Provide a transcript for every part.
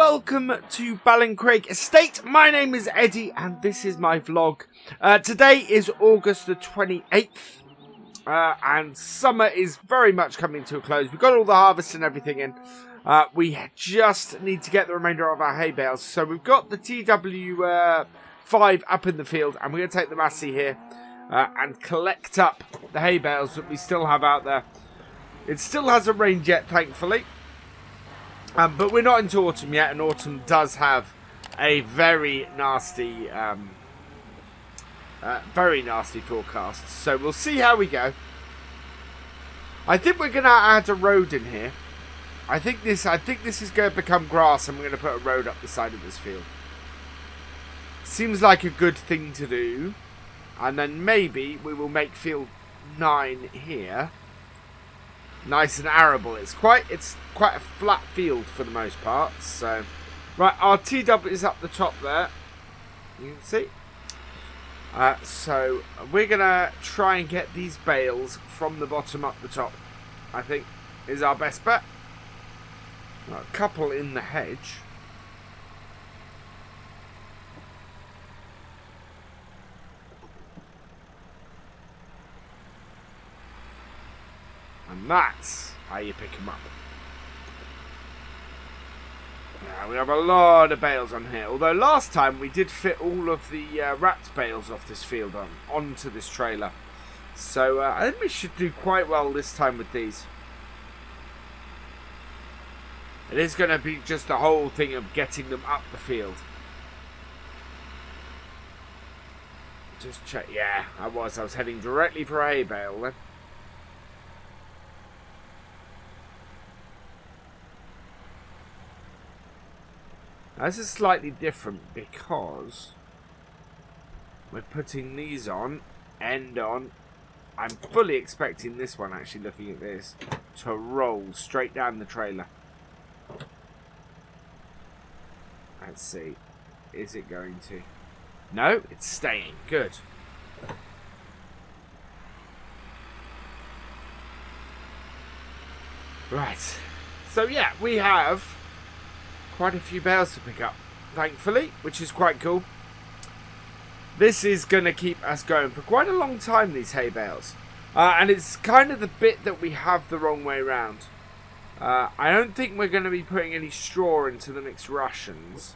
welcome to BallinCraig Estate. My name is Eddie and this is my vlog. Today is August the 28th and summer is very much coming to a close. We've got all the harvest and everything in. We just need to get the remainder of our hay bales. So we've got the TW5 up in the field and we're going to take the Massey here and collect up the hay bales that we still have out there. It still hasn't rained yet, thankfully. But we're not into autumn yet, and autumn does have a very nasty forecast. So we'll see how we go. I think we're going to add a road in here. I think this is going to become grass, and we're going to put a road up the side of this field. Seems like a good thing to do. And then maybe we will make field 9 here nice and arable. It's quite a flat field for the most part. So, right, our TW is up the top there. You can see. So we're gonna try and get these bales from the bottom up the top. I think is our best bet. Got a couple in the hedge. And that's how you pick them up. Yeah, we have a lot of bales on here. Although last time we did fit all of the rat bales off this field onto this trailer. So I think we should do quite well this time with these. It is going to be just the whole thing of getting them up the field. Just check. Yeah, I was heading directly for a hay bale then. Now, this is slightly different because we're putting these on, end on. I'm fully expecting this one, actually looking at this, to roll straight down the trailer. Let's see. Is it going to? No, it's staying. Good. Right. So yeah, we have quite a few bales to pick up, thankfully, which is quite cool. This is going to keep us going for quite a long time, these hay bales. And it's kind of the bit that we have the wrong way round. I don't think we're going to be putting any straw into the mixed rations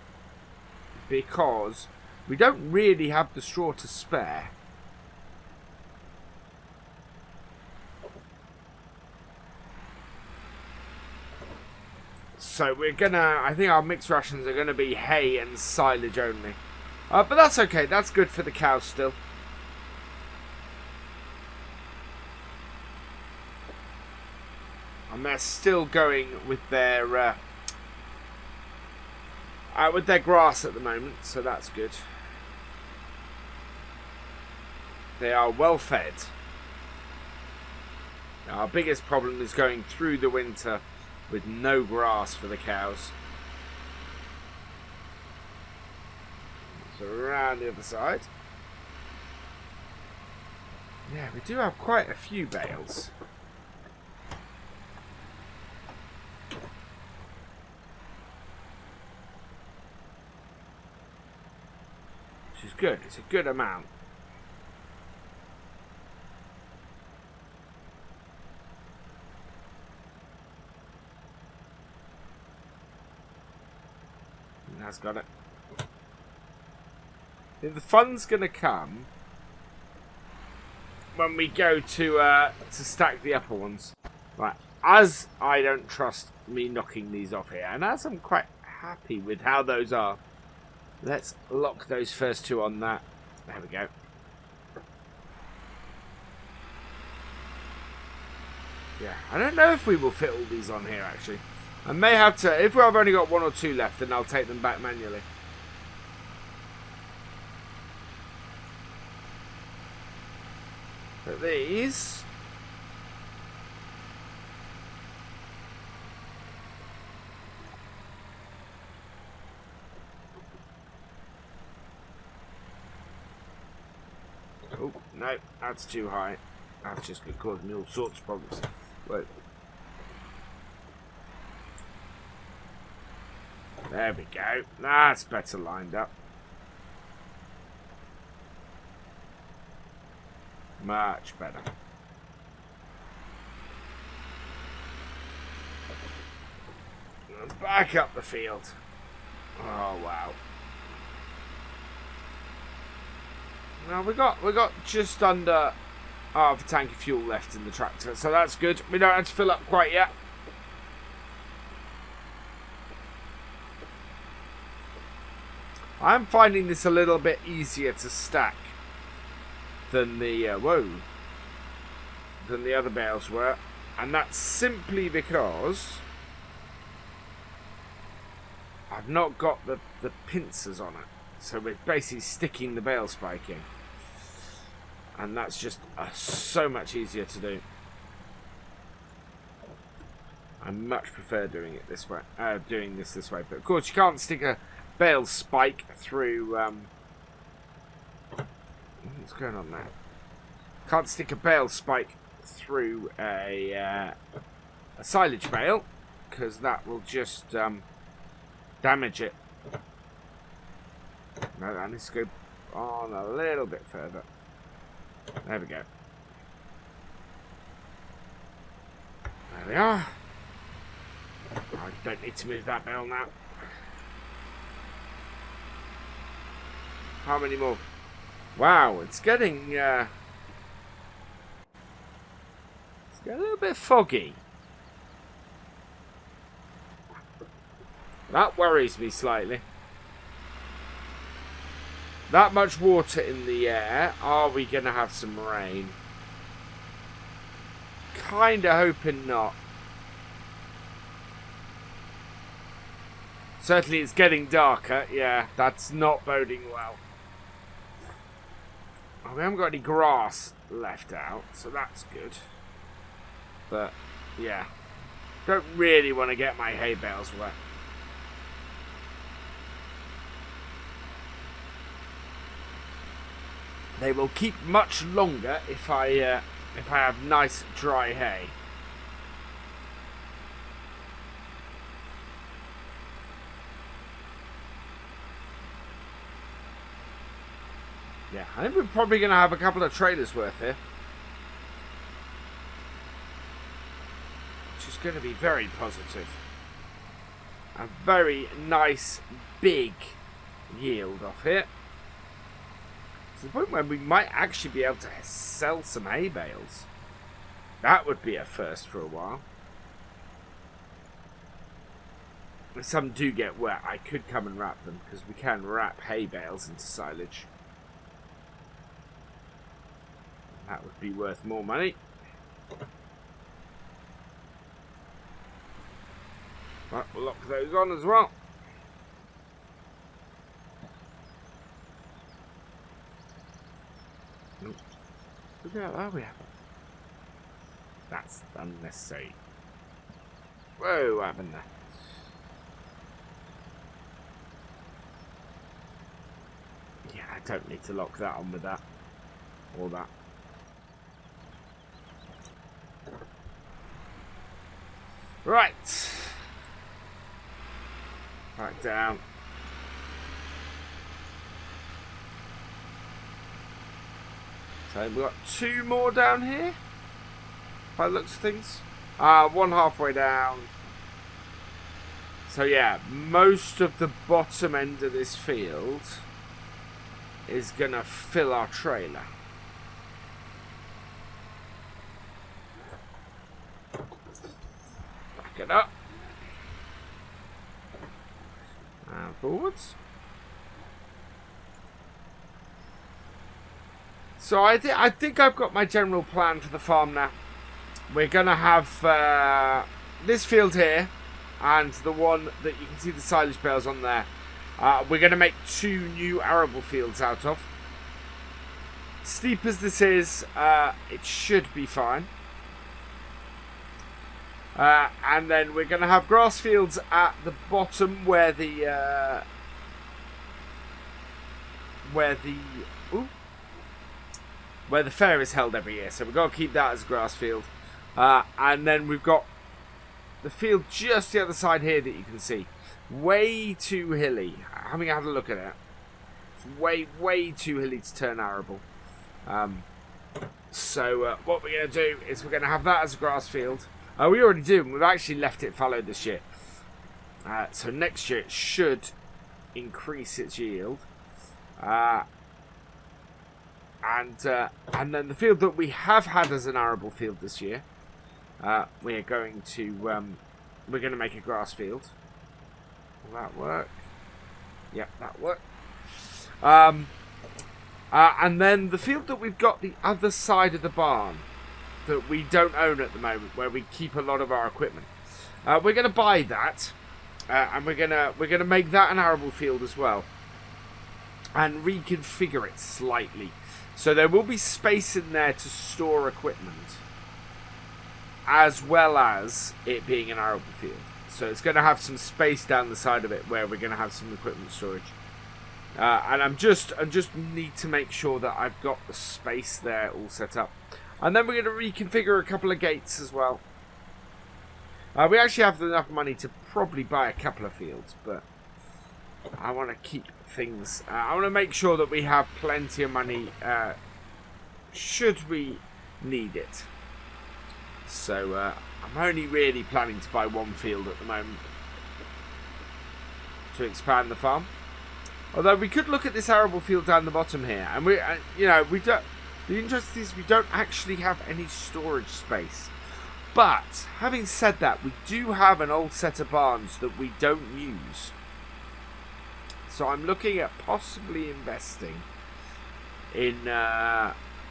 because we don't really have the straw to spare. So we're gonna, I think our mixed rations are gonna be hay and silage only. But that's okay, that's good for the cows still. And they're still going with their grass at the moment, so that's good. They are well fed. Our biggest problem is going through the winter with no grass for the cows. So around the other side. Yeah, we do have quite a few bales. Which is good. It's a good amount. Has got it. The fun's gonna come when we go to stack the upper ones. Right, as I don't trust me knocking these off here, and as I'm quite happy with how those are, let's lock those first two on that. There we go. Yeah, I don't know if we will fit all these on here actually. I may have to, if I've only got 1 or 2 left, then I'll take them back manually. But these... Oh, no, that's too high. That's just going to cause me all sorts of problems. Wait. There we go. That's better lined up. Much better. Back up the field. Oh wow. Now we got just under half a tank of fuel left in the tractor, so that's good. We don't have to fill up quite yet. I'm finding this a little bit easier to stack than the than the other bales were, and that's simply because I've not got the pincers on it, so we're basically sticking the bale spike in, and that's just so much easier to do. I much prefer doing it this way, doing this way. But of course, you can't stick a bale spike through. What's going on there? Can't stick a bale spike through a silage bale because that will just damage it. No, I need to go on a little bit further. There we go. There we are. I don't need to move that bale now. How many more? Wow, it's getting a little bit foggy. That worries me slightly. That much water in the air. Are we going to have some rain? Kinda hoping not. Certainly it's getting darker. Yeah, that's not boding well. Oh, we haven't got any grass left out, so that's good. But, yeah. Don't really want to get my hay bales wet. They will keep much longer if I have nice dry hay. Yeah, I think we're probably going to have a couple of trailers worth here. Which is going to be very positive. A very nice, big yield off here. To the point where we might actually be able to sell some hay bales. That would be a first for a while. If some do get wet, I could come and wrap them, because we can wrap hay bales into silage. That would be worth more money. Right, we'll lock those on as well. Nope. Look at that, we have it. That's unnecessary. Whoa, what happened there? Yeah, I don't need to lock that on with that. Or that. Right. Back down. So we've got two more down here. By the looks of things. One halfway down. So yeah, most of the bottom end of this field is gonna fill our trailer. Back it up. And forwards. So I think I've got my general plan for the farm now. We're gonna have this field here, and the one that you can see the silage bales on there. We're gonna make two new arable fields out of. Steep as this is, it should be fine. And then we're gonna have grass fields at the bottom where the fair is held every year. So we've got to keep that as a grass field. And then we've got the field just the other side here that you can see. Way too hilly. Having had a look at it. It's way too hilly to turn arable. So what we're going to do is we're going to have that as a grass field. We already do. We've actually left it fallow this year. So next year it should increase its yield. And then the field that we have had as an arable field this year, we're going to make a grass field. Will that work? Yep, that worked. And then the field that we've got the other side of the barn that we don't own at the moment, where we keep a lot of our equipment, we're going to buy that, and we're gonna make that an arable field as well, and reconfigure it slightly, so there will be space in there to store equipment, as well as it being an arable field. So it's going to have some space down the side of it where we're going to have some equipment storage. And I just need to make sure that I've got the space there all set up. And then we're going to reconfigure a couple of gates as well. We actually have enough money to probably buy a couple of fields, but I want to keep things... I want to make sure that we have plenty of money should we need it. So I'm only really planning to buy one field at the moment to expand the farm. Although we could look at this arable field down the bottom here, and we don't. The interesting is we don't actually have any storage space. But having said that, we do have an old set of barns that we don't use. So I'm looking at possibly investing in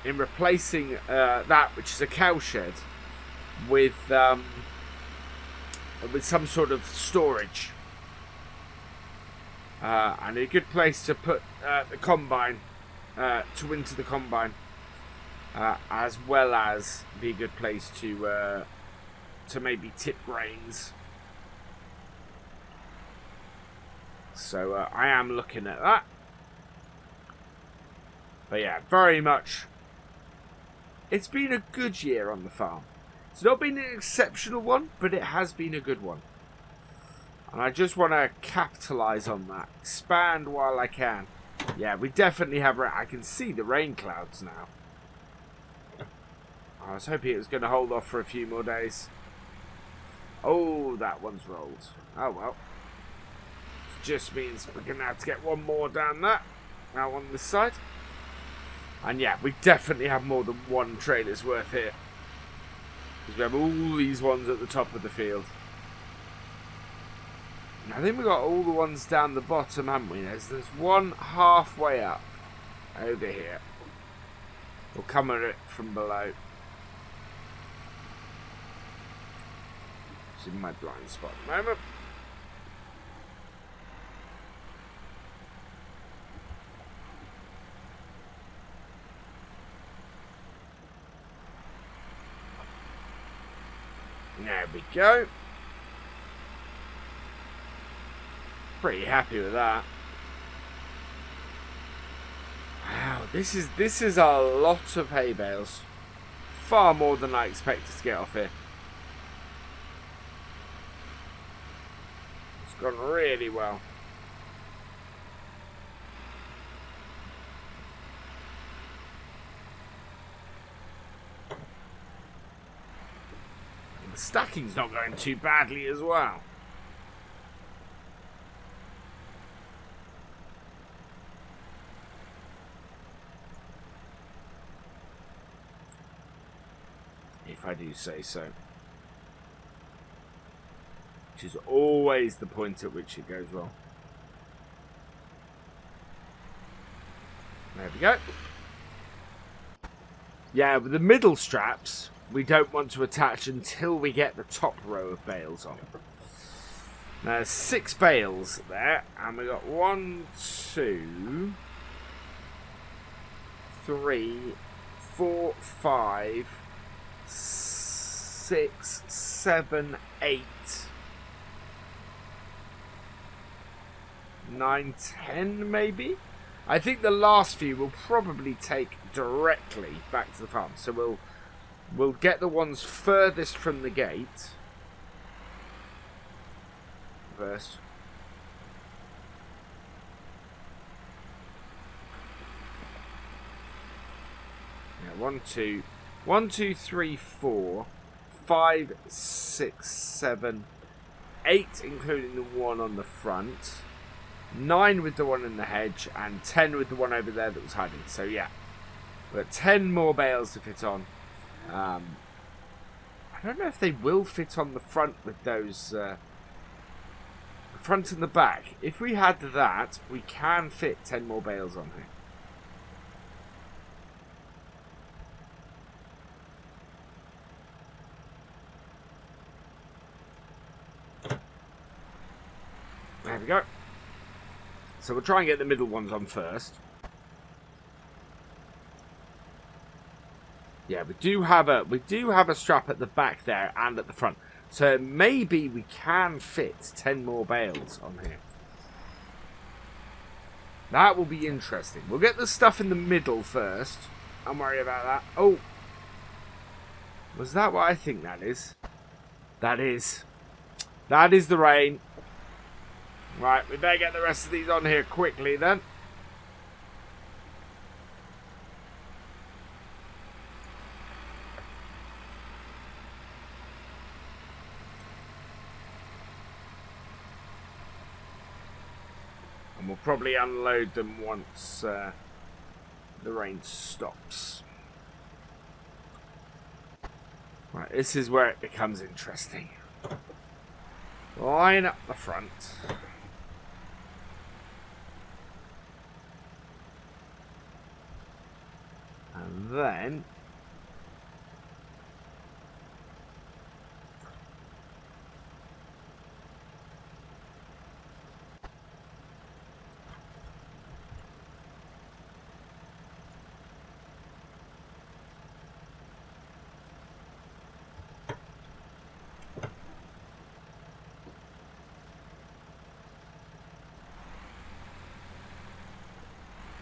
replacing that, which is a cowshed, with some sort of storage. And a good place to put the combine, to winter the combine, as well as be a good place to maybe tip grains. So I am looking at that. But yeah, very much. It's been a good year on the farm. It's not been an exceptional one, but it has been a good one. And I just want to capitalise on that. Expand while I can. Yeah, we definitely have... I can see the rain clouds now. I was hoping it was going to hold off for a few more days. Oh, that one's rolled. Oh, well. It just means we're going to have to get one more down that. Now on this side. And yeah, we definitely have more than one trailer's worth here. Because we have all these ones at the top of the field. I think we've got all the ones down the bottom, haven't we? There's one halfway up over here. We'll come at it from below. It's in my blind spot at the moment. There we go. Pretty happy with that. Wow, this is a lot of hay bales. Far more than I expected to get off here. It's gone really well. And the stacking's not going too badly as well. If I do say so. Which is always the point at which it goes wrong. There we go. Yeah, with the middle straps, we don't want to attach until we get the top row of bales on. Now, there's 6 bales there, and we got 1, 2, 3, 4, 5, 6, 7, 8, 9, 10 maybe? I think the last few will probably take directly back to the farm. So we'll get the ones furthest from the gate. first. Yeah, 1, 2, 1, 2, 3, 4, 5, 6, 7, 8, including the one on the front, 9 with the one in the hedge, and 10 with the one over there that was hiding. So yeah, we've got 10 more bales to fit on. I don't know if they will fit on the front with those, front and the back. If we had that, we can fit 10 more bales on here. There we go. So we'll try and get the middle ones on first. Yeah, we do have a strap at the back there and at the front. So maybe we can fit 10 more bales on here. That will be interesting. We'll get the stuff in the middle first. Don't worry about that. Oh. Was that what I think that is? That is. That is the rain. Right, we better get the rest of these on here quickly then. And we'll probably unload them once the rain stops. Right, this is where it becomes interesting. Line up the front. And then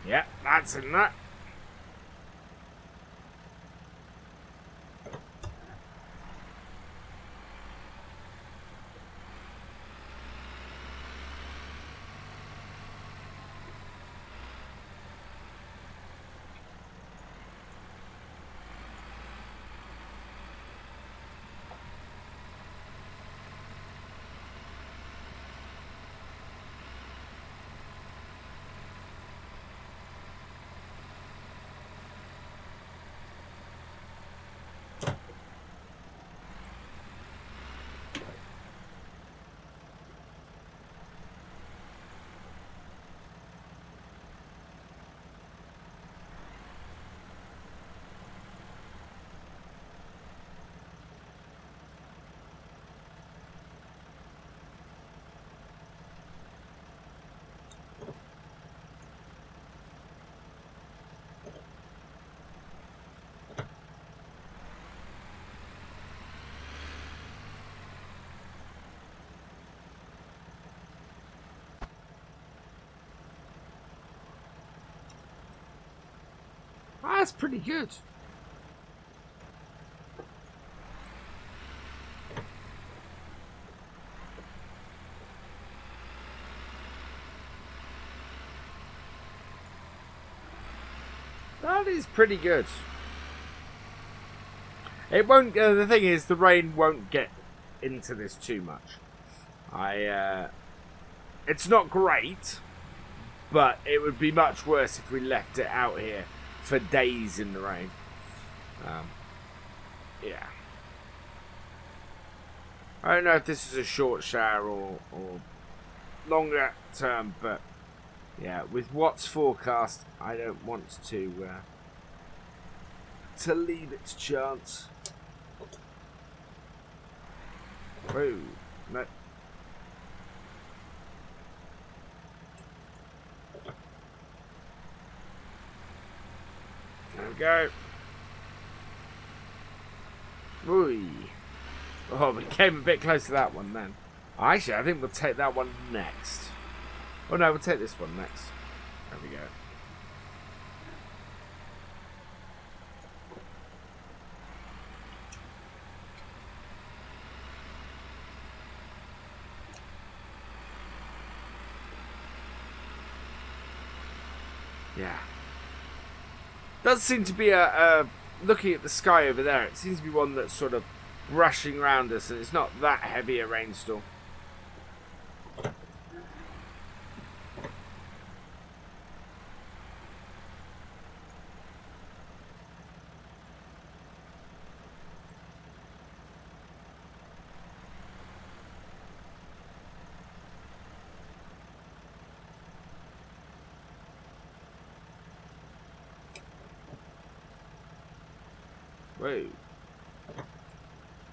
yeah, that's in that. That's pretty good. That is pretty good. It won't. The thing is, the rain won't get into this too much. It's not great, but it would be much worse if we left it out here for days in the rain. Yeah. I don't know if this is a short shower or longer term, but yeah, with what's forecast, I don't want to leave it to chance. Whoa, no. There we go. Ooh. Oh, we came a bit close to that one then. Actually, I think we'll take that one next. Oh no, we'll take this one next. There we go. Yeah. Does seem to be looking at the sky over there, it seems to be one that's sort of rushing around us, and it's not that heavy a rainstorm. Whoa.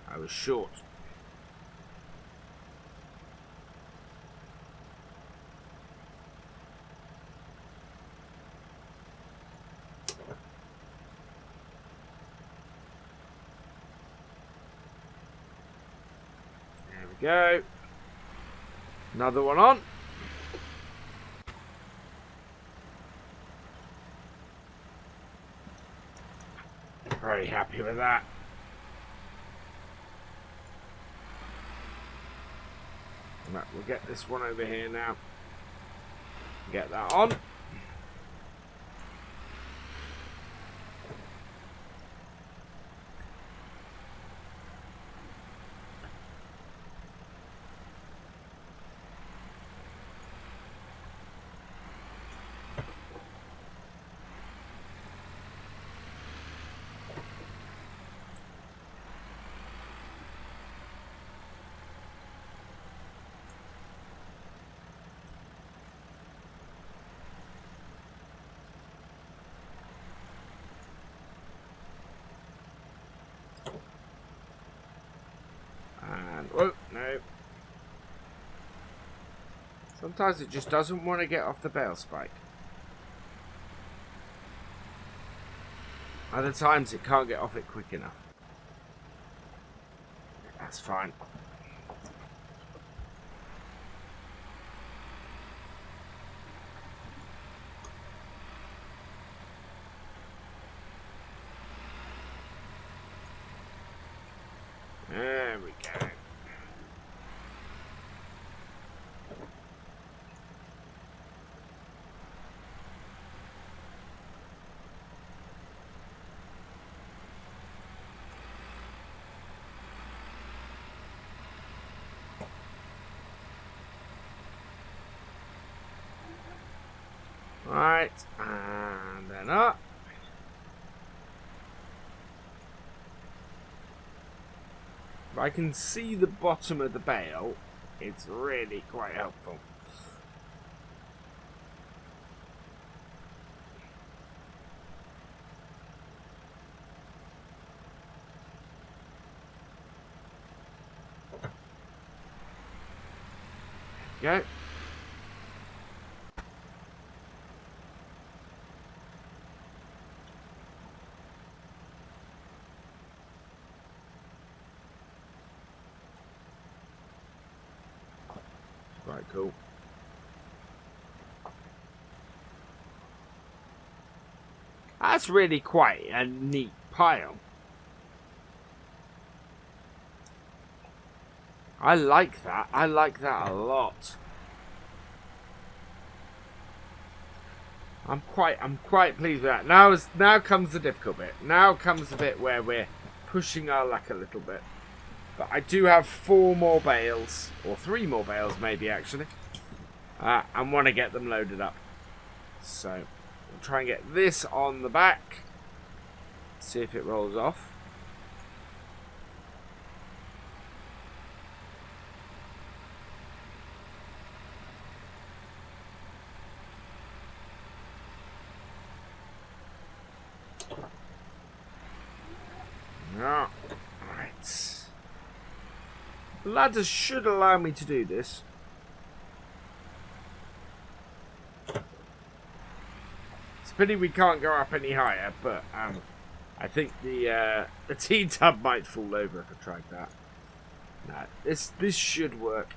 I was short. There we go. Another one on. Very happy with that. Right, we'll get this one over here now. Get that on. Oh, no. Sometimes it just doesn't want to get off the bale spike. Other times it can't get off it quick enough. That's fine. There we go. Right, and then up. If I can see the bottom of the bale, it's really quite helpful. There we go. Right, cool. That's really quite a neat pile. I like that. I like that a lot. I'm quite pleased with that. Now comes the difficult bit. Now comes the bit where we're pushing our luck a little bit. But I do have 4 more bales, or 3 more bales maybe actually, and want to get them loaded up. So we'll try and get this on the back, see if it rolls off. Yeah. The ladders should allow me to do this. It's a pity we can't go up any higher, but I think the tea tub might fall over if I tried that. No, this should work.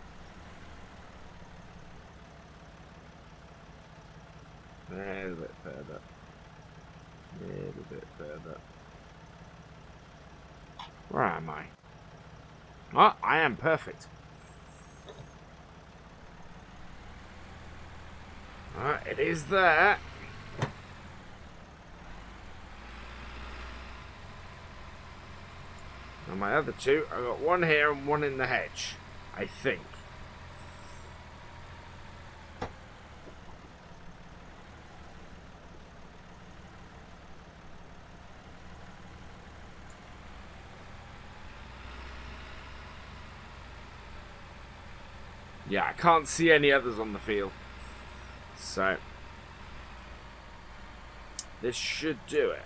A little bit further. A little bit further. Where am I? Oh, I am perfect. It is there. And my other two, I've got one here and one in the hedge, I think. Yeah, I can't see any others on the field. So, this should do it.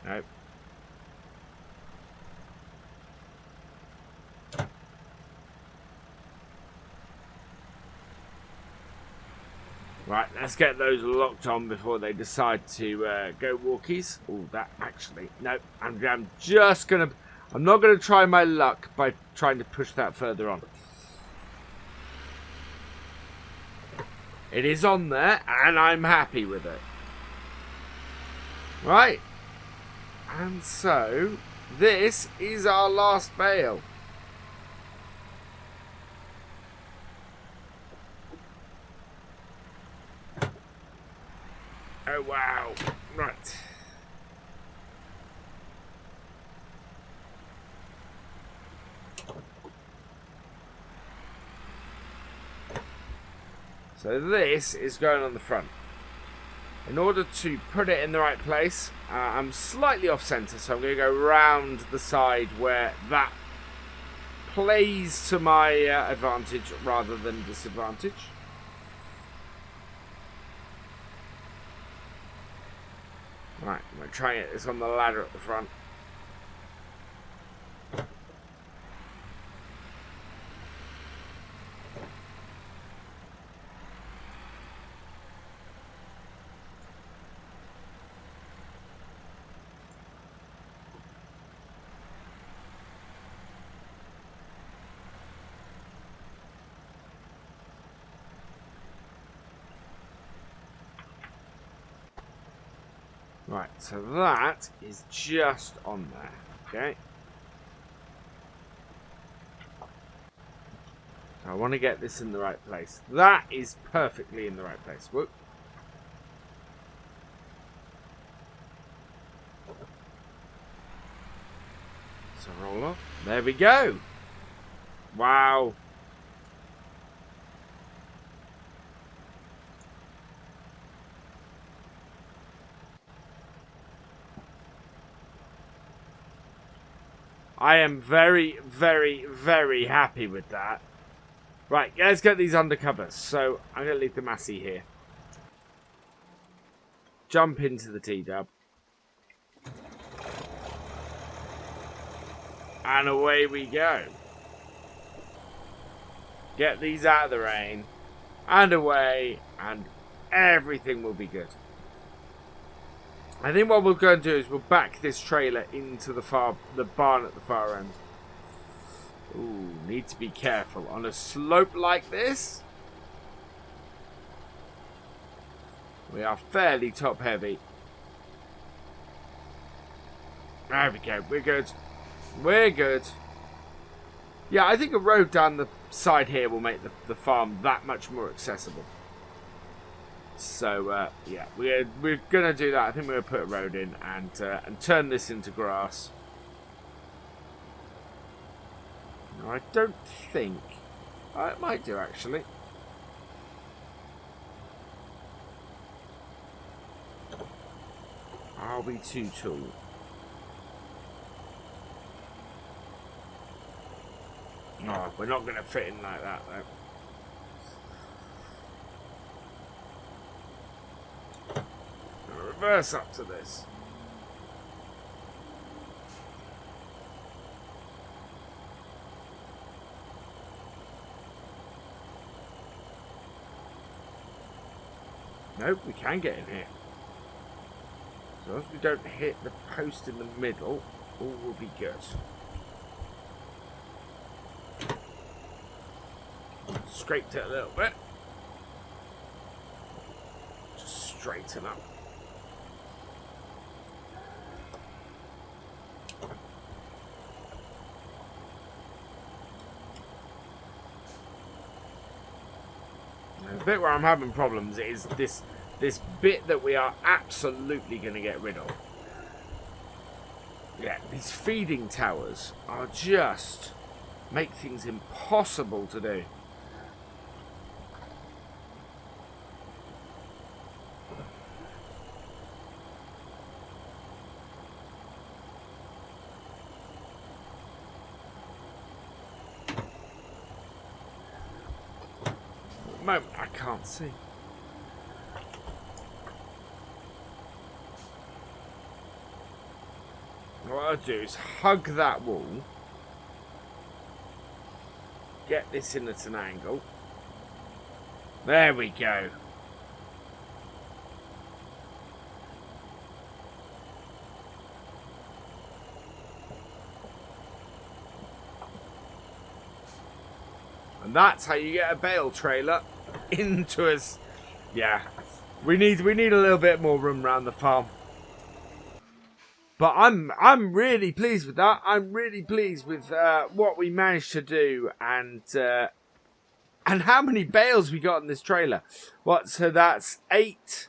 Nope. Right, let's get those locked on before they decide to go walkies. Oh, that actually... No, I'm just going to... I'm not going to try my luck by trying to push that further on. It is on there, and I'm happy with it. Right. And so, this is our last bale. Oh, wow. Right. So this is going on the front. In order to put it in the right place, I'm slightly off center, so I'm going to go round the side where that plays to my advantage rather than disadvantage. Right, I'm going to try and get this on the ladder at the front. Right, so that is just on there, okay? So I want to get this in the right place. That is perfectly in the right place. Whoop. So roll off. There we go. Wow. I am very, very, very happy with that. Right, let's get these undercovers. So, I'm going to leave the Massey here. Jump into the T-dub. And away we go. Get these out of the rain. And away. And everything will be good. I think what we're going to do is we'll back this trailer into the barn at the far end. Ooh, need to be careful. On a slope like this, we are fairly top heavy. There we go, we're good. We're good. Yeah, I think a road down the side here will make the farm that much more accessible. So, yeah, we're going to do that. I think we're going to put a road in and turn this into grass. No, I don't think... Oh, it might do, actually. I'll be too tall. Oh, we're not going to fit in like that, though. Reverse up to this. Nope, we can get in here. So as we don't hit the post in the middle, all will be good. Scraped it a little bit. Just straighten up. bit where I'm having problems is this bit that we are absolutely going to get rid of. Yeah, these feeding towers are just make things impossible to do. At the moment, I can't see. What I'll do is hug that wall, get this in at an angle. There we go. And that's how you get a bale trailer into us. Yeah, we need a little bit more room around the farm. But I'm really pleased with that. I'm really pleased with what we managed to do and how many bales we got in this trailer. What? So that's 8,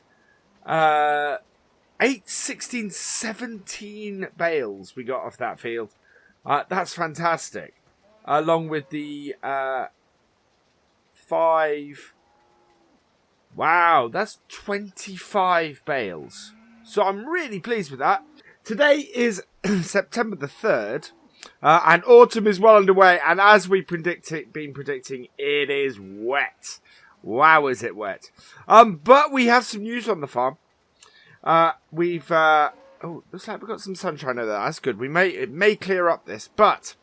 16, 17 bales we got off that field. That's fantastic. Along with the 5. Wow, that's 25 bales. So I'm really pleased with that. Today is September the 3rd, and autumn is well underway, and as we've been predicting, it is wet. Wow, is it wet. But we have some news on the farm. Oh, looks like we've got some sunshine over there. That's good. It may clear up this, but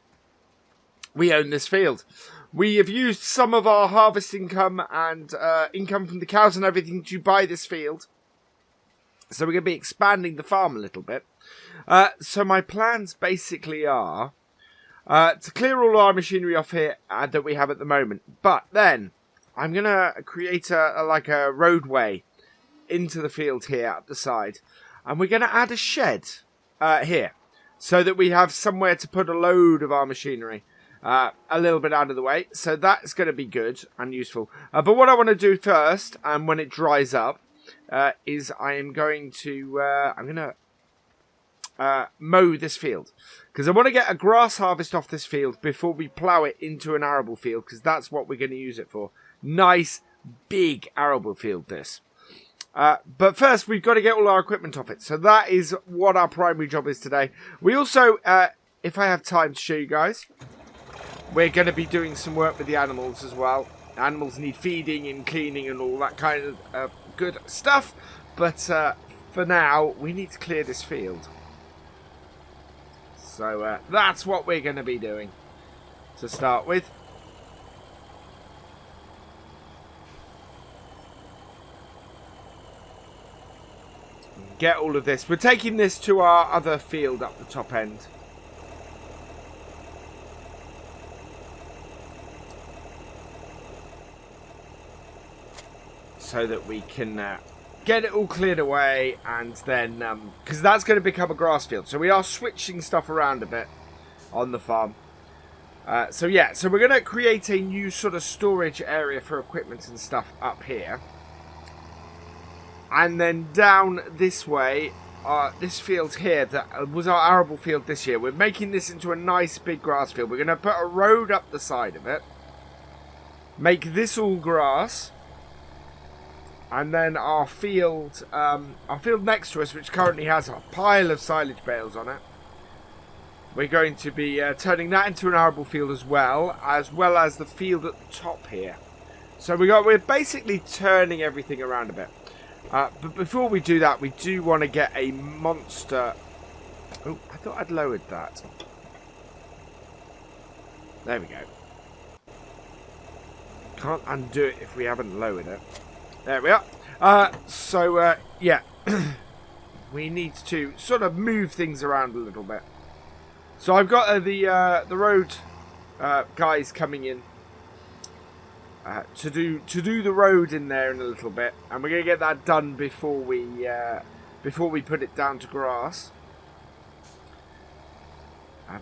we own this field. We have used some of our harvest income and income from the cows and everything to buy this field. So we're going to be expanding the farm a little bit. So my plans basically are to clear all our machinery off here that we have at the moment. But then I'm going to create a roadway into the field here at the side. And we're going to add a shed here so that we have somewhere to put a load of our machinery a little bit out of the way. So that's going to be good and useful. But what I want to do first, and when it dries up, is I'm going to mow this field, because I want to get a grass harvest off this field before we plough it into an arable field, because that's what we're going to use it for. Nice big arable field this. But first we've got to get all our equipment off it, so that is what our primary job is today. We also, if I have time to show you guys, we're going to be doing some work with the animals as well. Animals need feeding and cleaning and all that kind of good stuff, but for now we need to clear this field. So that's what we're going to be doing to start with. Get all of this. We're taking this to our other field up the top end. So that we can get it all cleared away, and then because that's going to become a grass field, so we are switching stuff around a bit on the farm. So yeah, so we're going to create a new sort of storage area for equipment and stuff up here, and then down this way, this field here that was our arable field this year, we're making this into a nice big grass field. We're going to put a road up the side of it, make this all grass. And then our field next to us, which currently has a pile of silage bales on it, we're going to be turning that into an arable field as well as the field at the top here. So we're basically turning everything around a bit. But before we do that, we do want to get a monster. Oh, I thought I'd lowered that. There we go. Can't undo it if we haven't lowered it. There we are. Yeah, we need to sort of move things around a little bit. So I've got the road guys coming in to do the road in there in a little bit, and we're gonna get that done before we put it down to grass.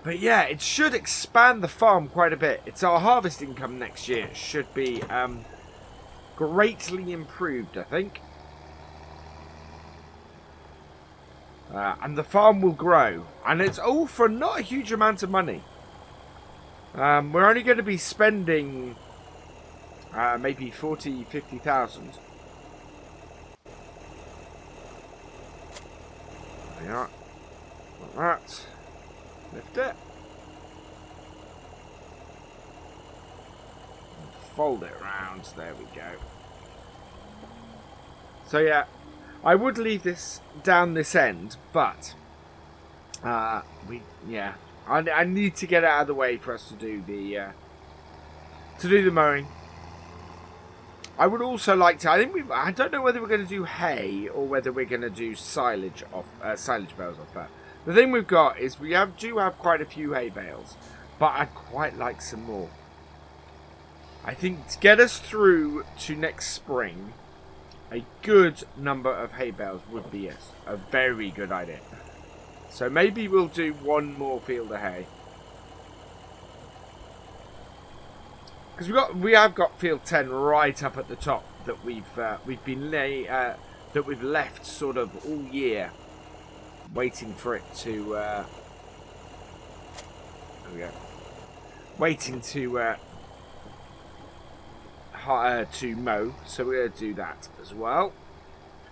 But yeah, it should expand the farm quite a bit. It's our harvest income next year. It should be greatly improved, I think. And the farm will grow. And it's all for not a huge amount of money. We're only going to be spending maybe 40,000, 50,000. There we are. Like that. Lift it. Fold it around. There we go. So yeah, I would leave this down this end, but I need to get it out of the way for us to do the mowing. I would also like to. I don't know whether we're going to do hay or whether we're going to do silage bales off that. The thing we've got is we do have quite a few hay bales, but I'd quite like some more. I think to get us through to next spring, a good number of hay bales would be a very good idea. So maybe we'll do one more field of hay. Because we have got field 10 right up at the top that we've left sort of all year, waiting for it to. There we go. Waiting to mow, so we're going to do that as well.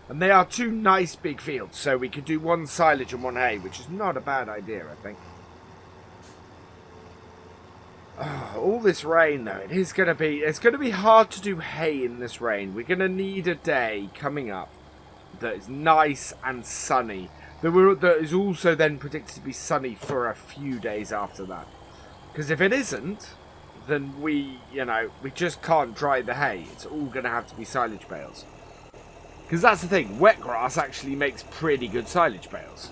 And they are two nice big fields, so we could do one silage and one hay, which is not a bad idea, I think. Oh, all this rain though, it's going to be hard to do hay in this rain. We're going to need a day coming up that is nice and sunny. That is also then predicted to be sunny for a few days after that. Because if it isn't, then we just can't dry the hay. It's all going to have to be silage bales. Because that's the thing, wet grass actually makes pretty good silage bales.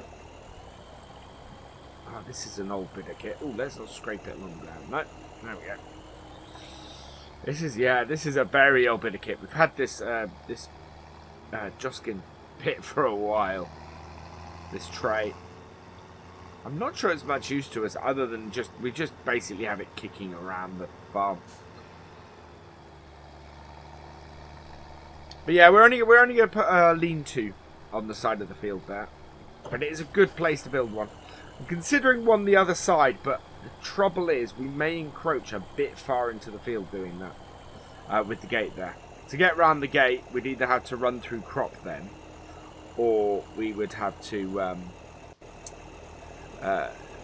Oh, this is an old bit of kit. Oh, let's not scrape it along the ground. No, there we go. This is a very old bit of kit. We've had this Joskin pit for a while. This tray. I'm not sure it's much use to us other than we just basically have it kicking around the farm. But yeah, we're only going to put a lean-to on the side of the field there. But it is a good place to build one. I'm considering one the other side, but the trouble is we may encroach a bit far into the field doing that with the gate there. To get round the gate, we'd either have to run through crop then, or we would have to...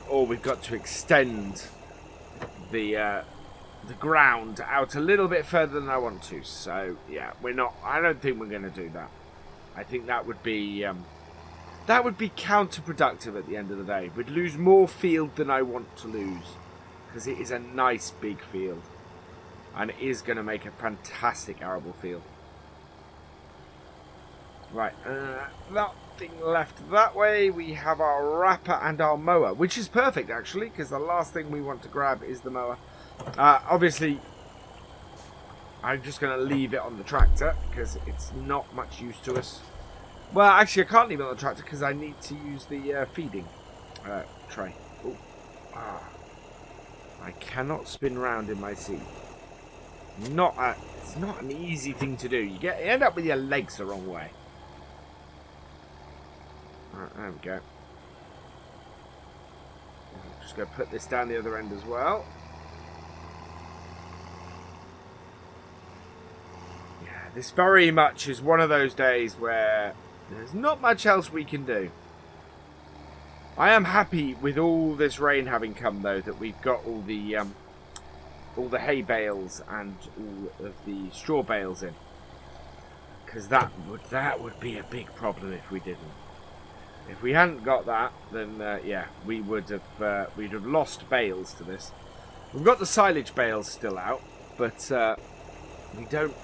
or we've got to extend the ground out a little bit further than I want to. So yeah, I don't think we're going to do that. I think that would be counterproductive at the end of the day. We'd lose more field than I want to lose, because it is a nice big field, and it is going to make a fantastic arable field. Right, nothing left that way. We have our wrapper and our mower, which is perfect actually, because the last thing we want to grab is the mower. Obviously, I'm just going to leave it on the tractor because it's not much use to us. Well, actually, I can't leave it on the tractor because I need to use the feeding tray. Ooh. I cannot spin round in my seat. It's not an easy thing to do. You end up with your legs the wrong way. Right, there we go. I'm just going to put this down the other end as well. Yeah, this very much is one of those days where there's not much else we can do. I am happy with all this rain having come, though, that we've got all the hay bales and all of the straw bales in, because that would be a big problem if we didn't. If we hadn't got that, then yeah, we'd have lost bales to this. We've got the silage bales still out, but we don't.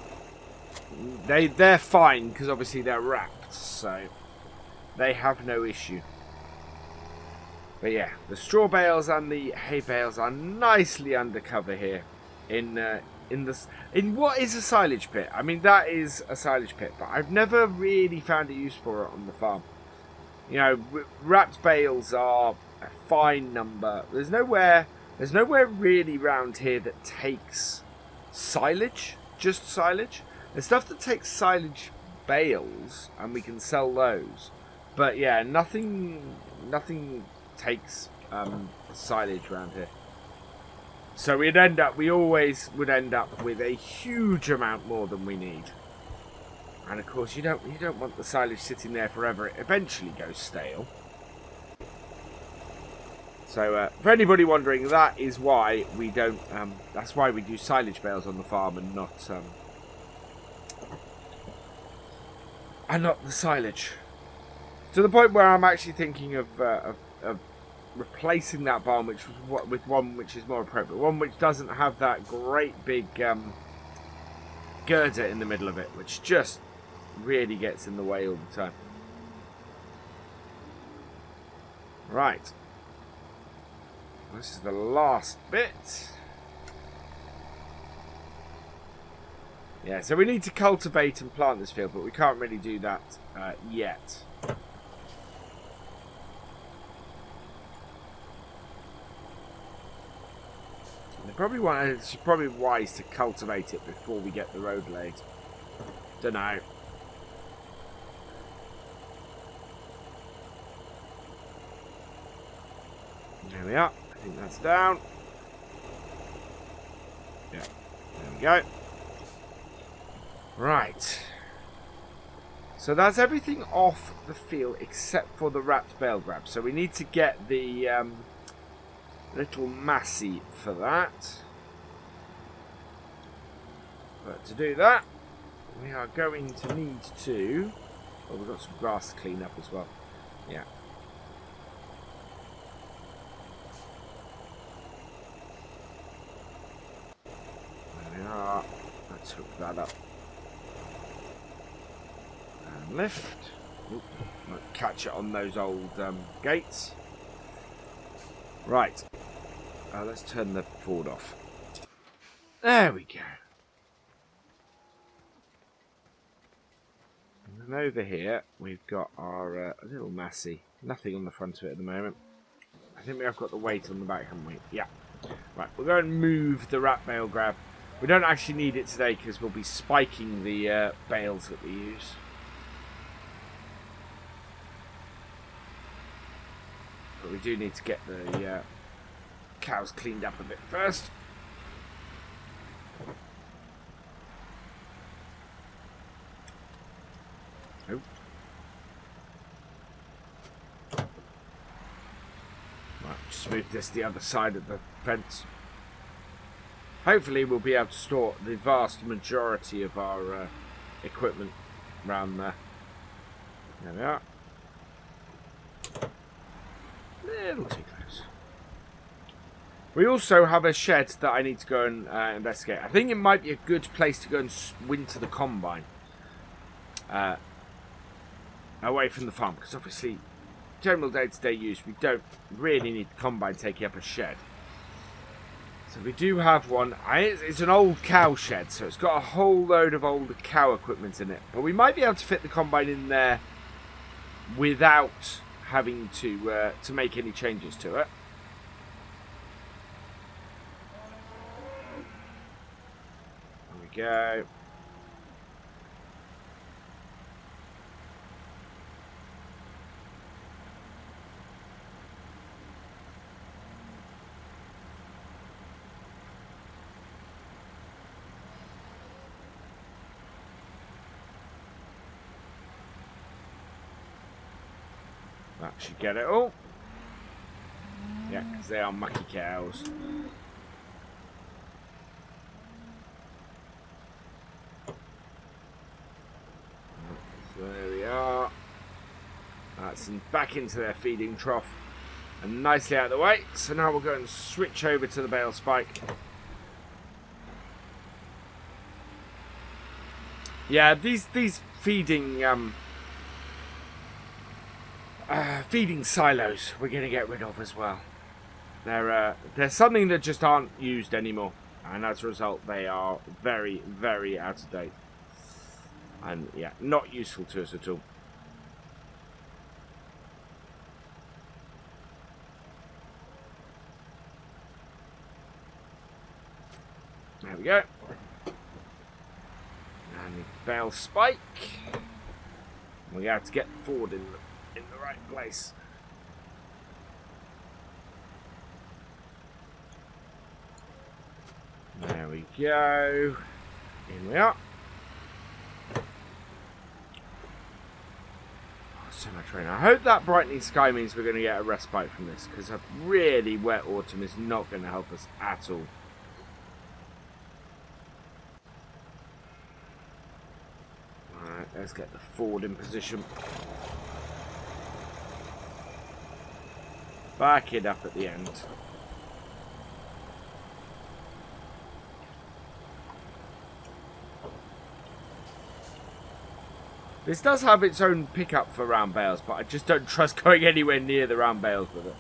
They're fine because obviously they're wrapped, so they have no issue. But yeah, the straw bales and the hay bales are nicely undercover here in what is a silage pit. I mean, that is a silage pit, but I've never really found a use for it on the farm. You know, wrapped bales are a fine number. There's nowhere really round here that takes silage, just silage. There's stuff that takes silage bales, and we can sell those. But yeah, nothing takes silage around here. So we always would end up with a huge amount more than we need. And of course, you don't want the silage sitting there forever. It eventually goes stale. So for anybody wondering, that is why we don't. That's why we do silage bales on the farm and not the silage. To the point where I'm actually thinking of replacing that barn, with one which is more appropriate, one which doesn't have that great big girder in the middle of it, which just really gets in the way all the time. Right. This is the last bit. Yeah, so we need to cultivate and plant this field, but we can't really do that yet. It's probably wise to cultivate it before we get the road laid. Don't know. There we are. I think that's down. Yeah. There we go. Right. So that's everything off the field except for the wrapped bale grab. So we need to get the little massey for that. But to do that, we are going to need to... Oh, we've got some grass to clean up as well. Yeah. There we are. Let's hook that up. And lift. Oop, might catch it on those old gates. Right. Let's turn the Ford off. There we go. And then over here, we've got our little massey. Nothing on the front of it at the moment. I think we have got the weight on the back, haven't we? Yeah. Right, we'll go and move the wrap bale grab. We don't actually need it today because we'll be spiking the bales that we use. But we do need to get the cows cleaned up a bit first. Oh. Right, just move this to the other side of the fence. Hopefully we'll be able to store the vast majority of our equipment around there. There we are. A little too close. We also have a shed that I need to go and investigate. I think it might be a good place to go and winter the combine. Away from the farm. Because obviously, general day-to-day use, we don't really need the combine taking up a shed. So we do have one. It's an old cow shed, so it's got a whole load of old cow equipment in it. But we might be able to fit the combine in there without having to make any changes to it. There we go. That should get it all. Yeah, because they are mucky cows. So there we are. That's back into their feeding trough. And nicely out of the way. So now we'll go and switch over to the bale spike. Yeah, these feeding... feeding silos we're going to get rid of as well. They're something that just aren't used anymore, and as a result they are very, very out of date and yeah, not useful to us at all. There we go. I need bale spike. We have to get the forward in the right place. There we go. In we are. So much rain. I hope that brightening sky means we're going to get a respite from this, because a really wet autumn is not going to help us at all. Alright, let's get the forward in position. Back it up at the end. This does have its own pickup for round bales, but I just don't trust going anywhere near the round bales with it.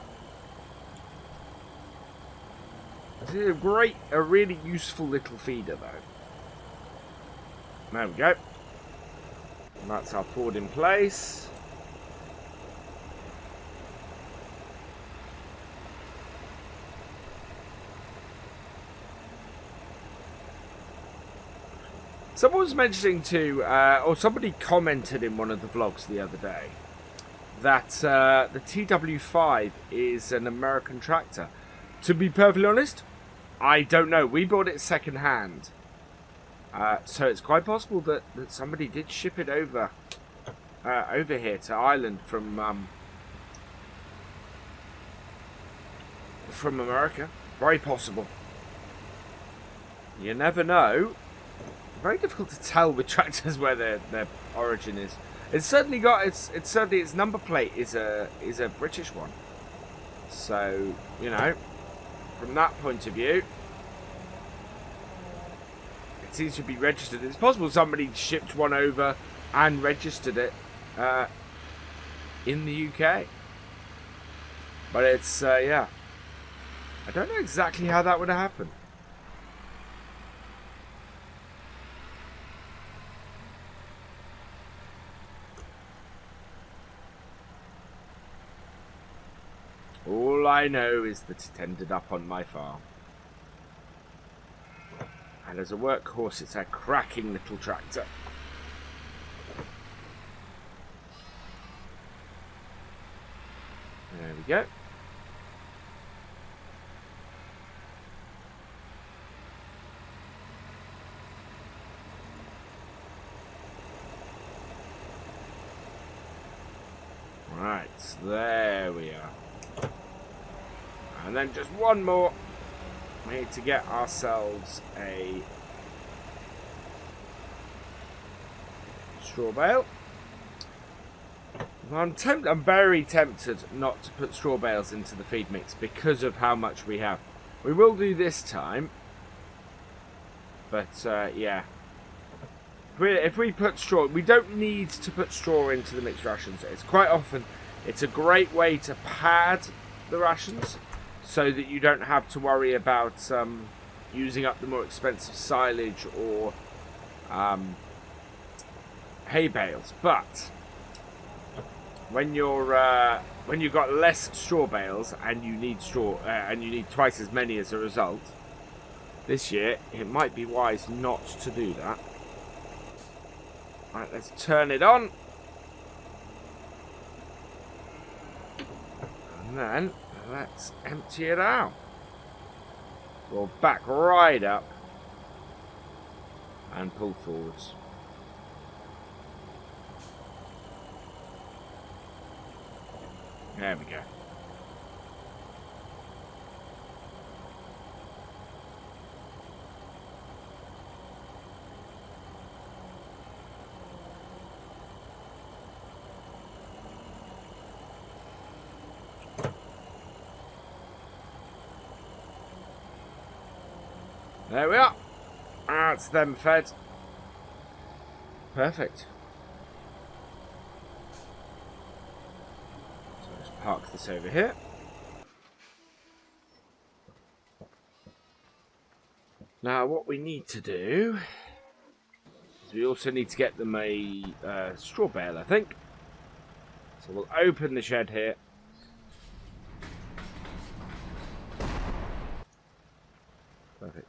This is a really useful little feeder though. There we go. And that's our forward in place. Someone was mentioning or somebody commented in one of the vlogs the other day that the TW5 is an American tractor. To be perfectly honest, I don't know. We bought it second hand. So it's quite possible that somebody did ship it over here to Ireland from America. Very possible. You never know. Very difficult to tell with tractors where their origin is. It's certainly got its number plate is a British one. So, you know, from that point of view, it seems to be registered. It's possible somebody shipped one over and registered it in the UK. But it's yeah, I don't know exactly how that would have happened. All I know is that it ended up on my farm. And as a workhorse, it's a cracking little tractor. There we go. Right, there we are. And then just one more. We need to get ourselves a straw bale. I'm very tempted not to put straw bales into the feed mix because of how much we have. We will do this time. But yeah. If we put straw, we don't need to put straw into the mixed rations. It's quite often, it's a great way to pad the rations, so that you don't have to worry about using up the more expensive silage or hay bales. But when you've got less straw bales and you need straw and you need twice as many as a result, this year it might be wise not to do that. Right, let's turn it on, and then let's empty it out. We'll back right up and pull forwards. There we go. There we are. That's them fed. Perfect. So let's park this over here. Now what we need to do is we also need to get them a straw bale, I think. So we'll open the shed here. Perfect.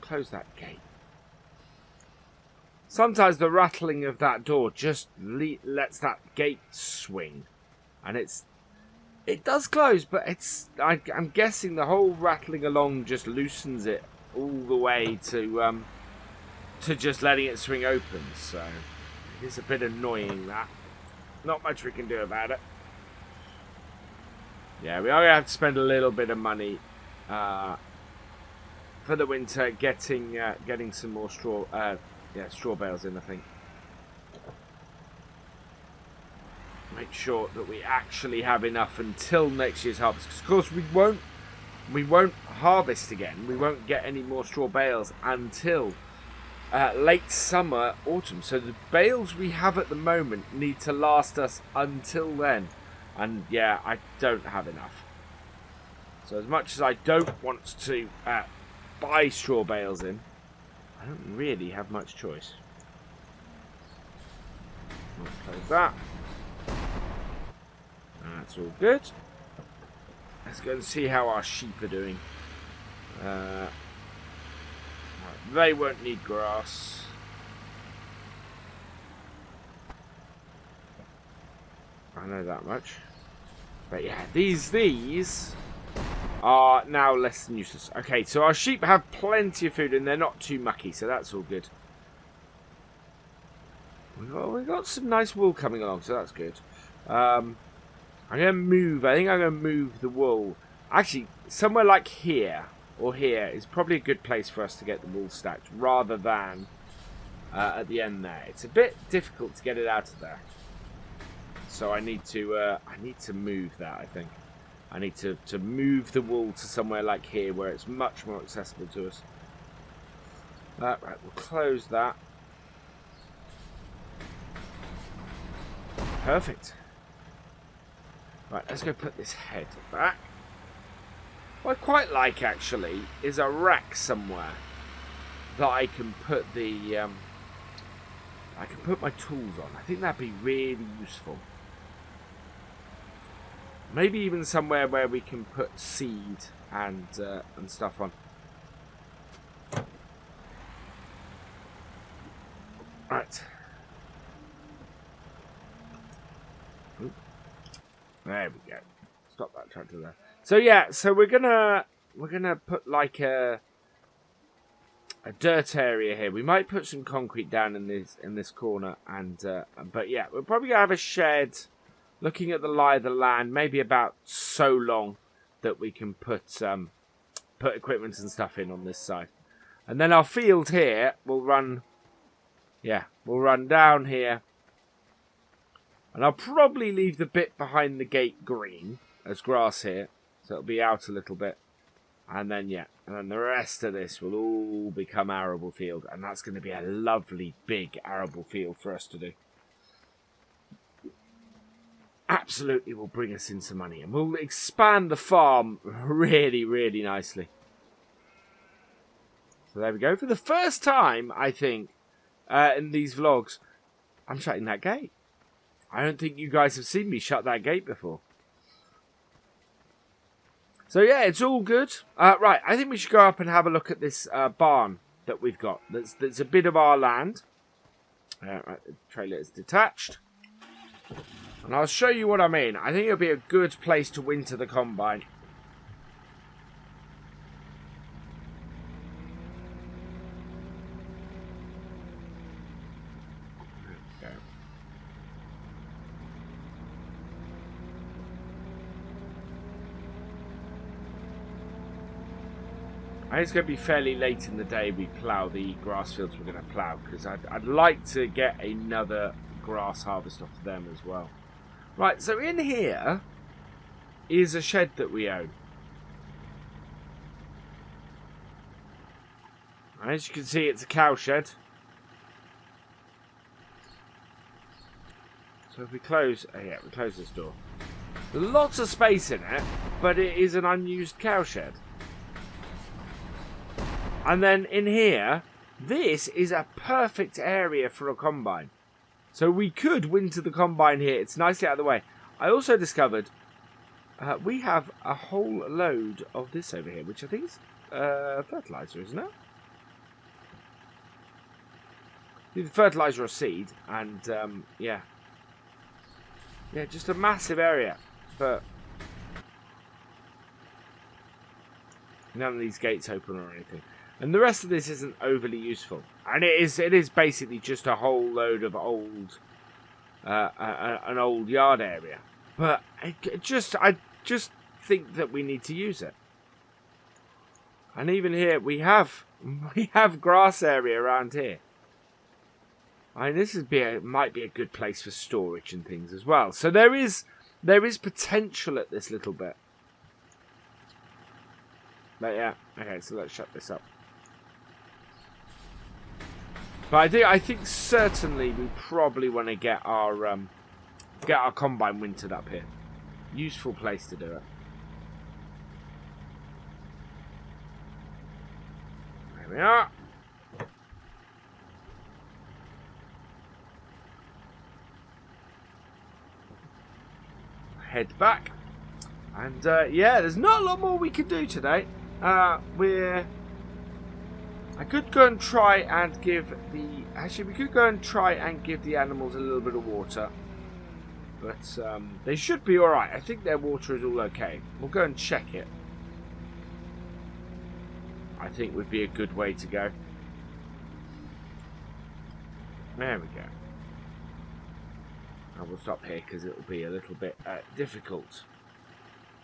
Close that gate. sometimes the rattling of that door just lets that gate swing. And it does close, but I'm guessing the whole rattling along just loosens it all the way to just letting it swing open. So it's a bit annoying, that. Not much we can do about it. Yeah, we are going to have to spend a little bit of money for the winter getting some more straw bales in, I think. Make sure that we actually have enough until next year's harvest, because of course we won't harvest again. We won't get any more straw bales until late summer, autumn. So the bales we have at the moment need to last us until then, and yeah, I don't have enough. So as much as I don't want to buy straw bales in, I don't really have much choice. Let's close that. That's all good. Let's go and see how our sheep are doing. Right, they won't need grass. I know that much. But yeah, these are now less than useless. Okay, so our sheep have plenty of food and they're not too mucky, so that's all good. We've got some nice wool coming along, so that's good. I'm going to move. I think I'm going to move the wool. Actually, somewhere like here or here is probably a good place for us to get the wool stacked, rather than at the end there. It's a bit difficult to get it out of there, so I need to move that. I think I need to move the wool to somewhere like here, where it's much more accessible to us. Right, we'll close that. Perfect. Right, let's go put this head back. What I quite like, actually, is a rack somewhere that I can put the I can put my tools on. I think that'd be really useful. Maybe even somewhere where we can put seed and stuff on. Right. There we go. Stop that tractor there. So yeah, so we're gonna put like a dirt area here. We might put some concrete down in this corner, and but yeah, we're probably gonna have a shed. Looking at the lie of the land, maybe about so long that we can put equipment and stuff in on this side, and then our field here will run. Yeah, we'll run down here. And I'll probably leave the bit behind the gate green as grass here, so it'll be out a little bit. And then, yeah, and then the rest of this will all become arable field. And that's going to be a lovely big arable field for us to do. Absolutely will bring us in some money. And we'll expand the farm really, really nicely. So there we go. For the first time, I think, in these vlogs, I'm shutting that gate. I don't think you guys have seen me shut that gate before. So yeah, it's all good. Right, I think we should go up and have a look at this barn that we've got. That's a bit of our land. Right, the trailer is detached. And I'll show you what I mean. I think it'll be a good place to winter the combine. I think it's going to be fairly late in the day we plough the grass fields we're going to plough, because I'd like to get another grass harvest off of them as well. Right, so in here is a shed that we own. And as you can see, it's a cow shed. So if we close, we close this door. There's lots of space in it, but it is an unused cow shed. And then in here, this is a perfect area for a combine. So we could winter the combine here. It's nicely out of the way. I also discovered we have a whole load of this over here, which I think is fertilizer, isn't it? either fertilizer or seed, and yeah, just a massive area, but none of these gates open or anything, and the rest of this isn't overly useful, and it is basically just a whole load of old, an old yard area, but I just think that we need to use it. And even here we have grass area around here. I mean, this might be a good place for storage and things as well. So there is potential at this little bit. But yeah, okay, so let's shut this up. But I think certainly we probably want to get our combine wintered up here. Useful place to do it. There we are. Head back. And yeah, there's not a lot more we can do today. I could go and try and give the... Actually, we could go and try and give the animals a little bit of water. But they should be alright. I think their water is all okay. We'll go and check it. I think would be a good way to go. There we go. I will stop here because it will be a little bit difficult,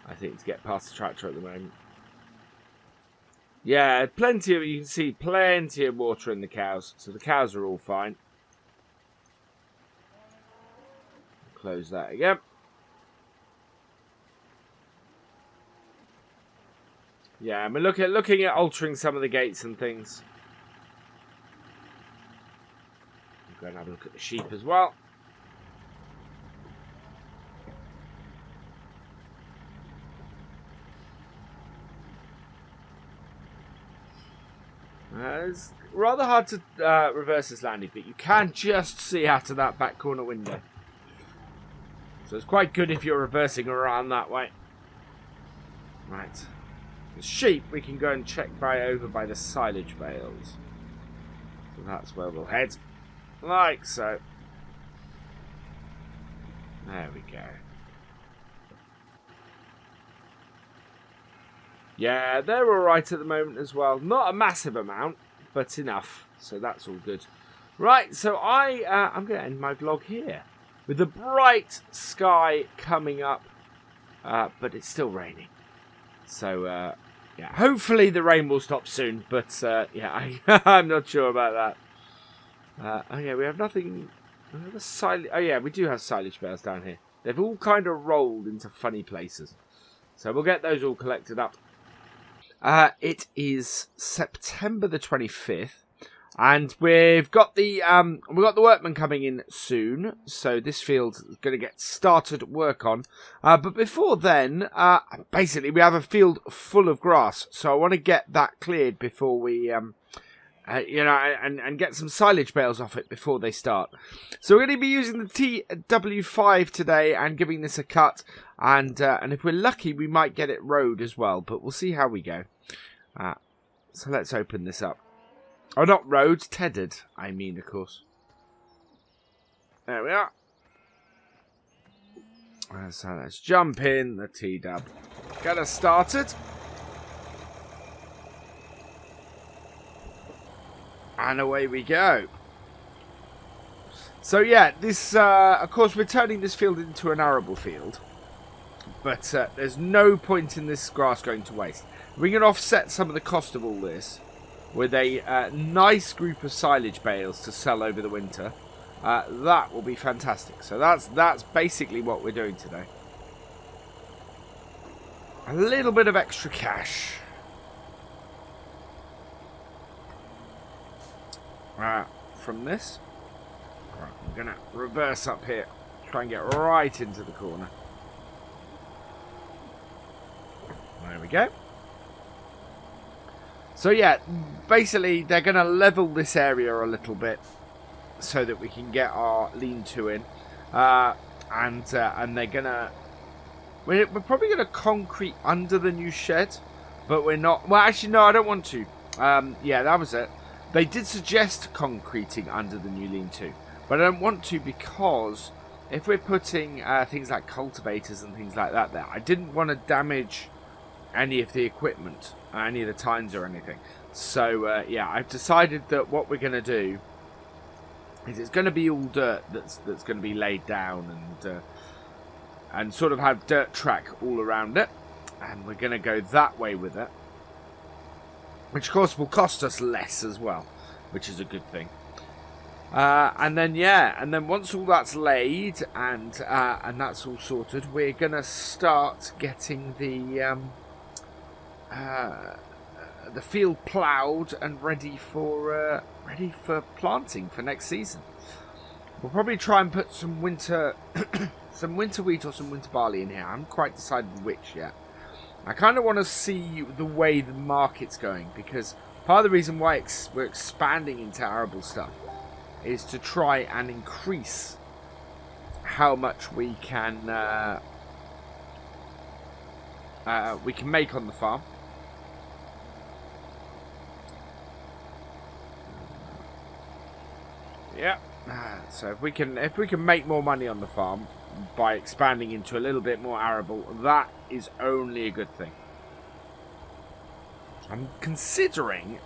I think, to get past the tractor at the moment. Yeah, you can see plenty of water in the cows, so the cows are all fine. Close that again. Yeah, and we're looking at altering some of the gates and things. We'll go and have a look at the sheep as well. It's rather hard to reverse this landing, but you can just see out of that back corner window. So it's quite good if you're reversing around that way. Right. The sheep we can go and check over by the silage bales. So that's where we'll head. Like so. There we go. Yeah, they're alright at the moment as well. Not a massive amount, but enough. So that's all good. Right, so I'm going to end my vlog here. With a bright sky coming up. But it's still raining. So, yeah, hopefully the rain will stop soon. But, yeah, I'm not sure about that. Oh, yeah, we have nothing... Oh, yeah, we do have silage bales down here. They've all kind of rolled into funny places. So we'll get those all collected up. It is September the 25th, and we've got the workmen coming in soon, so this field is going to get started work on. But before then, basically we have a field full of grass, so I want to get that cleared before we, and get some silage bales off it before they start. So we're going to be using the TW5 today and giving this a cut, and if we're lucky, we might get it rowed as well, but we'll see how we go. So let's open this up. Oh, not rowed, tethered, I mean, of course. There we are. So let's jump in the TW. Get us started. And away we go. So yeah, this, of course, we're turning this field into an arable field. But there's no point in this grass going to waste. We can offset some of the cost of all this with a nice group of silage bales to sell over the winter. That will be fantastic. So that's basically what we're doing today. A little bit of extra cash. From this. Right, I'm going to reverse up here. Try and get right into the corner. There we go. So yeah, basically they're going to level this area a little bit so that we can get our lean-to in. And they're going to... We're probably going to concrete under the new shed, but we're not... Well, actually, no, I don't want to. Yeah, that was it. They did suggest concreting under the new lean-to, but I don't want to because if we're putting things like cultivators and things like that there, I didn't want to damage any of the equipment, any of the tines or anything. So yeah, I've decided that what we're going to do is it's going to be all dirt that's going to be laid down and sort of have dirt track all around it, and we're going to go that way with it, which of course will cost us less as well, which is a good thing. And then yeah, and then once all that's laid and that's all sorted, we're gonna start getting the field ploughed and ready for planting for next season. We'll probably try and put some winter some winter wheat or some winter barley in here. I haven't quite decided which yet. I kind of want to see the way the market's going, because part of the reason why we're expanding into arable stuff is to try and increase how much we can make on the farm. Yeah. So if we can make more money on the farm by expanding into a little bit more arable, that is only a good thing. I'm considering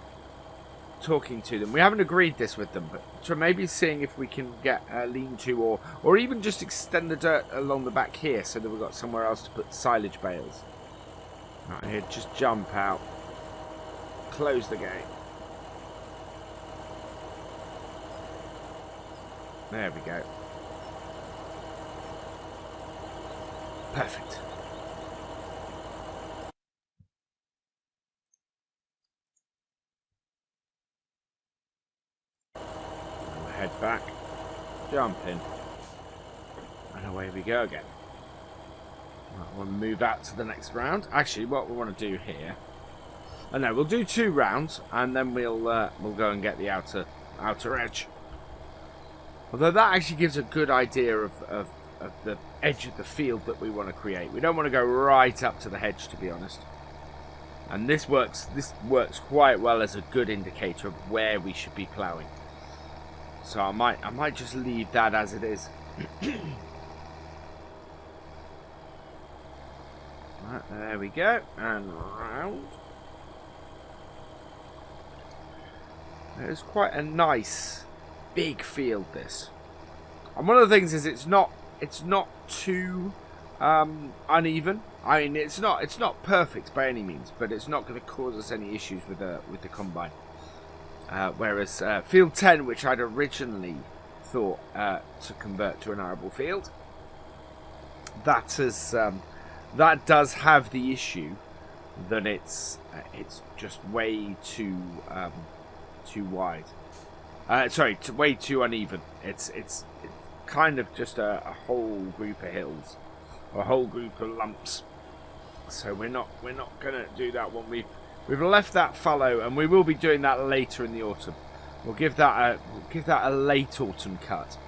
talking to them. We haven't agreed this with them, but so maybe seeing if we can get a lean-to or even just extend the dirt along the back here so that we've got somewhere else to put silage bales. Right here, just jump out, close the gate. There we go. Perfect. Head back, jump in, and away we go again. Right, we'll move out to the next round. Actually, what we want to do here, oh no, we'll do 2 rounds, and then we'll go and get the outer edge. Although that actually gives a good idea of the edge of the field that we want to create. We don't want to go right up to the hedge, to be honest. And this works quite well as a good indicator of where we should be ploughing. So I might just leave that as it is. Right, there we go, and round. It's quite a nice big field, this. And one of the things is it's not too uneven. I mean, it's not perfect by any means, but it's not going to cause us any issues with the combine. Whereas field 10, which I'd originally thought to convert to an arable field, that does have the issue that it's just way too wide. Way too uneven. It's kind of just a whole group of hills, or a whole group of lumps. So we're not gonna do that one. We've left that fallow, and we will be doing that later in the autumn. We'll give that a late autumn cut,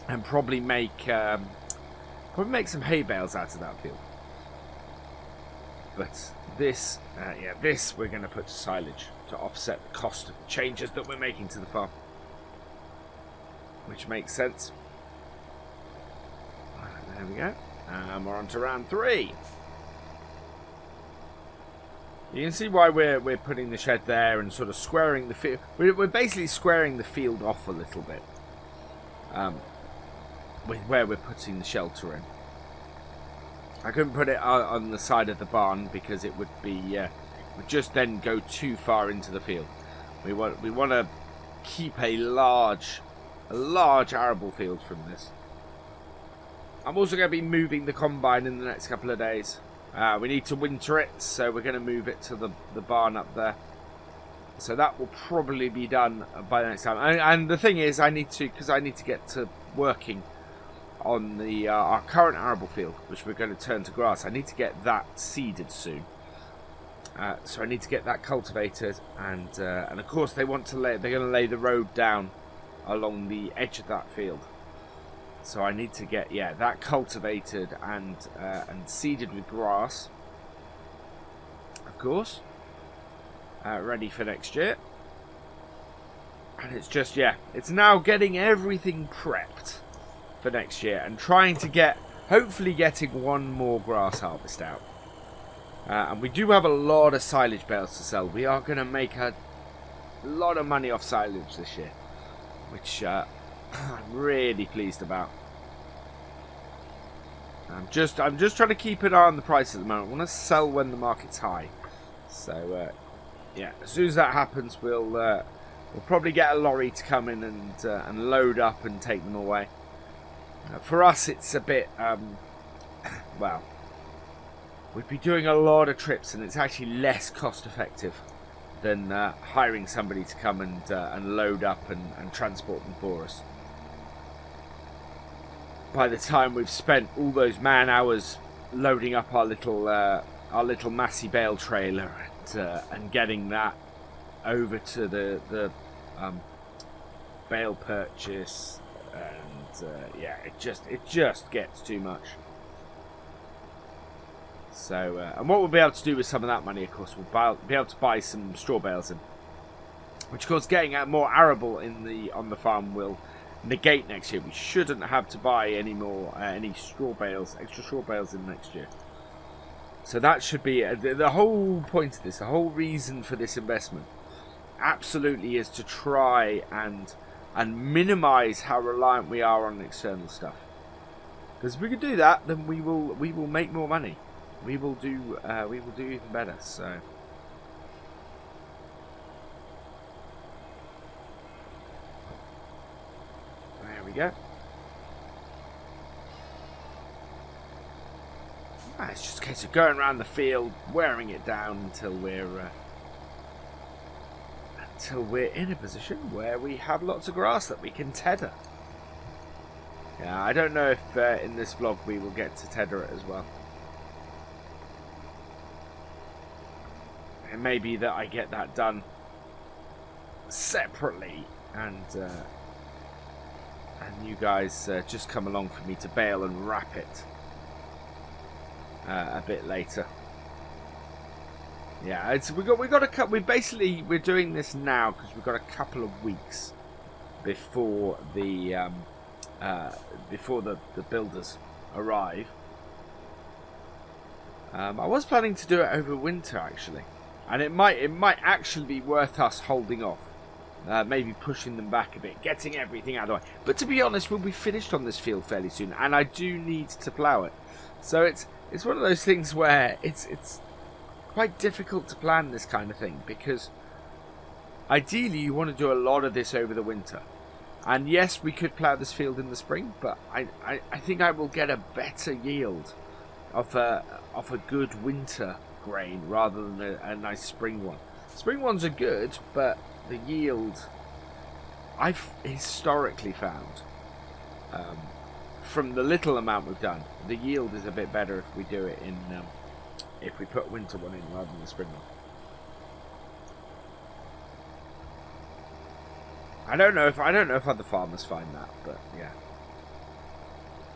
and probably make some hay bales out of that field. But this we're going to put to silage to offset the cost of the changes that we're making to the farm, which makes sense. There we go, and we're on to round 3. You can see why we're putting the shed there and sort of squaring the field. We're basically squaring the field off a little bit, with where we're putting the shelter in. I couldn't put it on the side of the barn because it would just then go too far into the field. We want to keep a large arable field from this. I'm also going to be moving the combine in the next couple of days. We need to winter it, so we're going to move it to the barn up there. So that will probably be done by the next time. And the thing is, I need to get to working on our current arable field, which we're going to turn to grass. I need to get that seeded soon. So I need to get that cultivated, and of course they're going to lay the road down along the edge of that field. So I need to get that cultivated and seeded with grass, of course, ready for next year. And it's just, yeah, it's now getting everything prepped for next year and trying to get, hopefully getting one more grass harvest out. And we do have a lot of silage bales to sell. We are going to make a lot of money off silage this year, which I'm really pleased about. I'm just trying to keep an eye on the price at the moment. I want to sell when the market's high. So, yeah, as soon as that happens, we'll probably get a lorry to come in and load up and take them away. For us, it's a bit, well, we'd be doing a lot of trips, and it's actually less cost effective than hiring somebody to come and load up and transport them for us. By the time we've spent all those man hours loading up our little massy bale trailer and getting that over to the bale purchase, and yeah, it just gets too much. So, and what we'll be able to do with some of that money, of course, we'll be able to buy some straw bales in, which, of course, getting more arable on the farm will negate next year. We shouldn't have to buy any more straw bales, extra straw bales in next year. So that should be the whole point of this. The whole reason for this investment, absolutely, is to try and minimise how reliant we are on external stuff. Because if we can do that, then we will make more money. We will do even better. So. There we go. It's just a case of going around the field, wearing it down until we're in a position where we have lots of grass that we can tether. Yeah, I don't know if in this vlog we will get to tether it as well. It may be that I get that done separately, and you guys just come along for me to bale and wrap it a bit later. Yeah, we're doing this now because we've got a couple of weeks before the builders arrive. I was planning to do it over winter, actually, and it might actually be worth us holding off. Maybe pushing them back a bit, getting everything out of the way. But to be honest, we'll be finished on this field fairly soon, and I do need to plough it. So it's one of those things where it's quite difficult to plan this kind of thing, because ideally you want to do a lot of this over the winter. And yes, we could plough this field in the spring, but I think I will get a better yield of a good winter grain rather than a nice spring one. Spring ones are good, but the yield, I've historically found, from the little amount we've done, the yield is a bit better if we do it in, if we put winter one in rather than the spring one. I don't know if other farmers find that, but yeah,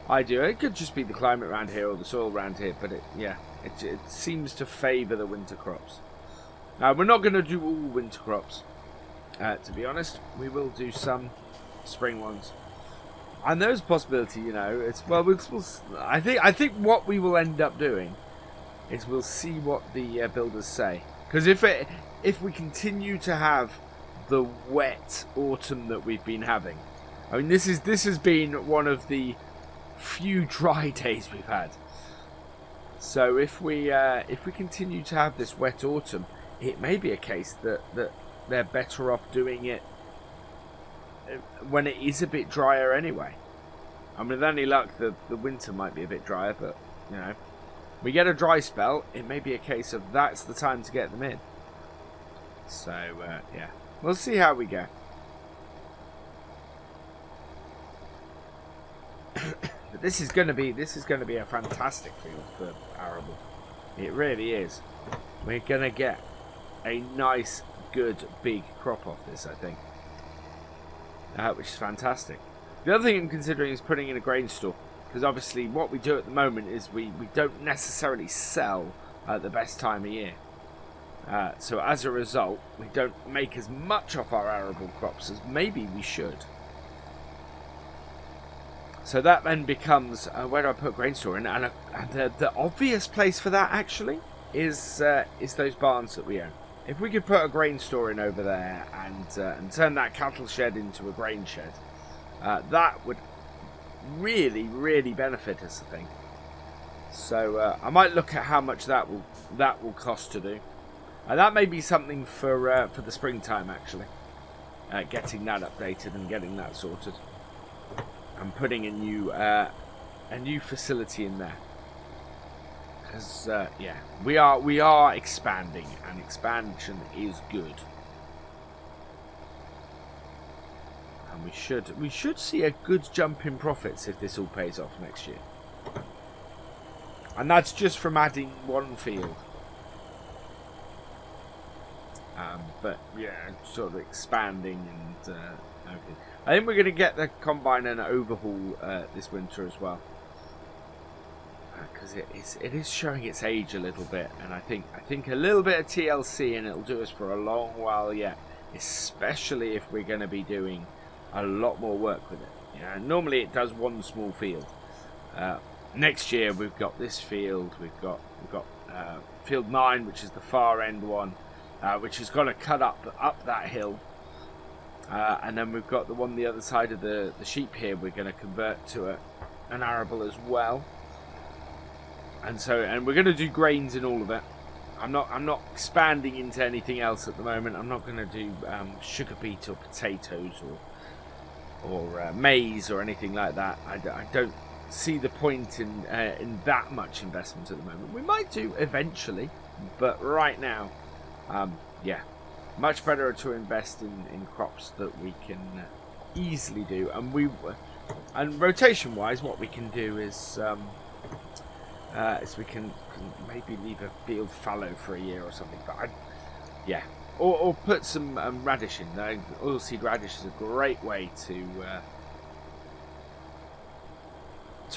I do. It could just be the climate around here or the soil around here, but it seems to favour the winter crops. Now, we're not going to do all winter crops. To be honest, we will do some spring ones, and there's a possibility. I think what we will end up doing is we'll see what the builders say. Because if we continue to have the wet autumn that we've been having, I mean, this has been one of the few dry days we've had. So if we continue to have this wet autumn, it may be a case that they're better off doing it when it is a bit drier anyway. I mean, with any luck, the winter might be a bit drier, but, we get a dry spell, it may be a case of that's the time to get them in. So, yeah, we'll see how we go. But this is going to be a fantastic field for arable. It really is. We're going to get a nice, good, big crop off this, I think. Which is fantastic. The other thing I'm considering is putting in a grain store. Because obviously what we do at the moment is we don't necessarily sell at the best time of year. So as a result, we don't make as much off our arable crops as maybe we should. So that then becomes, where do I put grain store in? And the obvious place for that actually is those barns that we own. If we could put a grain store in over there and turn that cattle shed into a grain shed, that would really, really benefit us, I think. So I might look at how much that will cost to do. And that may be something for the springtime actually. Getting that updated and getting that sorted. And putting a new facility in there. Because yeah, we are expanding, and expansion is good. And we should see a good jump in profits if this all pays off next year. And that's just from adding one field. But yeah, sort of expanding and okay. I think we're going to get the combine and overhaul this winter as well, because it is showing its age a little bit, and I think a little bit of TLC and it'll do us for a long while yet, especially if we're going to be doing a lot more work with it. You know, normally it does one small field. Next year we've got this field, we've got field 9, which is the far end one, which has got to cut up that hill. And then we've got the one the other side of the sheep here we're going to convert to an arable as well. And we're going to do grains in all of it. I'm not expanding into anything else at the moment. I'm not going to do sugar beet or potatoes or maize or anything like that. I don't see the point in that much investment at the moment. We might do eventually, but right now, yeah. Much better to invest in crops that we can easily do, and rotation wise, what we can do is we can maybe leave a field fallow for a year or something. But yeah, or put some radish in. Oilseed radish is a great way to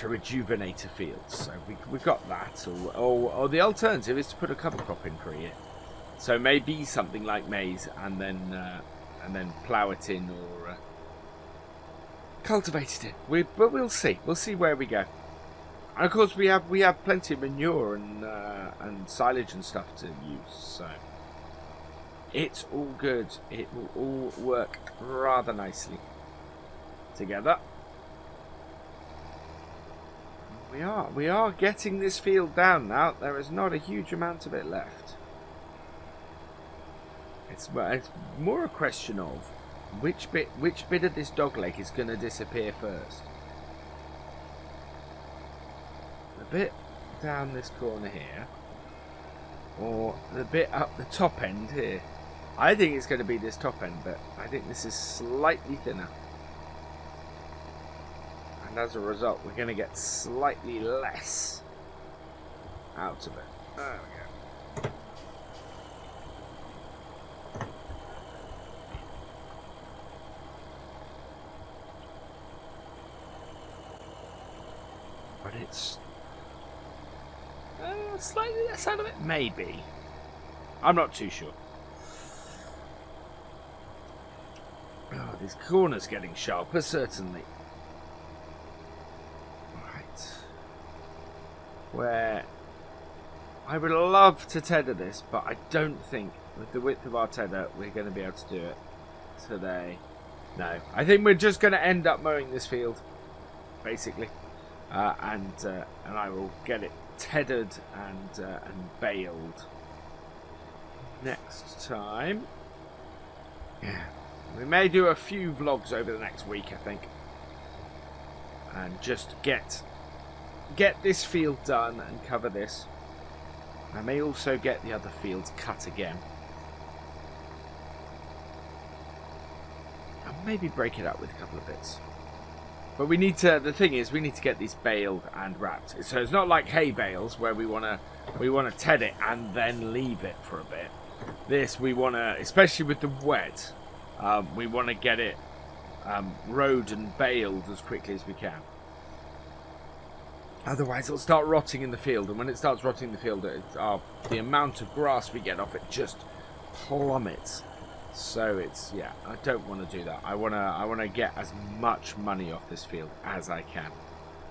rejuvenate a field. So we've got that, or the alternative is to put a cover crop in for a year. So maybe something like maize, and then plough it in or cultivate it in. But we'll see. We'll see where we go. And of course we have plenty of manure and silage and stuff to use. So it's all good. It will all work rather nicely together. We are getting this field down now. There is not a huge amount of it left. It's more a question of which bit of this dogleg is going to disappear first. The bit down this corner here, or the bit up the top end here. I think it's going to be this top end, but I think this is slightly thinner. And as a result, we're going to get slightly less out of it. There we go. But it's slightly less out of it, maybe. I'm not too sure. Oh, these corners getting sharper, certainly. Right. Where I would love to tether this, but I don't think with the width of our tether we're going to be able to do it today. No, I think we're just going to end up mowing this field, basically. And I will get it tethered and baled next time. Yeah, we may do a few vlogs over the next week, I think, and just get this field done and cover this. I may also get the other fields cut again, and maybe break it up with a couple of bits. But we need to. The thing is, we need to get these baled and wrapped. So it's not like hay bales where we wanna ted it and then leave it for a bit. This we wanna, especially with the wet, we wanna get it rowed and baled as quickly as we can. Otherwise, it'll start rotting in the field, and when it starts rotting in the field, the amount of grass we get off it just plummets. So it's, yeah, I don't want to do that. I wanna get as much money off this field as I can.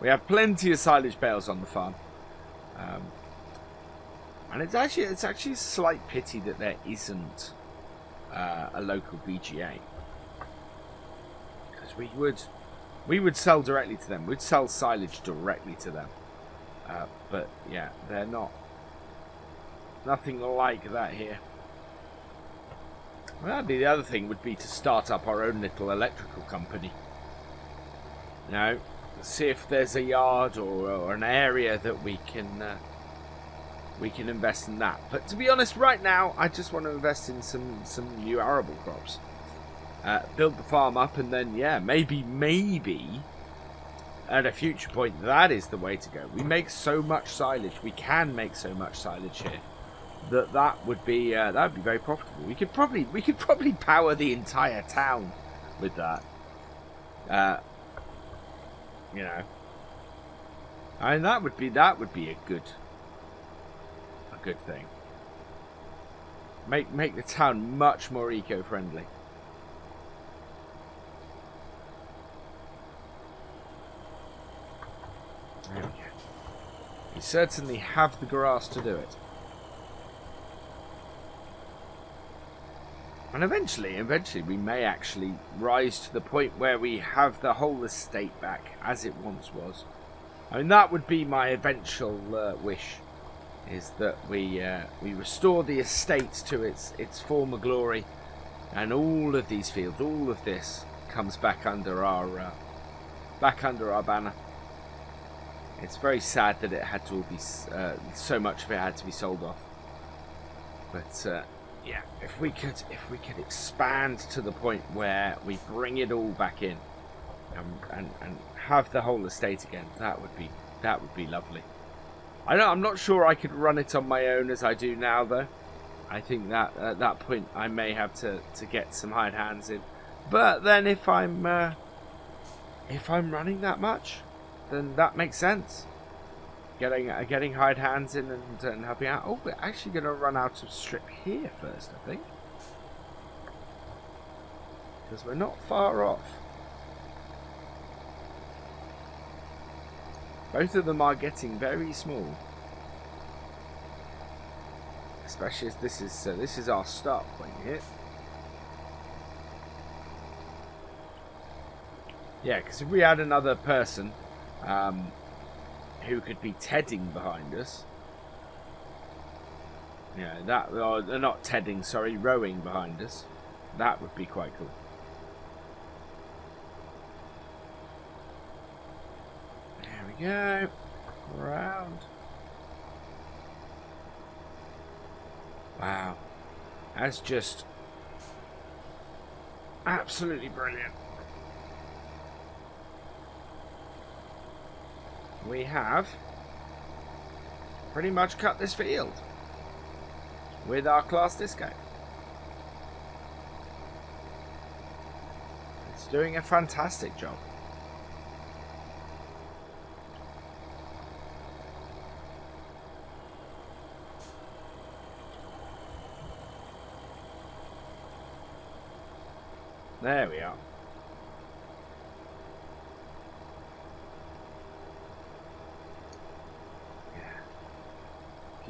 We have plenty of silage bales on the farm, and it's actually a slight pity that there isn't a local BGA, because we would sell directly to them. We'd sell silage directly to them. But yeah, they're not. Nothing like that here. Well, that'd be the other thing, would be to start up our own little electrical company. You know, see if there's a yard or an area that we can invest in that. But to be honest, right now, I just want to invest in some new arable crops. Build the farm up, and then, yeah, maybe at a future point, that is the way to go. We make so much silage, we can make so much silage here, that would be very profitable. We could probably power the entire town with that. You know, I mean, that would be a good thing. Make the town much more eco-friendly. There we go. You certainly have the grass to do it. And eventually we may actually rise to the point where we have the whole estate back as it once was. I mean, that would be my eventual wish, is that we restore the estate to its former glory, and all of these fields, all of this, comes back under our banner. It's very sad that it had to all be so much of it had to be sold off. But yeah, if we could expand to the point where we bring it all back in and have the whole estate again, that would be lovely. I'm not sure I could run it on my own as I do now, though. I think that at that point I may have to get some hired hands in. But then if I'm running that much, then that makes sense. Getting hired hands in and helping out. Oh, we're actually going to run out of strip here first, I think, because we're not far off. Both of them are getting very small, especially as this is our start point here. Yeah, because if we had another person who could be tedding behind us, yeah, they're not tedding, sorry, rowing behind us, that would be quite cool. There we go, round. Wow, that's just absolutely brilliant. We have pretty much cut this field with our class disco. It's doing a fantastic job. There we are.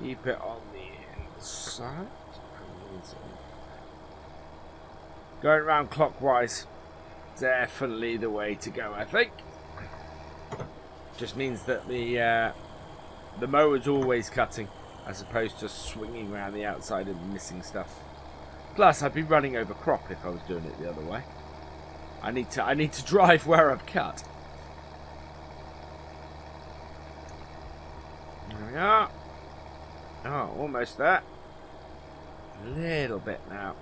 Keep it on the inside. Going around clockwise, definitely the way to go, I think. Just means that the mower's always cutting, as opposed to swinging around the outside and missing stuff. Plus, I'd be running over crop if I was doing it the other way. I need to drive where I've cut. There we are. Oh, almost there. A little bit now.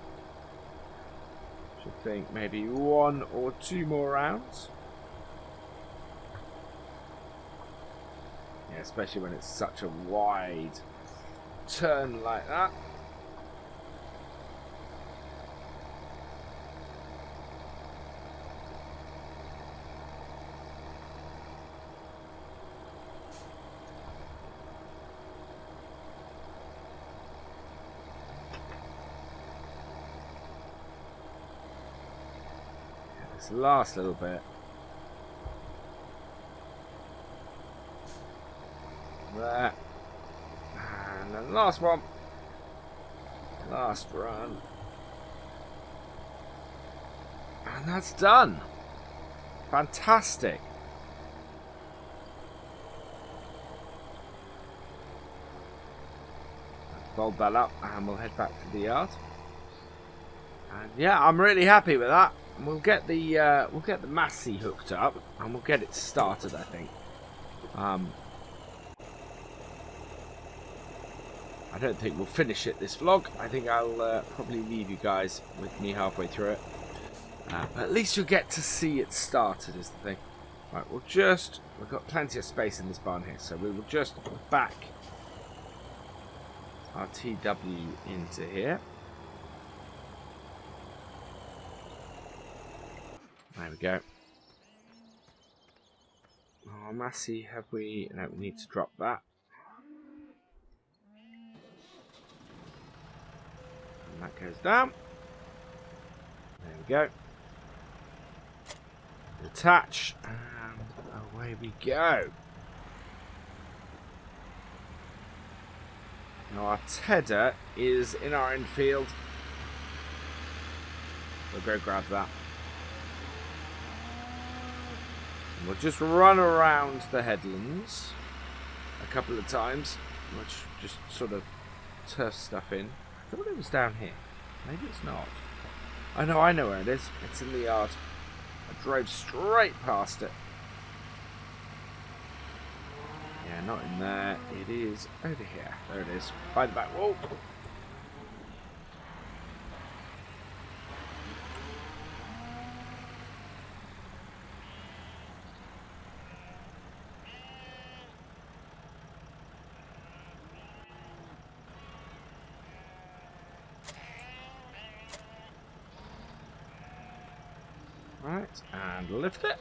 Should think maybe 1 or 2 more rounds. Yeah, especially when it's such a wide turn like that. This last little bit. There. And then last one. Last run. And that's done. Fantastic. Fold that up and we'll head back to the yard. And yeah, I'm really happy with that. We'll get the Massey hooked up and we'll get it started, I think. I don't think we'll finish it this vlog. I think I'll probably leave you guys with me halfway through it. But at least you'll get to see it started is the thing. Right, we've got plenty of space in this barn here, so we will just back our TW into here. There we go. Oh, Massey, have we... No, we need to drop that. And that goes down. There we go. Attach, and away we go. Now our tedder is in our infield. We'll go grab that. And we'll just run around the headlands a couple of times. Which just sort of turf stuff in. I thought it was down here. Maybe it's not. Oh no, I know where it is. It's in the yard. I drove straight past it. Yeah, not in there. It is over here. There it is. By the back wall. Right, and lift it.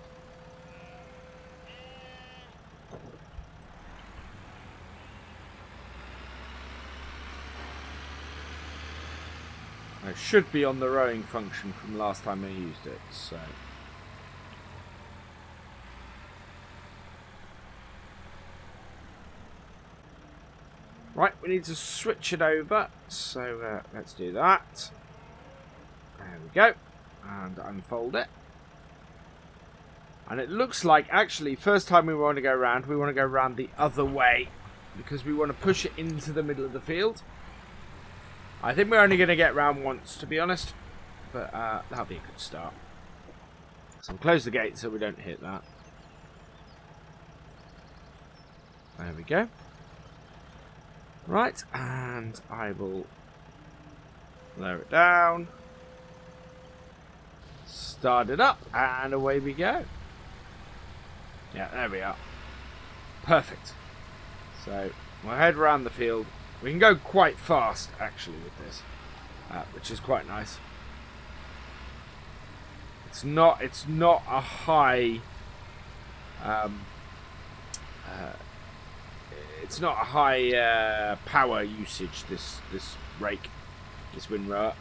It should be on the rowing function from last time I used it, so. Right, we need to switch it over, so let's do that. There we go, and unfold it. And it looks like, actually, first time we want to go around the other way, because we want to push it into the middle of the field. I think we're only going to get round once, to be honest, but that'll be a good start. So I'll close the gate so we don't hit that. There we go. Right, and I will lower it down, start it up, and away we go. Yeah, there we are. Perfect. So we'll head around the field. We can go quite fast, actually, with this, which is quite nice. It's not a high. It's not a high power usage. This rake, this windrower,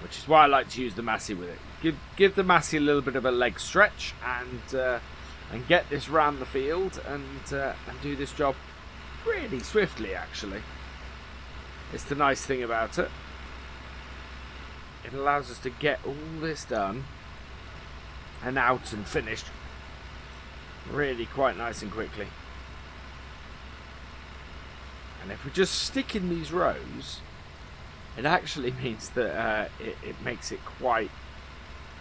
which is why I like to use the Massey with it. Give the Massey a little bit of a leg stretch and get this round the field and do this job really swiftly, actually. It's the nice thing about it. It allows us to get all this done and out and finished really quite nice and quickly. And if we just stick in these rows, it actually means that it makes it quite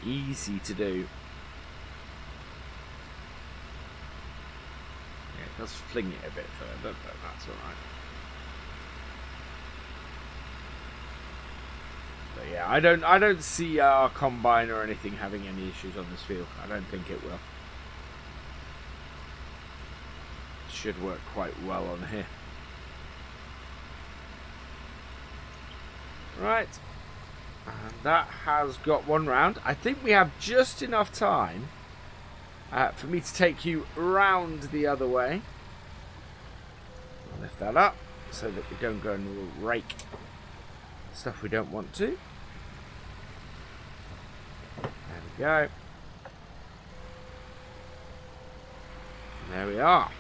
easy to do. Yeah, it does fling it a bit further, but that's alright. But yeah, I don't see our combine or anything having any issues on this field. I don't think it will. It should work quite well on here. Right, and that has got one round. I think we have just enough time for me to take you round the other way. I'll lift that up so that we don't go and rake stuff we don't want to. go. There we are.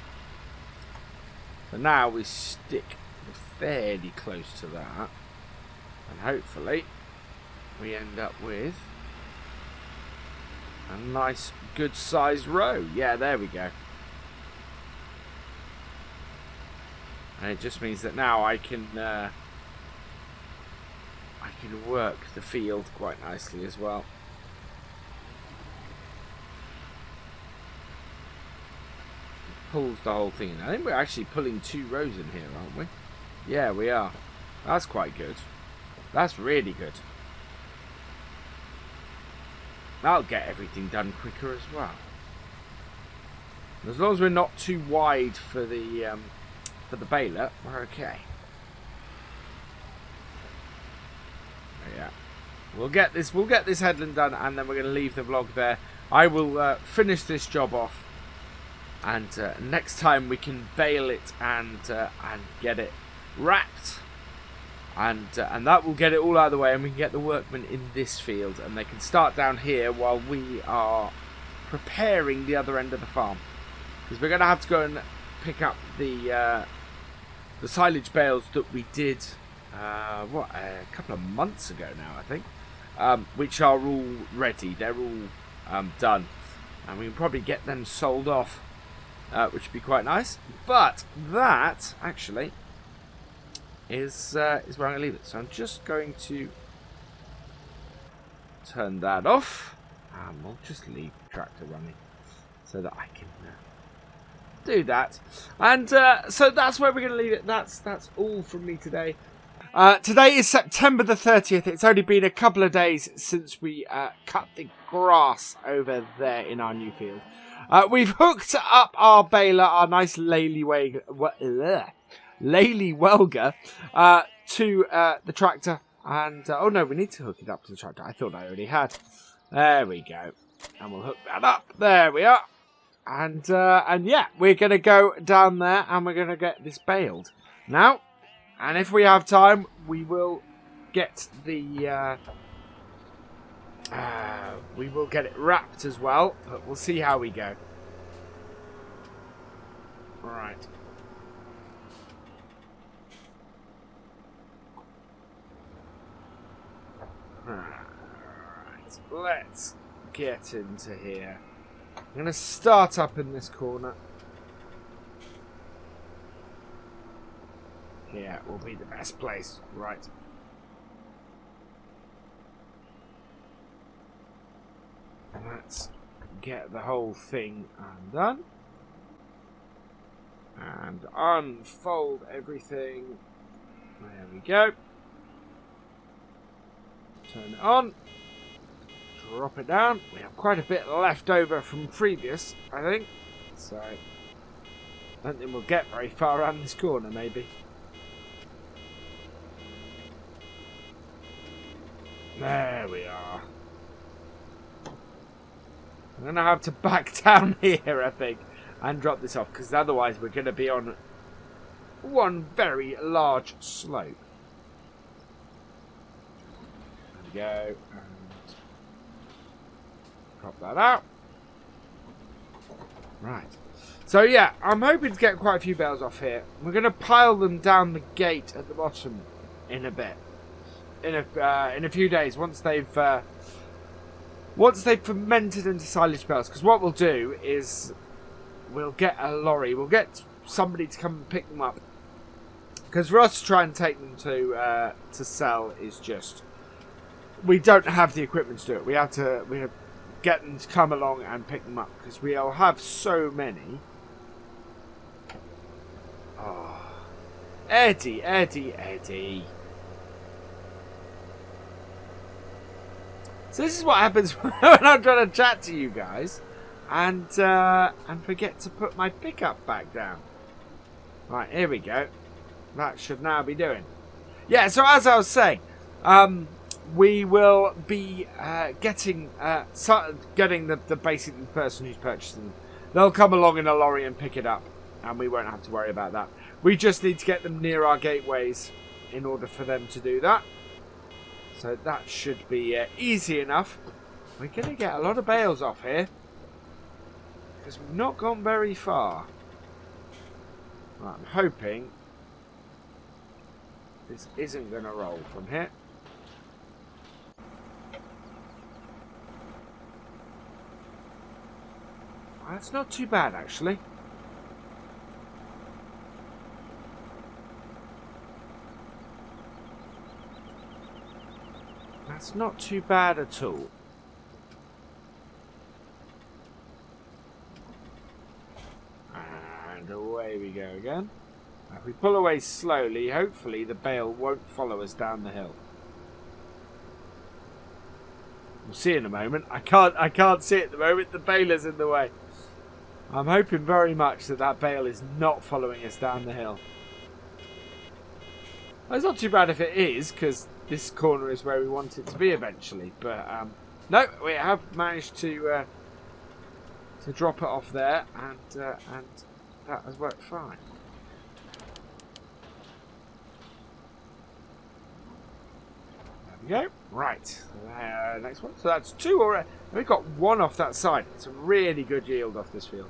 So now we stick fairly close to that. And hopefully we end up with a nice good sized row. Yeah, there we go. And it just means that now I can work the field quite nicely as well. Pulls the whole thing in. I think we're actually pulling 2 rows in here, aren't we? Yeah, we are. That's quite good. That's really good. That'll get everything done quicker as well. As long as we're not too wide for the baler, we're okay. Yeah, we'll get this headland done, and then we're going to leave the vlog there. I will finish this job off, and next time we can bale it and get it wrapped, and that will get it all out of the way, and we can get the workmen in this field, and they can start down here while we are preparing the other end of the farm, because we're going to have to go and pick up the silage bales that we did a couple of months ago now, I think, which are all ready. They're all done, and we can probably get them sold off, which would be quite nice. But that actually is where I'm going to leave it. So I'm just going to turn that off, and we'll just leave the tractor running so that I can do that. And so that's where we're going to leave it. That's all from me today. Today is September the 30th. It's only been a couple of days since we cut the grass over there in our new field. We've hooked up our baler, our nice Lely Welger, to the tractor. And, oh no, we need to hook it up to the tractor. I thought I already had. There we go. And we'll hook that up. There we are. And yeah, we're going to go down there and we're going to get this baled. Now, and if we have time, we will get the we will get it wrapped as well, but we'll see how we go. Right. Right. Let's get into here. I'm going to start up in this corner. Here will be the best place. Right. Let's get the whole thing undone. And unfold everything. There we go. Turn it on. Drop it down. We have quite a bit left over from previous, I think. So, I don't think we'll get very far around this corner, maybe. There we are. I'm going to have to back down here, I think, and drop this off, because otherwise we're going to be on one very large slope. There we go. And drop that out. Right. So yeah, I'm hoping to get quite a few bales off here. We're going to pile them down the gate at the bottom in a bit. In a few days, once they've fermented into silage bales. Because what we'll do is we'll get a lorry. We'll get somebody to come and pick them up. Because for us to try and take them to sell is just, we don't have the equipment to do it. We have to get them to come along and pick them up, because we'll have so many. Oh, Eddie. So this is what happens when I'm trying to chat to you guys, and forget to put my pickup back down. Right, here we go. That should now be doing. Yeah. So as I was saying, we will be getting the basically person who's purchasing them. They'll come along in a lorry and pick it up, and we won't have to worry about that. We just need to get them near our gateways in order for them to do that. So that should be easy enough. We're going to get a lot of bales off here. Because we've not gone very far. Right, I'm hoping this isn't going to roll from here. That's not too bad, actually. That's not too bad at all. And away we go again. If we pull away slowly, hopefully the bale won't follow us down the hill. We'll see in a moment. I can't see it at the moment. The baler's in the way. I'm hoping very much that that bale is not following us down the hill. Well, it's not too bad if it is, because this corner is where we want it to be eventually. But no, we have managed to drop it off there, and that has worked fine. There we go. Right, next one. So that's 2 already. We've got 1 off that side. It's a really good yield off this field.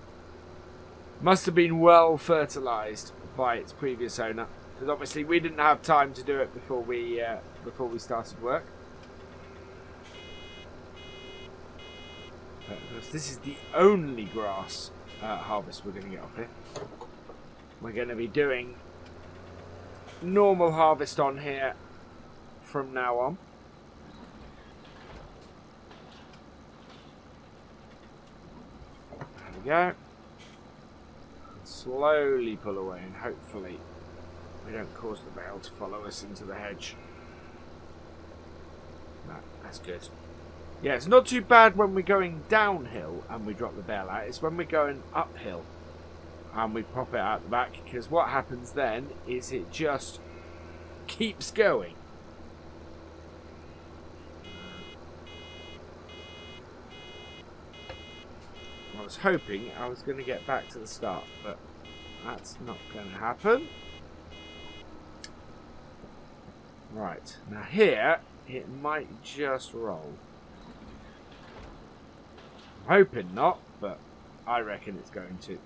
Must have been well fertilised by its previous owner, because obviously we didn't have time to do it before we started work. This is the only grass harvest we're going to get off here. We're going to be doing normal harvest on here from now on. There we go. Slowly pull away, and hopefully we don't cause the bale to follow us into the hedge. No, that's good. Yeah, it's not too bad when we're going downhill and we drop the bale out. It's when we're going uphill and we pop it out the back, because what happens then is it just keeps going. I was hoping I was going to get back to the start, but that's not going to happen. Right, now here it might just roll. I'm hoping not, but I reckon it's going to.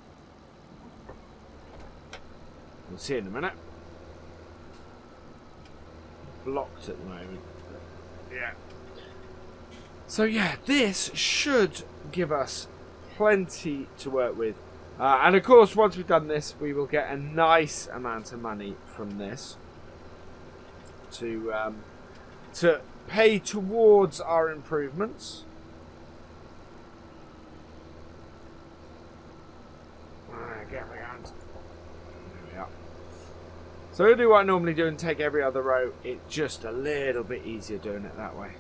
We'll see in a minute. Blocked at the moment. Yeah. So yeah, this should give us plenty to work with, and of course once we've done this we will get a nice amount of money from this to pay towards our improvements. There we are. So I'll do what I normally do and take every other row. It's just a little bit easier doing it that way.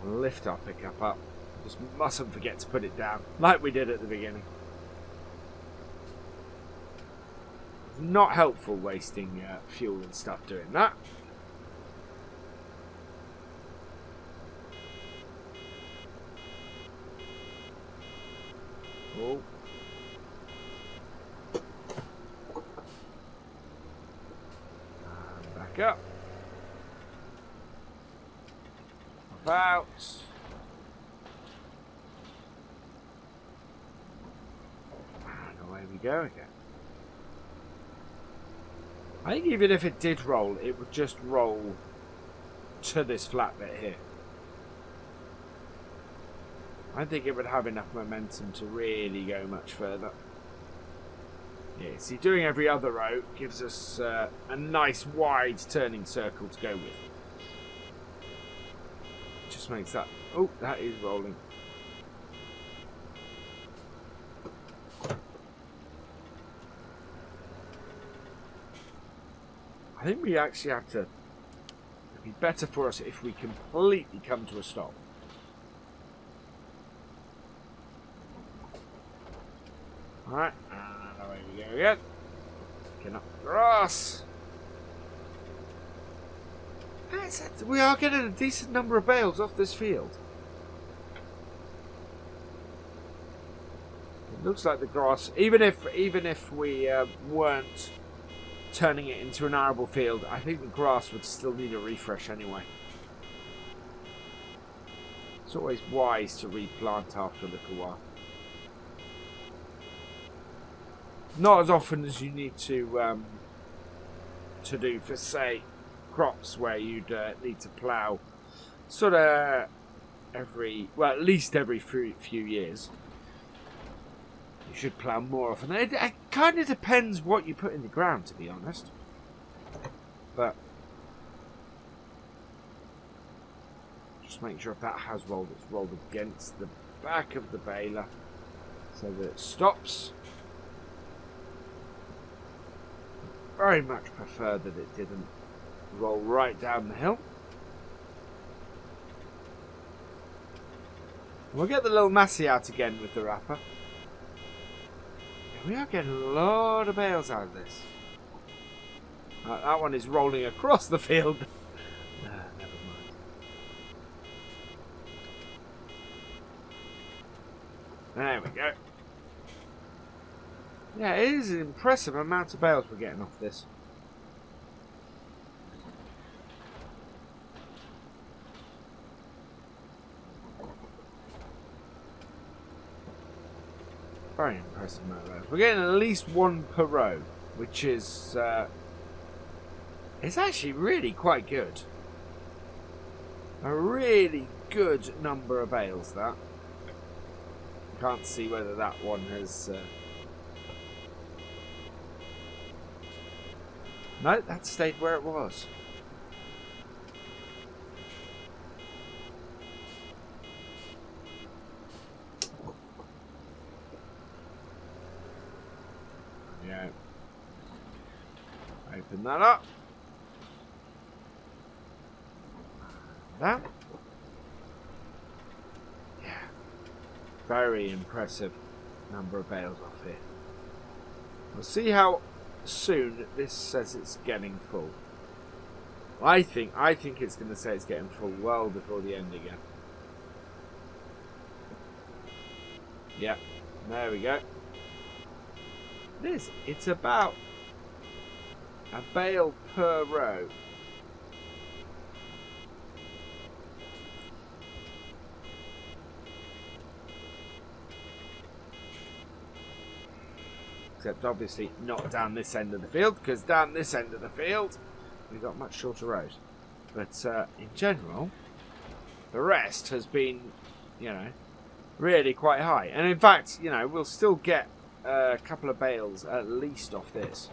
We'll lift our pickup up. Just mustn't forget to put it down, like we did at the beginning. It's not helpful wasting fuel and stuff doing that. Oh. And back up. About. We go again. I think even if it did roll, it would just roll to this flat bit here. I think it would have enough momentum to really go much further. Yeah, see, doing every other row gives us a nice wide turning circle to go with. Just makes that... Oh, that is rolling. I think we actually have to... It'd be better for us if we completely come to a stop. Alright, and away we go again. Picking up the grass. We are getting a decent number of bales off this field. It looks like the grass, even if we weren't turning it into an arable field, I think the grass would still need a refresh anyway. It's always wise to replant after a little while. Not as often as you need to do for, say, crops where you'd need to plough sort of at least every few years. You should plough more often. It kind of depends what you put in the ground, to be honest. But just make sure if that has rolled, it's rolled against the back of the baler so that it stops. Very much prefer that it didn't roll right down the hill. We'll get the little Massey out again with the wrapper. Yeah, we are getting a lot of bales out of this. That one is rolling across the field. Never mind. There we go. Yeah, it is an impressive amount of bales we're getting off this. Very impressive amount of bales. We're getting at least one per row, which is it's actually really quite good. A really good number of bales, that. Can't see whether that one has no, that stayed where it was. Yeah. Open that up. That. Yeah. Very impressive number of bales off here. We'll see how soon this says it's getting full. I think it's going to say it's getting full well before the end again. Yeah, there we go. It's about a bale per row. Except obviously not down this end of the field, because down this end of the field we've got much shorter rows. But in general, the rest has been, you know, really quite high. And in fact, you know, we'll still get a couple of bales at least off this.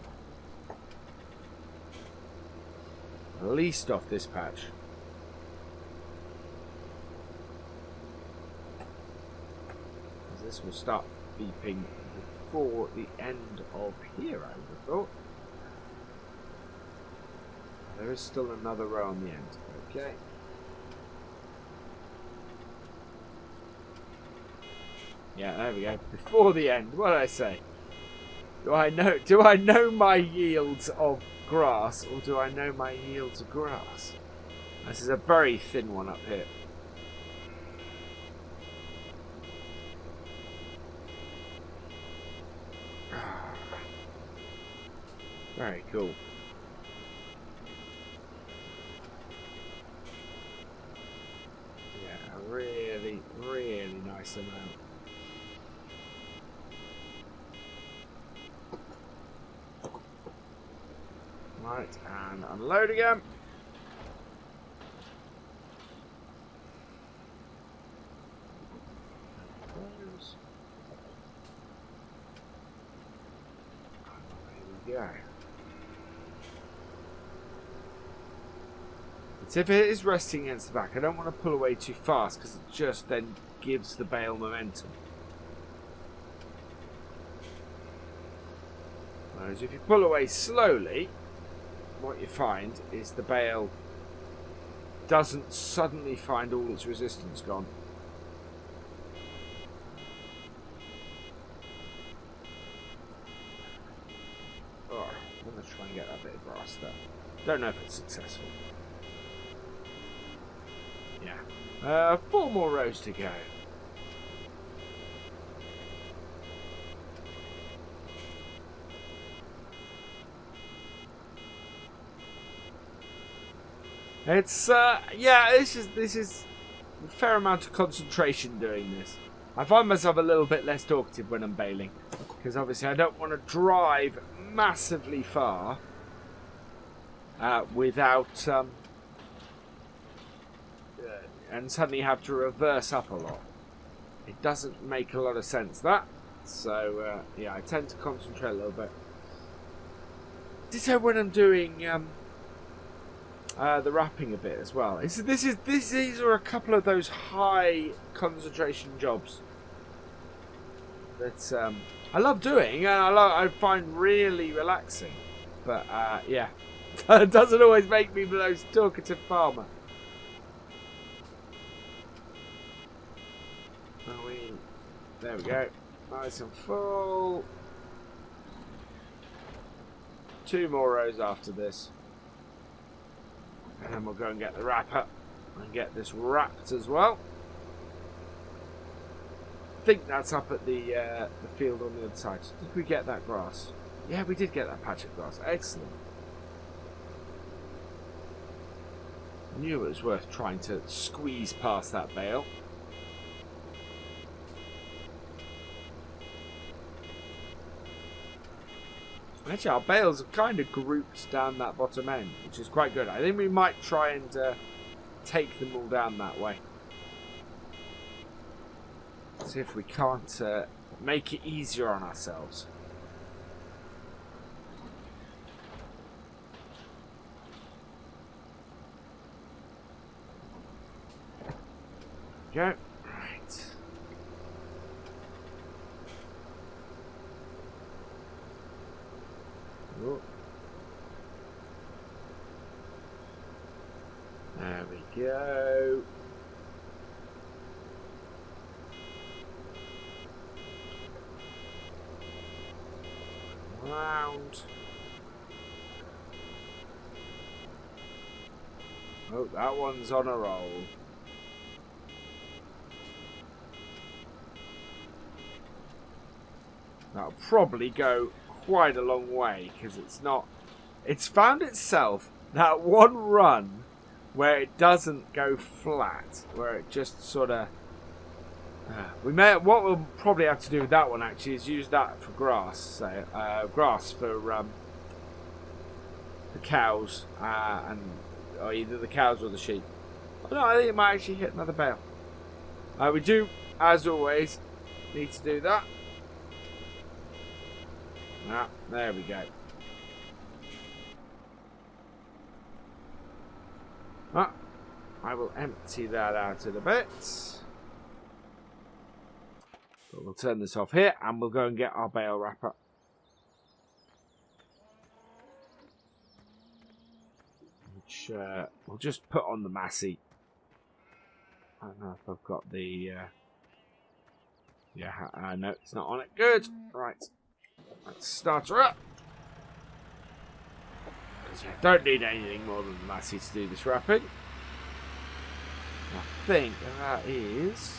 At least off this patch. This will start beeping before the end of here, I would have thought. There is still another row on the end. Okay. Yeah, there we go. Before the end. What did I say? Do I know my yields of grass, or do I know my yields of grass? This is a very thin one up here. Very cool. Yeah, a really, really nice amount. Right, and unload again. There we go. So if it is resting against the back, I don't want to pull away too fast because it just then gives the bale momentum. Whereas if you pull away slowly, what you find is the bale doesn't suddenly find all its resistance gone. Oh, I'm going to try and get that bit of grass there. Don't know if it's successful. Yeah. 4 more rows to go. It's yeah, this is a fair amount of concentration doing this. I find myself a little bit less talkative when I'm baling, because obviously I don't want to drive massively far without and suddenly have to reverse up a lot. It doesn't make a lot of sense, that. So yeah, I tend to concentrate a little bit. Ditto when I'm doing the wrapping a bit as well. These are a couple of those high concentration jobs that I love doing and I find really relaxing. But yeah, it doesn't always make me the most talkative farmer. There we go. Nice and full. 2 more rows after this. And then we'll go and get the wrapper and get this wrapped as well. I think that's up at the field on the other side. Did we get that grass? Yeah, we did get that patch of grass. Excellent. I knew it was worth trying to squeeze past that bale. Actually, our bales are kind of grouped down that bottom end, which is quite good. I think we might try and take them all down that way. See if we can't make it easier on ourselves. Go. Right. Oh. There we go. Round. Oh, that one's on a roll. That'll probably go quite a long way because it's found itself that one run where it doesn't go flat, where it just sort of what we'll probably have to do with that one actually is use that for grass, so grass for the cows or either the cows or the sheep. Oh, no, I think it might actually hit another bale. We do, as always, need to do that. Ah, there we go. Ah, I will empty that out in a bit. But we'll turn this off here and we'll go and get our bale wrapper. Which we'll just put on the Massey. I don't know if I've got the... yeah, no, it's not on it. Good. Right. Let's start her up. Because you don't need anything more than the Massey to do this wrapping. I think that is...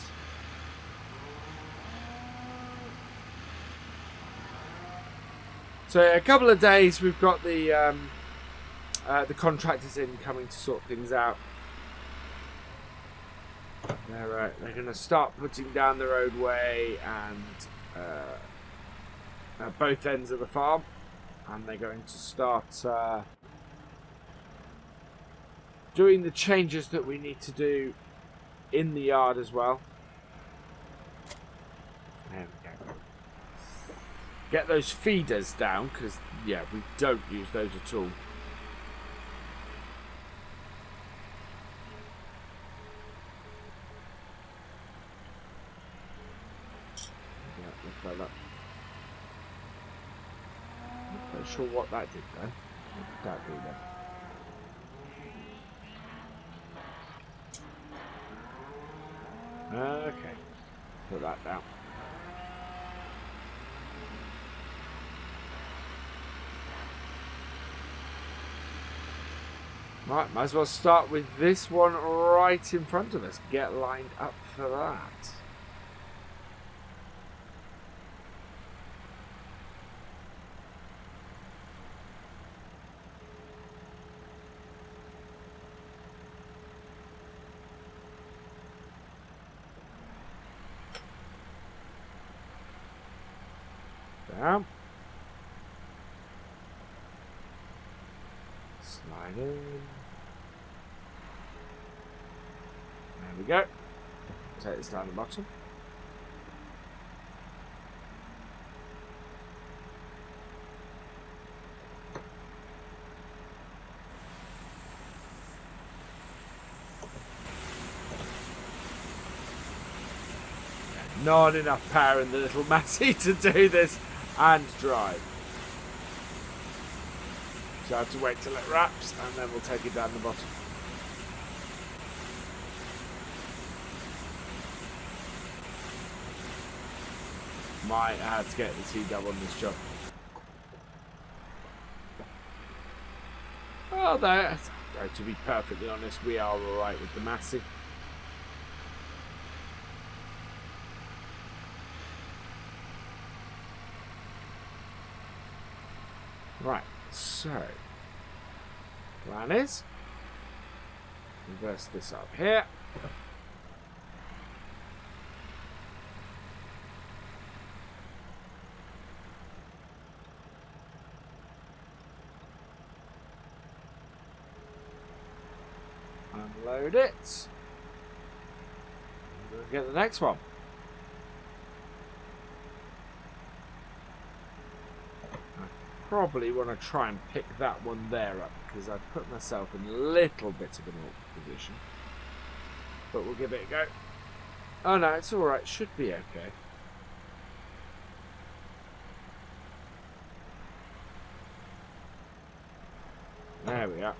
So a couple of days we've got the contractors in coming to sort things out. They're going to start putting down the roadway and at both ends of the farm, and they're going to start doing the changes that we need to do in the yard as well. There we go. Get those feeders down, because, yeah, we don't use those at all. Yeah, look like that. Not quite sure what that did, though. What did that do, then? Okay. Put that down. Right, might as well start with this one right in front of us. Get lined up for that. Down. Slide in. There we go. Take this down the bottom. Not enough power in the little Massey to do this and drive. So I have to wait till it wraps and then we'll take it down the bottom. Might have to get the T-dub on this job. Although, to be perfectly honest, we are alright with the Massey. Right, so plan is reverse this up here. Unload it. We'll get the next one. Probably want to try and pick that one there up because I've put myself in a little bit of an awkward position. But we'll give it a go. Oh no, it's alright. Should be okay. There we are.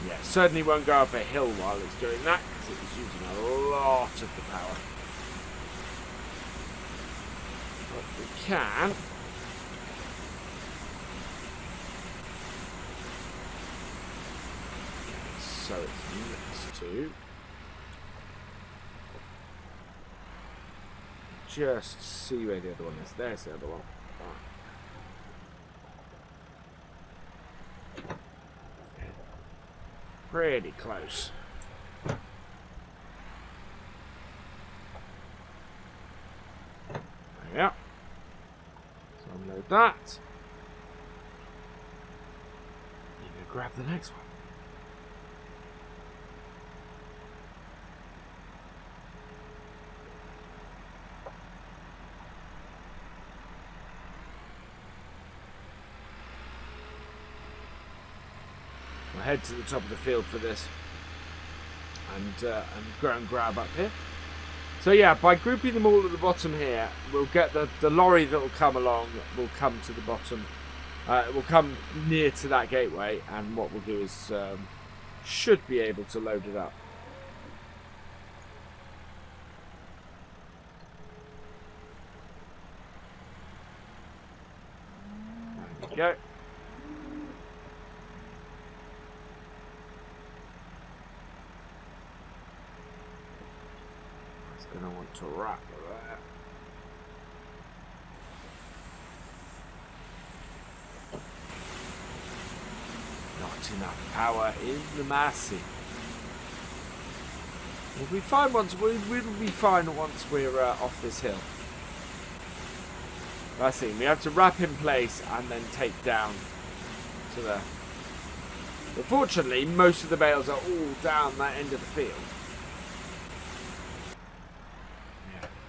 Yeah, certainly won't go up a hill while it's doing that because it was using a lot of the power. But we can. Okay, so it's next to. Just see where the other one is. There's the other one. Right. Pretty close. There we are. So unload that. You can grab the next one. We'll head to the top of the field for this and go and grab up here. So yeah, by grouping them all at the bottom here, we'll get the lorry that will come along will come to the bottom. It will come near to that gateway, and what we'll do is should be able to load it up. There we go. Gonna want to wrap that. Not enough power in the Massey. We'll be fine once we're off this hill. That's it. We have to wrap in place and then take down to the. But fortunately, most of the bales are all down that end of the field.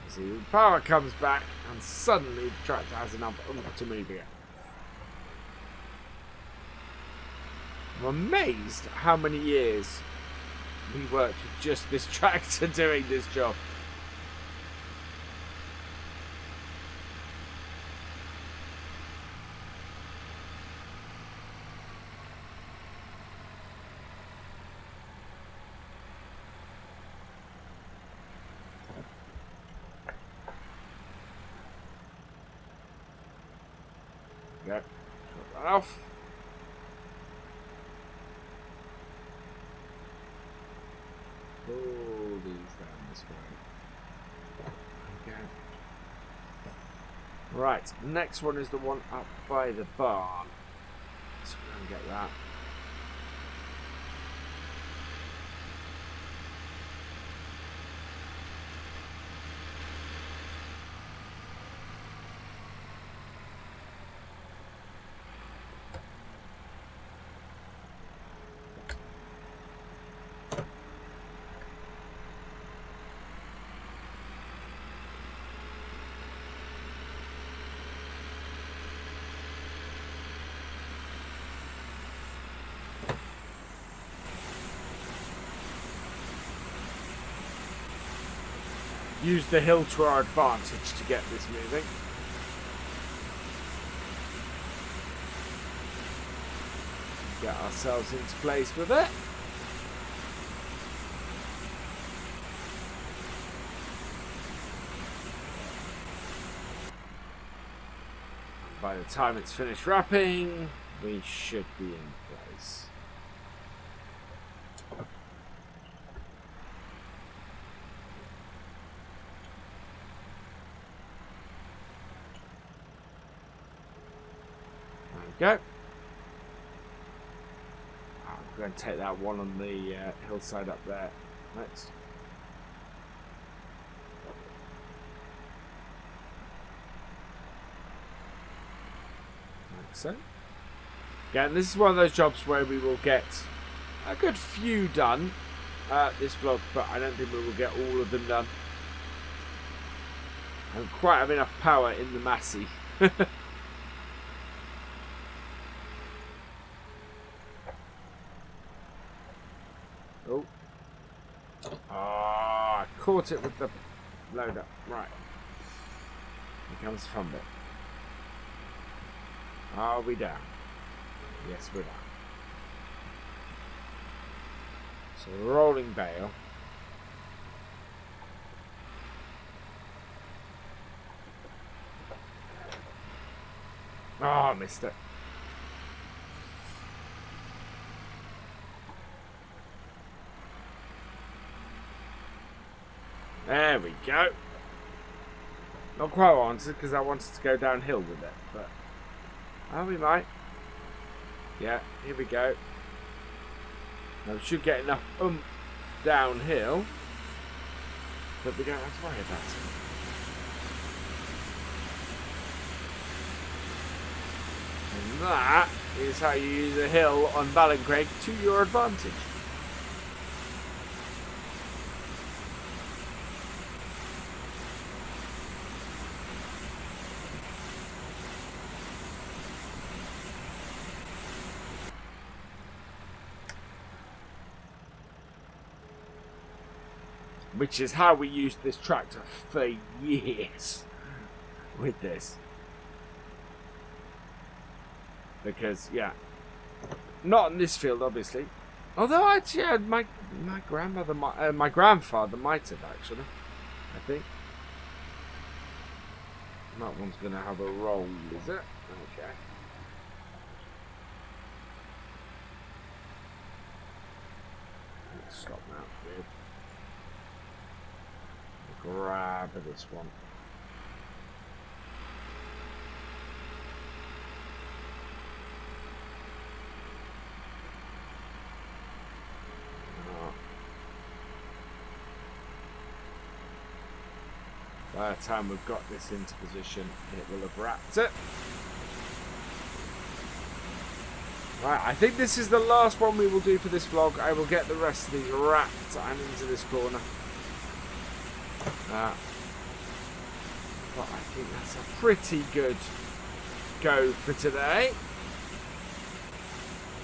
See, the power comes back and suddenly the tractor has enough to move again. I'm amazed how many years we worked with just this tractor doing this job. Shut that off. Pull these down this way. Okay. Right, next one is the one up by the barn. Let's go and get that. Use the hill to our advantage to get this moving. Get ourselves into place with it. And by the time it's finished wrapping, we should be in place. Go. I'm going to take that one on the hillside up there next. Like so. Again, this is one of those jobs where we will get a good few done this vlog, but I don't think we will get all of them done. I don't quite have enough power in the Massey. Oh. I caught it with the loader. Right. Here comes the fun bit. Are we down? Yes, we're down. So, rolling bale. Oh, I missed it. There we go. Not quite what I wanted, because I wanted to go downhill with it, but we might. Yeah, here we go. Now we should get enough oomph downhill that we don't have to worry about it. And that is how you use a hill on BallinCraig to your advantage. Which is how we used this tractor for years with this. Because, yeah. Not in this field, obviously. Although, actually, my grandmother, my grandfather might have, actually. I think. That one's going to have a roll, is it? Okay. Let's stop now, dude. Grab this one. By the time we've got this into position, it will have wrapped it. Right, I think this is the last one we will do for this vlog. I will get the rest of these wrapped and into this corner. But I think that's a pretty good go for today.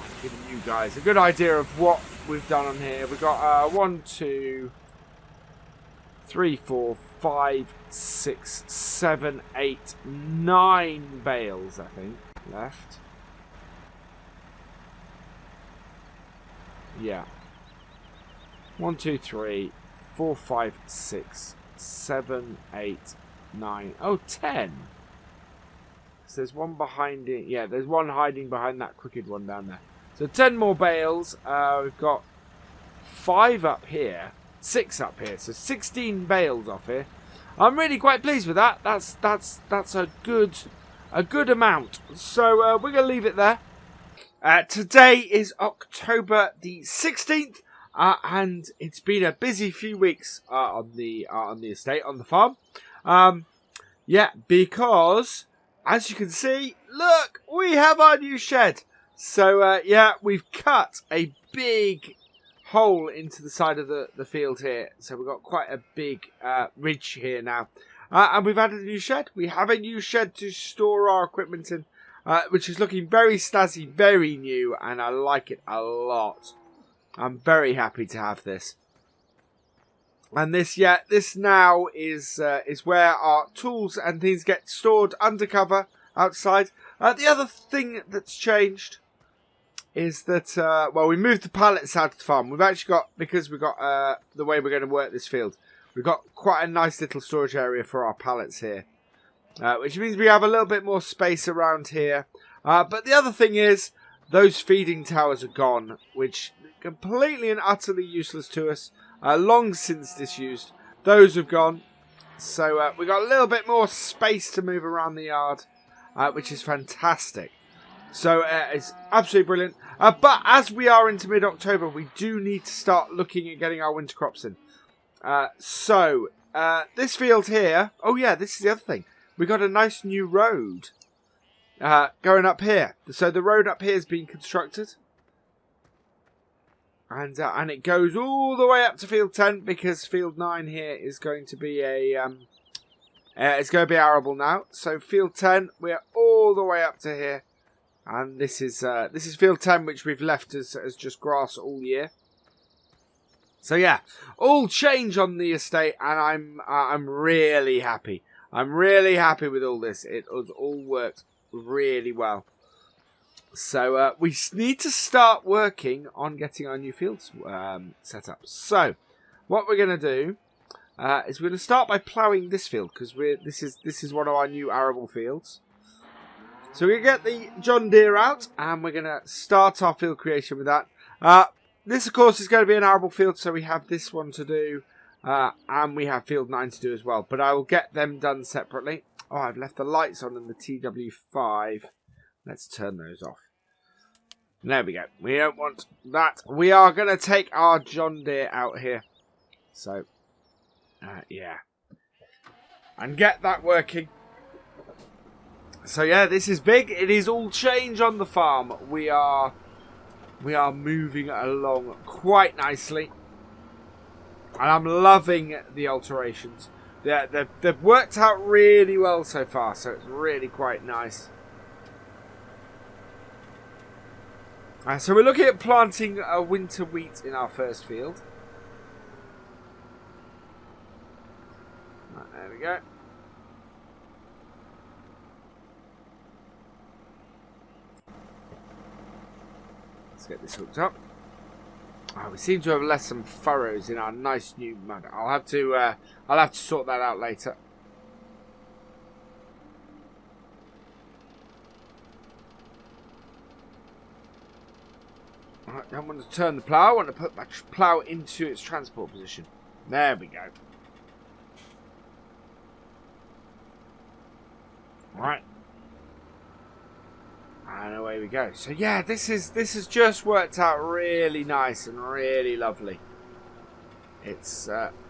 I'm giving you guys a good idea of what we've done on here. We've got 1, 2, 3, 4, 5, 6, 7, 8, 9 bales, I think, left. Yeah. 1, 2, 3, 4, 5, 6, 7, 8, 9. Oh, 10. So there's one behind it. Yeah, there's one hiding behind that crooked one down there. So 10 more bales. We've got 5 up here, 6 up here. So 16 bales off here. I'm really quite pleased with that. That's a good amount. So we're going to leave it there. Today is October the 16th. And it's been a busy few weeks on the estate, on the farm. Yeah, because, as you can see, look, we have our new shed. So, yeah, we've cut a big hole into the side of the field here. So we've got quite a big ridge here now. And we've added a new shed. We have a new shed to store our equipment in, which is looking very snazzy, very new, and I like it a lot. I'm very happy to have this. And this now is where our tools and things get stored undercover outside. The other thing that's changed is that, well, we moved the pallets out of the farm. We've actually got, because we've got the way we're going to work this field, we've got quite a nice little storage area for our pallets here. Which means we have a little bit more space around here. But the other thing is, those feeding towers are gone, which completely and utterly useless to us. Long since disused. Those have gone. So we've got a little bit more space to move around the yard, which is fantastic. So it's absolutely brilliant. But as we are into mid-October, we do need to start looking at getting our winter crops in. So this field here, oh yeah, this is the other thing. We got a nice new road going up here. So the road up here is being constructed. And it goes all the way up to field 10 because field 9 here is going to be it's going to be arable now. So field 10, we're all the way up to here, and this is field 10, which we've left as just grass all year. So yeah, all change on the estate, and I'm really happy. I'm really happy with all this. It has all worked really well. So we need to start working on getting our new fields set up. So what we're going to do is we're going to start by ploughing this field because this is one of our new arable fields. So we're going to get the John Deere out and we're going to start our field creation with that. This of course is going to be an arable field, so we have this one to do and we have field 9 to do as well. But I will get them done separately. Oh, I've left the lights on in the TW5. Let's turn those off. There we go. We don't want that. We are going to take our John Deere out here. So, yeah. And get that working. So, yeah, this is big. It is all change on the farm. We are moving along quite nicely. And I'm loving the alterations. They've worked out really well so far. So, it's really quite nice. So we're looking at planting a winter wheat in our first field. Right, there we go. Let's get this hooked up. Oh, we seem to have left some furrows in our nice new mud. I'll have to sort that out later. I don't want to turn the plough. I want to put my plough into its transport position. There we go. Right. And away we go. So yeah, this has just worked out really nice and really lovely. It's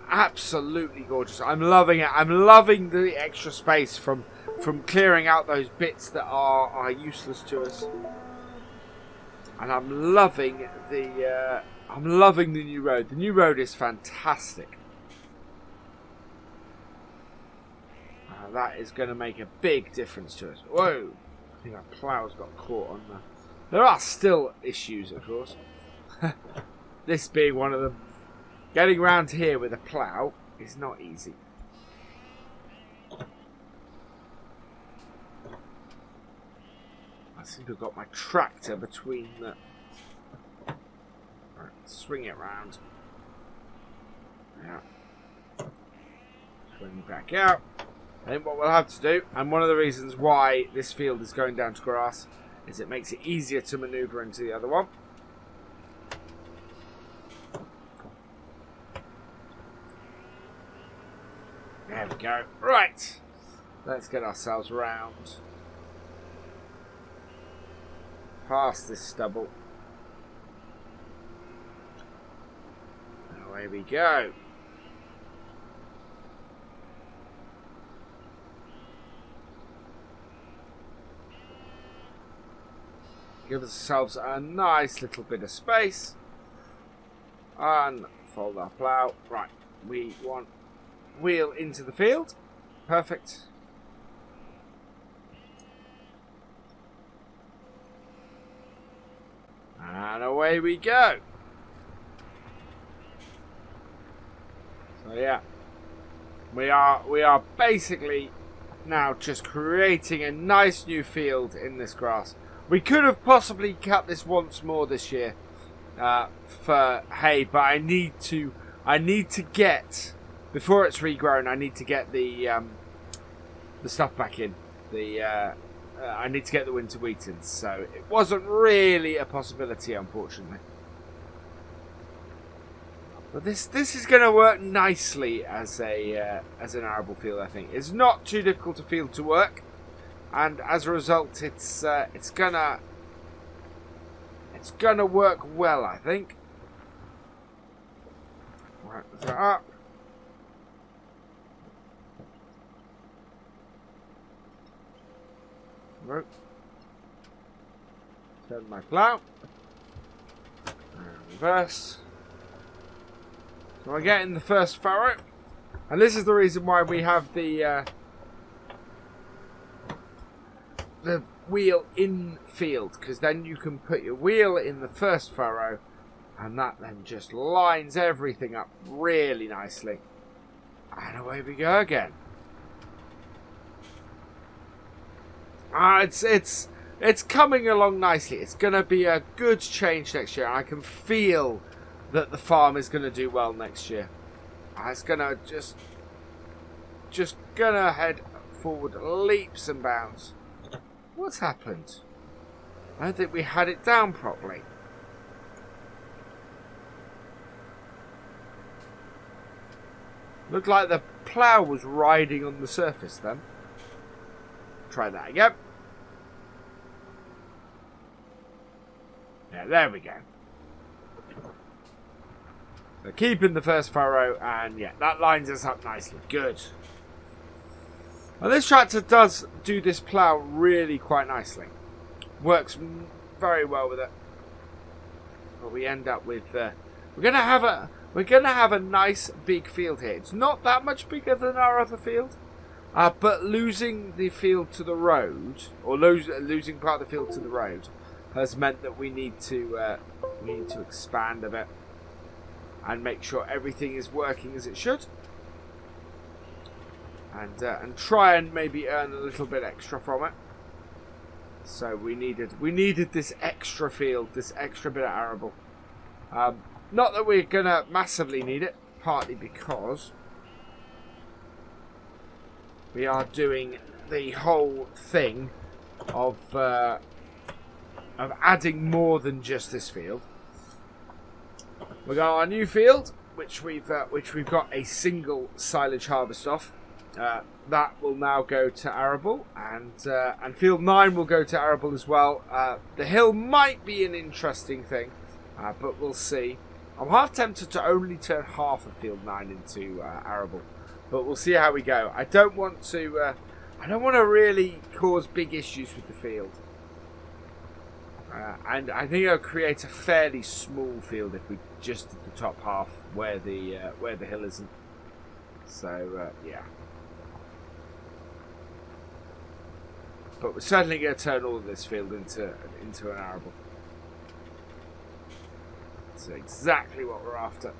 absolutely gorgeous. I'm loving it. I'm loving the extra space from clearing out those bits that are useless to us. And I'm loving the new road. The new road is fantastic. That is going to make a big difference to us. Whoa! I think our plough's got caught on there. There are still issues, of course. This being one of them. Getting around here with a plough is not easy. I seem to have got my tractor between the... Right, swing it round. Yeah. Swing back out. And what we'll have to do, and one of the reasons why this field is going down to grass, is it makes it easier to manoeuvre into the other one. we go. Right. Let's get ourselves round. Past this stubble. And away we go. Give ourselves a nice little bit of space. Unfold our plough. Right, we want wheel into the field. Perfect. And away we go. So yeah, we are basically now just creating a nice new field in this grass. We could have possibly cut this once more this year for hay, but I need to get, before it's regrown, I need to get the stuff back in. I need to get the winter wheatons, so it wasn't really a possibility, unfortunately. But this is going to work nicely as an arable field. I think it's not too difficult a field to work. And as a result, it's gonna work well, I think. Right, that up. Right. Turn my plough. And reverse. So I get in the first furrow, and this is the reason why we have the wheel in field, because then you can put your wheel in the first furrow and that then just lines everything up really nicely, and away we go again. It's coming along nicely. It's gonna be a good change next year. I can feel that the farm is gonna do well next year. It's gonna just gonna head forward leaps and bounds. What's happened? I don't think we had it down properly. Looked like the plough was riding on the surface then. Try that again. Yeah, there we go. So keeping the first furrow, and yeah, that lines us up nicely. Good. And this tractor does do this plough really quite nicely. Works very well with it. But we end up with we're gonna have a nice big field here. It's not that much bigger than our other field, but losing the field to the road, or losing part of the field to the road, has meant that we need to expand a bit and make sure everything is working as it should. And try and maybe earn a little bit extra from it. So we needed this extra field, this extra bit of arable. Not that we're gonna massively need it, partly because we are doing the whole thing of adding more than just this field. We got our new field, which we've got a single silage harvest off. That will now go to arable, and field 9 will go to arable as well. The hill might be an interesting thing, but we'll see. I'm half tempted to only turn half of field 9 into arable, but we'll see how we go. I don't want to really cause big issues with the field, and I think it'll create a fairly small field if we just did the top half where the hill isn't. So yeah. But we're certainly going to turn all of this field into an arable. That's exactly what we're after.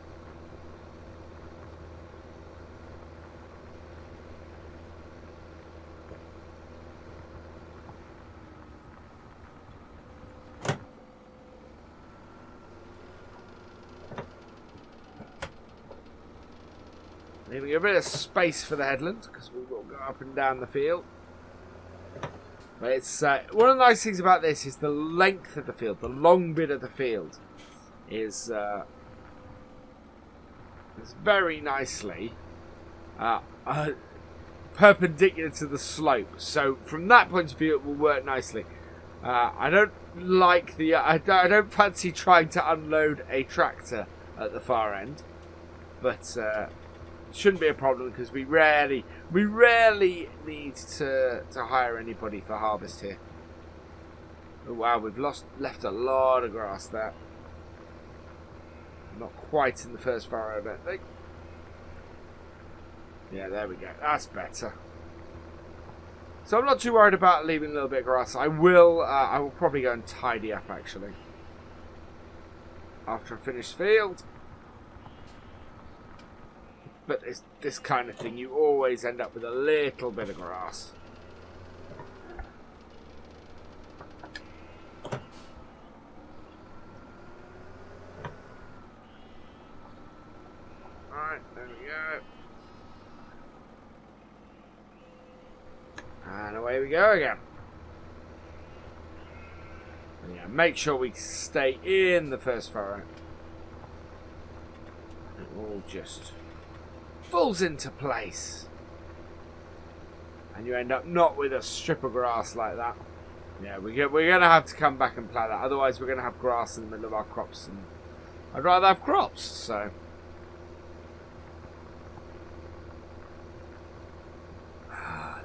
Leaving a bit of space for the headland, because we will go up and down the field. But it's one of the nice things about this is the length of the field, the long bit of the field, is very nicely perpendicular to the slope. So from that point of view, it will work nicely. I don't like the. I don't fancy trying to unload a tractor at the far end, but shouldn't be a problem because we rarely need to hire anybody for harvest here. Oh, wow, we've left a lot of grass there. Not quite in the first furrow, I don't think. Yeah, there we go. That's better. So I'm not too worried about leaving a little bit of grass. I will probably go and tidy up actually after I finish the field. But this kind of thing, you always end up with a little bit of grass. Alright, there we go. And away we go again. And yeah, make sure we stay in the first furrow. It all just falls into place. And you end up not with a strip of grass like that. Yeah, we're going to have to come back and plough that. Otherwise we're going to have grass in the middle of our crops. And I'd rather have crops, so...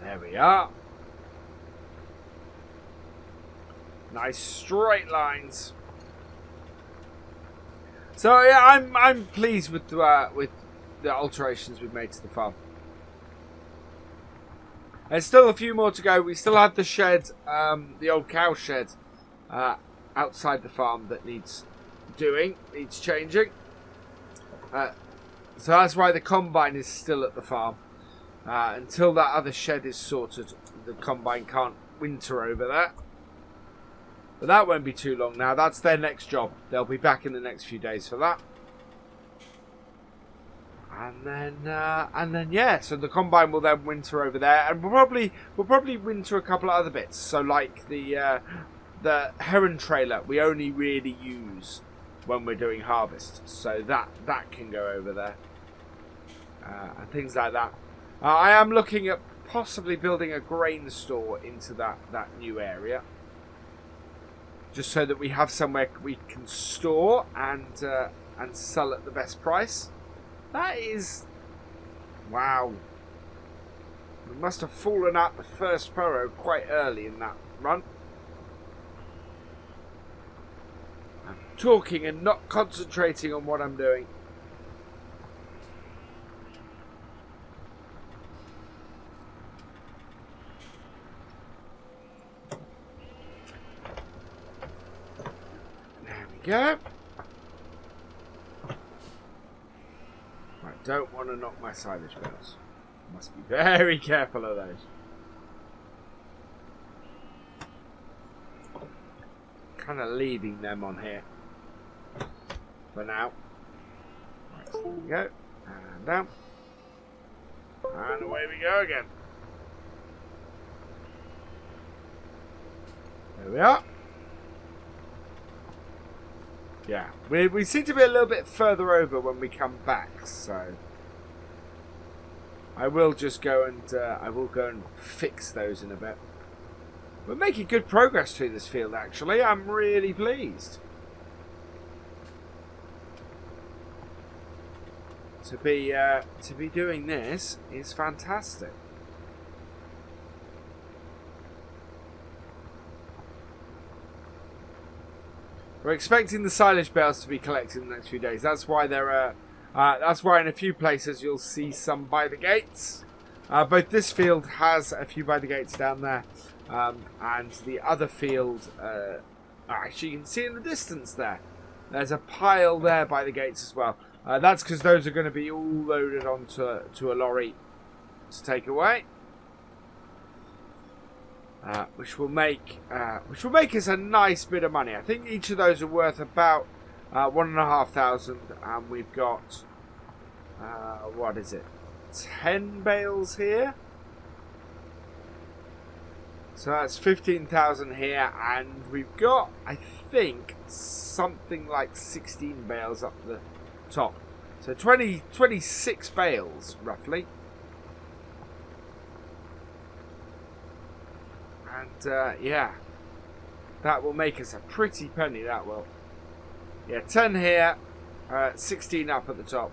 There we are. Nice straight lines. So yeah, I'm pleased with the alterations we've made to the farm. There's still a few more to go. We still have the shed, the old cow shed, outside the farm that needs doing, needs changing. So that's why the combine is still at the farm. Until that other shed is sorted, the combine can't winter over there. But that won't be too long now. That's their next job. They'll be back in the next few days for that. And then yeah, so the combine will then winter over there, and we'll probably winter a couple of other bits. So like the heron trailer, we only really use when we're doing harvest. So that can go over there, and things like that. I am looking at possibly building a grain store into that new area. Just so that we have somewhere we can store and sell at the best price. That is... Wow. We must have fallen out the first furrow quite early in that run. I'm talking and not concentrating on what I'm doing. Go. Right, don't want to knock my silage bales. Must be very careful of those. Kind of leaving them on here for now. Right, so there we go. And down. And away we go again. There we are. Yeah, we seem to be a little bit further over when we come back, so I will just go and fix those in a bit. We're making good progress through this field, actually. I'm really pleased. To be doing this is fantastic. We're expecting the silage bales to be collected in the next few days. That's why that's why in a few places you'll see some by the gates. Both this field has a few by the gates down there, and the other field, actually you can see in the distance there. There's a pile there by the gates as well. That's because those are going to be all loaded onto a lorry to take away. Which will make us a nice bit of money. I think each of those are worth about 1,500, and we've got what is it? 10 bales here. So that's 15,000 here, and we've got, I think, something like 16 bales up the top. So 26 bales roughly. yeah, that will make us a pretty penny, that will. Yeah, 10 here, 16 up at the top.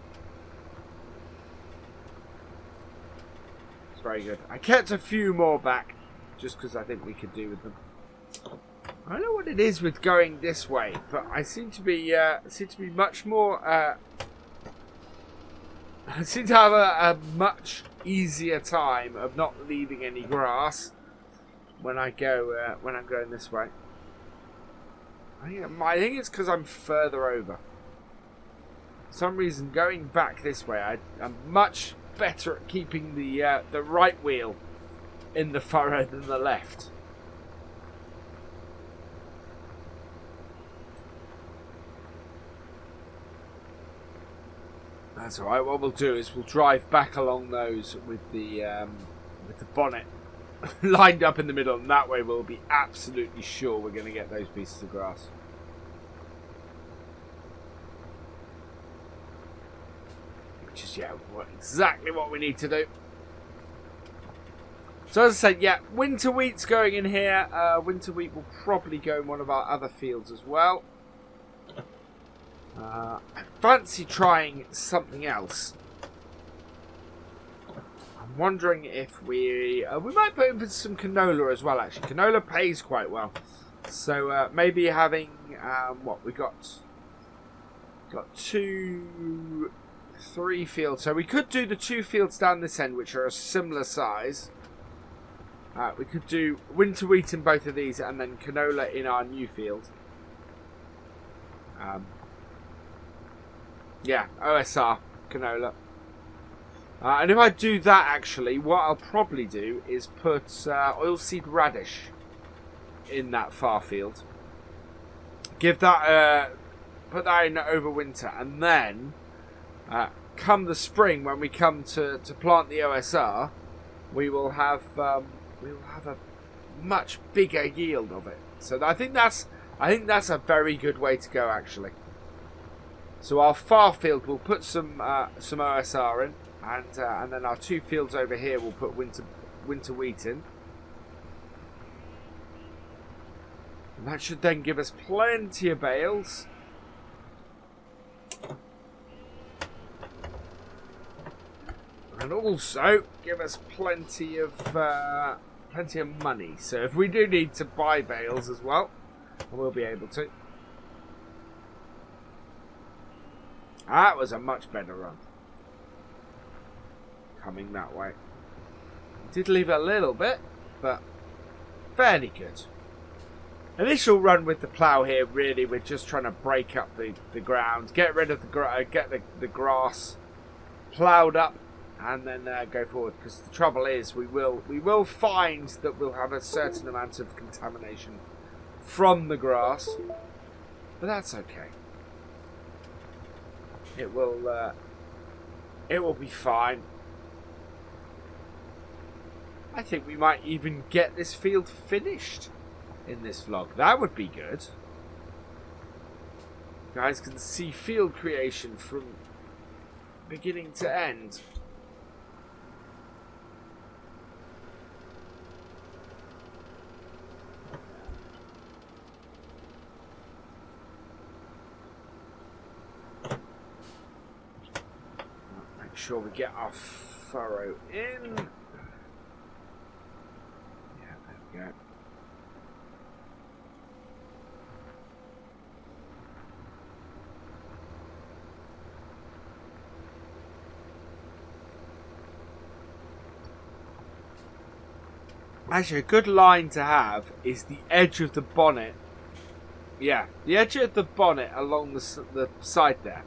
It's very good. I kept a few more back, just because I think we could do with them. I don't know what it is with going this way, but I seem to be much more. I seem to have a much easier time of not leaving any grass when I go when I'm going this way. I think it's because I'm further over. For some reason, going back this way, I'm much better at keeping the right wheel in the furrow than the left. That's alright. What we'll do is we'll drive back along those with the bonnet lined up in the middle, and that way we'll be absolutely sure we're going to get those pieces of grass. Which is, yeah, exactly what we need to do. So as I said, yeah, winter wheat's going in here. Winter wheat will probably go in one of our other fields as well. I fancy trying something else. I'm wondering if we might put in for some canola as well. Actually, canola pays quite well, so maybe having what we got 2, 3 fields. So we could do the 2 fields down this end, which are a similar size. We could do winter wheat in both of these, and then canola in our new field. Yeah, OSR, canola. And if I do that, actually, what I'll probably do is put oilseed radish in that far field. Give that, put that in over winter, and then come the spring when we come to plant the OSR, we will have a much bigger yield of it. So I think that's a very good way to go, actually. So our far field will put some OSR in, and then our 2 fields over here will put winter wheat in. And that should then give us plenty of bales. And also give us plenty of money. So if we do need to buy bales as well, we'll be able to. That was a much better run. Coming that way. Did leave a little bit, but fairly good. Initial run with the plough here, really, we're just trying to break up the ground, get rid of the grass ploughed up, and then go forward. Because the trouble is, we will find that we'll have a certain amount of contamination from the grass, but that's okay. It will be fine. I think we might even get this field finished in this vlog. That would be good. You guys can see field creation from beginning to end. Sure we get our furrow in. Yeah, there we go. Actually, a good line to have is the edge of the bonnet. Yeah, the edge of the bonnet along the side there.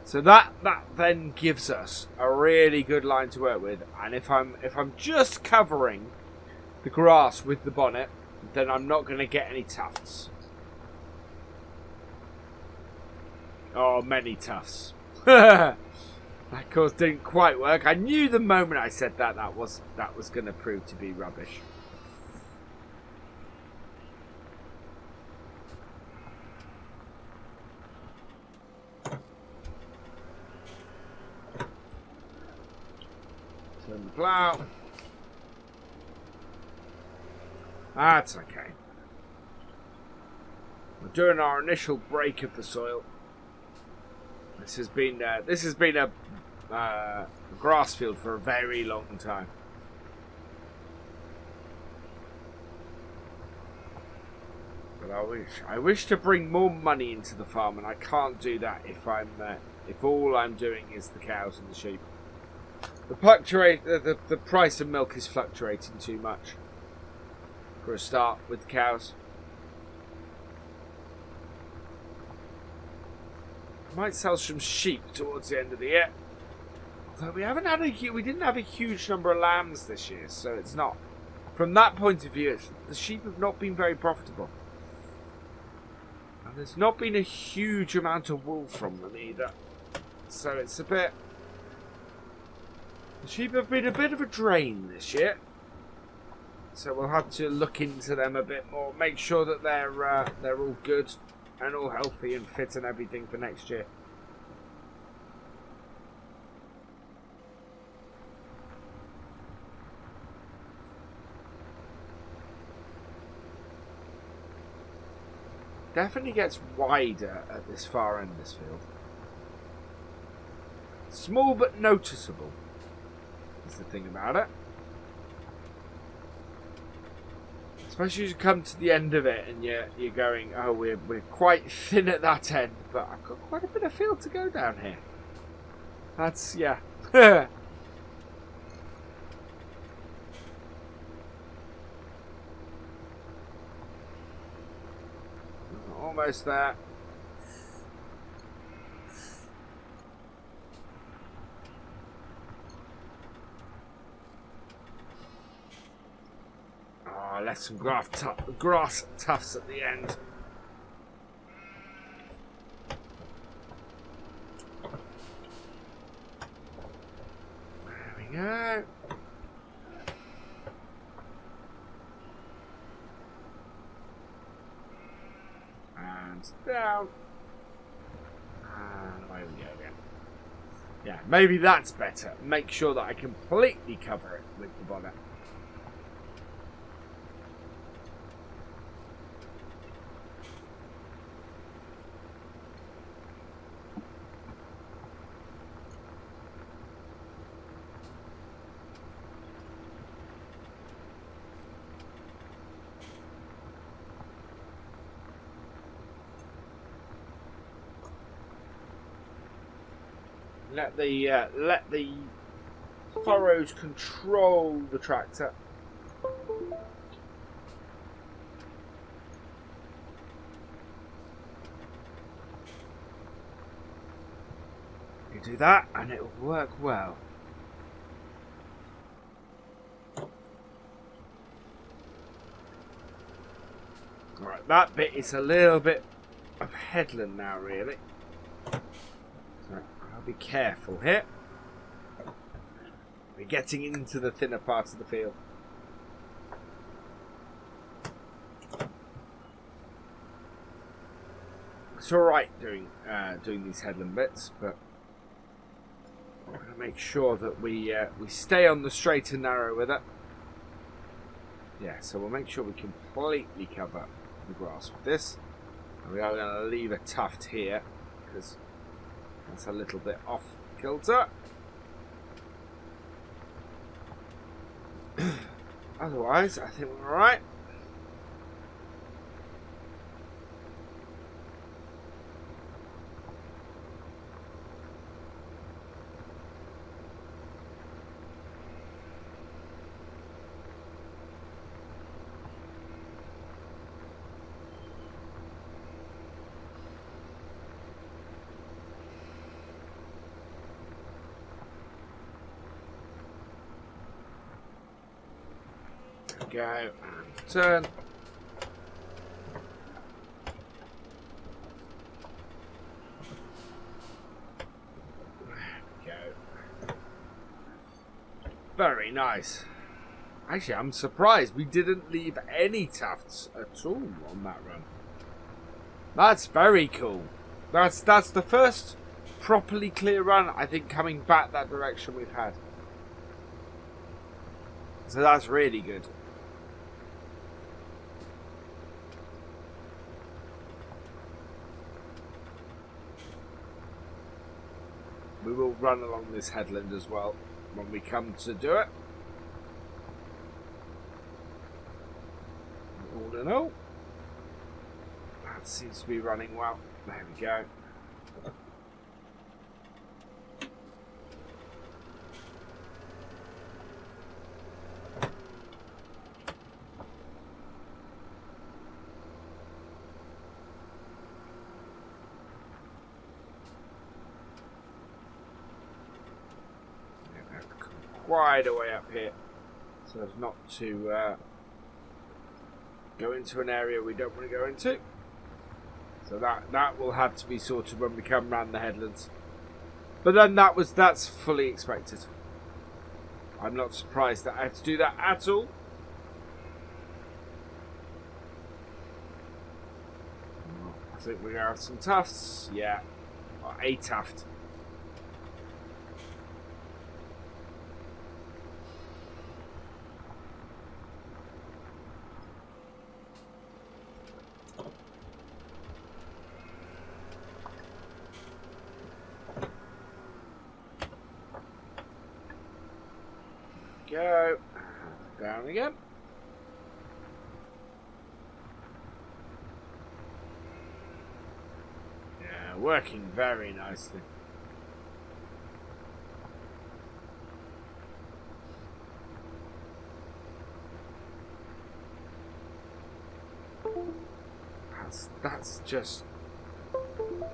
So that then gives us a really good line to work with. And if I'm just covering the grass with the bonnet, then I'm not going to get any tufts. Oh, many tufts. That of course didn't quite work. I knew the moment I said that was going to prove to be rubbish. Turn the plough. That's okay. We're doing our initial break of the soil. This has been a grass field for a very long time. But I wish to bring more money into the farm, and I can't do that if all I'm doing is the cows and the sheep. The price of milk is fluctuating too much for a start with the cows. I might sell some sheep towards the end of the year. Although we didn't have a huge number of lambs this year, so it's not. From that point of view, the sheep have not been very profitable. And there's not been a huge amount of wool from them either. So it's a bit... The sheep have been a bit of a drain this year. So we'll have to look into them a bit more. Make sure that they're all good and all healthy and fit and everything for next year. Definitely gets wider at this far end of this field. Small but noticeable is the thing about it. Especially as you come to the end of it and you're going, oh, we're quite thin at that end, but I've got quite a bit of field to go down here. That's, yeah. Almost there. Oh, left some grass tufts at the end. There we go. And down. And away we go again. Yeah, maybe that's better. Make sure that I completely cover it with the bonnet. Let the furrows control the tractor. You do that and it will work well. Alright, that bit is a little bit of headland now, really. I'll be careful here. We're getting into the thinner parts of the field. It's alright doing these headland bits, but we're going to make sure that we stay on the straight and narrow with it. Yeah, so we'll make sure we completely cover the grass with this. And we are going to leave a tuft here because that's a little bit off kilter. Otherwise, I think we're alright. Go and turn. There we go. Very nice. Actually, I'm surprised we didn't leave any tufts at all on that run. That's very cool. That's the first properly clear run, I think, coming back that direction we've had. So that's really good. we will run along this headland as well when we come to do it. All in all, that seems to be running well. There we go. Quite a way up here, so as not to go into an area we don't want to go into. So that will have to be sorted when we come round the headlands. But then that's fully expected. I'm not surprised that I had to do that at all. I think we're going to have some tufts. Yeah, or a tuft. Go down again. Yeah, working very nicely. That's just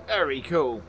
very cool.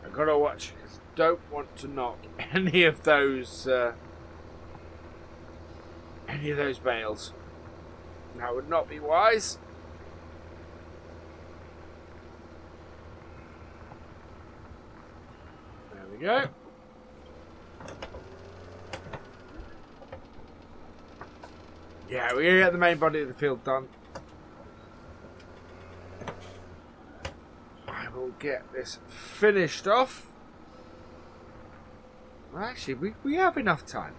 I've got to watch because I don't want to knock any of those bales. That would not be wise. There we go. Yeah, we're going to get the main body of the field done. We'll get this finished off. Well, actually, we have enough time.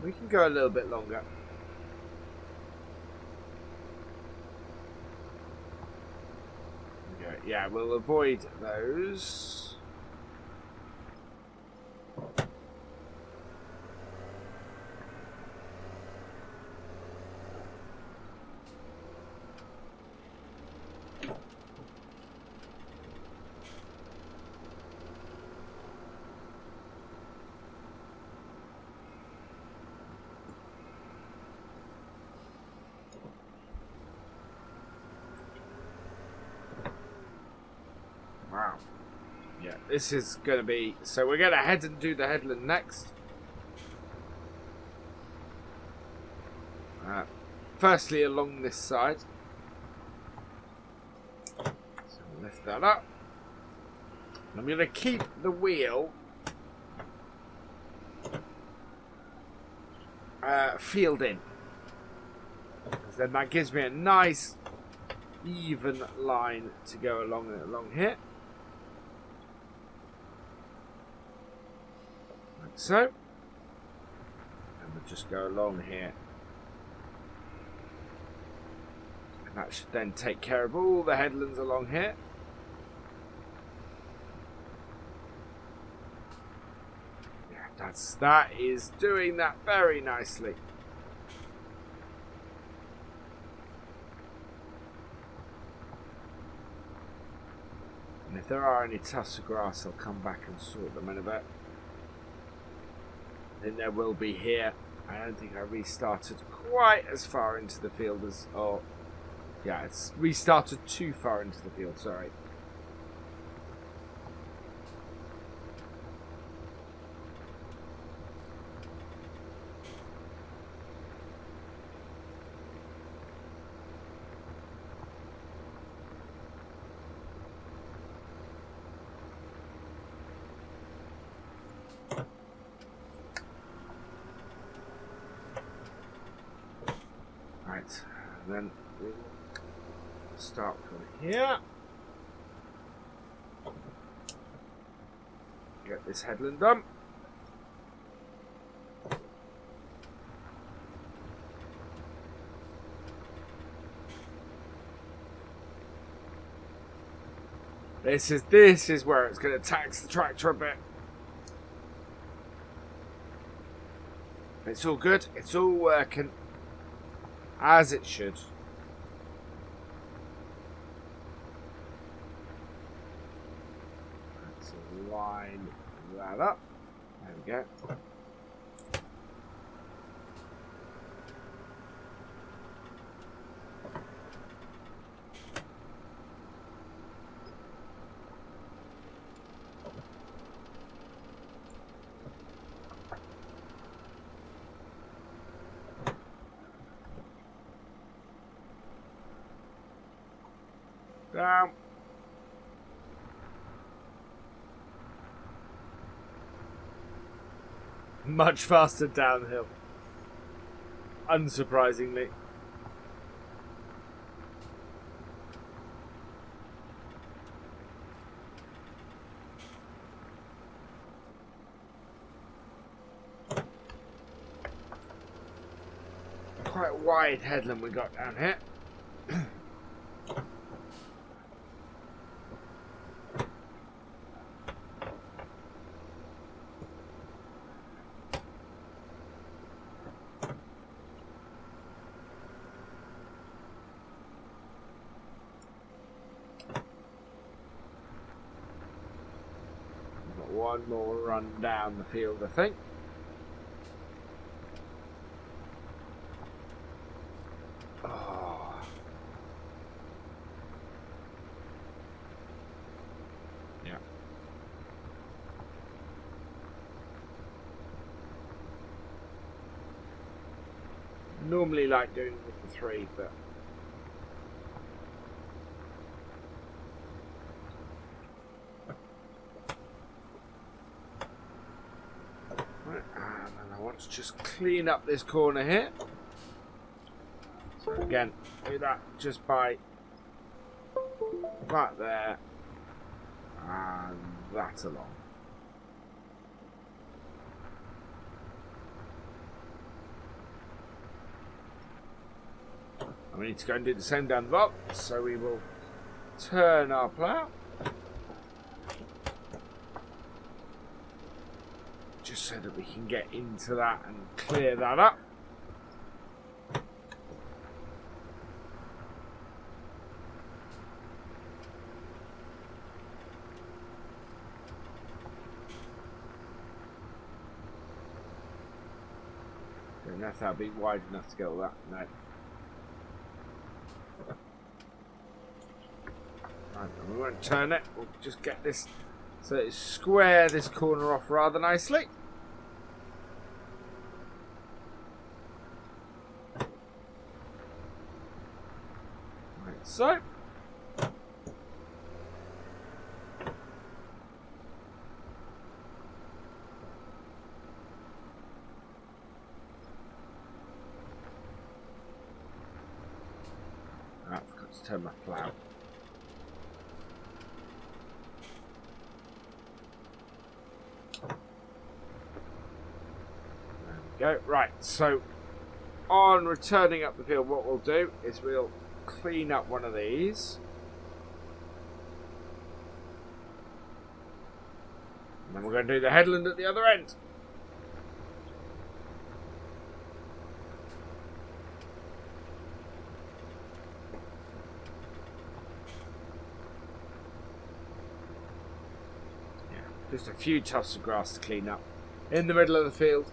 We can go a little bit longer. Okay, yeah, we'll avoid those. Wow. Yeah, this is going to be... So we're going to head and do the headland next. Firstly, along this side. So we'll lift that up. I'm going to keep the wheel field in. Because then that gives me a nice even line to go along here. Like so. And we'll just go along here. And that should then take care of all the headlands along here. Yeah, that is doing that very nicely. And if there are any tufts of grass, I'll come back and sort them in a bit. I think there will be here. I don't think I restarted quite as far into the field as... Oh, yeah, it's restarted too far into the field, sorry. Right, and then we'll start from here. Get this headland done. This is where it's going to tax the tractor a bit. It's all good. It's all working as it should. Let's line that up. There we go. Down. Much faster downhill. Unsurprisingly. Quite a wide headland we got down here. One more run down the field, I think. Oh. Yeah. Normally like doing it with the 3, but let's just clean up this corner here. So again, do that just by right there and that along. And we need to go and do the same down the bottom, so we will turn our plough. Just so that we can get into that and clear that up. Don't know if that'll be wide enough to get all that. No. Right, we won't turn it. We'll just get this so it's square this corner off rather nicely. So, I forgot to turn my plough. There we go. Right, so on returning up the field, what we'll do is we'll clean up one of these. And then we're going to do the headland at the other end. Yeah, just a few tufts of grass to clean up in the middle of the field.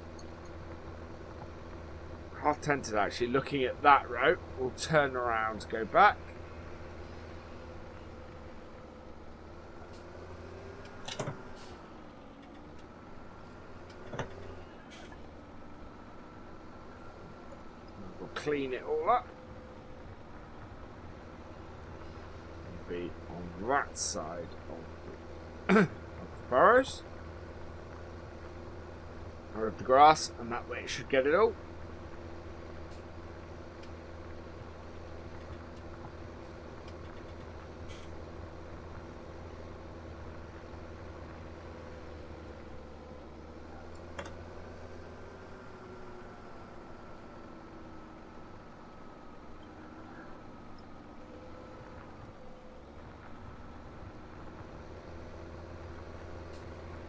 Half tempted actually looking at that row. We'll turn around, go back. We'll clean it all up. It'll be on that side of the furrows. Or of the grass, and that way it should get it all.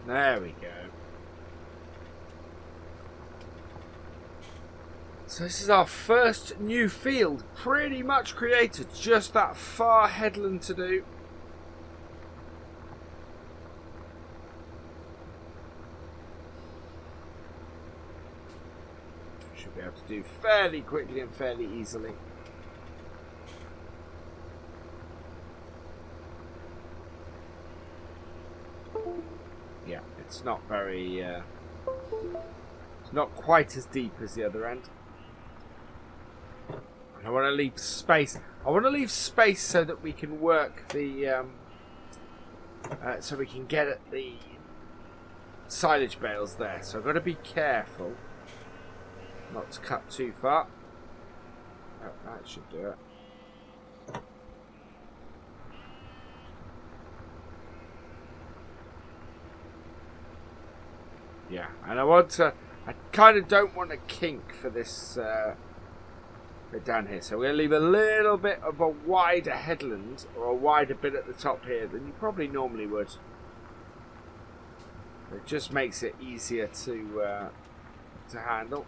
There we go. So this is our first new field, pretty much created. Just that far headland to do. Should be able to do fairly quickly and fairly easily. Yeah, it's not very, it's not quite as deep as the other end. And I want to leave space. I want to leave space so that we can work the, so we can get at the silage bales there. So I've got to be careful not to cut too far. Oh, that should do it. Yeah, and I kind of don't want a kink for this bit down here. So we're going to leave a little bit of a wider headland, or a wider bit at the top here than you probably normally would. It just makes it easier to handle.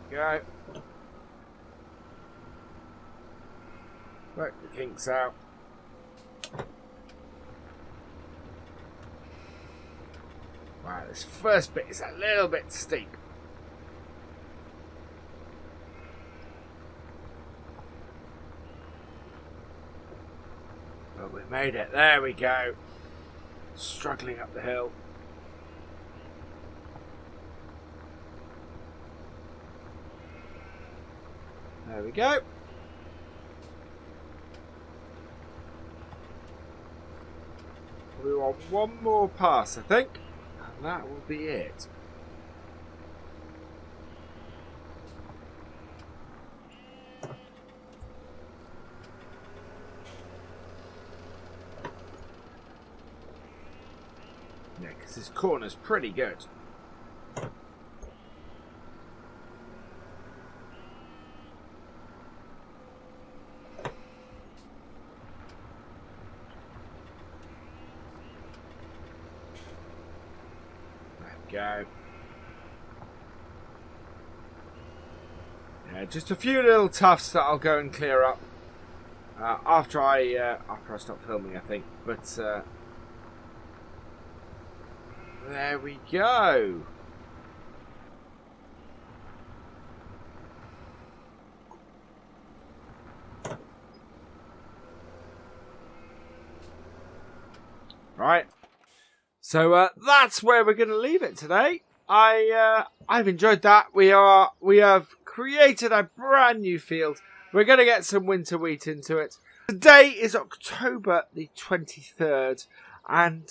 Go. Work the kinks out. Wow, this first bit is a little bit steep. But we made it. There we go. Struggling up the hill. There we go. We want one more pass, I think, and that will be it. Yeah, because this corner's pretty good. Go. Yeah, just a few little tufts that I'll go and clear up after I stop filming, I think. But there we go. Right. So that's where we're going to leave it today. I've enjoyed that. We have created a brand new field. We're going to get some winter wheat into it. Today is October the 23rd, and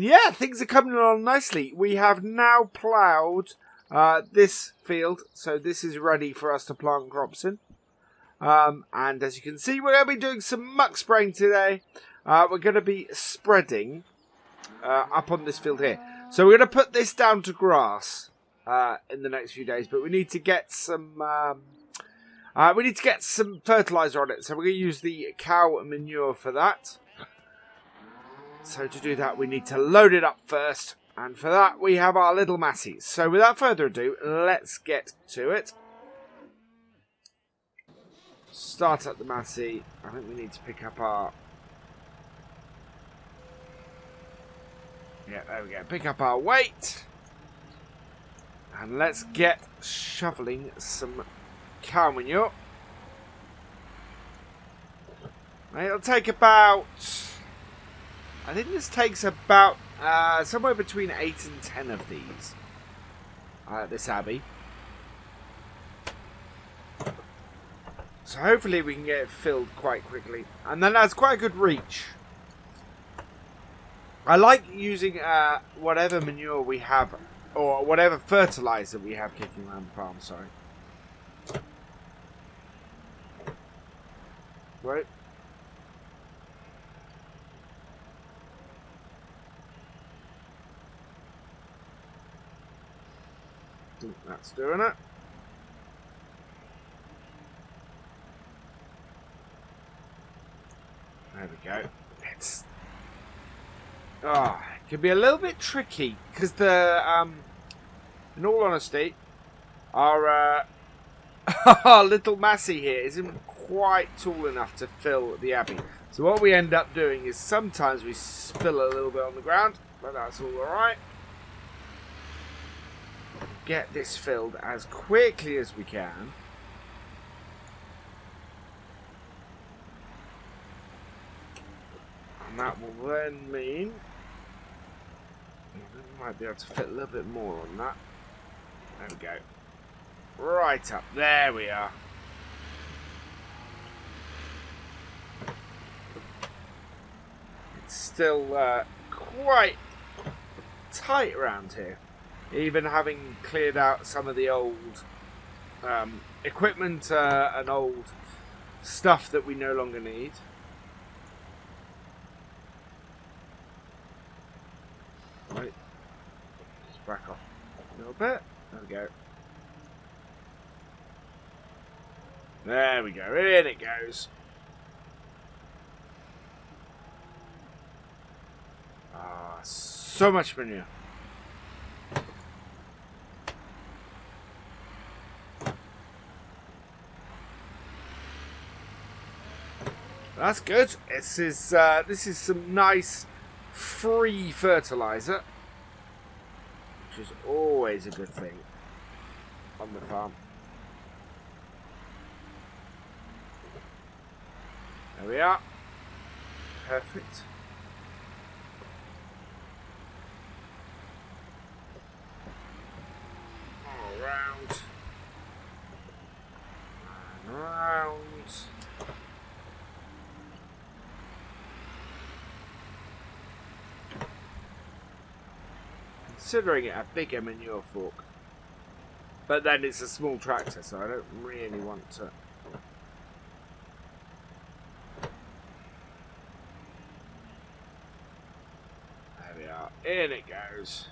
yeah, things are coming along nicely. We have now ploughed this field, so this is ready for us to plant crops in. And as you can see, we're going to be doing some muck spraying today. We're going to be spreading up on this field here. So we're going to put this down to grass in the next few days, but we need to get some fertilizer on it. So we're going to use the cow manure for that. So to do that, we need to load it up first, and for that we have our little masses. So without further ado, let's get to it. Start up the massey. I think we need to pick up our... Yeah, there we go. Pick up our weight. And let's get shoveling some cow manure. It'll take about... I think this takes about somewhere between 8 and 10 of these. This abbey. So hopefully we can get it filled quite quickly. And then that's quite a good reach. I like using whatever manure we have, or whatever fertilizer we have kicking around the farm, sorry. Right. think that's doing it. There we go. It's it can be a little bit tricky because the in all honesty, our our little Massey here isn't quite tall enough to fill the abbey. So what we end up doing is sometimes we spill a little bit on the ground, but that's all alright. Get this filled as quickly as we can. And that will then mean we might be able to fit a little bit more on that. There we go. Right up. There we are. It's still quite tight around here. Even having cleared out some of the old equipment and old stuff that we no longer need. Right. Just back off a little bit. There we go. There we go. In it goes. Ah, so much manure. That's good. This is some nice free fertilizer, which is always a good thing on the farm. There we are. Perfect. All around. And around. Considering it a bigger manure fork. But then it's a small tractor, so I don't really want to. There we are. In it goes.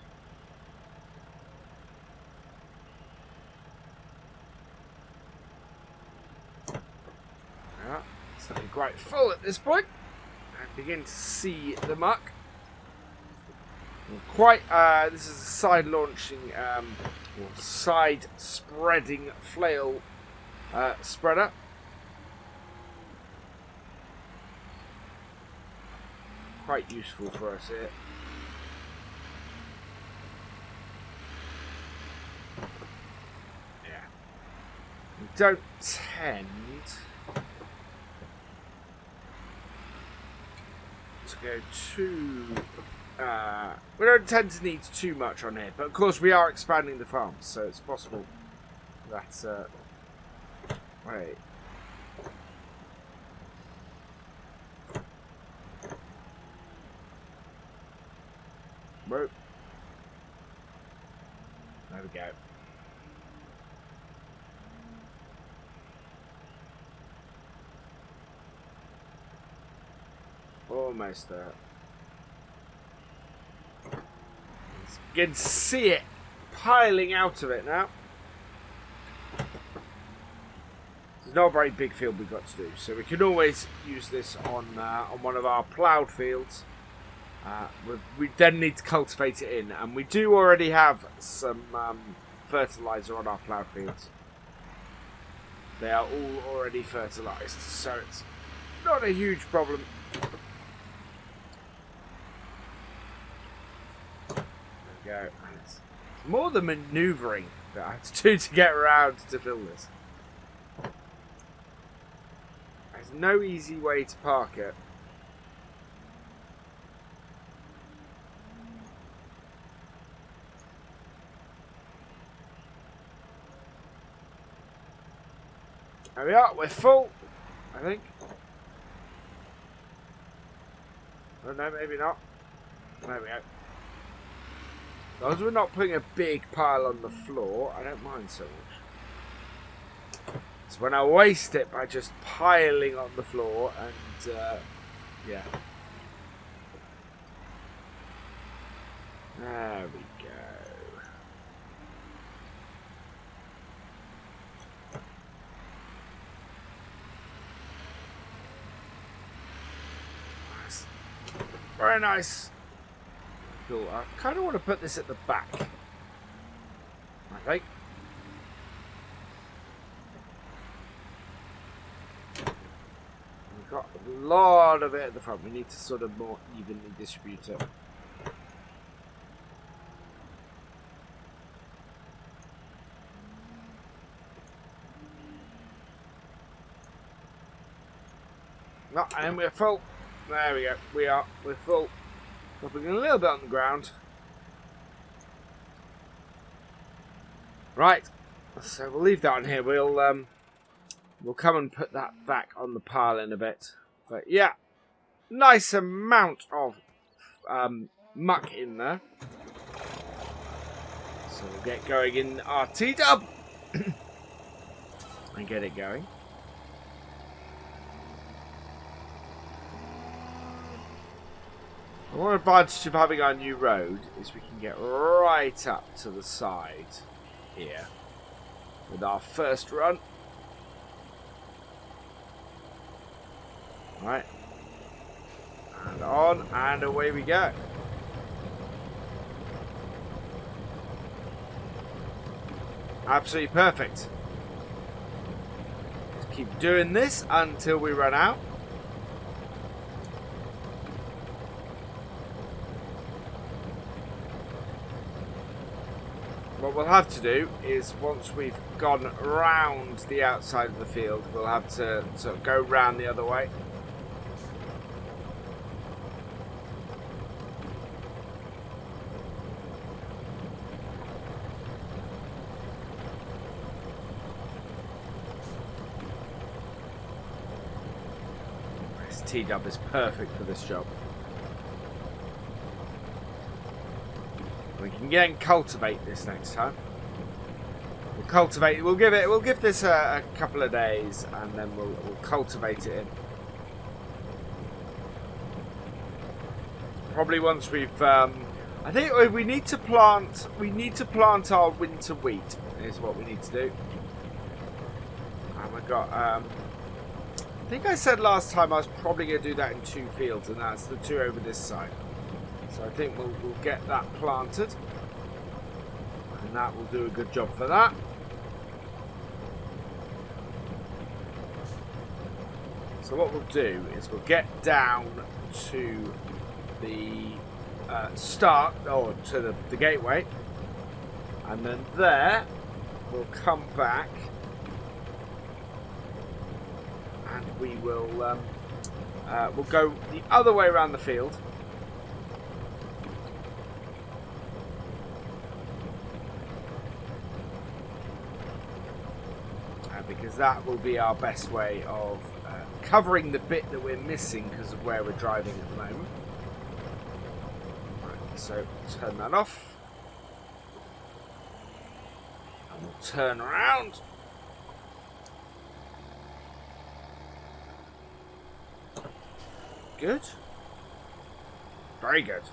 Yeah, it's looking quite full at this point. I begin to see the muck. Quite, this is a side launching, or side spreading flail spreader. Quite useful for us here. Yeah. We don't tend to go too... we don't tend to need too much on here, but of course we are expanding the farm, so it's possible that wait. Whoa. There we go. Almost there. You can see it piling out of it now. It's not a very big field we've got to do, so we can always use this on one of our ploughed fields. We then need to cultivate it in, and we do already have some fertilizer on our ploughed fields. They are all already fertilized, so it's not a huge problem. Go. It's more the manoeuvring that I have to do to get around to fill this. There's no easy way to park it. There we are, we're full, I think. Oh no, maybe not. There we go. As long as we're not putting a big pile on the floor, I don't mind so much. It's when I waste it by just piling on the floor and, yeah. There we go. Very nice. Cool. I kind of want to put this at the back. I think. We've got a lot of it at the front. We need to sort of more evenly distribute it. No, and we're full. There we go. We're full. Dropping a little bit on the ground. Right. So we'll leave that on here. We'll come and put that back on the pile in a bit. But yeah, nice amount of muck in there. So we'll get going in our T-dub and get it going. One advantage of having our new road is we can get right up to the side here with our first run. Right, and on and away we go. Absolutely perfect. Just keep doing this until we run out. What we'll have to do is, once we've gone round the outside of the field, we'll have to sort of go round the other way. This T-dub is perfect for this job. We can again cultivate this next time. We'll cultivate. We'll give this a couple of days, and then we'll cultivate it in. Probably once we've. I think we need to plant. We need to plant our winter wheat. Is what we need to do. And we've got. I think I said last time I was probably going to do that in 2 fields, and that's the 2 over this side. So I think we'll get that planted, and that will do a good job for that. So what we'll do is we'll get down to the start, or to the gateway, and then there we'll come back, and we will we'll go the other way around the field. Because that will be our best way of covering the bit that we're missing because of where we're driving at the moment. Right, so turn that off. And we'll turn around. Good. Very good.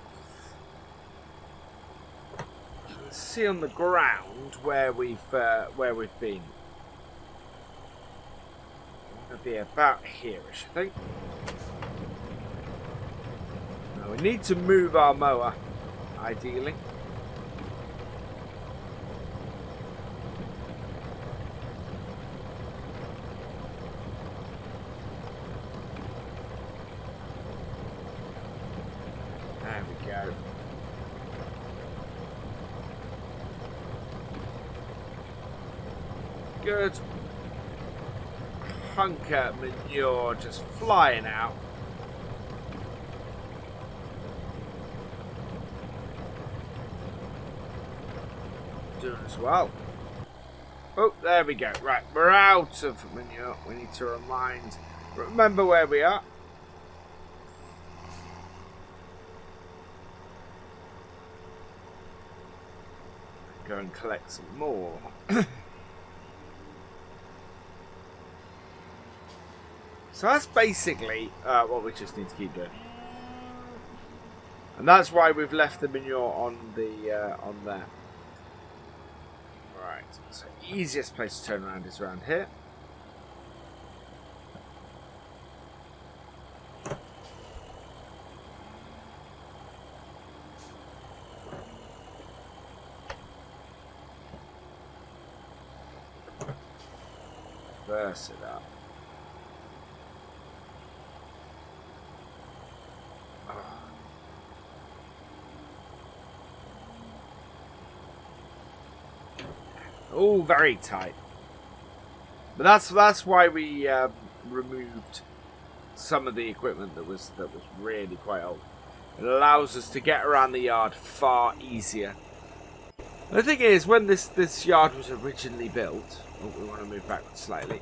Let's see on the ground where we've been. It'll be about here-ish, I think. Now we need to move our mower, ideally. There we go. Good. Hunker manure just flying out. Doing as well. Oh, there we go. Right, we're out of manure. We need to remember where we are. Go and collect some more. So that's basically what we just need to keep doing, and that's why we've left the manure on the on there. Right. So easiest place to turn around is around here. reverse it up. All very tight. But that's why we removed some of the equipment that was really quite old. It allows us to get around the yard far easier. The thing is, when this yard was originally built, we want to move backwards slightly.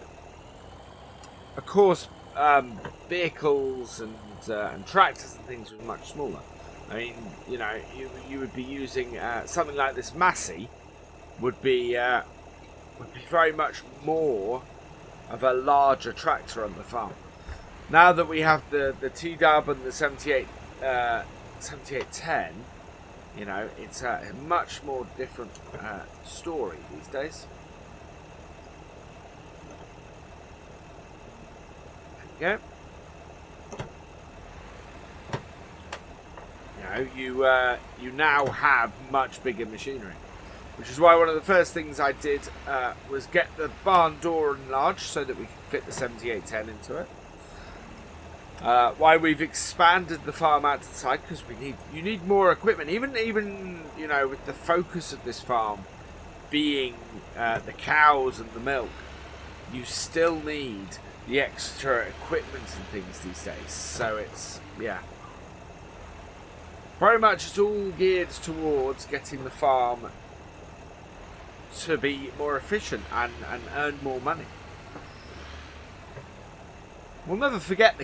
Of course, vehicles and tractors and things were much smaller. I mean, you know, you would be using something like this Massey would be very much more of a larger tractor on the farm. Now that we have the T-Dub and the 7810, you know, it's a much more different story these days. There you go. You now have much bigger machinery. Which is why one of the first things I did was get the barn door enlarged so that we could fit the 7810 into it. Why we've expanded the farm out to the side, because you need more equipment. Even you know, with the focus of this farm being the cows and the milk, you still need the extra equipment and things these days. So it's, yeah, very much it's all geared towards getting the farm to be more efficient and earn more money. We'll never forget the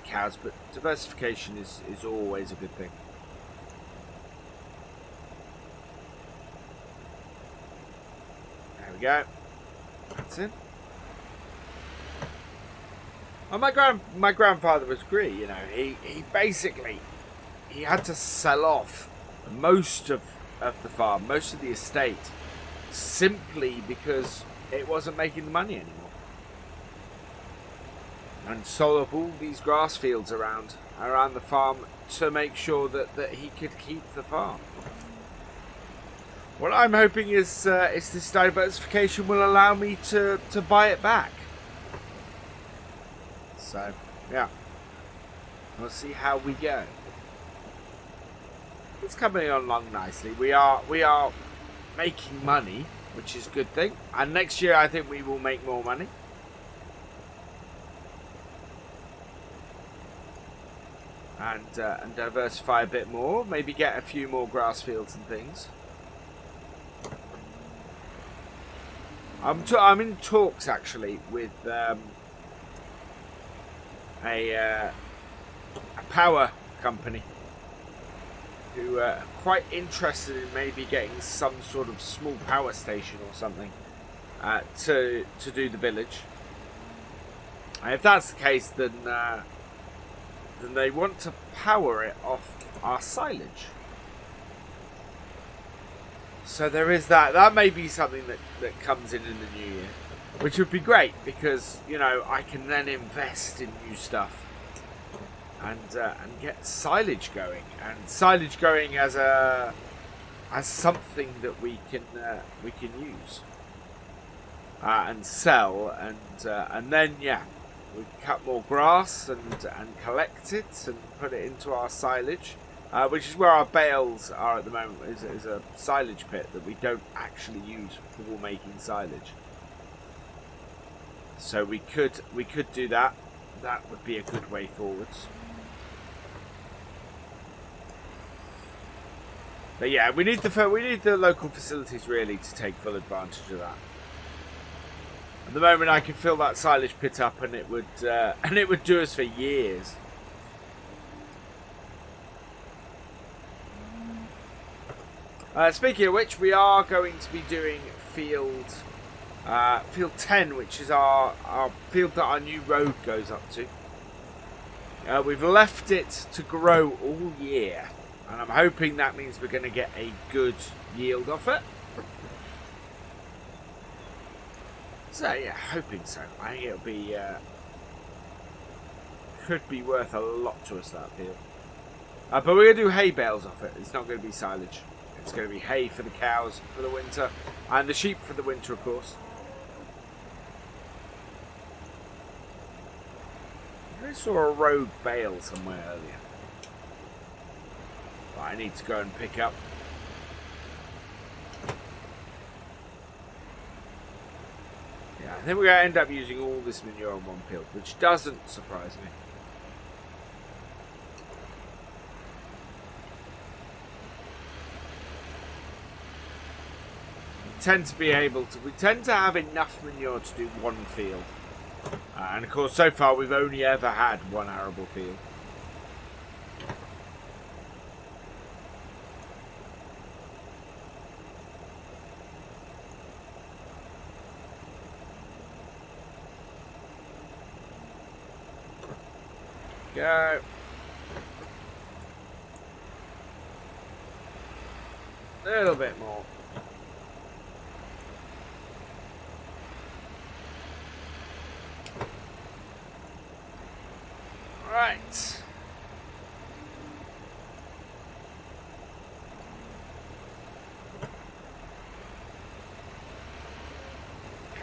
cows, but diversification is always a good thing. There we go. That's it. Well, my grandfather was greedy. You know, he basically had to sell off most of the farm, most of the estate, simply because it wasn't making the money anymore. And sold up all these grass fields around the farm to make sure that he could keep the farm. What I'm hoping is this diversification will allow me to buy it back. So, yeah. We'll see how we go. It's coming along nicely. We are making money, which is a good thing. And next year I think we will make more money. And diversify a bit more. Maybe get a few more grass fields and things. I'm in talks actually with a power company who are quite interested in maybe getting some sort of small power station or something to do the village. And if that's the case, then they want to power it off our silage. So there is that. That may be something that comes in the new year, which would be great because, you know, I can then invest in new stuff and get silage going, and silage going as something that we can use and sell, and then yeah, we cut more grass and collect it and put it into our silage, which is where our bales are at the moment. Is a silage pit that we don't actually use for making silage. So we could do that. That would be a good way forwards. But yeah, we need the local facilities really to take full advantage of that. At the moment, I can fill that silage pit up, and it would do us for years. Speaking of which, we are going to be doing field 10, which is our field that our new road goes up to. We've left it to grow all year, and I'm hoping that means we're going to get a good yield off it. So yeah, hoping so. I think it'll be could be worth a lot to us, that field. But we're going to do hay bales off it. It's not going to be silage. It's going to be hay for the cows for the winter, and the sheep for the winter, of course. I saw a rogue bale somewhere earlier. But I need to go and pick up. Yeah, I think we're going to end up using all this manure on one field, which doesn't surprise me. We tend to have enough manure to do one field. And of course, so far we've only ever had one arable field. Go. A little bit more. Right.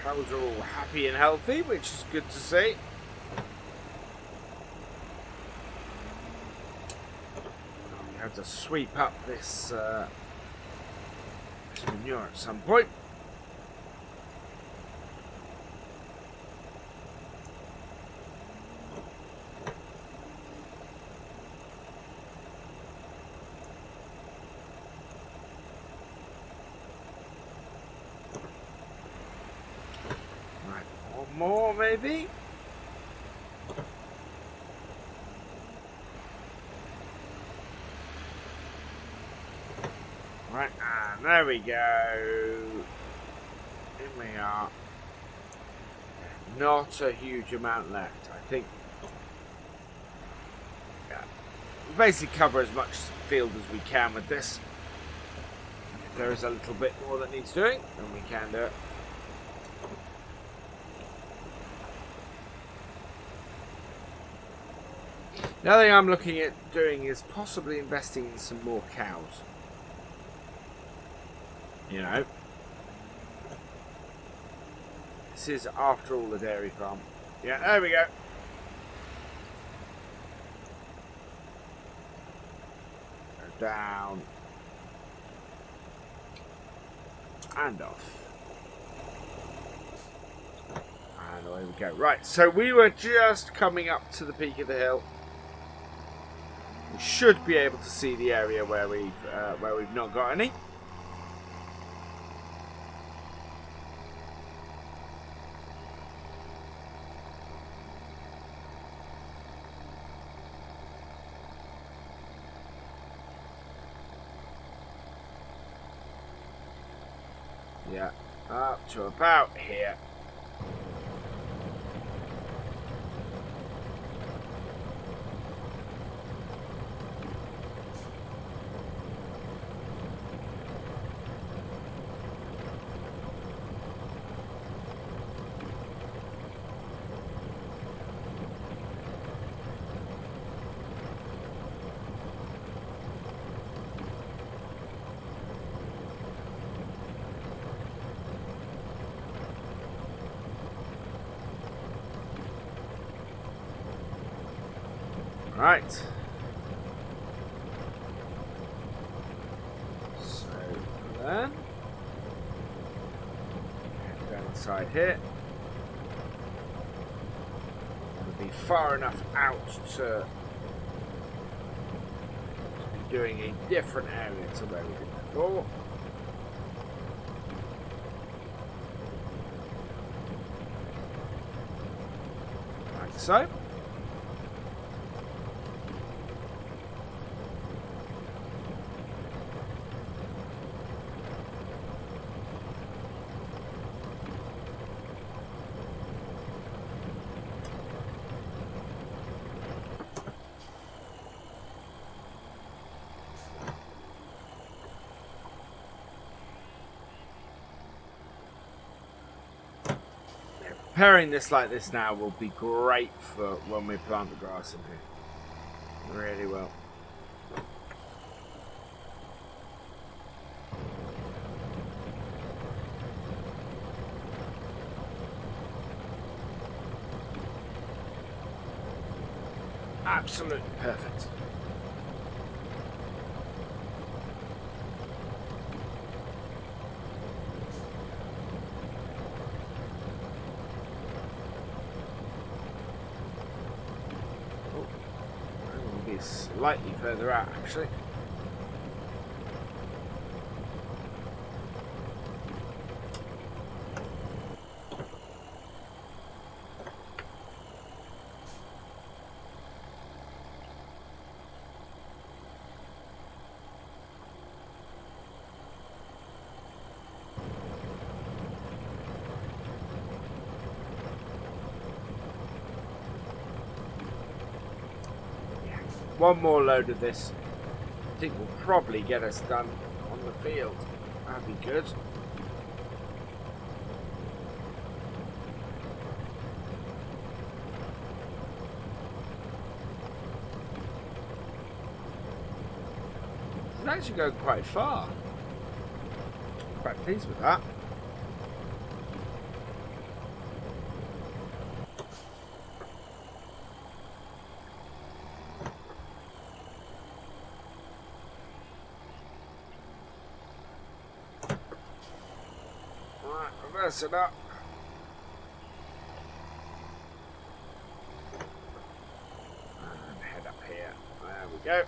Cows are all happy and healthy, which is good to see. We have to sweep up this manure at some point. More maybe? Right, and there we go. In we are. Not a huge amount left, I think. Yeah. We basically cover as much field as we can with this. If there is a little bit more that needs doing, then we can do it. The other thing I'm looking at doing is possibly investing in some more cows. You know. This is, after all, the dairy farm. Yeah, there we go. Go down. And off. And away we go. Right, so we were just coming up to the peak of the hill. We should be able to see the area where we've not got any. Yeah, up to about here. Right. So then, down the side here. It'll be far enough out to be doing a different area to where we did before. Like so. Preparing this like this now will be great for when we plant the grass in here. Really well. absolutely perfect. Oh, I'm going to be slightly further out, actually. One more load of this, I think will probably get us done on the field. That'd be good. It's actually going quite far. Quite pleased with that. Reverse it up. And head up here. There we go.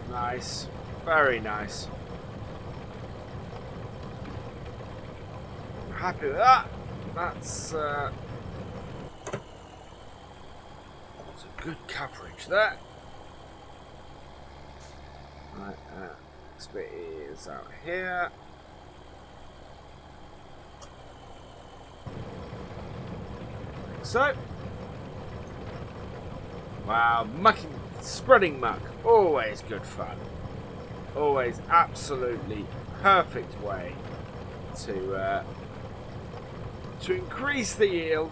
Nice, very nice. I'm happy with that. That's a good coverage there. Right, this bit is out here. Like so. Wow, mucking. Spreading muck, always good fun. Always absolutely perfect way to increase the yield.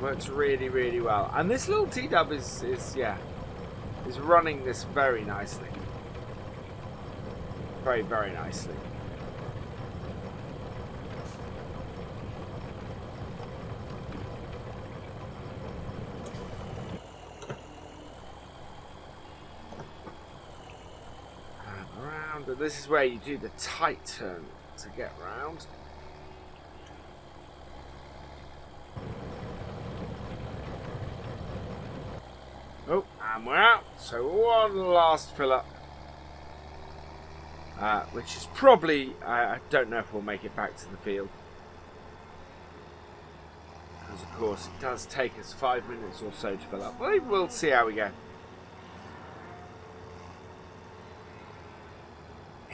Works really, really well. And this little T-dub is running this very nicely. Very, very nicely. And this is where you do the tight turn to get round. Oh, and we're out. So one last fill up. Which is probably, I don't know if we'll make it back to the field. Because of course it does take us 5 minutes or so to fill up. But we'll see how we go.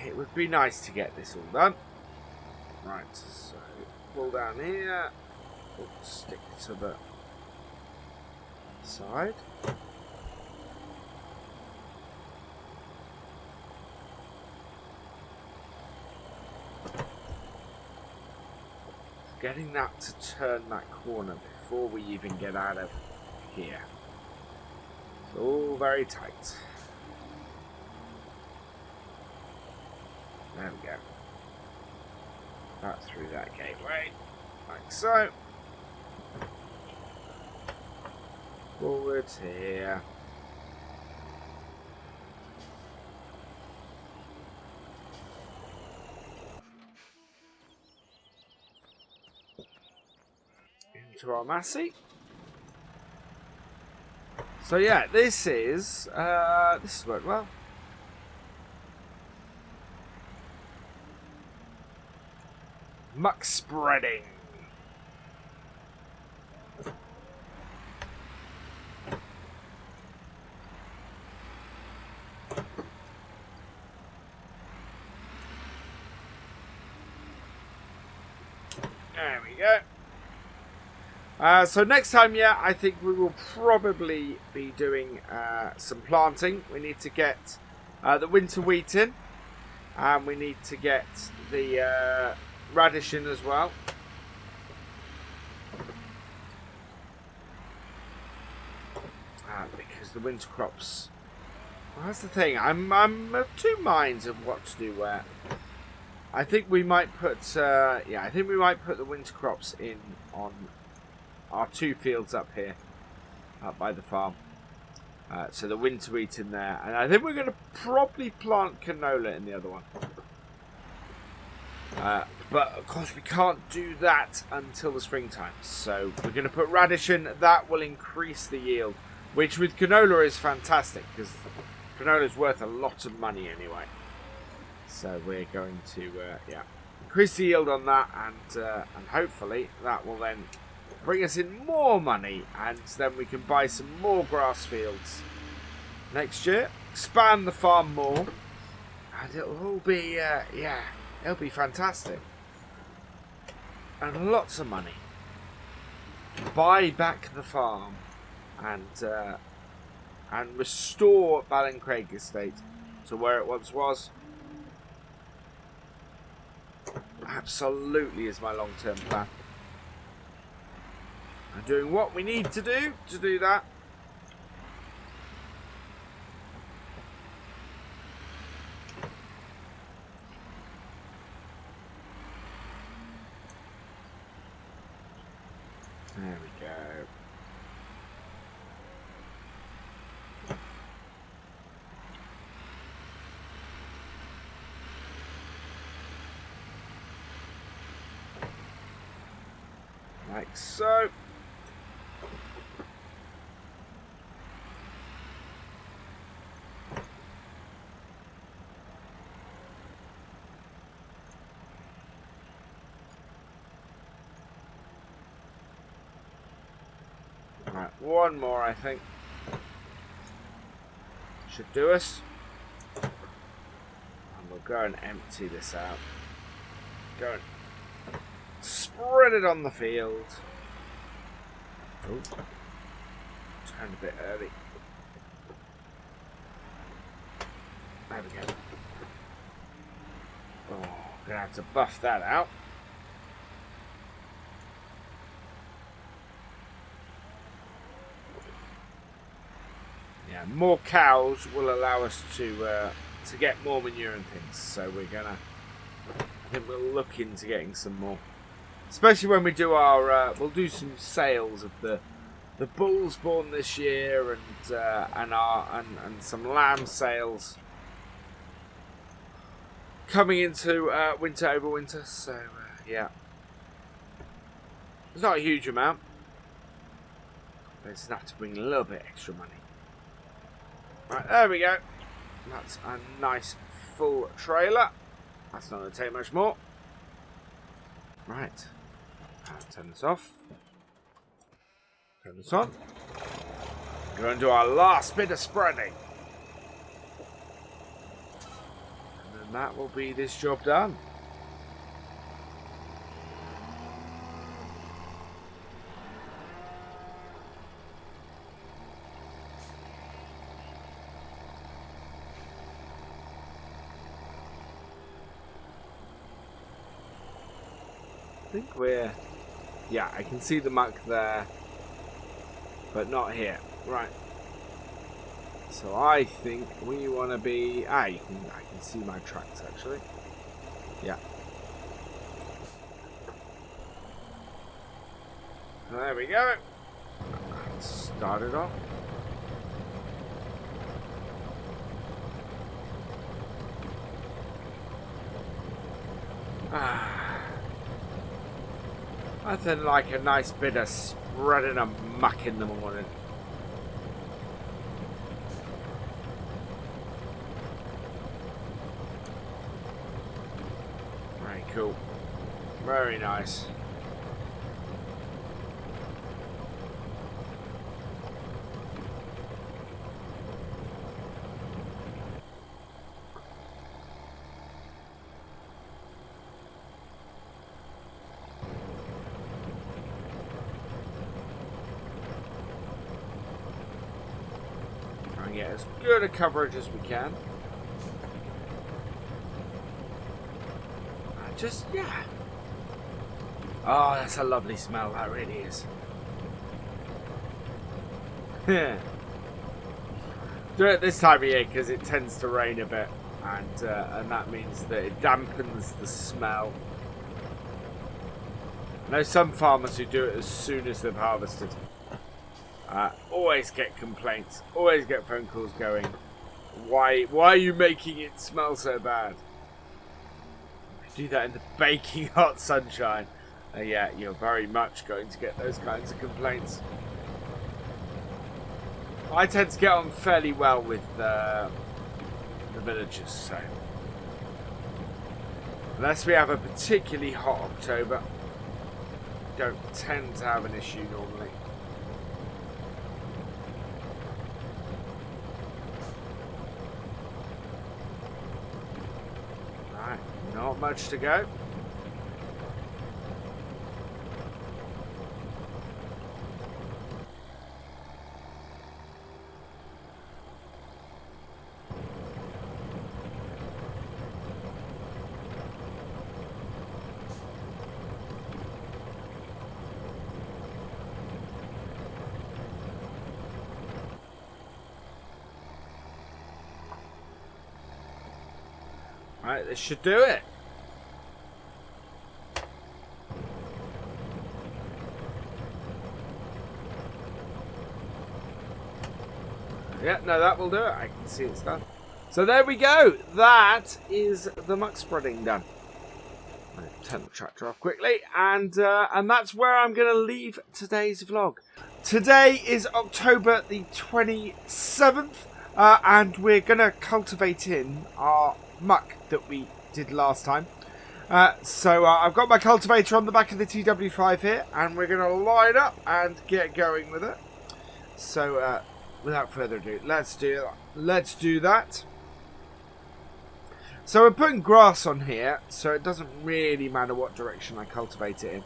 It would be nice to get this all done. Right, so pull down here. We'll stick to the side. Getting that to turn that corner before we even get out of here. It's all very tight. There we go. Back through that gateway, like so. Forward here. Into our Massey. So yeah, this has worked well. Muck spreading. There we go. So next time, yeah, I think we will probably be doing some planting. We need to get the winter wheat in. And we need to get the radish in as well. Because the winter crops... Well, that's the thing. I'm of two minds of what to do where. I think we might put... yeah, I think we might put the winter crops in on our 2 fields up here. Up by the farm. So the winter wheat in there. And I think we're going to probably plant canola in the other one. But of course we can't do that until the springtime. So we're going to put radish in. That will increase the yield. Which with canola is fantastic. Because canola is worth a lot of money anyway. So we're going to yeah, increase the yield on that. And hopefully that will then bring us in more money, and then we can buy some more grass fields next year, expand the farm more, and it'll all be, yeah, it'll be fantastic. And lots of money. Buy back the farm, and restore BallinCraig Estate to where it once was. Absolutely is my long-term plan. And doing what we need to do that. There we go. Like so. Right, one more, I think. Should do us. And we'll go and empty this out. Go and spread it on the field. Oh, turned a bit early. There we go. Oh, gonna have to buff that out. Yeah, more cows will allow us to get more manure and things. So we're gonna. I think we'll look into getting some more. Especially when we do our, we'll do some sales of the bulls born this year and some lamb sales coming into winter over winter. So yeah, it's not a huge amount, but it's enough to bring a little bit extra money. Right, there we go. That's a nice full trailer. That's not going to take much more. Right. Turn this off. Turn this on. We're going to do our last bit of spreading. And then that will be this job done. I think we're... Yeah, I can see the muck there, but not here. Right. So I think we want to be... I can see my tracks actually. Yeah. There we go. Start it off. Nothing like a nice bit of spreading a muck in the morning. Very cool. Very nice. Get as good a coverage as we can. just, yeah. Oh, that's a lovely smell, that really is. Do it this time of year because it tends to rain a bit, and that means that it dampens the smell. I know some farmers who do it as soon as they've harvested. Always get complaints, always get phone calls going. Why are you making it smell so bad? If you do that in the baking hot sunshine, yeah, you're very much going to get those kinds of complaints. I tend to get on fairly well with the villagers, so unless we have a particularly hot October, don't tend to have an issue normally. Right, not much to go. Right, this should do it. Yeah, no, that will do it. I can see it's done. So there we go. That is the muck spreading done. I'll turn the tractor off quickly, and that's where I'm going to leave today's vlog. Today is October the 27th, and we're going to cultivate in our muck that we did last time. So I've got my cultivator on the back of the TW5 here, and we're going to line up and get going with it. So without further ado, let's do that. So we're putting grass on here, so it doesn't really matter what direction I cultivate it in.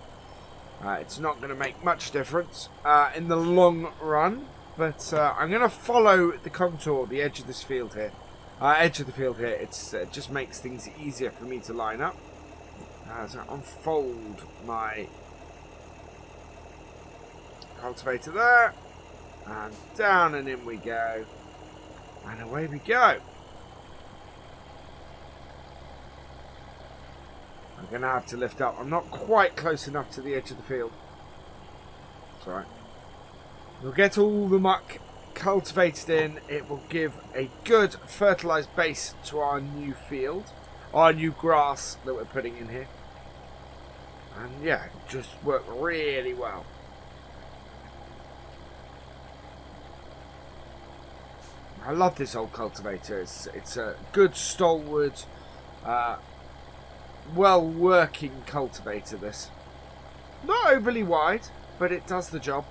It's not going to make much difference in the long run, but I'm going to follow the contour, the edge of this field here. It just makes things easier for me to line up. So I unfold my cultivator there, and down and in we go, and away we go. I'm going to have to lift up. I'm not quite close enough to the edge of the field. It's alright. We'll get all the muck cultivated in. It will give a good fertilised base to our new field, our new grass that we're putting in here, and yeah, just work really well. I love this old cultivator. It's a good stalwart, well working cultivator. This not overly wide, but it does the job.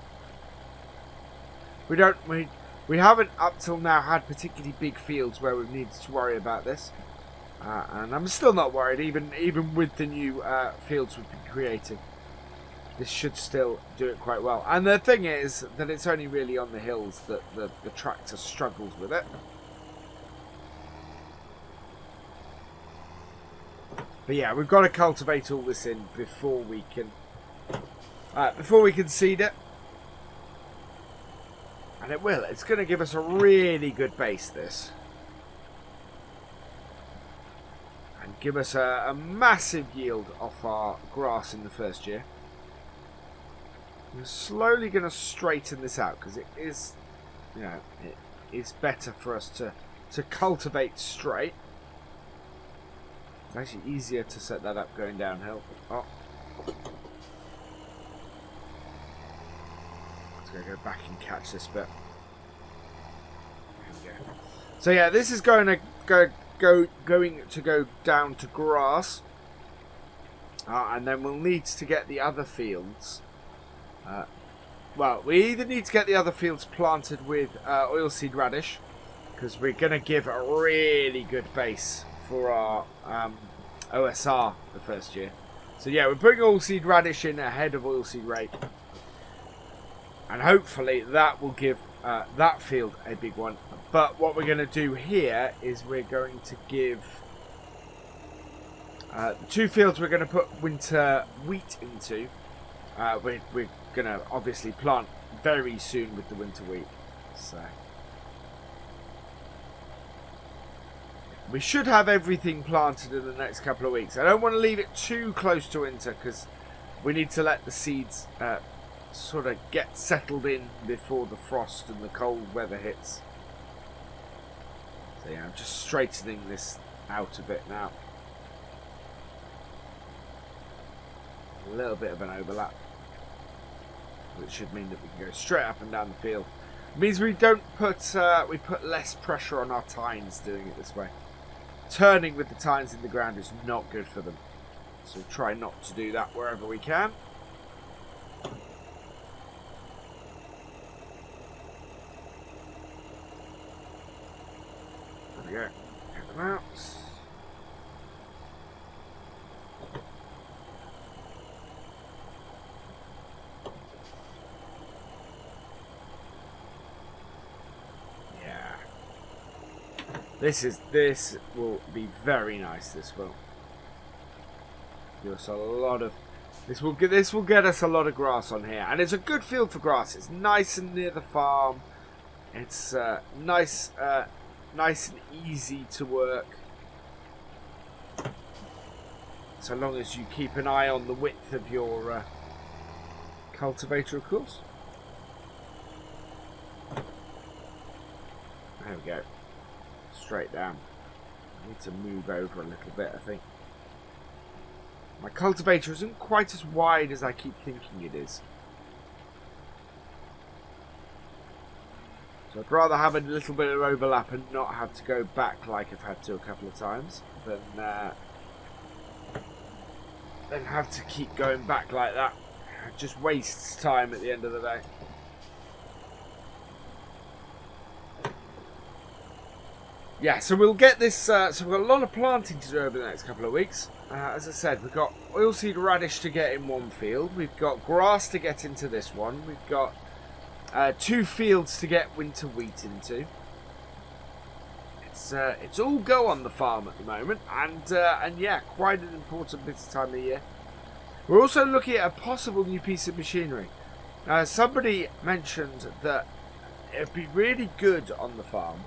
We haven't up till now had particularly big fields where we've needed to worry about this, and I'm still not worried. Even with the new fields we've been creating, this should still do it quite well. And the thing is that it's only really on the hills that the tractor struggles with it. But yeah, we've got to cultivate all this in before we can seed it. And it will. It's going to give us a really good base, this. And give us a massive yield off our grass in the first year. We're slowly going to straighten this out, because it is, you know, it is better for us to cultivate straight. It's actually easier to set that up going downhill. Oh. Going to go back and catch this bit. There we go. So yeah, this is going to go down to grass, and then we'll need to get the other fields. Well, we either need to get the other fields planted with oilseed radish, because we're going to give a really good base for our OSR the first year. So yeah, we're putting oilseed radish in ahead of oilseed rape. And hopefully that will give that field a big one. But what we're going to do here is we're going to give The 2 fields we're going to put winter wheat into. We're going to obviously plant very soon with the winter wheat. So we should have everything planted in the next couple of weeks. I don't want to leave it too close to winter because we need to let the seeds sort of get settled in before the frost and the cold weather hits. So yeah, I'm just straightening this out a bit now. A little bit of an overlap, which should mean that we can go straight up and down the field. It means we don't put we put less pressure on our tines doing it this way. Turning with the tines in the ground is not good for them, so try not to do that wherever we can. There we go. Get them out. This will be very nice. This will give us a lot of. This will get us a lot of grass on here, and it's a good field for grass. It's nice and near the farm. It's nice and easy to work, so long as you keep an eye on the width of your cultivator, of course. There we go. Straight down. I need to move over a little bit, I think. My cultivator isn't quite as wide as I keep thinking it is. So I'd rather have a little bit of overlap and not have to go back like I've had to a couple of times than have to keep going back like that. It just wastes time at the end of the day. Yeah, so we'll get this, so we've got a lot of planting to do over the next couple of weeks. As I said, we've got oilseed radish to get in one field. We've got grass to get into this one. We've got 2 fields to get winter wheat into. It's all go on the farm at the moment. And yeah, quite an important bit of time of year. We're also looking at a possible new piece of machinery. Somebody mentioned that it'd be really good on the farm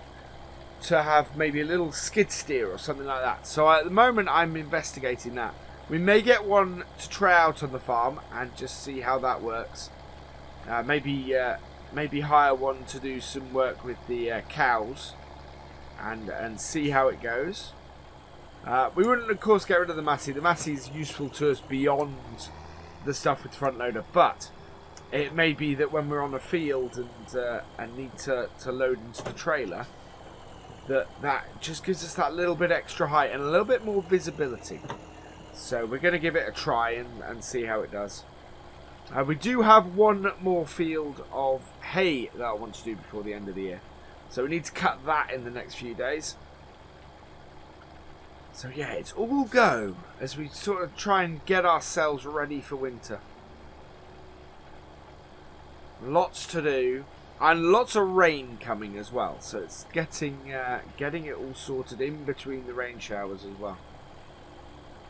to have maybe a little skid steer or something like that. So at the moment I'm investigating that. We may get one to try out on the farm and just see how that works. Maybe hire one to do some work with the cows and see how it goes. We wouldn't of course get rid of the Massey. The Massey is useful to us beyond the stuff with front loader, but it may be that when we're on a field and need to load into the trailer, that just gives us that little bit extra height and a little bit more visibility. So we're going to give it a try and see how it does. We do have one more field of hay that I want to do before the end of the year. So we need to cut that in the next few days. So yeah, it's all go as we sort of try and get ourselves ready for winter. Lots to do. And lots of rain coming as well, so it's getting it all sorted in between the rain showers as well.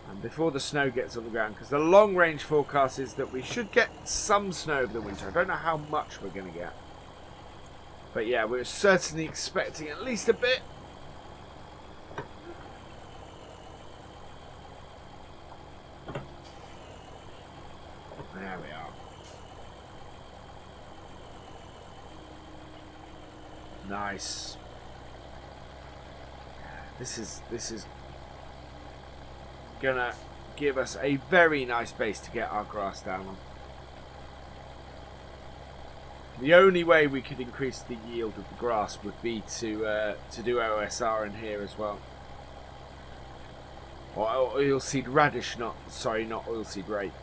And before the snow gets on the ground, because the long range forecast is that we should get some snow over the winter. I don't know how much we're going to get. But yeah, we're certainly expecting at least a bit. There we are. Nice. This is gonna give us a very nice base to get our grass down on. The only way we could increase the yield of the grass would be to do OSR in here as well. Or oilseed radish, not oilseed rape.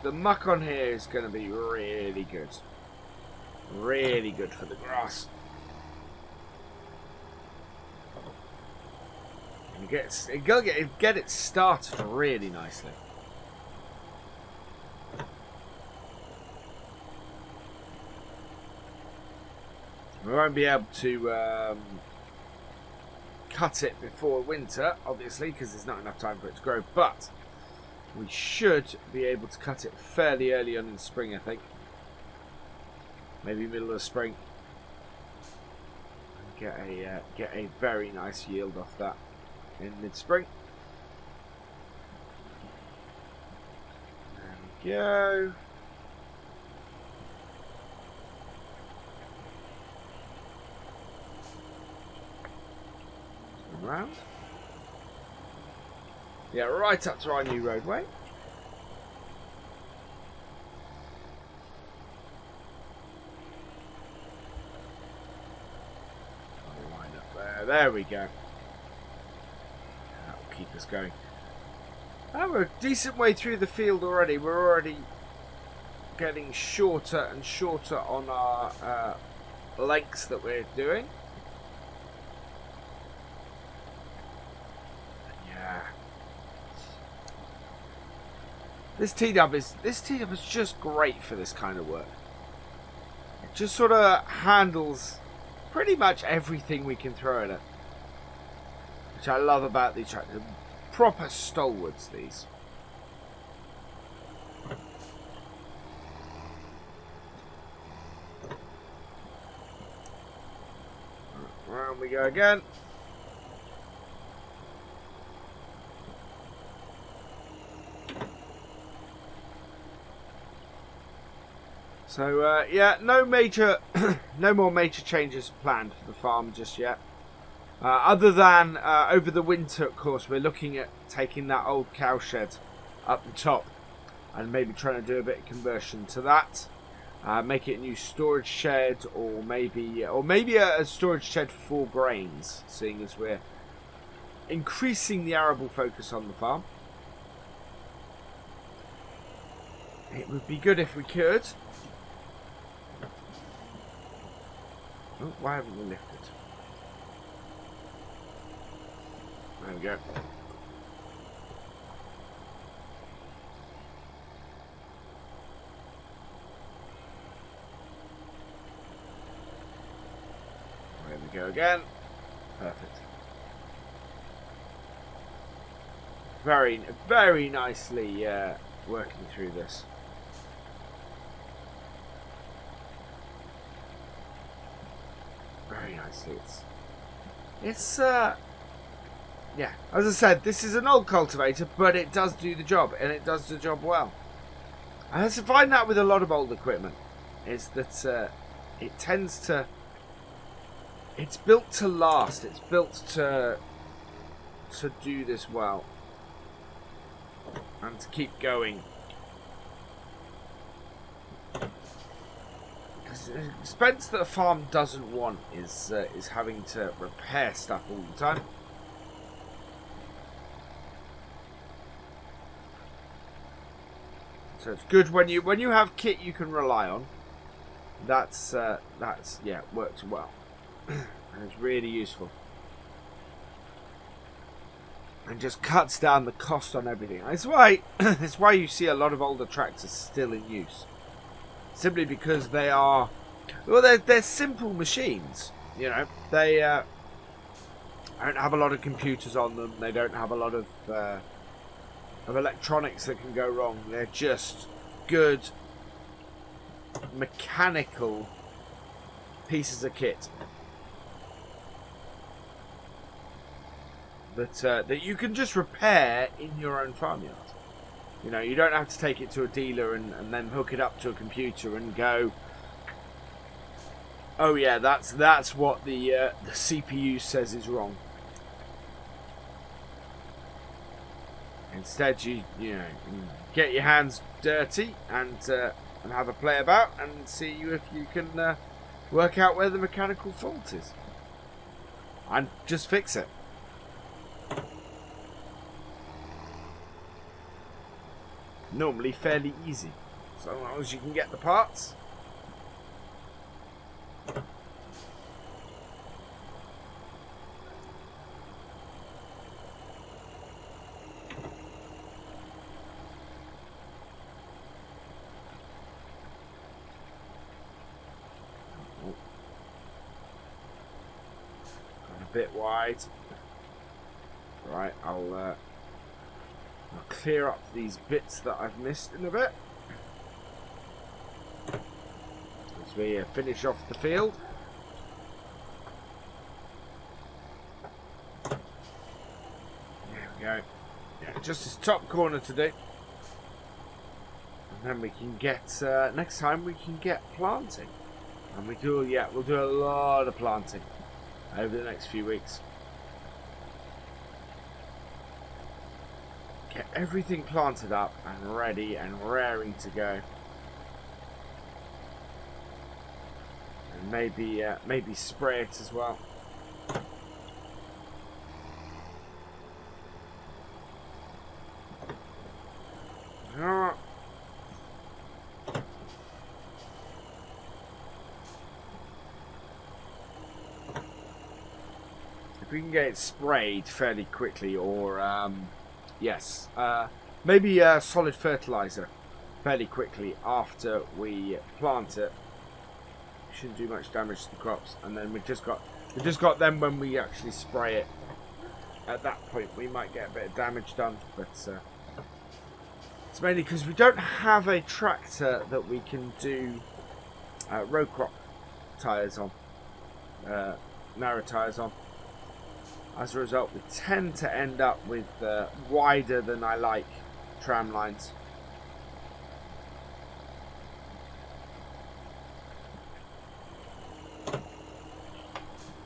The muck on here is going to be really good. Really good for the grass. And get it started really nicely. We won't be able to cut it before winter, obviously, because there's not enough time for it to grow, but we should be able to cut it fairly early on in spring, I think. Maybe middle of spring. And get a very nice yield off that in mid-spring. There we go. Around. Yeah, right up to our new roadway. Line up there. There we go. That'll keep us going. Oh, we're a decent way through the field already. We're already getting shorter and shorter on our lengths that we're doing. This T-dub is just great for this kind of work. It just sort of handles pretty much everything we can throw at it, which I love about these tractors. Proper stalwarts, these. Round we go again. So yeah, no more major changes planned for the farm just yet. Other than over the winter, of course, we're looking at taking that old cowshed up the top and maybe trying to do a bit of conversion to that. Make it a new storage shed, or maybe a storage shed for grains, seeing as we're increasing the arable focus on the farm. It would be good if we could. Oh, why haven't we lifted? There we go. There we go again. Perfect. Very, very nicely working through this. Very nicely. It's yeah, as I said, this is an old cultivator, but it does do the job, and it does the job well. And I find that with a lot of old equipment, is that it tends to, it's built to last. It's built to do this well and to keep going. The expense that a farm doesn't want is having to repair stuff all the time. So it's good when you have kit you can rely on. That's yeah, works well, and it's really useful, and just cuts down the cost on everything. That's why you see a lot of older tractors still in use. Simply because they are, well, they're simple machines. You know, they don't have a lot of computers on them. They don't have a lot of electronics that can go wrong. They're just good mechanical pieces of kit that you can just repair in your own farmyard. You know, you don't have to take it to a dealer and then hook it up to a computer and go, oh yeah, that's what the CPU says is wrong. Instead, you get your hands dirty and have a play about and see if you can work out where the mechanical fault is and just fix it. Normally fairly easy, so long as you can get the parts. bit wide. Right, I'll clear up these bits that I've missed in a bit. As we finish off the field. There we go. Yeah, just this top corner to do. And then we can get, next time we can get planting. And we do, yeah, we'll do a lot of planting over the next few weeks. Get everything planted up and ready and raring to go. And maybe spray it as well. If we can get it sprayed fairly quickly, or yes, maybe solid fertilizer fairly quickly after we plant it, shouldn't do much damage to the crops. And then we just got them when we actually spray it. At that point, we might get a bit of damage done, but it's mainly because we don't have a tractor that we can do row crop tyres on, narrow tyres on. As a result, we tend to end up with wider than I like tram lines.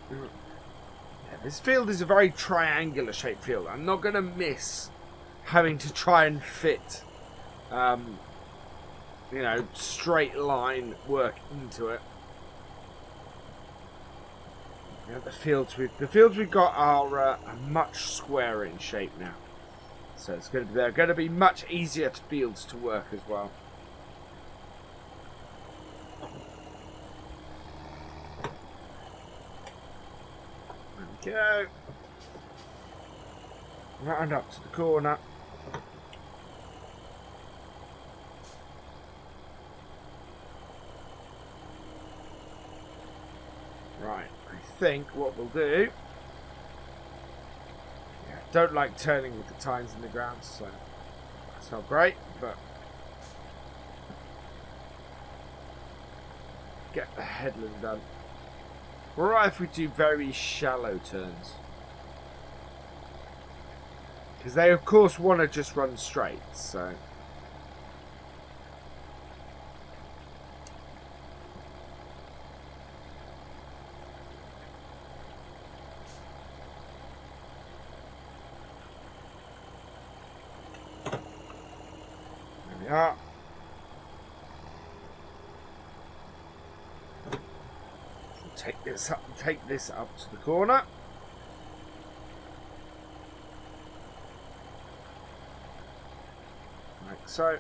Yeah, this field is a very triangular shaped field. I'm not going to miss having to try and fit, you know, straight line work into it. Yeah, the fields we've got are much squarer in shape now, so they're going to be much easier fields to work as well. There we go. Round up to the corner. Right. I think what we'll do, yeah, don't like turning with the tines in the ground, so that's not great, but get the headland done. We're alright if we do very shallow turns, because they of course want to just run straight, so yeah. Take this up to the corner. Like so.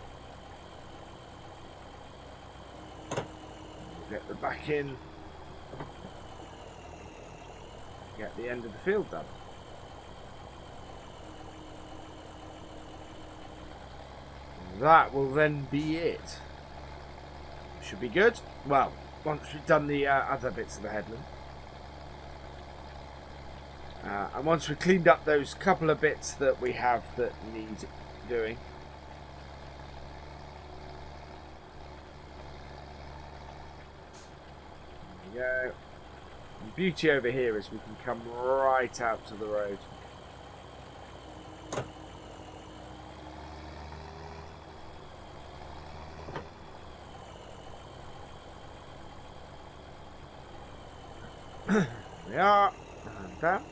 Get the back in. Get the end of the field done. That will then be it. Should be good. Well, once we've done the other bits of the headland. And once we've cleaned up those couple of bits that we have that need doing. There we go. The beauty over here is we can come right out to the road. There we are, and down.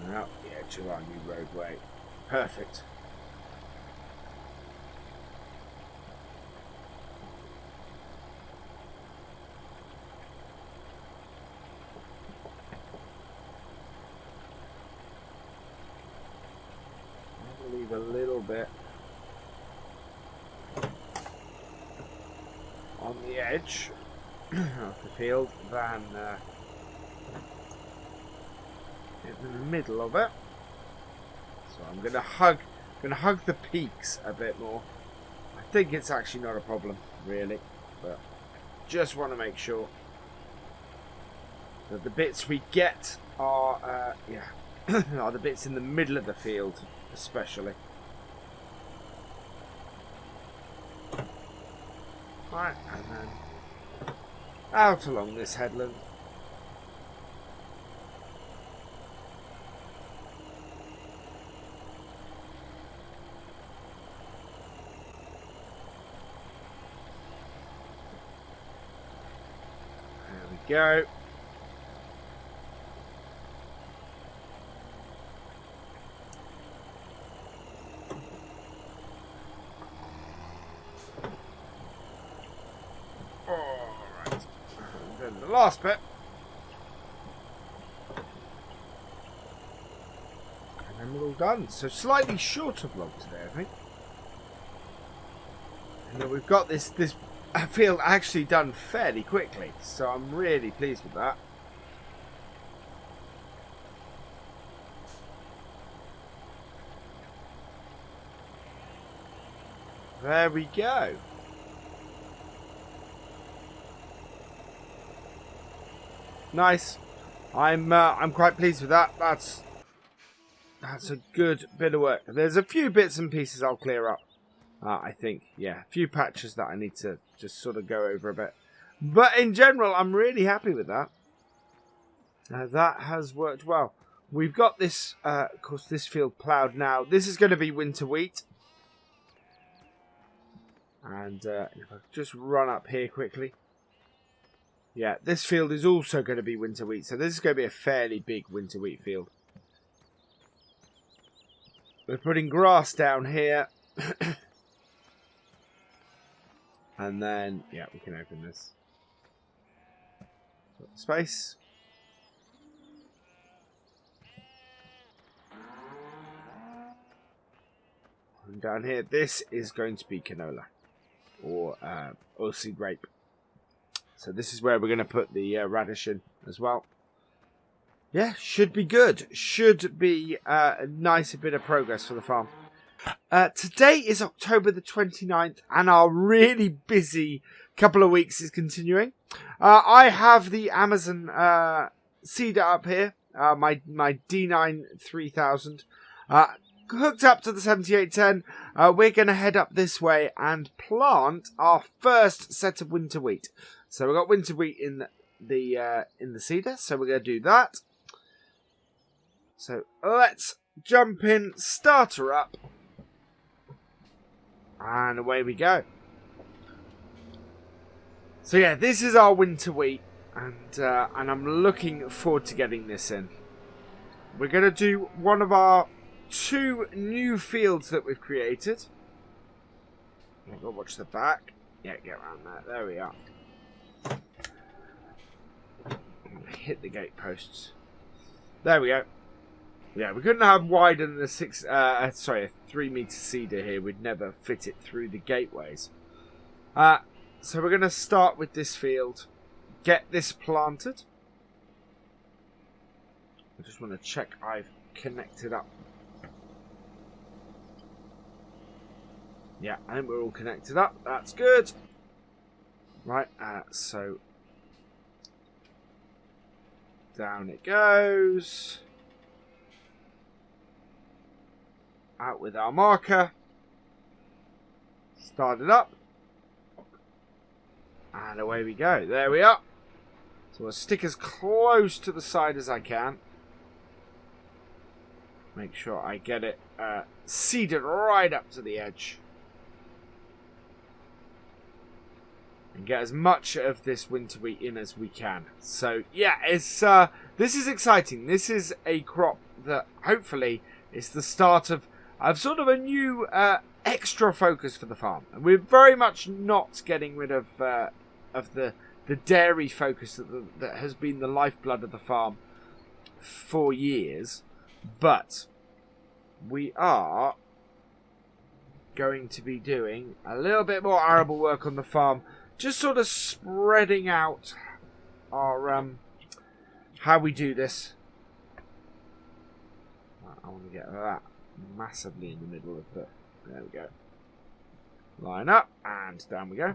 And out the edge of our new roadway. Perfect. Leave a little bit on the edge of the field than in the middle of it. So I'm going to hug Gonna hug the peaks a bit more. I think it's actually not a problem, really, but just want to make sure that the bits we get are, are the bits in the middle of the field, especially. Right, and then out along this headland. Go. Alright. Then the last bit. And then we're all done. So slightly shorter vlog today, I think. And then we've got this field actually done fairly quickly, so I'm really pleased with that. There we go. Nice. I'm quite pleased with that. That's a good bit of work. There's a few bits and pieces I'll clear up. I think, yeah, a few patches that I need to just sort of go over a bit. But in general, I'm really happy with that. That has worked well. We've got this, of course, this field ploughed now. This is going to be winter wheat. And if I just run up here quickly. Yeah, this field is also going to be winter wheat. So this is going to be a fairly big winter wheat field. We're putting grass down here. And then, yeah, we can open this. Space. And down here, this is going to be canola. Or oilseed rape. So this is where we're going to put the radish in as well. Yeah, should be good. Should be a nice bit of progress for the farm. Today is October the 29th, and our really busy couple of weeks is continuing. I have the Amazon seeder up here, my D9 3000, hooked up to the 7810. We're going to head up this way and plant our first set of winter wheat. So we've got winter wheat in the seeder, so we're going to do that. So let's jump in, start her up. And away we go. So yeah, this is our winter wheat, and I'm looking forward to getting this in. We're going to do one of our 2 new fields that we've created. Go watch the back. Yeah, get around there. There we are. Hit the gate posts. There we go. Yeah, we couldn't have wider than a 3 meter seeder here. We'd never fit it through the gateways. So we're going to start with this field. Get this planted. I just want to check I've connected up. Yeah, I think we're all connected up. That's good. Right, so down it goes. Out with our marker. Start it up. And away we go. There we are. So I'll stick as close to the side as I can. Make sure I get it seeded right up to the edge. And get as much of this winter wheat in as we can. So yeah, it's this is exciting. This is a crop that hopefully is the start of sort of a new extra focus for the farm. And we're very much not getting rid of the dairy focus that has been the lifeblood of the farm for years. But we are going to be doing a little bit more arable work on the farm. Just sort of spreading out our how we do this. I want to get that massively in the middle of the... There we go. Line up, and down we go.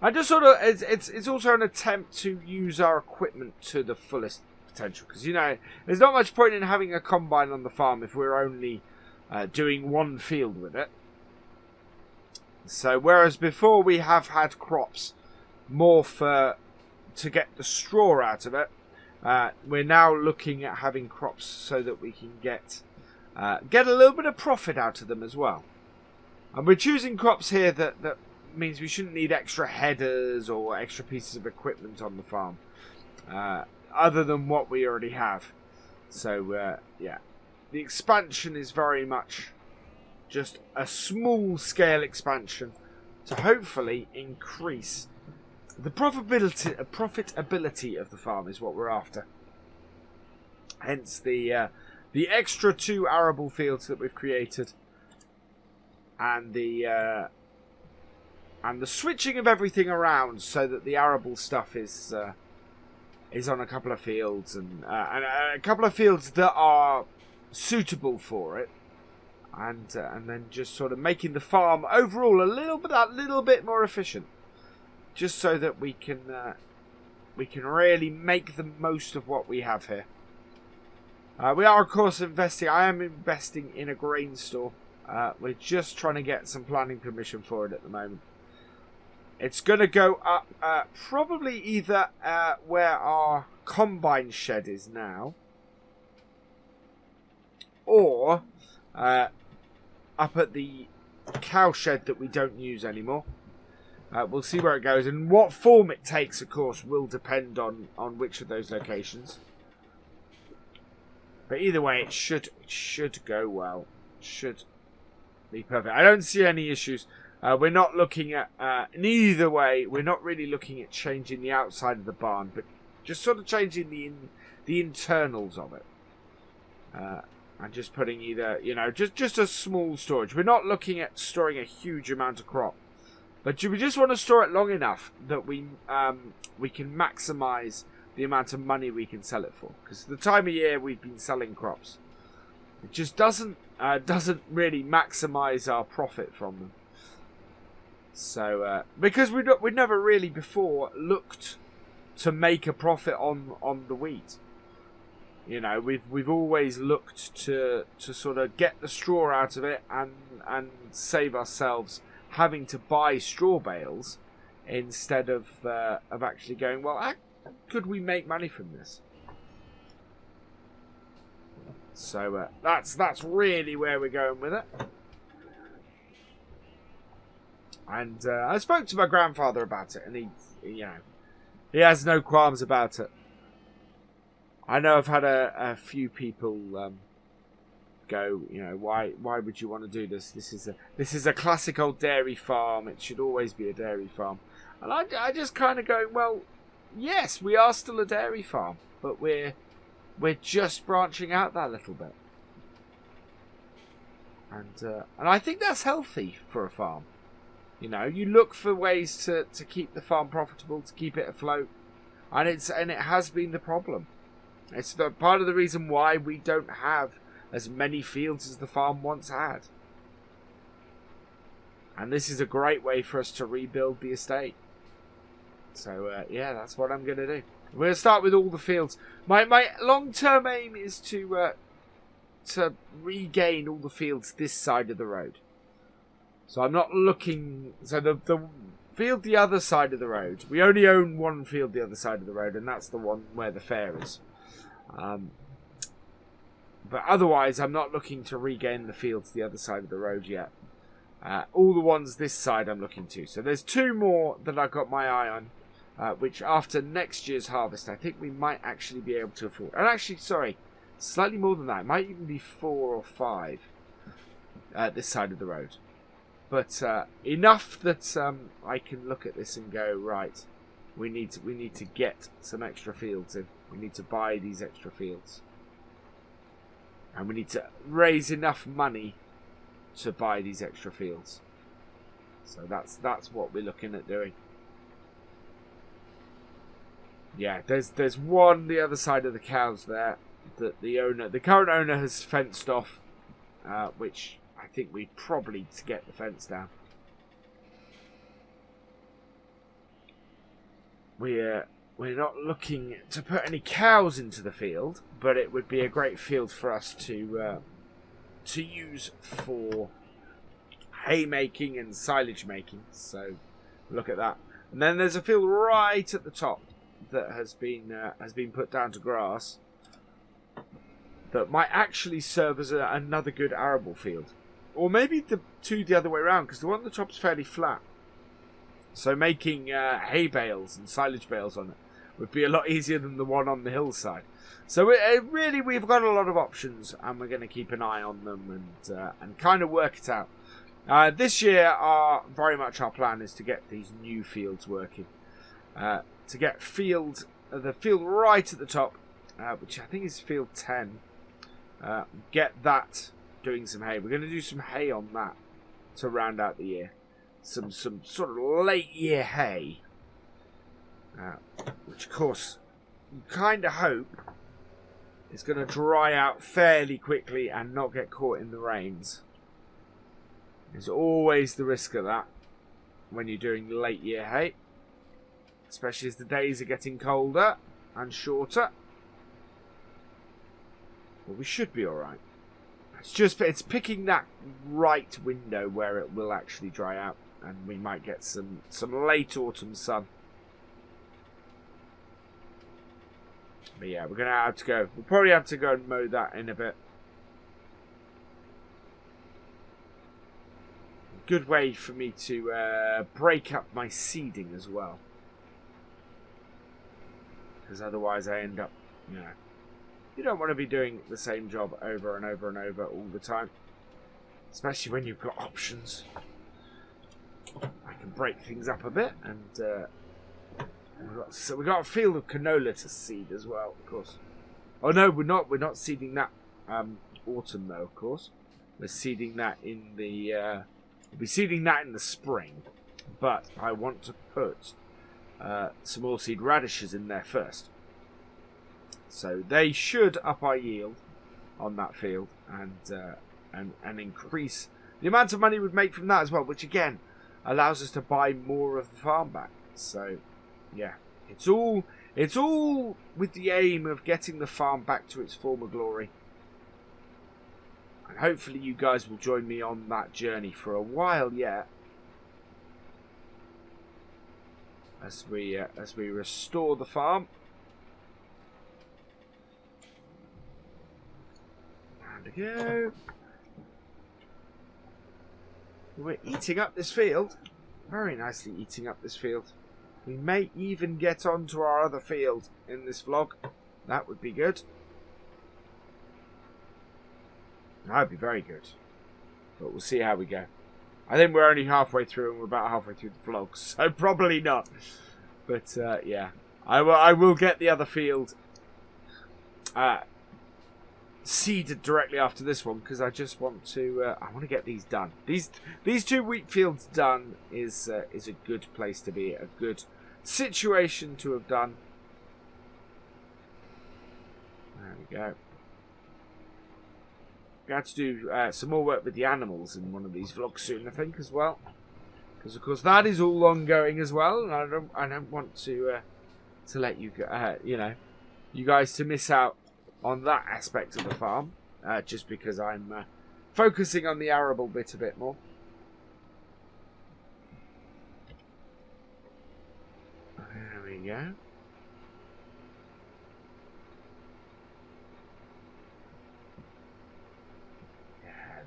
I just sort of... It's also an attempt to use our equipment to the fullest potential. Because, you know, there's not much point in having a combine on the farm if we're only doing one field with it. So, whereas before we have had crops more to get the straw out of it, we're now looking at having crops so that we can get a little bit of profit out of them as well. And we're choosing crops here that means we shouldn't need extra headers or extra pieces of equipment on the farm, other than what we already have. So, yeah, the expansion is very much just a small scale expansion to hopefully increase the profitability of the farm is what we're after. Hence the extra 2 arable fields that we've created, and the switching of everything around so that the arable stuff is on a couple of fields and a couple of fields that are suitable for it. And then just sort of making the farm overall that little bit more efficient, just so that we can really make the most of what we have here. We are of course investing. I am investing in a grain store. We're just trying to get some planning permission for it at the moment. It's going to go up probably either where our combine shed is now, or up at the cow shed that we don't use anymore. We'll see where it goes, and what form it takes, of course, will depend on which of those locations. But either way, it should go well. Should be perfect. I don't see any issues. We're not looking at in either way. We're not really looking at changing the outside of the barn, but just sort of changing the internals of it. And just putting either, you know, just a small storage. We're not looking at storing a huge amount of crop, but we just want to store it long enough that we can maximise the amount of money we can sell it for. Because the time of year we've been selling crops, it just doesn't really maximise our profit from them. So because we'd never really before looked to make a profit on the wheat. You know, we've always looked to sort of get the straw out of it and save ourselves having to buy straw bales instead of actually going, well, could we make money from this? So that's really where we're going with it. And I spoke to my grandfather about it, and he has no qualms about it. I know I've had a few people go, you know, why would you want to do this? This is a classic old dairy farm. It should always be a dairy farm. And I just kind of go, well, yes, we are still a dairy farm, but we're just branching out that little bit. And I think that's healthy for a farm. You know, you look for ways to keep the farm profitable, to keep it afloat, and it has been the problem. It's the part of the reason why we don't have as many fields as the farm once had. And this is a great way for us to rebuild the estate. So, yeah, that's what I'm going to do. We're going to start with all the fields. My long-term aim is to regain all the fields this side of the road. So I'm not looking... So the field the other side of the road, we only own one field the other side of the road, and that's the one where the fair is. But otherwise, I'm not looking to regain the fields the other side of the road yet. All the ones this side I'm looking to. So there's 2 more that I've got my eye on, which after next year's harvest, I think we might actually be able to afford. And actually, sorry, slightly more than that. It might even be 4 or 5 this side of the road. But enough that I can look at this and go, right, we need to get some extra fields in. We need to buy these extra fields. And we need to raise enough money to buy these extra fields. So that's what we're looking at doing. Yeah, there's one the other side of the cows there that the current owner has fenced off. which I think we probably need to get the fence down. We're not looking to put any cows into the field, but it would be a great field for us to use for haymaking and silage making. So look at that. And then there's a field right at the top that has been put down to grass that might actually serve as another good arable field, or maybe the other way around, because the one at the top is fairly flat. So making hay bales and silage bales on it would be a lot easier than the one on the hillside. So really, we've got a lot of options, and we're going to keep an eye on them and kind of work it out. This year, very much our plan is to get these new fields working. To get the field right at the top, which I think is field 10. Get that doing some hay. We're going to do some hay on that to round out the year. Some sort of late year hay, which of course you kind of hope is going to dry out fairly quickly and not get caught in the rains. There's always the risk of that when you're doing late year hay, especially as the days are getting colder and shorter. But we should be alright. It's picking that right window where it will actually dry out, and we might get some late autumn sun. But yeah, we're gonna have to go. We'll probably have to go and mow that in a bit. Good way for me to break up my seeding as well, because otherwise I end up, you don't want to be doing the same job over and over and over all the time, especially when you've got options. I can break things up a bit, and we've got a field of canola to seed as well, of course. Oh no, we're not seeding that autumn though, of course. We're seeding that in the we'll be seeding that in the spring, but I want to put some oilseed radishes in there first. So they should up our yield on that field and increase the amount of money we'd make from that as well, which again allows us to buy more of the farm back. So yeah, it's all with the aim of getting the farm back to its former glory. And hopefully you guys will join me on that journey for a while yet, as we restore the farm. And we go. We're eating up this field. Very nicely eating up this field. We may even get onto our other field in this vlog. That would be good. That would be very good. But we'll see how we go. I think we're only halfway through, and we're about halfway through the vlog, so probably not. But yeah, I will get the other field seeded directly after this one, because I just want to. I want to get these done. These two wheat fields done is a good place to be, a good situation to have done. There we go. We have to do some more work with the animals in one of these vlogs soon, I think, as well, because of course that is all ongoing as well, and I don't want to let you you guys to miss out on that aspect of the farm, just because I'm focusing on the arable bit a bit more. There we go.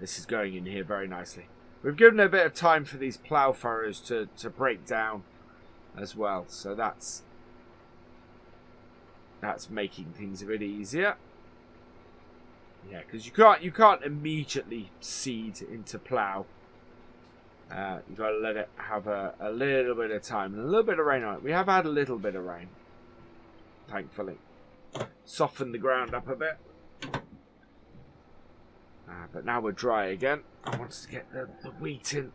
This is going in here very nicely. We've given a bit of time for these plough furrows to break down as well, so that's making things a bit easier. Yeah, because you can't immediately seed into plough. You've got to let it have a little bit of time and a little bit of rain on it. We have had a little bit of rain, thankfully. Soften the ground up a bit. But now we're dry again. I want to get the wheat in.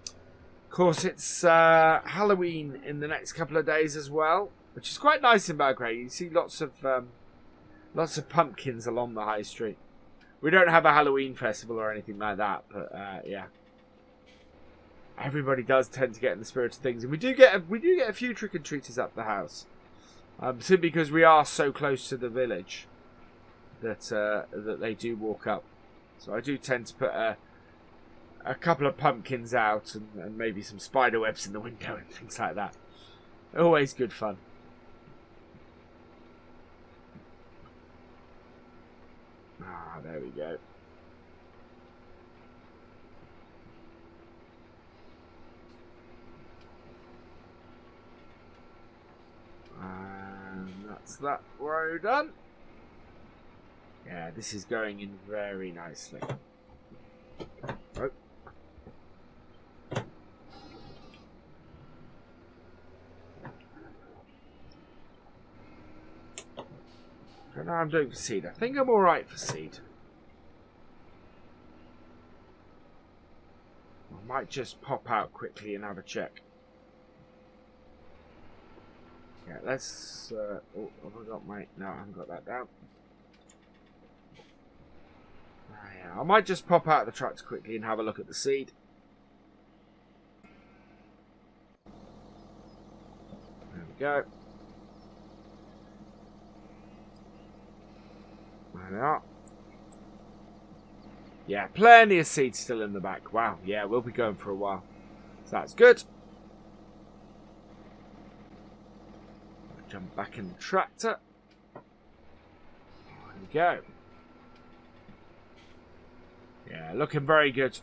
Of course, it's Halloween in the next couple of days as well, which is quite nice in BallinCraig. You see lots of pumpkins along the high street. We don't have a Halloween festival or anything like that, but yeah. Everybody does tend to get in the spirit of things, and we do get a few trick and treaters up the house, simply because we are so close to the village that that they do walk up. So I do tend to put a couple of pumpkins out and maybe some spider webs in the window and things like that. Always good fun. Ah, there we go. And that's that row done. Yeah, this is going in very nicely. Oh. I don't know how I'm doing for seed. I think I'm alright for seed. I might just pop out quickly and have a check. Yeah, let's... oh, have I got my... No, I haven't got that down. Yeah, I might just pop out the tractor quickly and have a look at the seed. There we go. There we are. Yeah, plenty of seeds still in the back. Wow, yeah, we'll be going for a while. So that's good. Jump back in the tractor. There we go. Yeah, looking very good.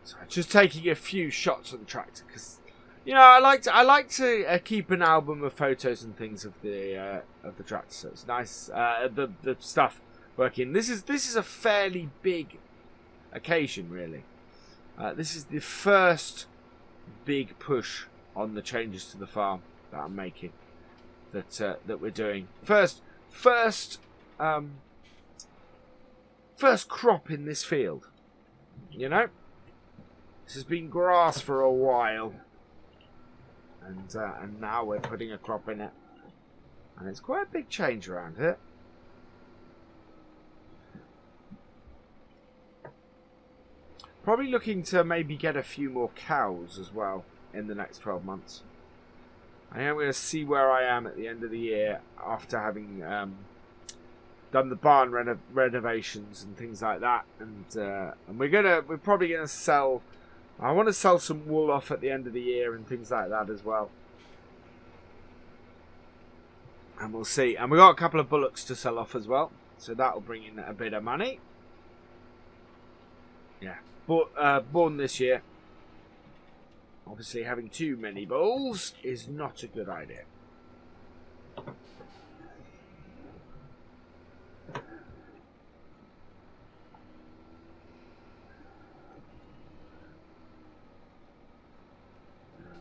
So just taking a few shots on the tractor because, you know, I like to keep an album of photos and things of the tractor. So it's nice. The stuff working. This is a fairly big occasion, really. This is the first big push on the changes to the farm that I'm making. That we're doing first crop in this field. You know, this has been grass for a while, and now we're putting a crop in it, and it's quite a big change around here. Probably looking to maybe get a few more cows as well in the next 12 months. I am going to see where I am at the end of the year after having done the barn renovations and things like that, and we're probably gonna sell. I want to sell some wool off at the end of the year and things like that as well, and we'll see. And we got a couple of bullocks to sell off as well, so that'll bring in a bit of money. Yeah, but born this year. Obviously, having too many bulls is not a good idea. There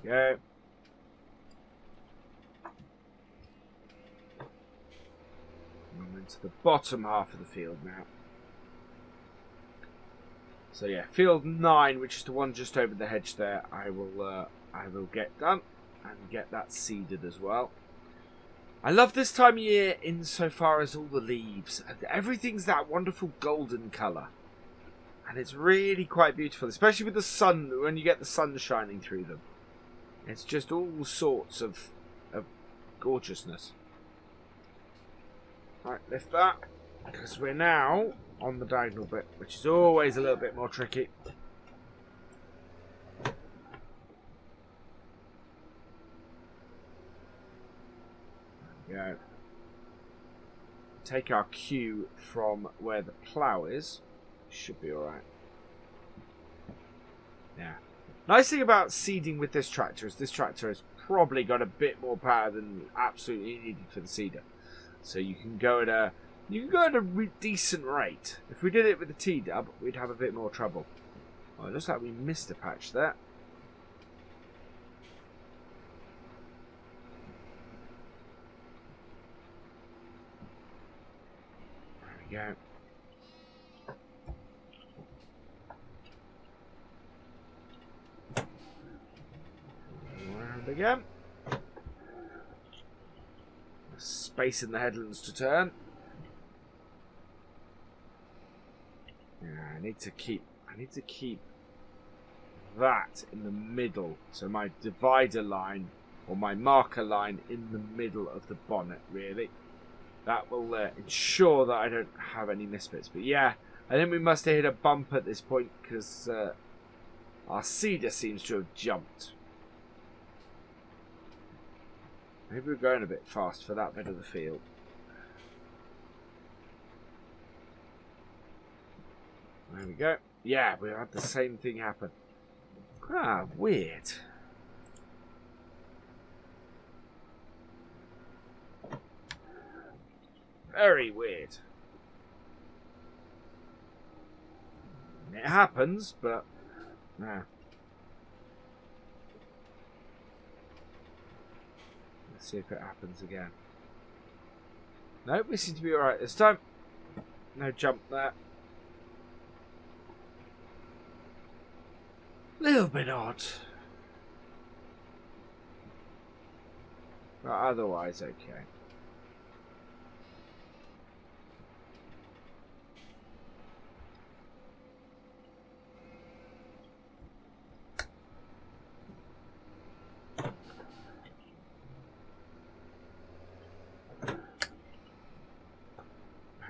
we go. I'm into the bottom half of the field now. So yeah, field 9, which is the one just over the hedge there, I will get done and get that seeded as well. I love this time of year insofar as all the leaves, everything's that wonderful golden colour, and it's really quite beautiful, especially with the sun, when you get the sun shining through them. It's just all sorts of gorgeousness. Right, lift that, because we're now on the diagonal bit, which is always a little bit more tricky. There we go. Take our cue from where the plough is. Should be alright. Yeah. Nice thing about seeding with this tractor is this tractor has probably got a bit more power than absolutely needed for the seeder. So you can go at a decent rate. If we did it with the T-dub, we'd have a bit more trouble. Oh, it looks like we missed a patch there. There we go. Around again. Space in the headlands to turn. Yeah, I need to keep that in the middle. So my divider line or my marker line in the middle of the bonnet, really. That will ensure that I don't have any misfits. But yeah, I think we must have hit a bump at this point because our cedar seems to have jumped. Maybe we're going a bit fast for that bit of the field. There we go. Yeah, we had the same thing happen. Ah, weird. Very weird. It happens, but nah. Let's see if it happens again. Nope, we seem to be alright this time. No jump there. Little bit odd. But otherwise okay.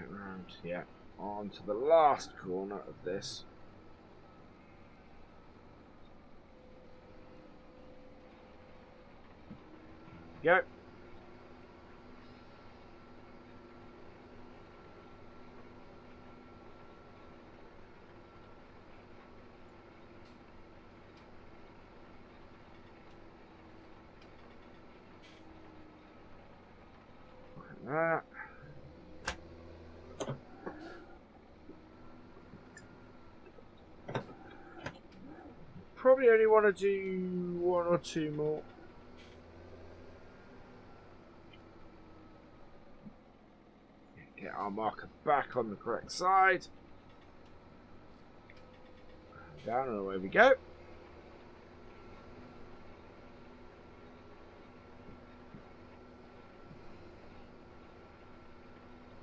Round, yeah, on to the last corner of this. Go. Like that. Probably only want to do one or two more. Get our marker back on the correct side. Down and away we go.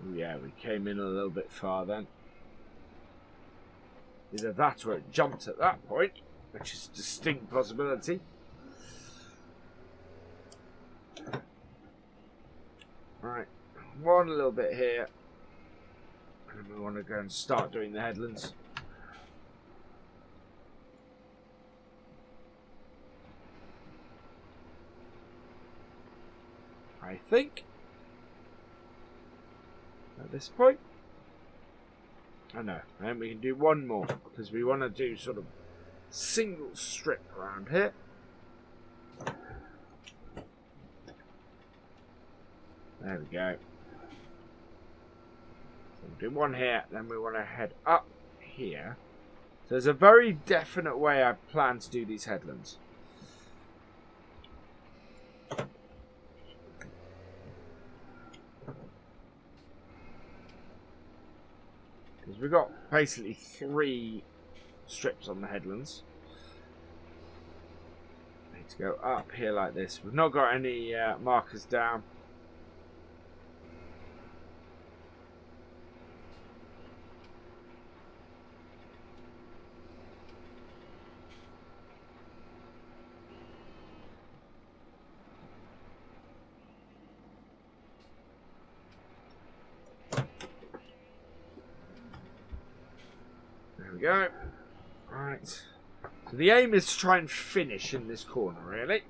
Oh yeah, we came in a little bit far then. Either that or it jumped at that point, which is a distinct possibility. Right, one little bit here. And we want to go and start doing the headlands. I think. At this point. I know, and we can do one more because we want to do sort of single strip around here. There we go. So we'll do one here, then we want to head up here. So there's a very definite way I plan to do these headlands. Because we've got basically 3 strips on the headlands. Need to go up here like this. We've not got any markers down. There we go. Right. So the aim is to try and finish in this corner, really.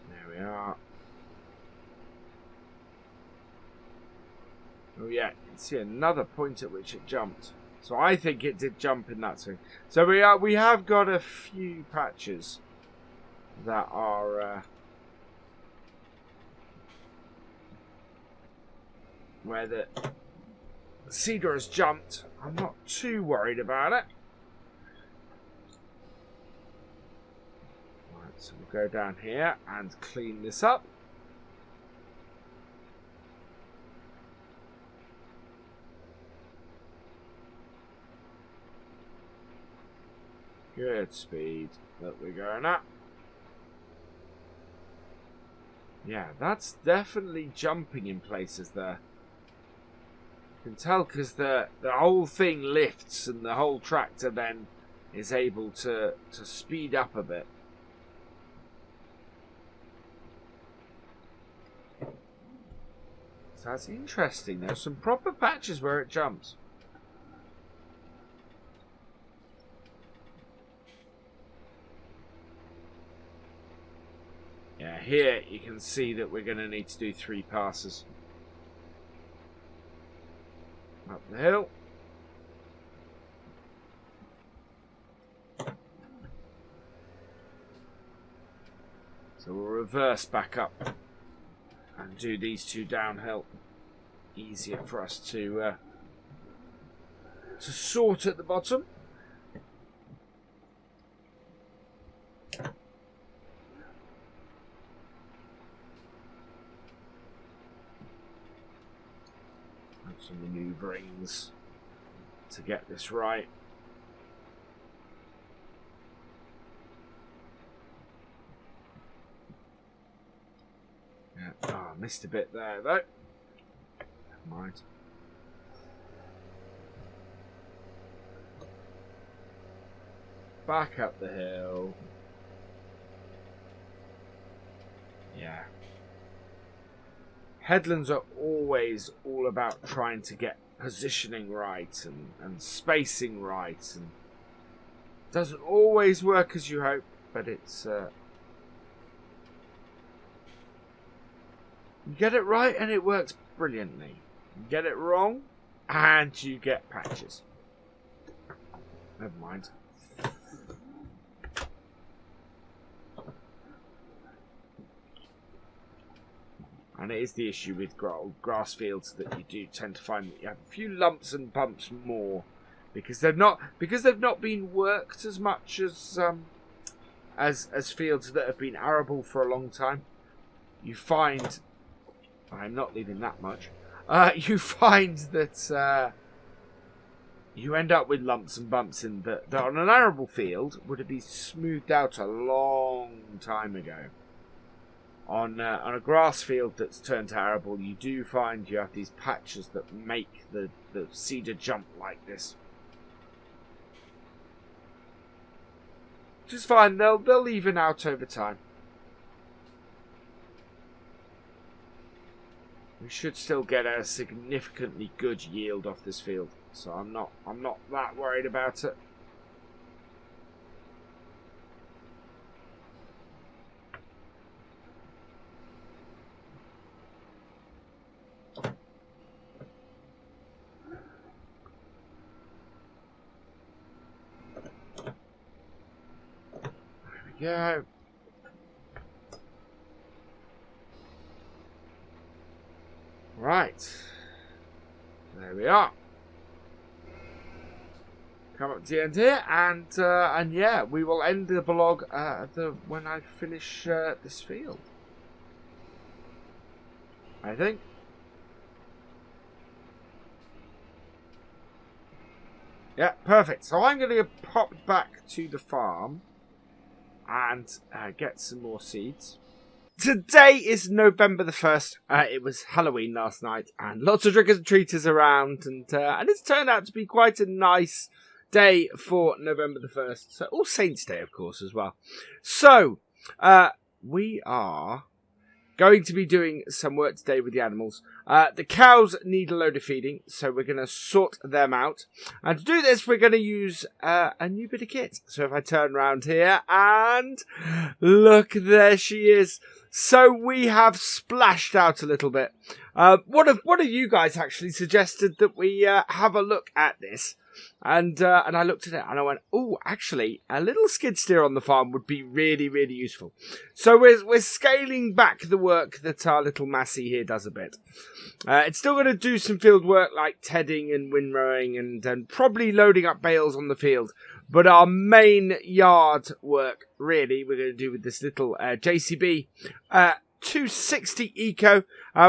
There we are. Oh yeah, you can see another point at which it jumped. So I think it did jump in that swing. So we have got a few patches that are where the cedar has jumped. I'm not too worried about it. Right, so we'll go down here and clean this up. Good speed that we're going at. Yeah, that's definitely jumping in places there. You can tell because the whole thing lifts and the whole tractor then is able to speed up a bit. So that's interesting. There's some proper patches where it jumps. Yeah, here you can see that we're going to need to do 3 passes. Up the hill. So we'll reverse back up and do these 2 downhill. Easier for us to sort at the bottom. Some maneuverings to get this right. Yeah. Oh, I missed a bit there though. Never mind. Back up the hill. Yeah. Headlands are always all about trying to get positioning right and spacing right, and doesn't always work as you hope, but it's you get it right and it works brilliantly. You get it wrong and you get patches. Never mind. And it is the issue with grass fields that you do tend to find that you have a few lumps and bumps more because they've not been worked as much as fields that have been arable for a long time. You find, I'm not leaving that much. You find that you end up with lumps and bumps in that on an arable field would have been smoothed out a long time ago. On a grass field that's turned to arable, you do find you have these patches that make the cedar jump like this. Which is fine, they'll even out over time. We should still get a significantly good yield off this field, so I'm not that worried about it. Yeah. Right. There we are. Come up to the end here, and yeah, we will end the vlog when I finish this field. I think. Yeah, perfect. So I'm going to pop back to the farm and get some more seeds. Today is November the 1st. It was Halloween last night, and lots of trickers and treaters around, and it's turned out to be quite a nice day for November the 1st. So All Saints Day, of course, as well. So we are going to be doing some work today with the animals. The cows need a load of feeding, so we're going to sort them out. And to do this, we're going to use a new bit of kit. So if I turn around here, and look, there she is. So we have splashed out a little bit. One of you guys actually suggested that we have a look at this. And I looked at it and I went, oh, actually, a little skid steer on the farm would be really, really useful. So we're scaling back the work that our little Massey here does a bit. It's still going to do some field work like tedding and windrowing and probably loading up bales on the field. But our main yard work, really, we're going to do with this little JCB 260 Eco.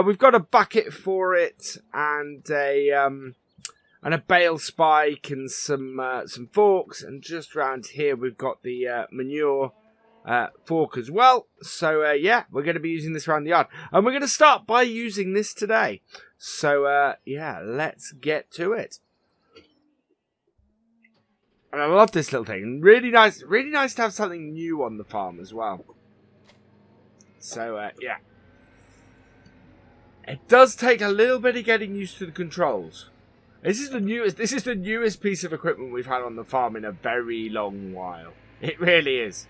We've got a bucket for it and a and a bale spike and some forks, and just around here we've got the manure fork as well. So yeah, we're going to be using this around the yard, and we're going to start by using this today. So yeah, let's get to it. And I love this little thing. Really nice to have something new on the farm as well. So yeah, it does take a little bit of getting used to the controls. This is the newest piece of equipment we've had on the farm in a very long while. It really is.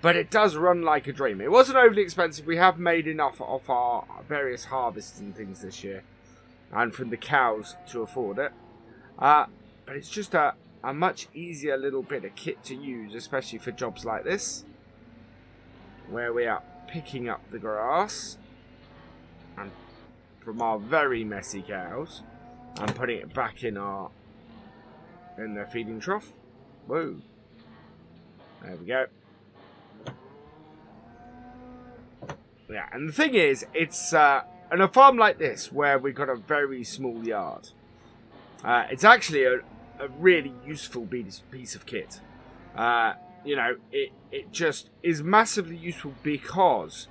But it does run like a dream. It wasn't overly expensive. We have made enough of our various harvests and things this year, and from the cows, to afford it. But it's just a much easier little bit of kit to use, especially for jobs like this, where we are picking up the grass and from our very messy cows and putting it back in their feeding trough. Whoa. There we go. Yeah, and the thing is, it's on a farm like this where we've got a very small yard. It's actually a really useful piece of kit. You know, it just is massively useful because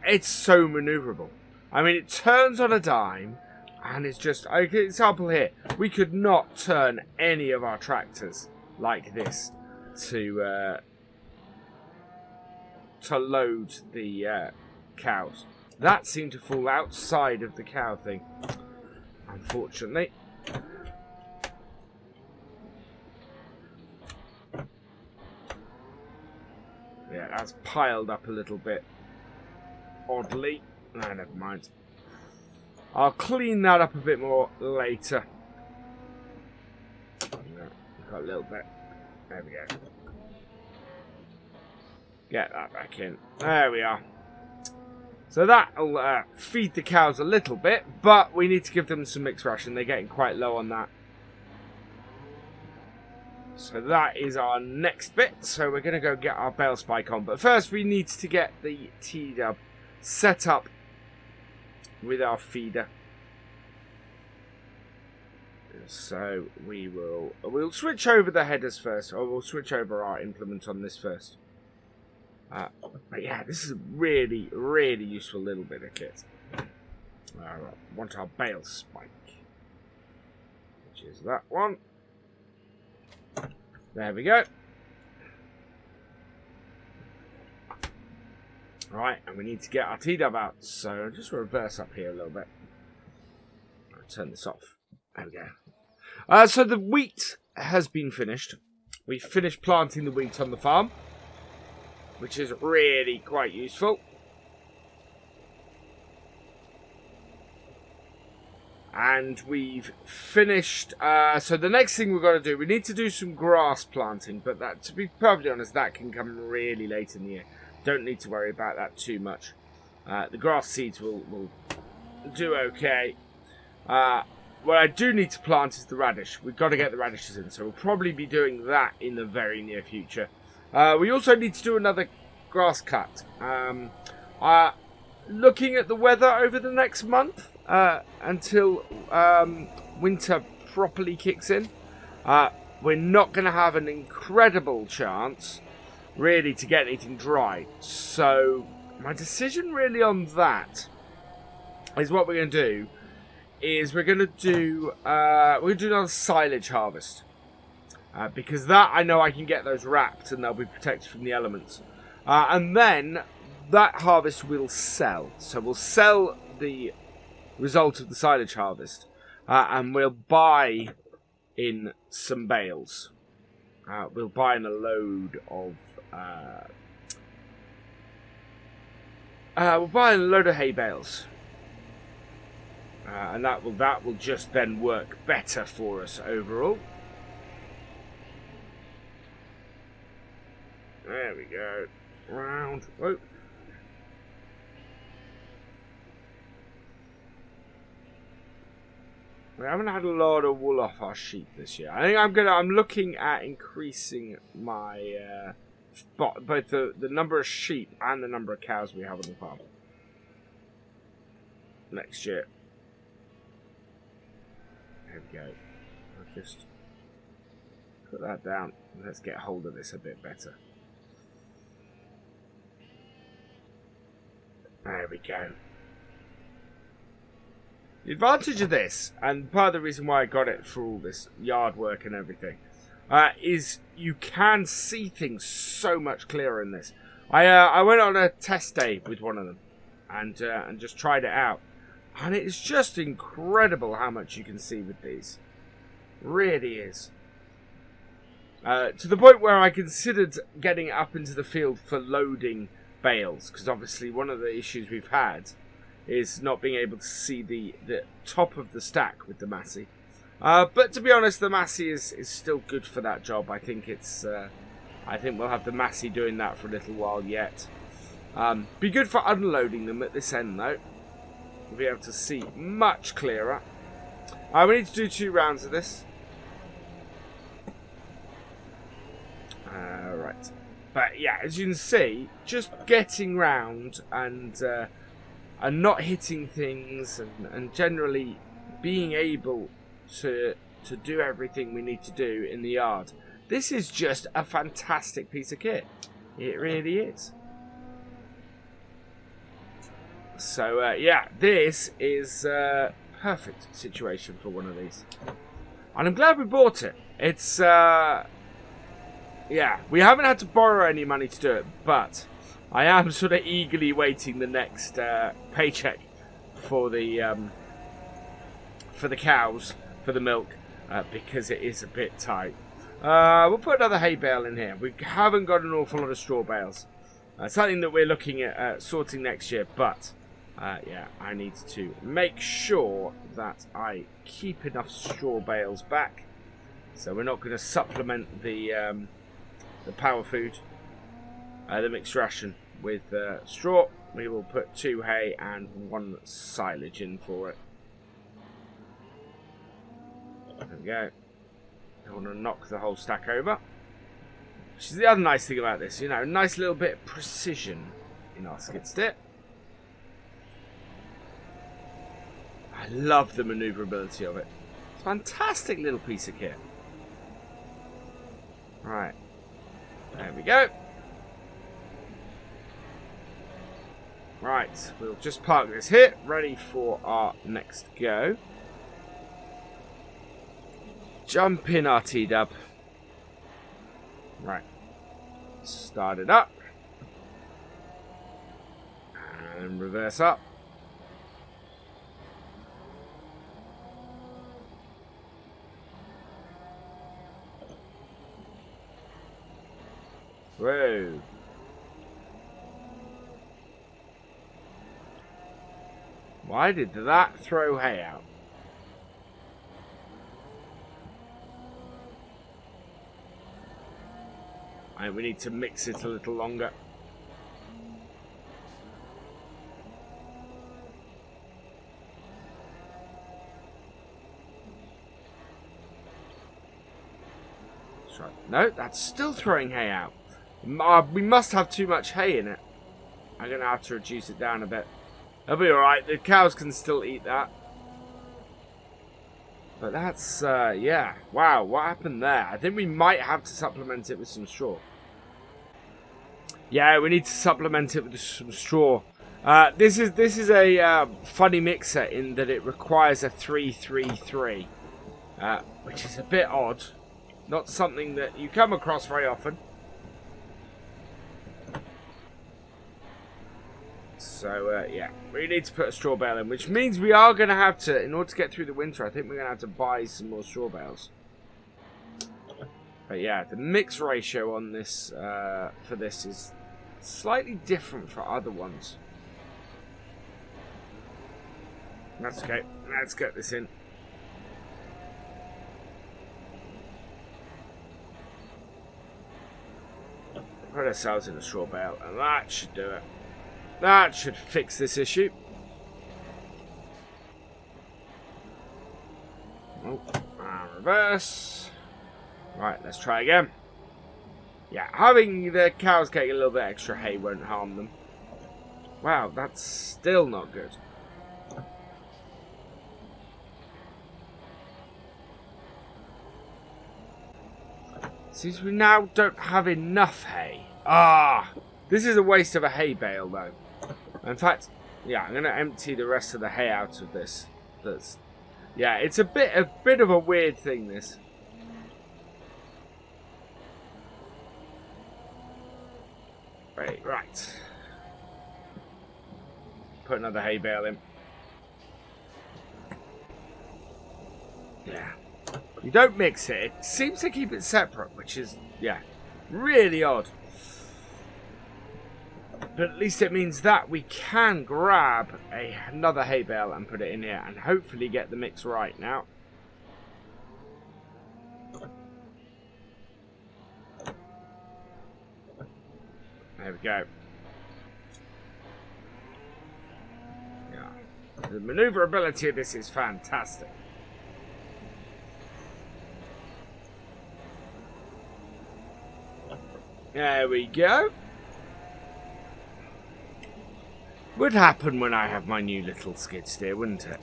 it's so maneuverable. I mean, it turns on a dime, and it's just, like, example here, we could not turn any of our tractors like this to load the cows. That seemed to fall outside of the cow thing, unfortunately. Yeah, that's piled up a little bit oddly. No, never mind. I'll clean that up a bit more later. Yeah, got a little bit. There we go. Get that back in. There we are. So that'll feed the cows a little bit, but we need to give them some mixed ration. They're getting quite low on that. So that is our next bit. So we're going to go get our bale spike on. But first we need to get the T-dub set up with our feeder. So we'll switch over the headers first, or we'll switch over our implement on this first. But yeah, this is a really, really useful little bit of kit. Want our bale spike, which is that one. There we go. Right, and we need to get our T-dub out. So I'll just reverse up here a little bit. I'll turn this off. There we go. So the wheat has been finished. We finished planting the wheat on the farm, which is really quite useful. And we've finished, so the next thing we've got to do, we need to do some grass planting, but that, to be perfectly honest, that can come really late in the year. Don't need to worry about that too much. The grass seeds will do okay. What I do need to plant is the radish. We've got to get the radishes in, so we'll probably be doing that in the very near future. We also need to do another grass cut. Looking at the weather over the next month, until winter properly kicks in, we're not going to have an incredible chance really to get anything dry. So my decision really on that is what we're going to do is we're going to do another silage harvest, because that I know I can get those wrapped and they'll be protected from the elements, and then that harvest will sell. So we'll sell the result of the silage harvest, and we'll buy in some bales. We'll buy in a load of hay bales, and that will just then work better for us overall. There we go. Round. Whoa. We haven't had a lot of wool off our sheep this year. I think I'm looking at increasing my both the number of sheep and the number of cows we have on the farm next year. There we go. I'll just put that down. Let's get hold of this a bit better. There we go. The advantage of this, and part of the reason why I got it for all this yard work and everything, is you can see things so much clearer in this. I went on a test day with one of them and just tried it out. And it is just incredible how much you can see with these. Really is. To the point where I considered getting up into the field for loading bales, because obviously one of the issues we've had is not being able to see the top of the stack with the Massey. But to be honest, the Massey is still good for that job. I think I think we'll have the Massey doing that for a little while yet. Be good for unloading them at this end though. We'll be able to see much clearer. We need to do 2 rounds of this. Right. But yeah, as you can see, just getting round and not hitting things and generally being able to do everything we need to do in the yard. This is just a fantastic piece of kit. It really is. So yeah, this is a perfect situation for one of these. And I'm glad we bought it. It's yeah, we haven't had to borrow any money to do it, but I am sort of eagerly waiting the next paycheck for the cows, for the milk, because it is a bit tight. We'll put another hay bale in here. We haven't got an awful lot of straw bales. Something that we're looking at sorting next year, but yeah, I need to make sure that I keep enough straw bales back. So we're not going to supplement the power food, the mixed ration with straw. We will put 2 hay and 1 silage in for it. There we go. I want to knock the whole stack over. Which is the other nice thing about this, you know, nice little bit of precision in our skid steer. I love the manoeuvrability of it. It's a fantastic little piece of kit. Right. There we go. Right, we'll just park this here, ready for our next go. Jump in our T-dub. Right. Start it up. And reverse up. Whoa. Why did that throw hay out? We need to mix it a little longer. That's right. No, that's still throwing hay out. We must have too much hay in it. I'm going to have to reduce it down a bit. It'll be alright. The cows can still eat that. But that's, yeah. Wow, what happened there? I think we might have to supplement it with some straw. Yeah, we need to supplement it with some straw. This is a funny mixer in that it requires a 3-3-3, which is a bit odd. Not something that you come across very often. So, yeah, we need to put a straw bale in, which means we are going to have to, in order to get through the winter, I think we're going to have to buy some more straw bales. But yeah, the mix ratio on this, for this is slightly different for other ones. That's okay. Let's get this in. Put ourselves in a straw bale, and that should do it. That should fix this issue. Oh, and reverse. Right, let's try again. Yeah, having the cows getting a little bit extra hay won't harm them. Wow, that's still not good. Since we now don't have enough hay. Ah! This is a waste of a hay bale, though. In fact, yeah, I'm going to empty the rest of the hay out of this. Yeah, it's a bit of a weird thing, this. Right. Put another hay bale in. Yeah. You don't mix it. It seems to keep it separate, which is, yeah, really odd. But at least it means that we can grab another hay bale and put it in here and hopefully get the mix right now. There we go. Yeah. The maneuverability of this is fantastic. There we go. Would happen when I have my new little skid steer, wouldn't it?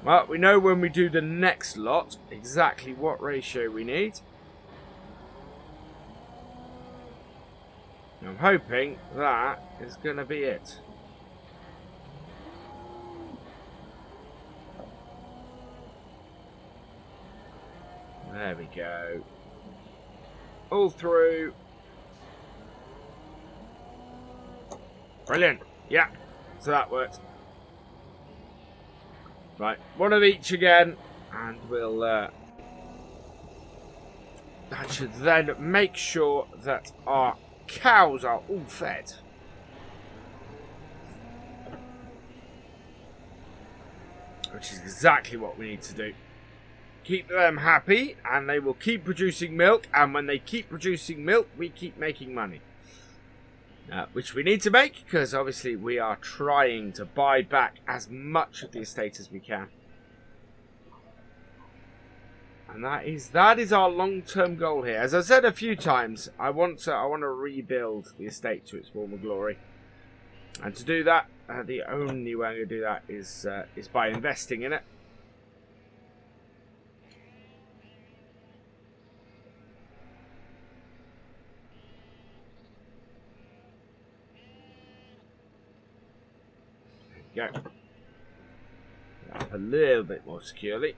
Well, we know when we do the next lot exactly what ratio we need. I'm hoping that is going to be it. There we go. All through. Brilliant. Yeah. So that worked. Right. One of each again. And we'll... that should then make sure that our cows are all fed. Which is exactly what we need to do. Keep them happy, and they will keep producing milk, and when they keep producing milk, we keep making money. Which we need to make, because obviously we are trying to buy back as much of the estate as we can. And that is our long-term goal here. As I said a few times, I want to rebuild the estate to its former glory. And to do that, the only way I'm going to do that is by investing in it. Go. Up a little bit more securely.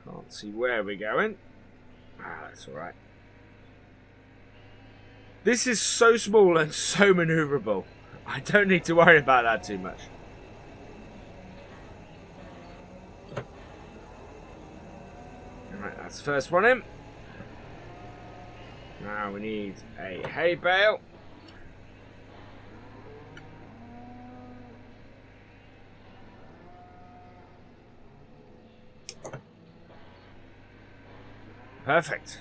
Can't see where we're going. That's alright. This is so small and so manoeuvrable. I don't need to worry about that too much. Alright, that's the first one in. Now we need a hay bale. Perfect.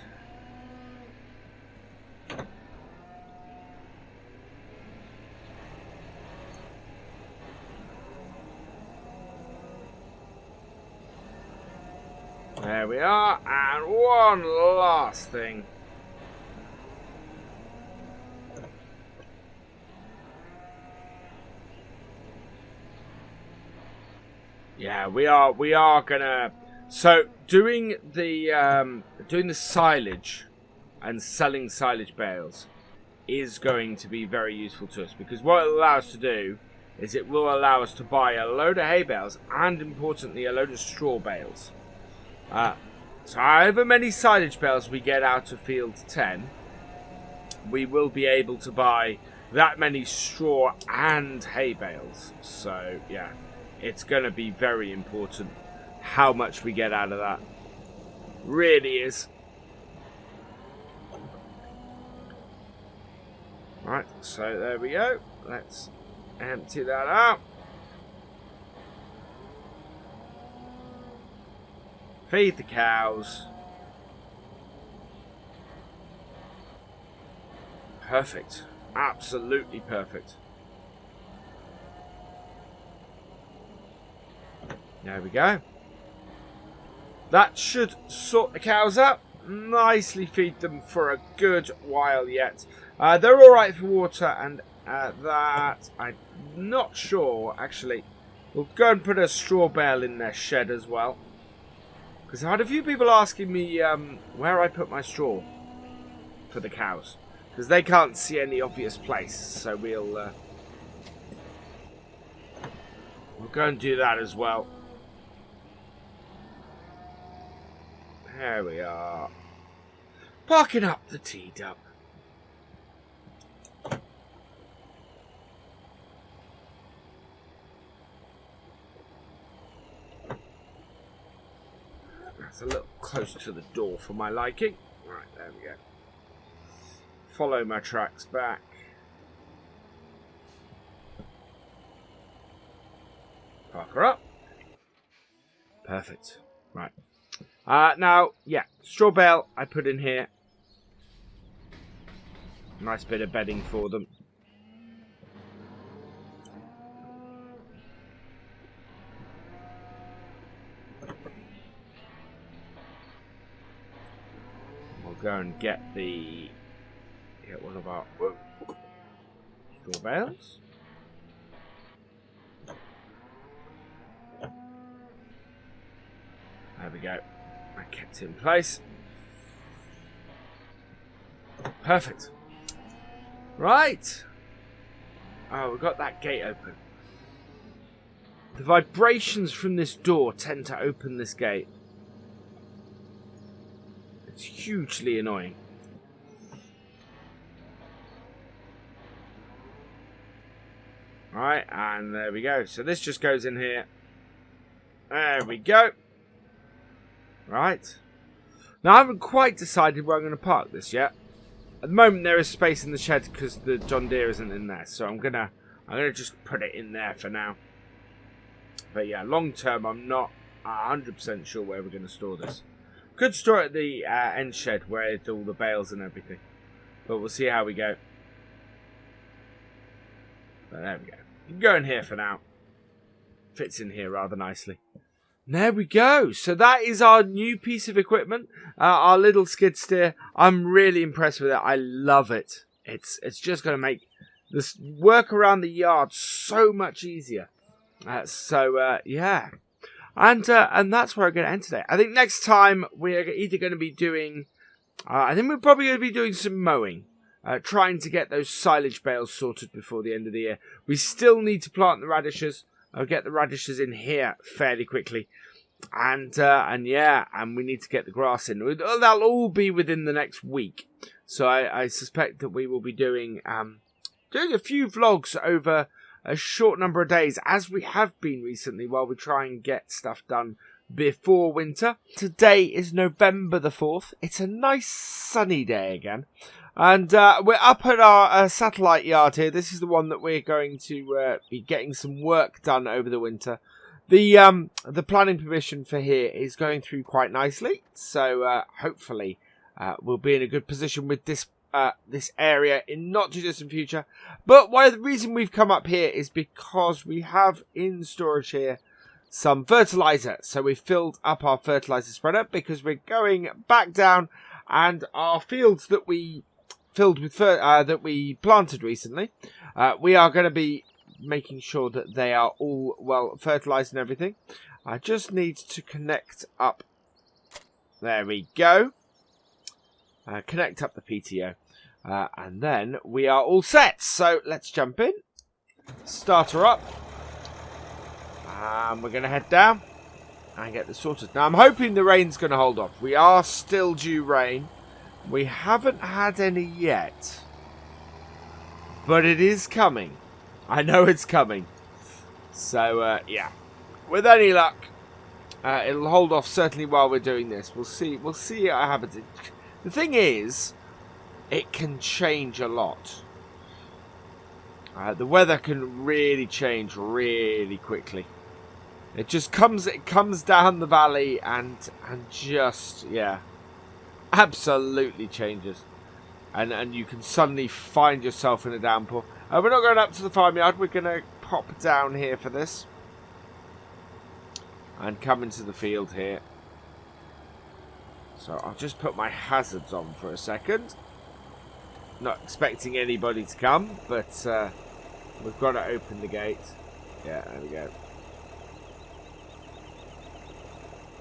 There we are, and one last thing. Yeah, we are gonna. So doing the silage and selling silage bales is going to be very useful to us, because what it allows us to do is it will allow us to buy a load of hay bales and, importantly, a load of straw bales. So however many silage bales we get out of field 10, we will be able to buy that many straw and hay bales. So yeah, it's going to be very important how much we get out of that. Really is. Right, so there we go. Let's empty that out. Feed the cows. Perfect. Absolutely perfect. There we go. That should sort the cows up. Nicely feed them for a good while yet. They're alright for water, and that I'm not sure, actually. We'll go and put a straw bale in their shed as well. Because I had a few people asking me where I put my straw for the cows. Because they can't see any obvious place. So we'll go and do that as well. There we are. Parking up the T-dub. That's a little close to the door for my liking. Right, there we go. Follow my tracks back. Park her up. Perfect. Right. Now, yeah, straw bale I put in here. Nice bit of bedding for them. We'll go and get one of our straw bales. There we go. I kept it in place. Perfect. Right. Oh, we've got that gate open. The vibrations from this door tend to open this gate. It's hugely annoying. Right, and there we go. So this just goes in here. There we go. Right. Now I haven't quite decided where I'm going to park this yet. At the moment there is space in the shed because the John Deere isn't in there. So I'm gonna just put it in there for now. But yeah, long term I'm not 100% sure where we're going to store this. Could store it at the end shed where it's all the bales and everything. But we'll see how we go. But there we go. You can go in here for now. Fits in here rather nicely. There we go. So that is our new piece of equipment. Our little skid steer. I'm really impressed with it. I love it. It's just going to make this work around the yard so much easier. Yeah. And that's where I'm going to end today. I think next time we're either going to be doing... I think we're probably going to be doing some mowing. Trying to get those silage bales sorted before the end of the year. We still need to plant the radishes. I'll get the radishes in here fairly quickly. And we need to get the grass in. That'll all be within the next week. So I suspect that we will be doing a few vlogs over a short number of days, as we have been recently, while we try and get stuff done before winter. Today is November the 4th. It's a nice sunny day again. And we're up at our satellite yard here. This is the one that we're going to be getting some work done over the winter. The planning permission for here is going through quite nicely. So hopefully we'll be in a good position with this area in not too distant future. But why the reason we've come up here is because we have in storage here some fertilizer. So we filled up our fertilizer spreader because we're going back down, and our fields that we filled with that we planted recently, we are going to be making sure that they are all well fertilized and everything. I just need to connect up. There we go. Connect up the PTO, and then we are all set. So let's jump in, start her up, and we're going to head down and get this sorted. Now I'm hoping the rain's going to hold off. We are still due rain. We haven't had any yet, but it is coming. I know it's coming. So yeah, with any luck, it'll hold off certainly while we're doing this. We'll see what happens. The thing is, it can change a lot. The weather can really change really quickly. It just comes down the valley and just, yeah, absolutely changes. And you can suddenly find yourself in a downpour. We're not going up to the farmyard. We're going to pop down here for this. And come into the field here. So I'll just put my hazards on for a second. Not expecting anybody to come, but we've got to open the gate. Yeah, there we go.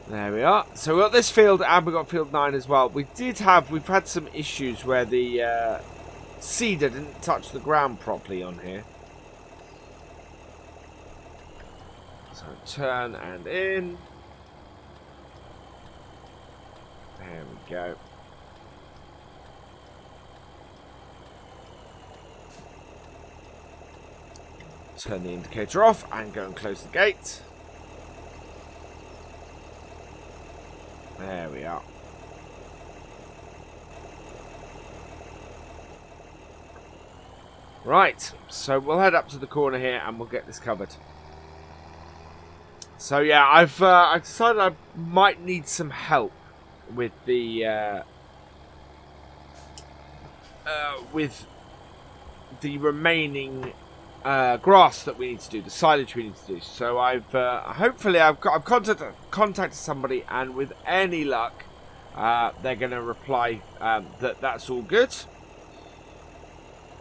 There we are. So we got this field and we got field 9 as well. We've had some issues where the seeder didn't touch the ground properly on here. So turn and in. There we go. Turn the indicator off and go and close the gate. There we are. Right, so we'll head up to the corner here and we'll get this covered. So yeah, I've decided I might need some help with the remaining grass that we need to do, the silage we need to do. So I've contacted somebody, and with any luck, they're going to reply that that's all good.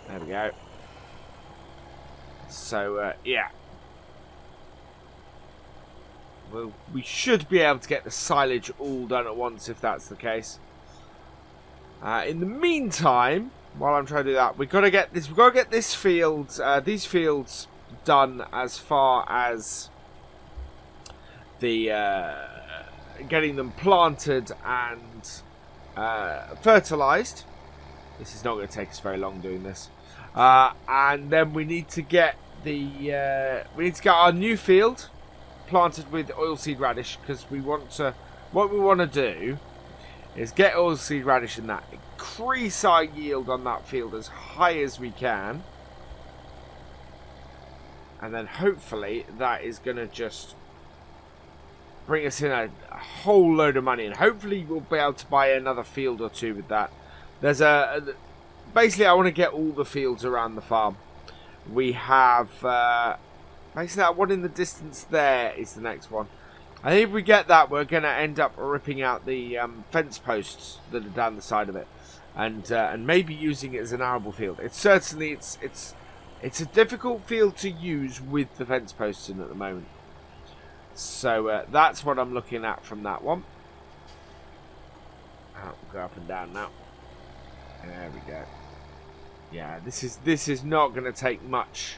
There we go. So yeah, well, we should be able to get the silage all done at once if that's the case. In the meantime, while I'm trying to do that, we've got to get this. We've got to get this field, these fields done as far as the getting them planted and fertilized. This is not going to take us very long doing this, and then we need to get our new field planted with oilseed radish, because we want to. What we want to do is get oilseed radish in that, increase our yield on that field as high as we can, and then hopefully that is going to just bring us in a whole load of money, and hopefully we'll be able to buy another field or two with that. There's basically I want to get all the fields around the farm. We have basically that one in the distance there is the next one. I think if we get that, we're going to end up ripping out the fence posts that are down the side of it, and maybe using it as an arable field. It's certainly it's a difficult field to use with the fence posts in at the moment. So that's what I'm looking at from that one. We'll go up and down now. There we go. Yeah, this is not going to take much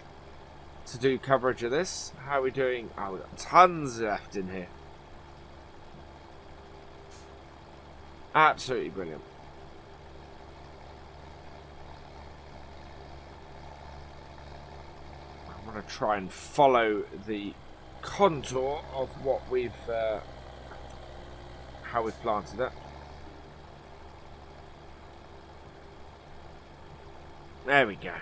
to do coverage of this. How are we doing? Oh, we've got tons left in here. Absolutely brilliant. I want to try and follow the contour of what we've how we've planted it. There we go.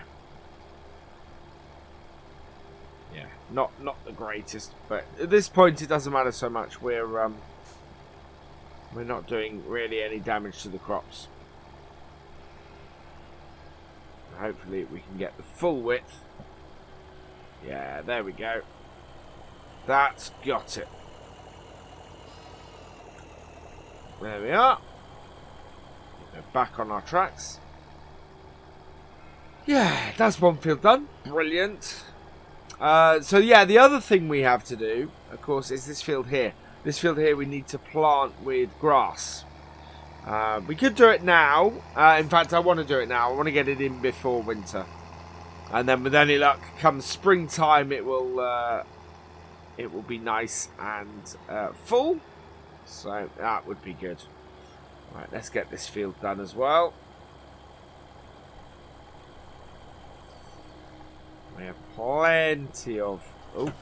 Yeah, not the greatest, but at this point it doesn't matter so much. We're not doing really any damage to the crops. Hopefully we can get the full width. Yeah, there we go. That's got it. There we are. We're back on our tracks. Yeah, that's one field done. Brilliant. So yeah, the other thing we have to do, of course, is this field here. This field here we need to plant with grass. We could do it now. In fact, I want to do it now. I want to get it in before winter. And then with any luck, come springtime, it will be nice and full. So that would be good. Right, let's get this field done as well. We have plenty of... Oh.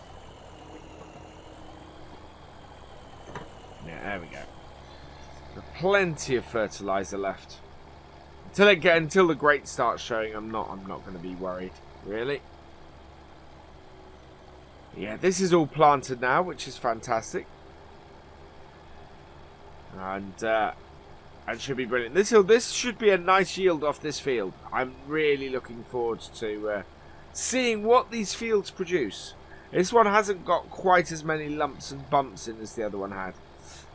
Yeah, there we go. There's plenty of fertilizer left. Until the grate starts showing, I'm not going to be worried, really. Yeah, this is all planted now, which is fantastic. And should be brilliant. This should be a nice yield off this field. I'm really looking forward to seeing what these fields produce. This one hasn't got quite as many lumps and bumps in as the other one had.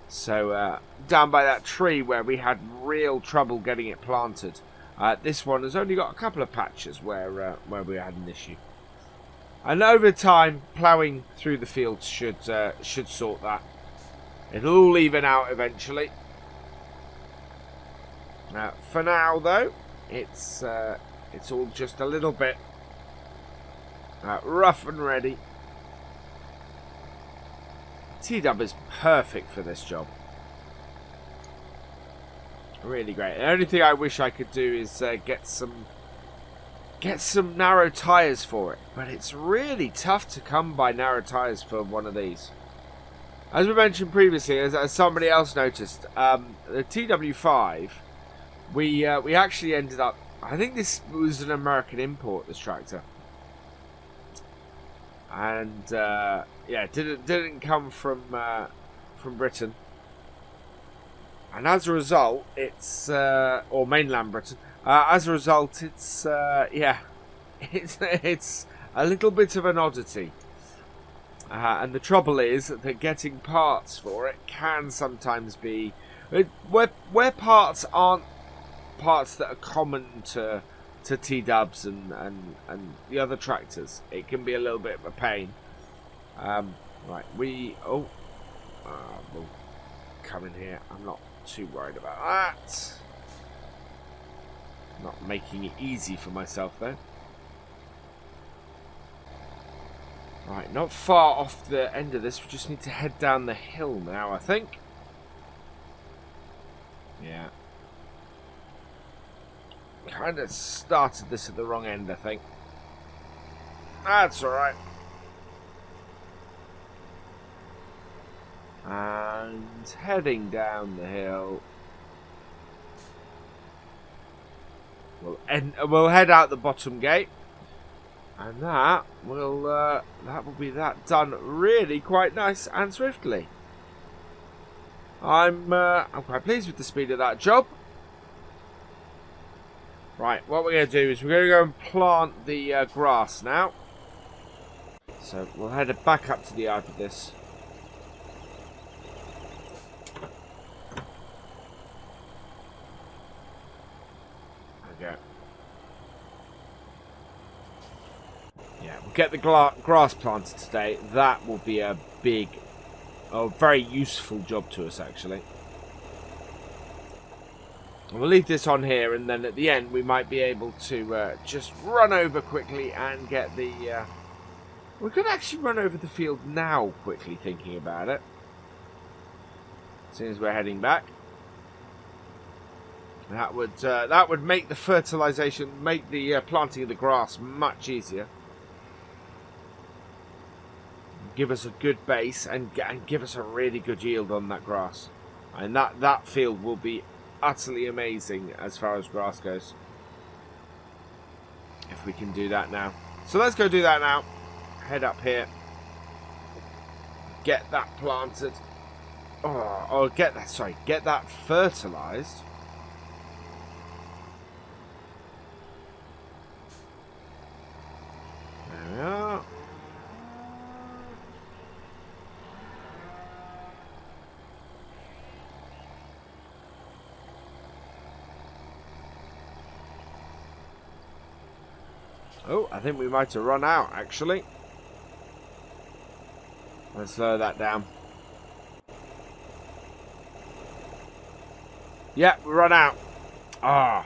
So down by that tree where we had real trouble getting it planted, this one has only got a couple of patches where we had an issue. And over time, ploughing through the fields should sort that. It'll all even out eventually. For now, though, it's all just a little bit rough and ready. T-Dub is perfect for this job. Really great. The only thing I wish I could do is get some narrow tyres for it. But it's really tough to come by narrow tyres for one of these. As we mentioned previously, as somebody else noticed, the TW5, we actually ended up... I think this was an American import, this tractor. And, yeah, didn't come from Britain. And as a result, it's... or mainland Britain. As a result, it's... yeah, it's a little bit of an oddity. And the trouble is that getting parts for it can sometimes be... Where parts aren't parts that are common to T-Dubs and the other tractors, it can be a little bit of a pain. Right, we'll come in here. I'm not too worried about that. Not making it easy for myself, though. Right, not far off the end of this. We just need to head down the hill now, I think. Yeah. Kind of started this at the wrong end, I think. That's alright. And heading down the hill. We'll head out the bottom gate. And that will be that done really quite nice and swiftly. I'm quite pleased with the speed of that job. Right, what we're going to do is we're going to go and plant the grass now. So we'll head back up to the yard with this. There we go. Yeah, we'll get the grass planted today. That will be a big, very useful job to us, actually. We'll leave this on here, and then at the end we might be able to just run over quickly and get the... we could actually run over the field now, quickly thinking about it. As soon as we're heading back. That would make the fertilization, make the planting of the grass much easier. Give us a good base and give us a really good yield on that grass. And that field will be utterly amazing as far as grass goes. If we can do that now. So let's go do that now. Head up here. Get that planted. Get that fertilized. There we are. Oh, I think we might have run out, actually. Let's slow that down. Yeah, we run out. Ah.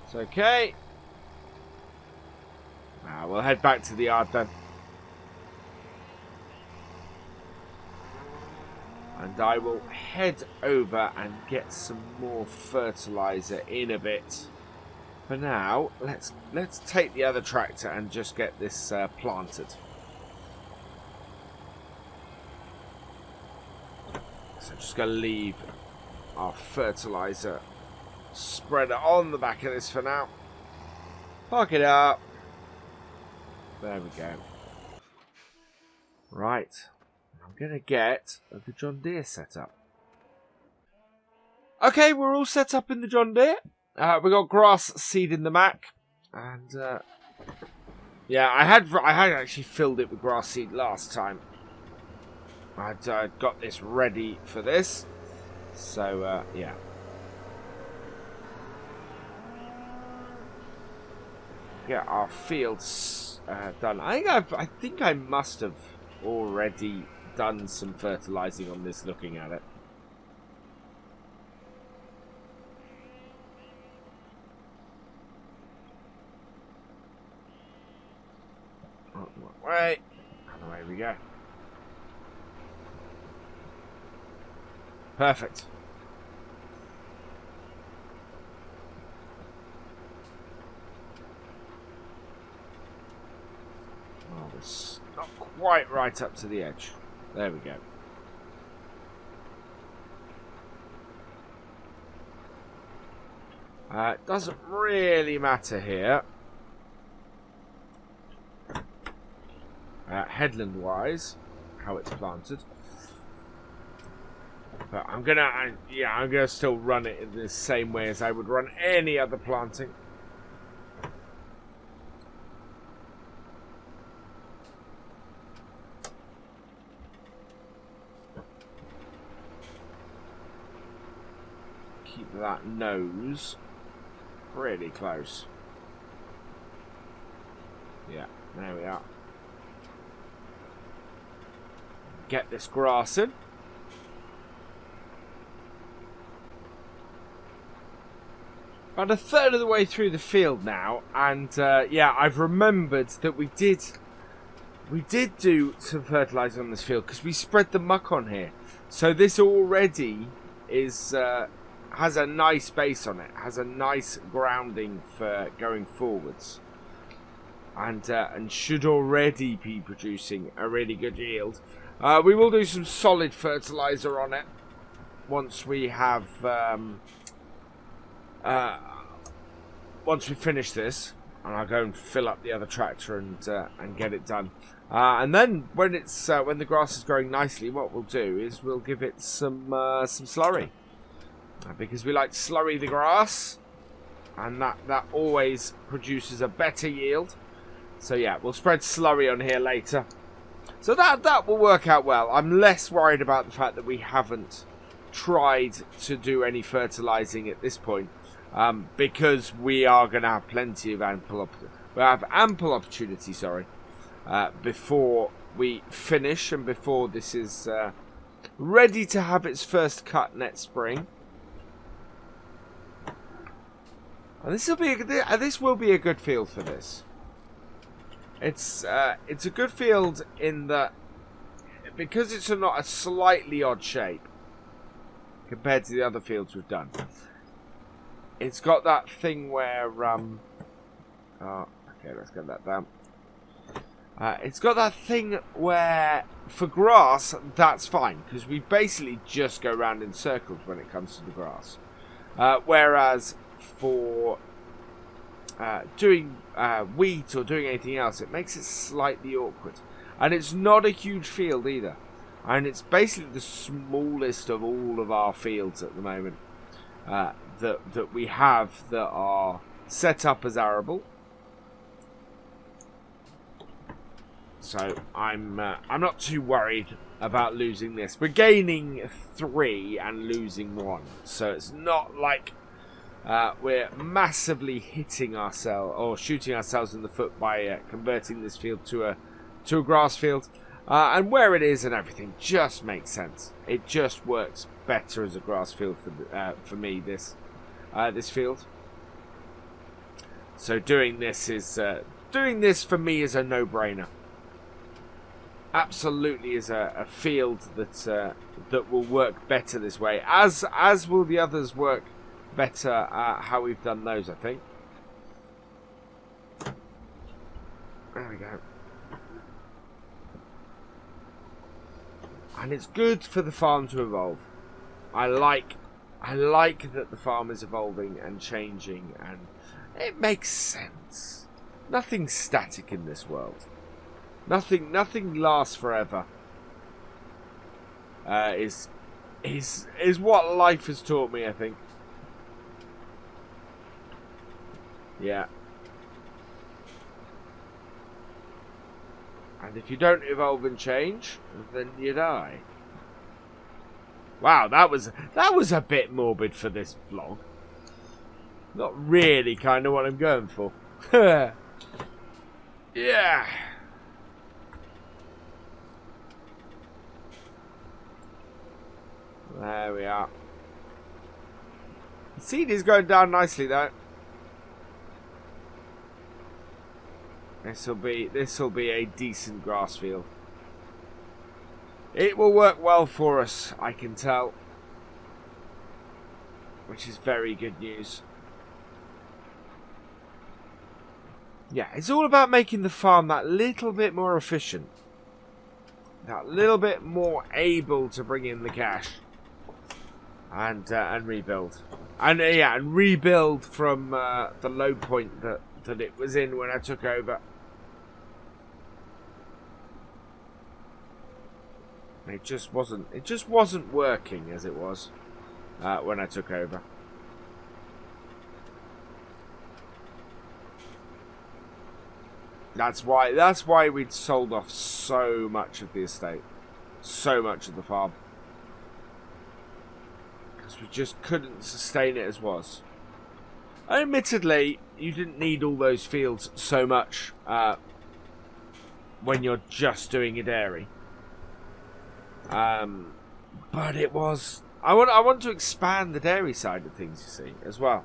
It's okay. We'll head back to the yard then. And I will head over and get some more fertilizer in a bit. For now, let's take the other tractor and just get this planted. So I'm just going to leave our fertilizer spreader on the back of this for now. Park it up. There we go. Right. I'm going to get the John Deere set up. Okay, we're all set up in the John Deere. We got grass seed in the Mac, and yeah, I had actually filled it with grass seed last time. I'd got this ready for this, so yeah. Get our fields done. I think I must have already done some fertilizing on this looking at it. Oh, wait. And away we go. Perfect. Oh, it's not quite right up to the edge. There we go. It doesn't really matter here. Headland-wise, how it's planted. But I'm gonna still run it in the same way as I would run any other planting. Keep that nose pretty close. Yeah, there we are. Get this grass in. About a third of the way through the field now, and yeah, I've remembered that we did do some fertilizer on this field because we spread the muck on here. So this already is has a nice base on it, has a nice grounding for going forwards, and should already be producing a really good yield. We will do some solid fertilizer on it once we have once we finish this, and I'll go and fill up the other tractor and get it done. And then when it's when the grass is growing nicely, what we'll do is we'll give it some slurry, because we like to slurry the grass, and that always produces a better yield. So yeah, we'll spread slurry on here later. So that will work out well. I'm less worried about the fact that we haven't tried to do any fertilizing at this point, because we are going to have plenty of ample opportunity, before we finish and before this is ready to have its first cut next spring. And this will be a good field for this. It's a good field in that, because it's not a slightly odd shape compared to the other fields we've done. It's got that thing where oh, okay, let's get that down. It's got that thing where for grass that's fine, because we basically just go round in circles when it comes to the grass. Whereas for doing wheat or doing anything else, it makes it slightly awkward. And it's not a huge field either. And it's basically the smallest of all of our fields at the moment that we have that are set up as arable. So I'm not too worried about losing this. We're gaining 3 and losing 1. So it's not like we're massively hitting ourselves or shooting ourselves in the foot by converting this field to a grass field. And where it is and everything just makes sense. It just works better as a grass field for me. This field. So doing this for me is a no-brainer. Absolutely is a field that will work better this way. As will the others work better how we've done those, I think. There we go. And it's good for the farm to evolve. I like that the farm is evolving and changing, and it makes sense. Nothing's static in this world. Nothing lasts forever. Is what life has taught me, I think. Yeah. And if you don't evolve and change, then you die. Wow, that was a bit morbid for this vlog. Not really kind of what I'm going for. Yeah. we are. The seed is going down nicely though. This will be a decent grass field. It will work well for us, I can tell. Which is very good news. Yeah, it's all about making the farm that little bit more efficient. That little bit more able to bring in the cash. And rebuild. And yeah, and rebuild from the low point that it was in when I took over. It just wasn't working as it was when I took over. That's why we'd sold off so much of the estate, so much of the farm, because we just couldn't sustain it as was. Admittedly, you didn't need all those fields so much when you're just doing a dairy. But it was. I want to expand the dairy side of things, you see, as well.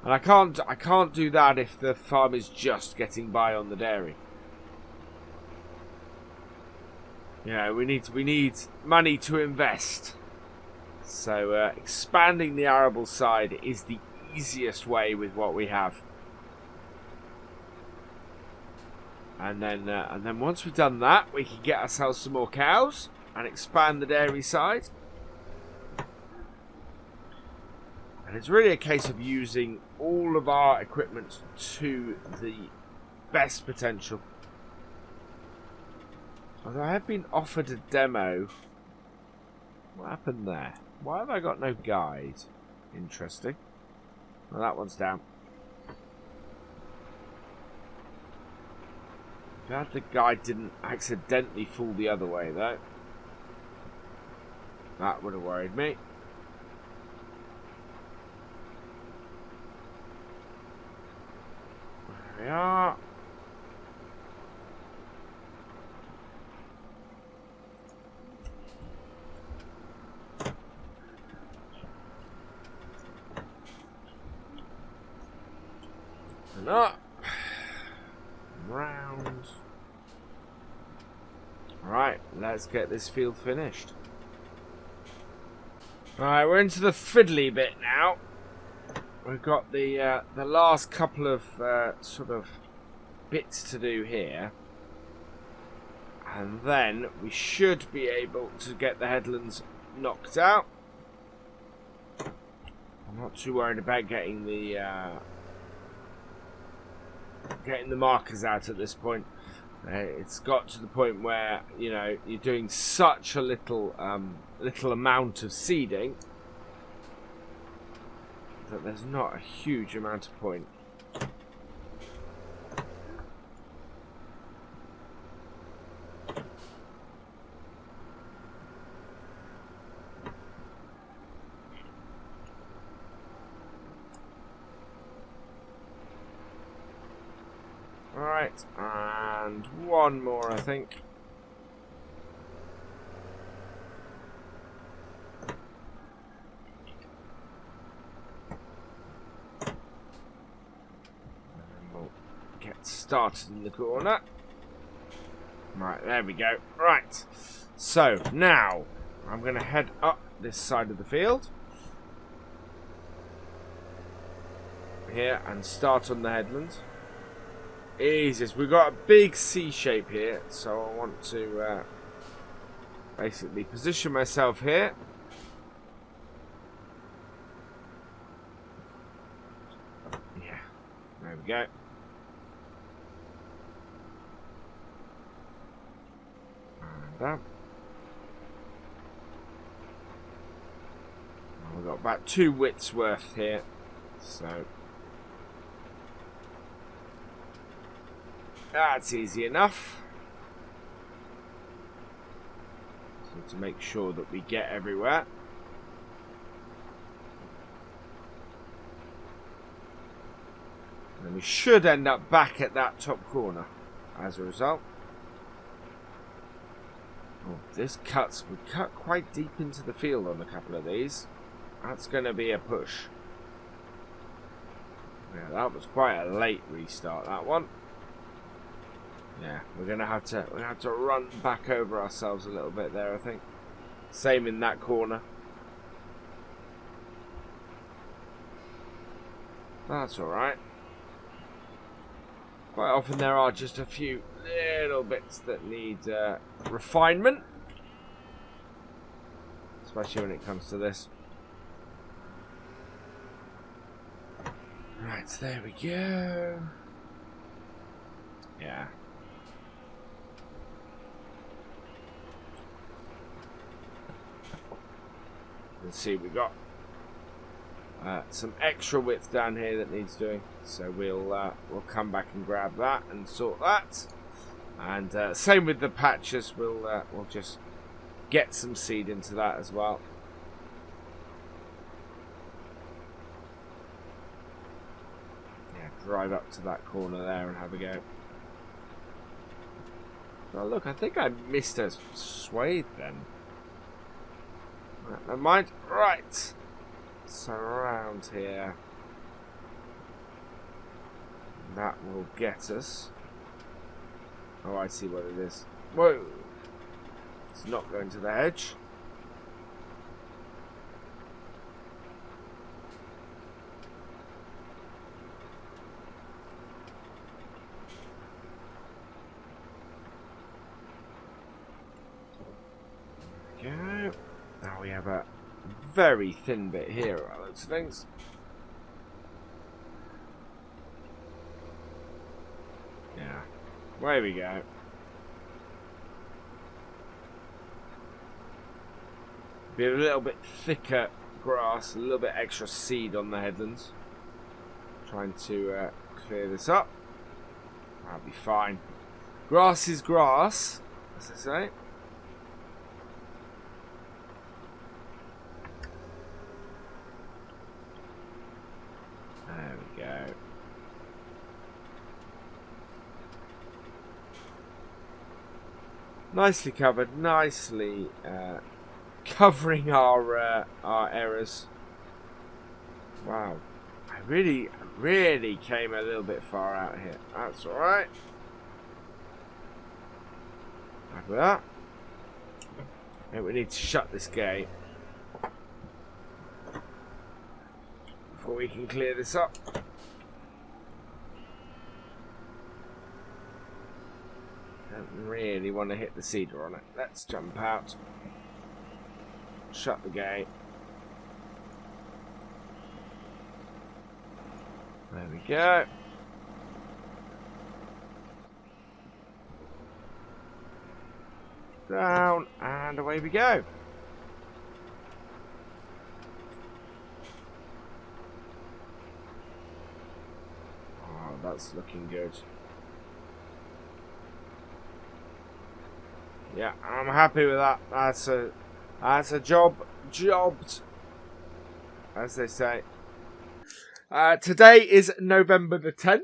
And I can't do that if the farm is just getting by on the dairy. Yeah, we need money to invest. So expanding the arable side is the easiest way with what we have. And then once we've done that, we can get ourselves some more cows and expand the dairy side. And it's really a case of using all of our equipment to the best potential. Although I have been offered a demo. What happened there? Why have I got no guide? Interesting. Well, that one's down. Glad the guide didn't accidentally fall the other way, though. That would have worried me. There we are. And up. Round. Right, let's get this field finished. Right, we're into the fiddly bit now. We've got the last couple of sort of bits to do here, and then we should be able to get the headlands knocked out. I'm not too worried about getting the markers out at this point. It's got to the point where, you know, you're doing such a little amount of seeding that there's not a huge amount of point. Alright, and one more, I think. Started in the corner. Right, there we go. Right, so now I'm going to head up this side of the field here and start on the headland. Easiest. We've got a big C shape here, so I want to basically position myself here. Yeah, there we go. That. We've got about 2 widths worth here, so that's easy enough. So to make sure that we get everywhere. And we should end up back at that top corner as a result. Oh, this cuts. We cut quite deep into the field on a couple of these. That's going to be a push. Yeah, that was quite a late restart, that one. Yeah, we're gonna have to run back over ourselves a little bit there, I think. Same in that corner. That's alright. Quite often there are just a few little bits that need refinement. Especially when it comes to this. Right, there we go. Yeah. Let's see, we got some extra width down here that needs doing, so we'll come back and grab that and sort that. And same with the patches, we'll just get some seed into that as well. Yeah, drive up to that corner there and have a go. Oh look, I think I missed a swathe then. Never mind. Right. So around here. That will get us. Oh, I see what it is. Whoa. It's not going to the hedge. There we go. Now we have a very thin bit here, by those things. Yeah, there we go. Be a little bit thicker grass, a little bit extra seed on the headlands. Trying to clear this up. That'll be fine. Grass is grass, as they say. There we go. Nicely covered, nicely covering our errors. Wow, I really came a little bit far out here. That's all right. Like that. And we need to shut this gate before we can clear this up. Don't really want to hit the cedar on it. Let's jump out. Shut the gate. There we go. Down and away we go. Oh, that's looking good. Yeah, I'm happy with that. That's a jobbed, as they say. Today is November the 10th.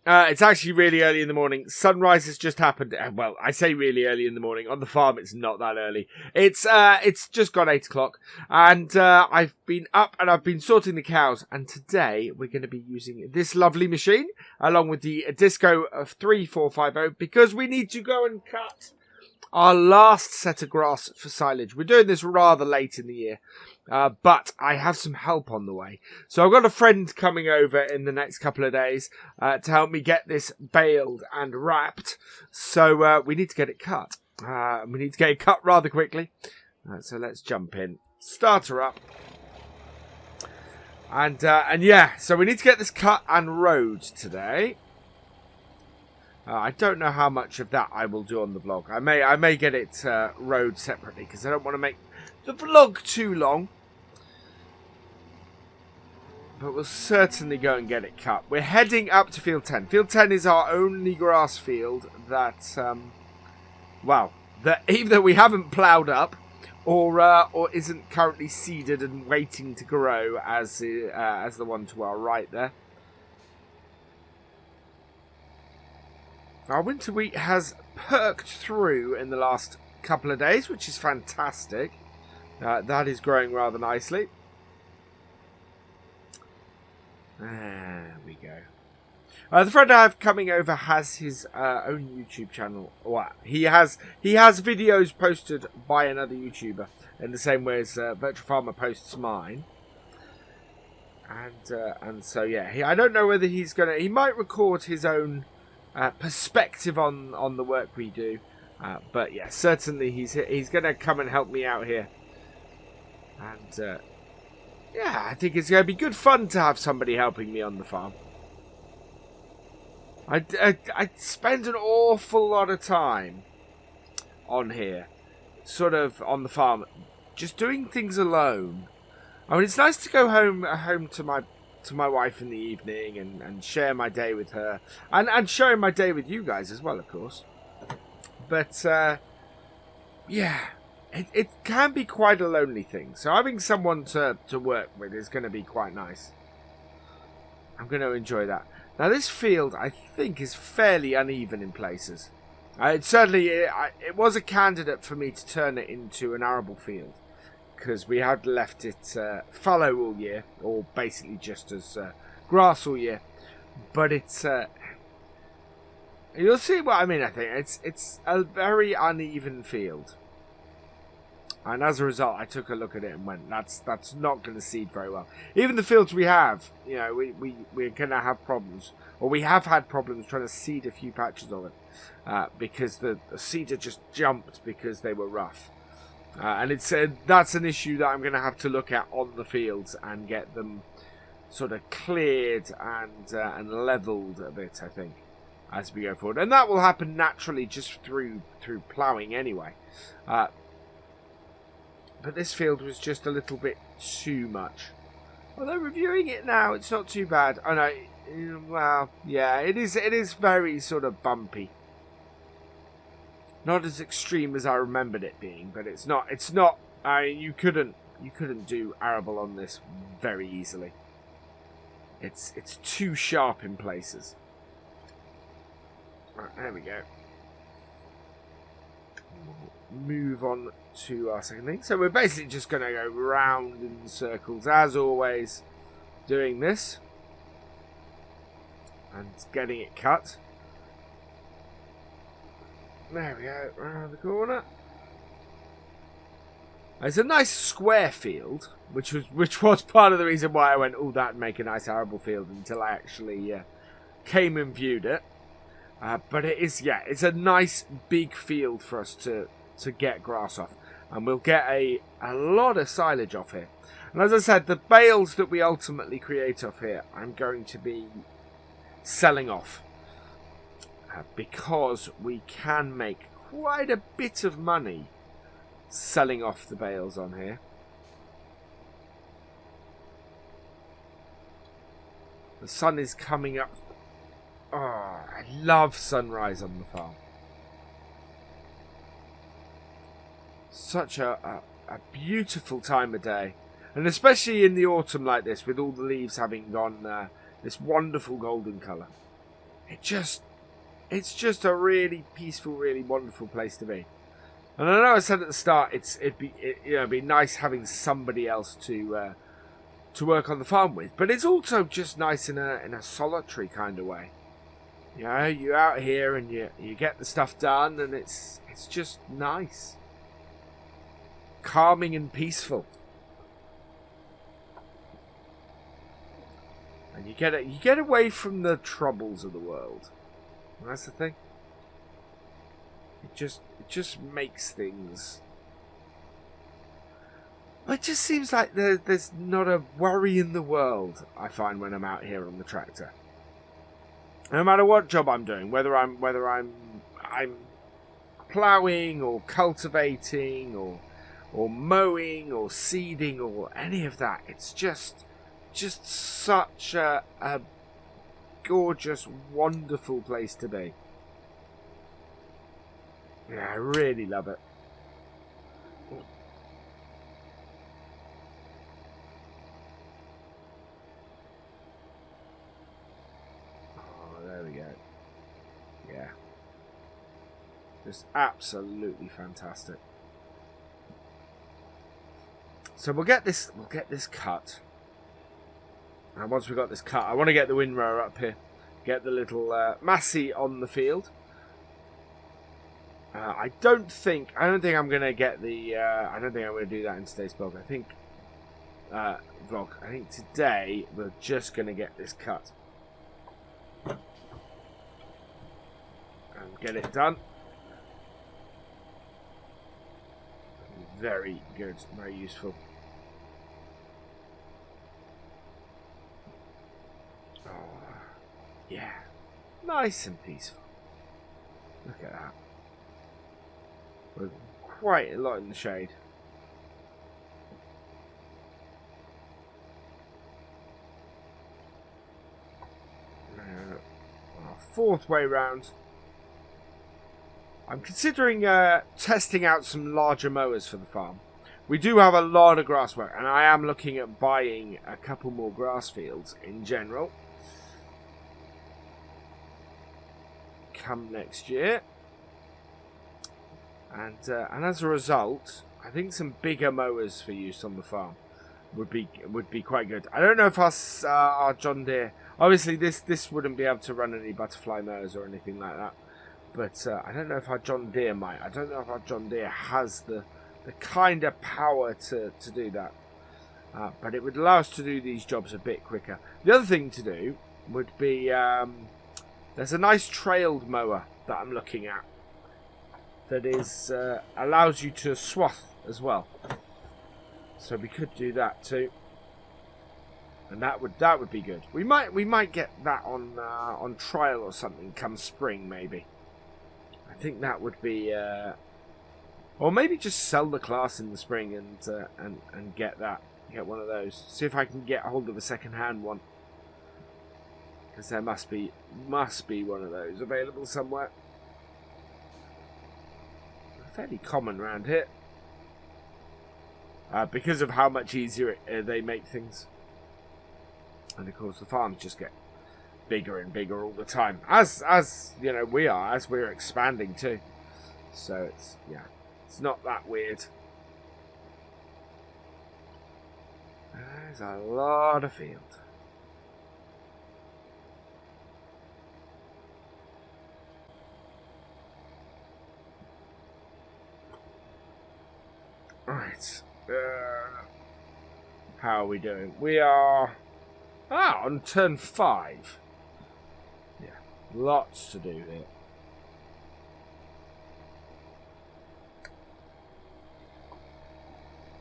It's actually really early in the morning. Sunrise has just happened. Well, I say really early in the morning. On the farm, it's not that early. It's just gone 8 o'clock. And I've been up and I've been sorting the cows. And today, we're going to be using this lovely machine, along with the Disco of 3450, because we need to go and cut our last set of grass for silage. We're doing this rather late in the year, but I have some help on the way. So I've got a friend coming over in the next couple of days to help me get this baled and wrapped. So we need to get it cut. We need to get it cut rather quickly. So let's jump in. Start her up. And yeah, so we need to get this cut and rowed today. I don't know how much of that I will do on the vlog. I may get it rowed separately because I don't want to make the vlog too long. But we'll certainly go and get it cut. We're heading up to field 10. Field 10 is our only grass field that, well, that either we haven't ploughed up or isn't currently seeded and waiting to grow as the one to our right there. Our winter wheat has perked through in the last couple of days, which is fantastic. That is growing rather nicely. There we go. The friend I have coming over has his own YouTube channel. Well, he has videos posted by another YouTuber in the same way as Virtual Farmer posts mine. And so yeah, I don't know whether he's gonna. He might record his own perspective on the work we do. But yeah, certainly he's gonna come and help me out here. And yeah, I think it's gonna be good fun to have somebody helping me on the farm. I spend an awful lot of time on here, sort of on the farm, just doing things alone. I mean, it's nice to go home to my wife in the evening and share my day with her, and sharing my day with you guys as well, of course. But yeah, it can be quite a lonely thing. So having someone to work with is going to be quite nice. I'm going to enjoy that. Now this field, I think, is fairly uneven in places. It was a candidate for me to turn it into an arable field, because we had left it fallow all year, or basically just as grass all year. But it's you'll see what I mean. I think it's a very uneven field, and as a result, I took a look at it and went, that's not going to seed very well. Even the fields we have, you know, we're going to have problems, or we have had problems trying to seed a few patches of it because the seeder just jumped because they were rough. And it's that's an issue that I'm going to have to look at on the fields and get them sort of cleared and levelled a bit, I think, as we go forward. And that will happen naturally just through ploughing anyway. But this field was just a little bit too much. Although reviewing it now, it's not too bad. I know, well, yeah, it is very sort of bumpy. Not as extreme as I remembered it being, but it's not. You couldn't do arable on this very easily. It's too sharp in places. Right, there we go. Move on to our second thing. So we're basically just going to go round in circles as always, doing this and getting it cut. There we go, around the corner. It's a nice square field, which was part of the reason why I went, oh, that'd make a nice arable field, until I actually came and viewed it. But it is, yeah, it's a nice big field for us to get grass off, and we'll get a lot of silage off here. And as I said, the bales that we ultimately create off here, I'm going to be selling off. Because we can make quite a bit of money selling off the bales on here. The sun is coming up. Oh, I love sunrise on the farm. Such a beautiful time of day. And especially in the autumn like this, with all the leaves having gone this wonderful golden colour. It's just a really peaceful, really wonderful place to be. And I know I said at the start, it'd be nice having somebody else to work on the farm with, but it's also just nice in a solitary kind of way. You know, you're out here and you get the stuff done, and it's just nice, calming and peaceful. And you get away from the troubles of the world. And that's the thing. It just makes things. It just seems like there's not a worry in the world, I find, when I'm out here on the tractor. No matter what job I'm doing, whether I'm ploughing or cultivating or mowing or seeding or any of that, it's just such a gorgeous, wonderful place to be. Yeah, I really love it. Oh, there we go. Yeah. Just absolutely fantastic. So we'll get this cut. And once we've got this cut, I want to get the windrower up here. Get the little Massey on the field. I don't think I'm gonna get the. I don't think I'm gonna do that in today's vlog. I think today we're just gonna get this cut and get it done. Very good, very useful. Oh, yeah, nice and peaceful. Look at that. We're quite a lot in the shade. Fourth way round. I'm considering testing out some larger mowers for the farm. We do have a lot of grass work, and I am looking at buying a couple more grass fields in general come next year. And as a result, I think some bigger mowers for use on the farm would be quite good. I don't know if our John Deere, obviously this wouldn't be able to run any butterfly mowers or anything like that, but I don't know if our John Deere might. I don't know if our John Deere has the kind of power to do that, but it would allow us to do these jobs a bit quicker. The other thing to do would be there's a nice trailed mower that I'm looking at that is allows you to swath as well, so we could do that too, and that would be good. We might get that on trial or something come spring, maybe. I think that would be, or maybe just sell the class in the spring and get one of those. See if I can get hold of a second-hand one, because there must be one of those available somewhere. Fairly common around here, because of how much easier they make things, and of course the farms just get bigger and bigger all the time, as you know we're expanding too. So it's not that weird. There's a lot of field. Right, how are we doing? We are on turn 5. Yeah, lots to do here.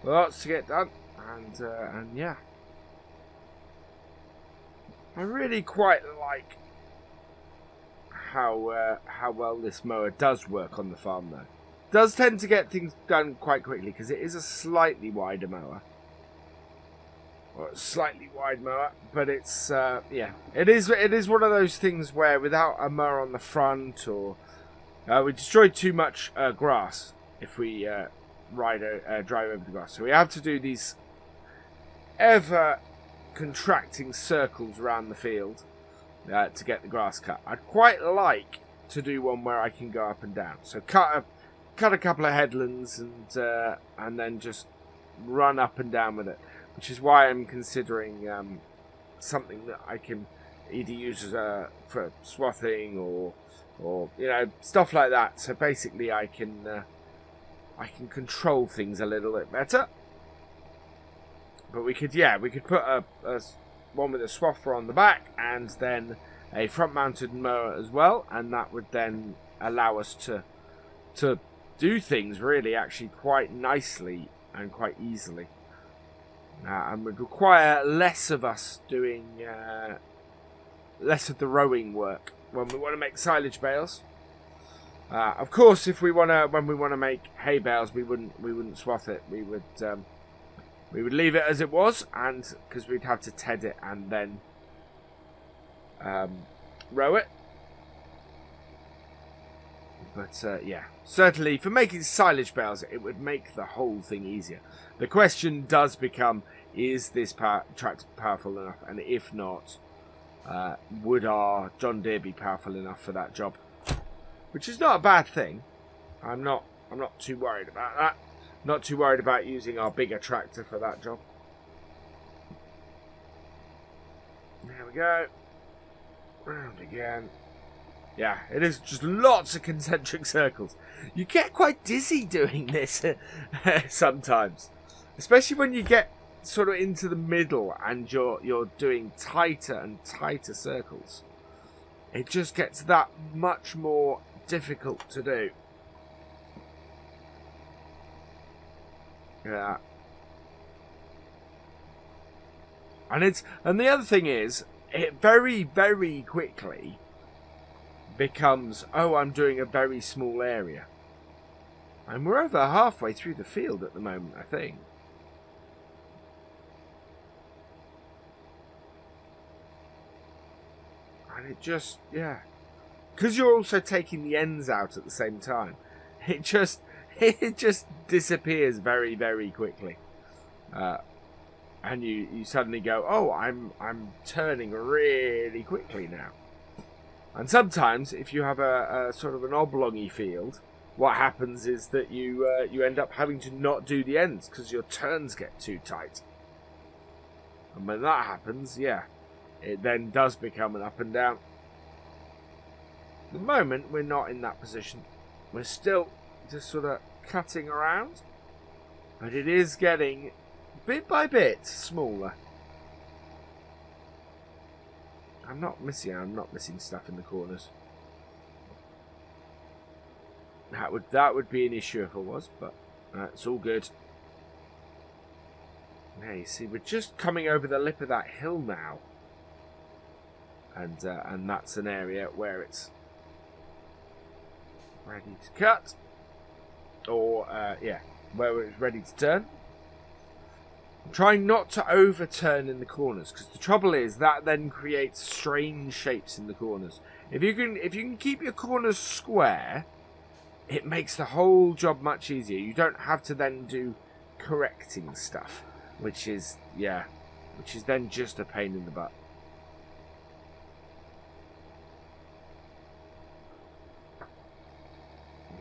Lots to get done, and yeah, I really quite like how well this mower does work on the farm, though. Does tend to get things done quite quickly because it is a slightly wider mower, or a slightly wide mower, but it's yeah, it is one of those things where without a mower on the front, or we destroy too much grass if we drive over the grass. So we have to do these ever contracting circles around the field to get the grass cut. I'd quite like to do one where I can go up and down. So cut a couple of headlands and then just run up and down with it, which is why I'm considering something that I can either use as for swathing or stuff like that. So basically, I can control things a little bit better. But we could put a one with a swather on the back and then a front-mounted mower as well, and that would then allow us to do things really actually quite nicely and quite easily, and would require less of us doing less of the rowing work when we want to make silage bales. Of course, when we want to make hay bales, we wouldn't swath it. We would leave it as it was, and because we'd have to ted it and then row it. But yeah, certainly for making silage bales, it would make the whole thing easier. The question does become, is this tractor powerful enough? And if not, would our John Deere be powerful enough for that job? Which is not a bad thing. I'm not too worried about that. Not too worried about using our bigger tractor for that job. There we go. Round again. Yeah, it is just lots of concentric circles. You get quite dizzy doing this sometimes. Especially when you get sort of into the middle and you're doing tighter and tighter circles. It just gets that much more difficult to do. Yeah. And the other thing is, it very, very quickly becomes, oh, I'm doing a very small area. And we're over halfway through the field at the moment, I think. And it just, yeah. Because you're also taking the ends out at the same time. It just disappears very, very quickly. And you suddenly go, oh, I'm turning really quickly now. And sometimes, if you have a sort of an oblongy field, what happens is that you end up having to not do the ends because your turns get too tight. And when that happens, yeah, it then does become an up and down. At the moment, we're not in that position. We're still just sort of cutting around, but it is getting bit by bit smaller. I'm not missing stuff in the corners. That would be an issue if I was, but it's all good. Now you see, we're just coming over the lip of that hill now, and that's an area where it's ready to cut, or yeah, where it's ready to turn. I'm trying not to overturn in the corners, because the trouble is that then creates strange shapes in the corners. If you can keep your corners square, it makes the whole job much easier. You don't have to then do correcting stuff, which is then just a pain in the butt.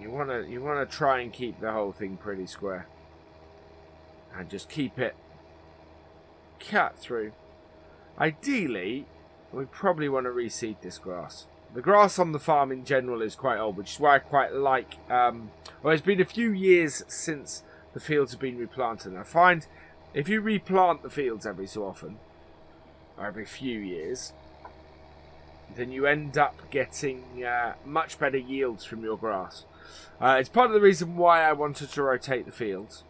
You wanna try and keep the whole thing pretty square, and just keep it cut through. Ideally, we probably want to reseed this grass. The grass on the farm in general is quite old, which is why I quite like. Well, it's been a few years since the fields have been replanted. And I find if you replant the fields every so often, or every few years, then you end up getting much better yields from your grass. It's part of the reason why I wanted to rotate the fields,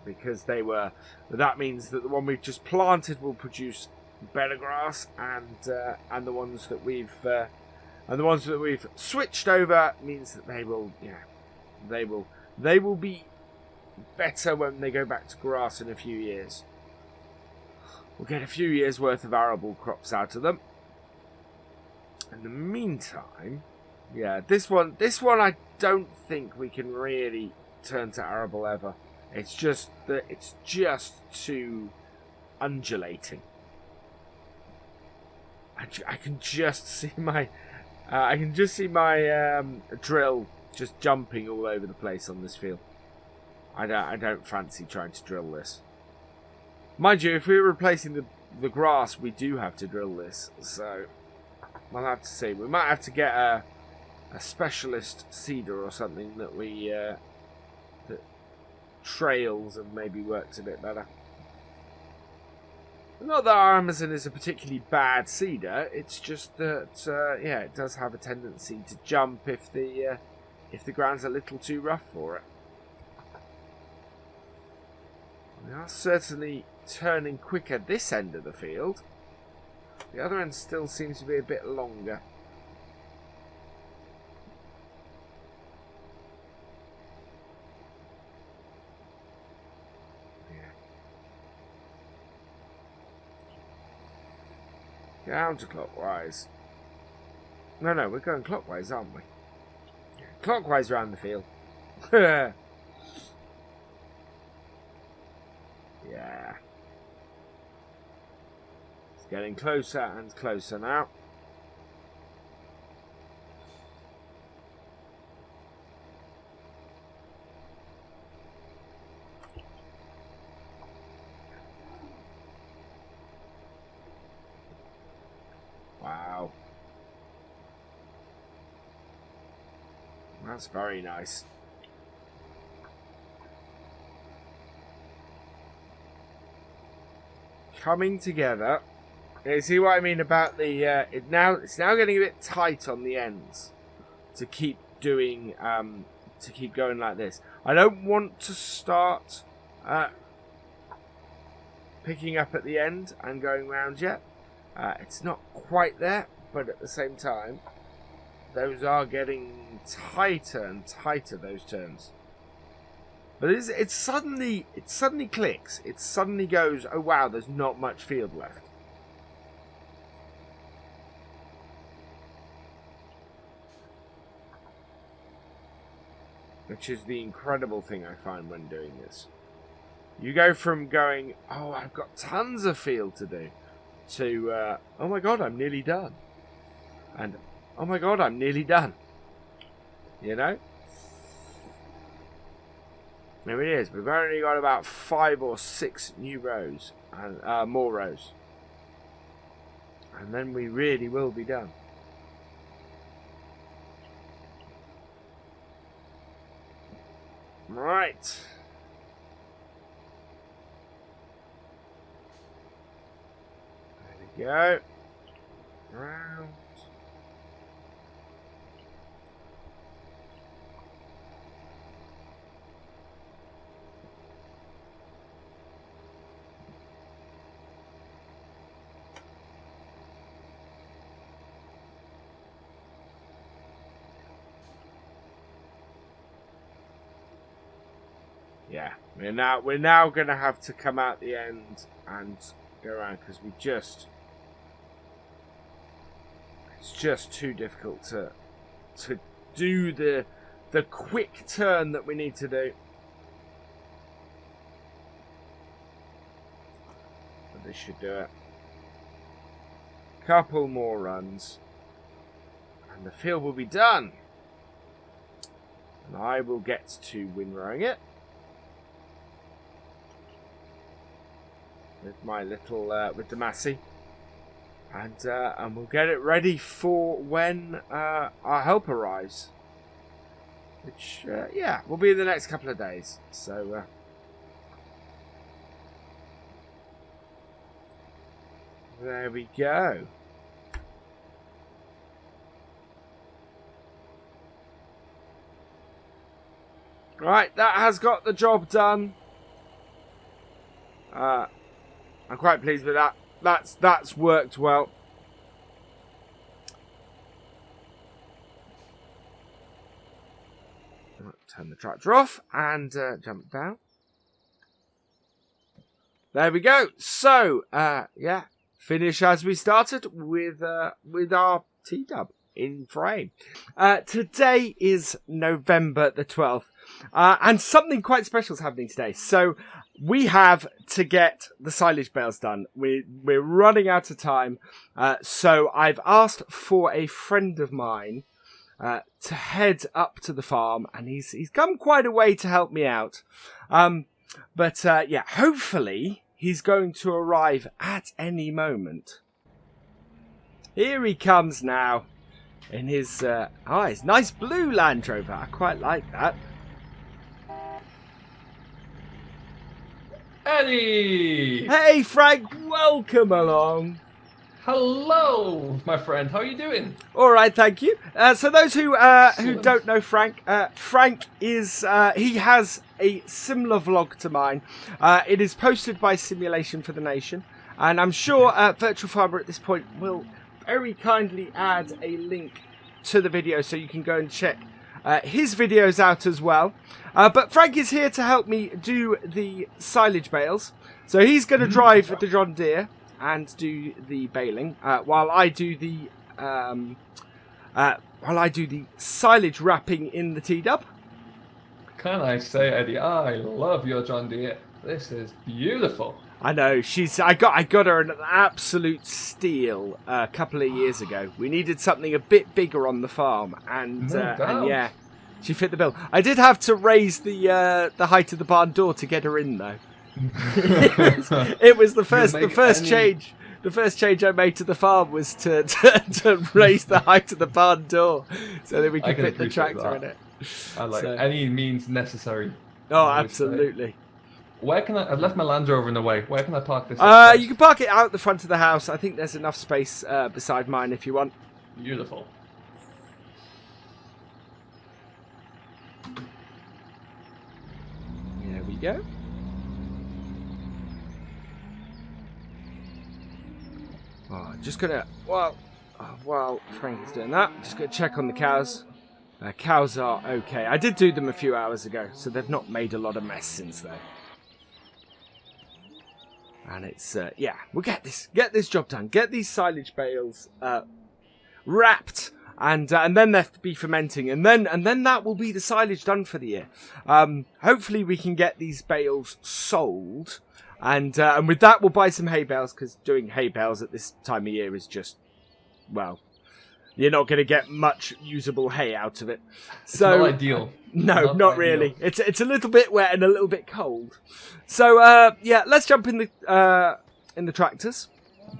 because that means that the one we've just planted will produce better grass, and the ones that we've switched over means that they will be better when they go back to grass in a few years. We'll get a few years worth of arable crops out of them. In the meantime, yeah, this one I don't think we can really turn to arable ever. It's just that it's just too undulating. I can just see my drill just jumping all over the place on this field. I don't fancy trying to drill this. Mind you, if we're replacing the grass, we do have to drill this. So we'll have to see. We might have to get a specialist seeder or something that that trails and maybe works a bit better. Not that our Amazon is a particularly bad seeder. It's just that yeah, it does have a tendency to jump if the ground's a little too rough for it. We are certainly turning quicker this end of the field. The other end still seems to be a bit longer. Counterclockwise. No, we're going clockwise, aren't we? Yeah, clockwise around the field. Yeah. It's getting closer and closer now. That's very nice. Coming together. You see what I mean about the it's now getting a bit tight on the ends to keep doing to keep going like this. I don't want to start picking up at the end and going round yet. It's not quite there, but at the same time those are getting tighter and tighter, those turns. But it suddenly clicks. It suddenly goes, oh wow, there's not much field left. Which is the incredible thing I find when doing this. You go from going, oh, I've got tons of field to do, to, oh my god, I'm nearly done. And, oh my god, I'm nearly done. You know? There it is. We've only got about 5 or 6 new rows, and more rows. And then we really will be done. Right. There we go. Round. Yeah, we're now going to have to come out the end and go around because it's just too difficult to do the quick turn that we need to do. But this should do it. Couple more runs and the field will be done. And I will get to windrowing it. With my little, with the Massey. And we'll get it ready for when our help arrives. Which, yeah, will be in the next couple of days. So, there we go. Right, that has got the job done. I'm quite pleased with that. That's worked well. Turn the tractor off and jump down. There we go. So, yeah, finish as we started with our T-dub in frame. Today is November the 12th, and something quite special is happening today. So, we have to get the silage bales done. We're running out of time. So I've asked for a friend of mine to head up to the farm, and he's come quite a way to help me out. But yeah, hopefully he's going to arrive at any moment. Here he comes now in his his nice blue Land Rover. I quite like that. Eddie! Hey Frank, welcome along. Hello, my friend. How are you doing? All right, thank you. So those who don't know Frank, Frank is he has a similar vlog to mine. It is posted by Simulation for the Nation, and I'm sure Virtual Farmer at this point will very kindly add a link to the video so you can go and check his videos out as well. But Frank is here to help me do the silage bales. So he's going to drive the John Deere and do the baling while I do the silage wrapping in the T-dub. Can I say, Eddie, I love your John Deere. This is beautiful. I know, I got her an absolute steal a couple of years ago. We needed something a bit bigger on the farm, and yeah, she fit the bill. I did have to raise the height of the barn door to get her in, though. It was the first change. The first change I made to the farm was to raise the height of the barn door so that we could fit the tractor in it. I like any means necessary. Oh, absolutely. Where can I've left my Land Rover in the way. Where can I park this? You can park it out the front of the house. I think there's enough space beside mine if you want. Beautiful. There we go. Oh, just gonna while Frank is doing that, just gonna check on the cows. Cows are okay. I did do them a few hours ago, so they've not made a lot of mess since then. And it's yeah, we'll get this job done. Get these silage bales wrapped, and then they'll be fermenting, and then that will be the silage done for the year. Hopefully we can get these bales sold. And with that, we'll buy some hay bales, because doing hay bales at this time of year is just, well, you're not going to get much usable hay out of it. It's so not ideal. No, not really. It's a little bit wet and a little bit cold. So yeah, let's jump in the tractors.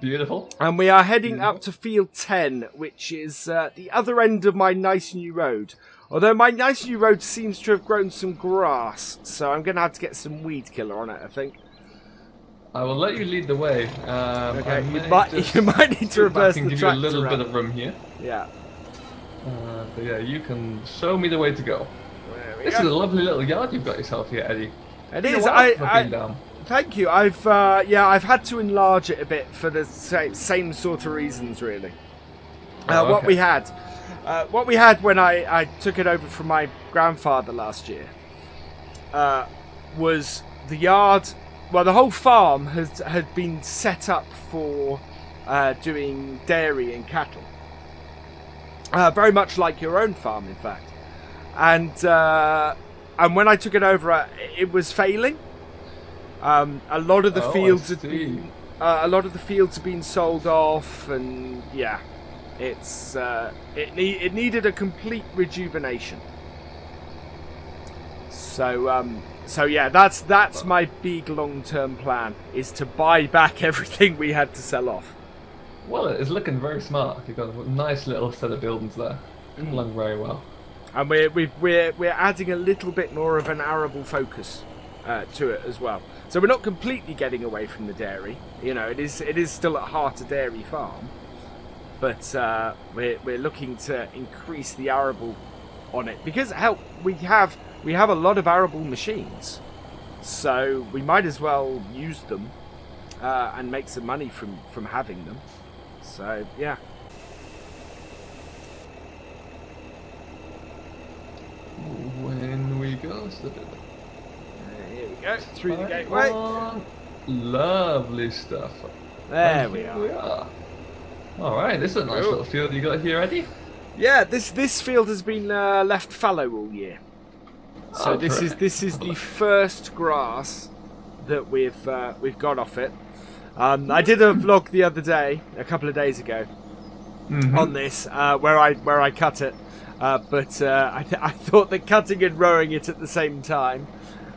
Beautiful. And we are heading up to field 10, which is the other end of my nice new road. Although my nice new road seems to have grown some grass, so I'm going to have to get some weed killer on it, I think. I will let you lead the way. Okay, you might need to reverse the give you a little bit of room here. Yeah. But yeah, you can show me the way to go. This is a lovely little yard you've got yourself here, Eddie. It is. Thank you. I've had to enlarge it a bit for the same sort of reasons, really. Okay. What we had when I took it over from my grandfather last year was the yard. Well, the whole farm had been set up for doing dairy and cattle. Very much like your own farm, in fact. And when I took it over, it was failing. A lot of the fields had been have been sold off, and yeah, it needed a complete rejuvenation. So yeah, that's my big long-term plan, is to buy back everything we had to sell off. Well, it's looking very smart. You've got a nice little set of buildings there. Coming along very well. And we're adding a little bit more of an arable focus to it as well. So we're not completely getting away from the dairy. You know, it is still at heart a dairy farm, but we're looking to increase the arable on it, because we have a lot of arable machines, so we might as well use them and make some money from having them. So yeah. When we go, here we go through the gateway. Lovely stuff. There we are. All right, this is a nice little field you got here, Eddie. Yeah, this field has been left fallow all year. So this is the first grass that we've got off it. I did a vlog the other day, a couple of days ago, on this where I cut it, but I thought that cutting and rowing it at the same time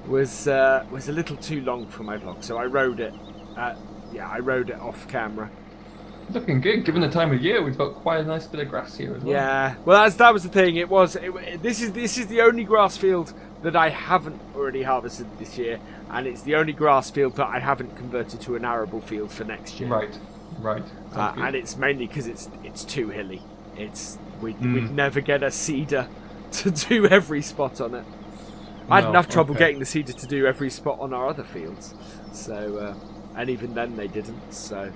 was a little too long for my vlog, so I rode it. I rode it off camera. Looking good, given the time of year. We've got quite a nice bit of grass here as well. Yeah, well, that was the thing. This is the only grass field that I haven't already harvested this year, and it's the only grass field that I haven't converted to an arable field for next year. Right. And it's mainly because it's too hilly. We'd never get a seeder to do every spot on it. I had enough trouble getting the seeder to do every spot on our other fields, so and even then they didn't. So.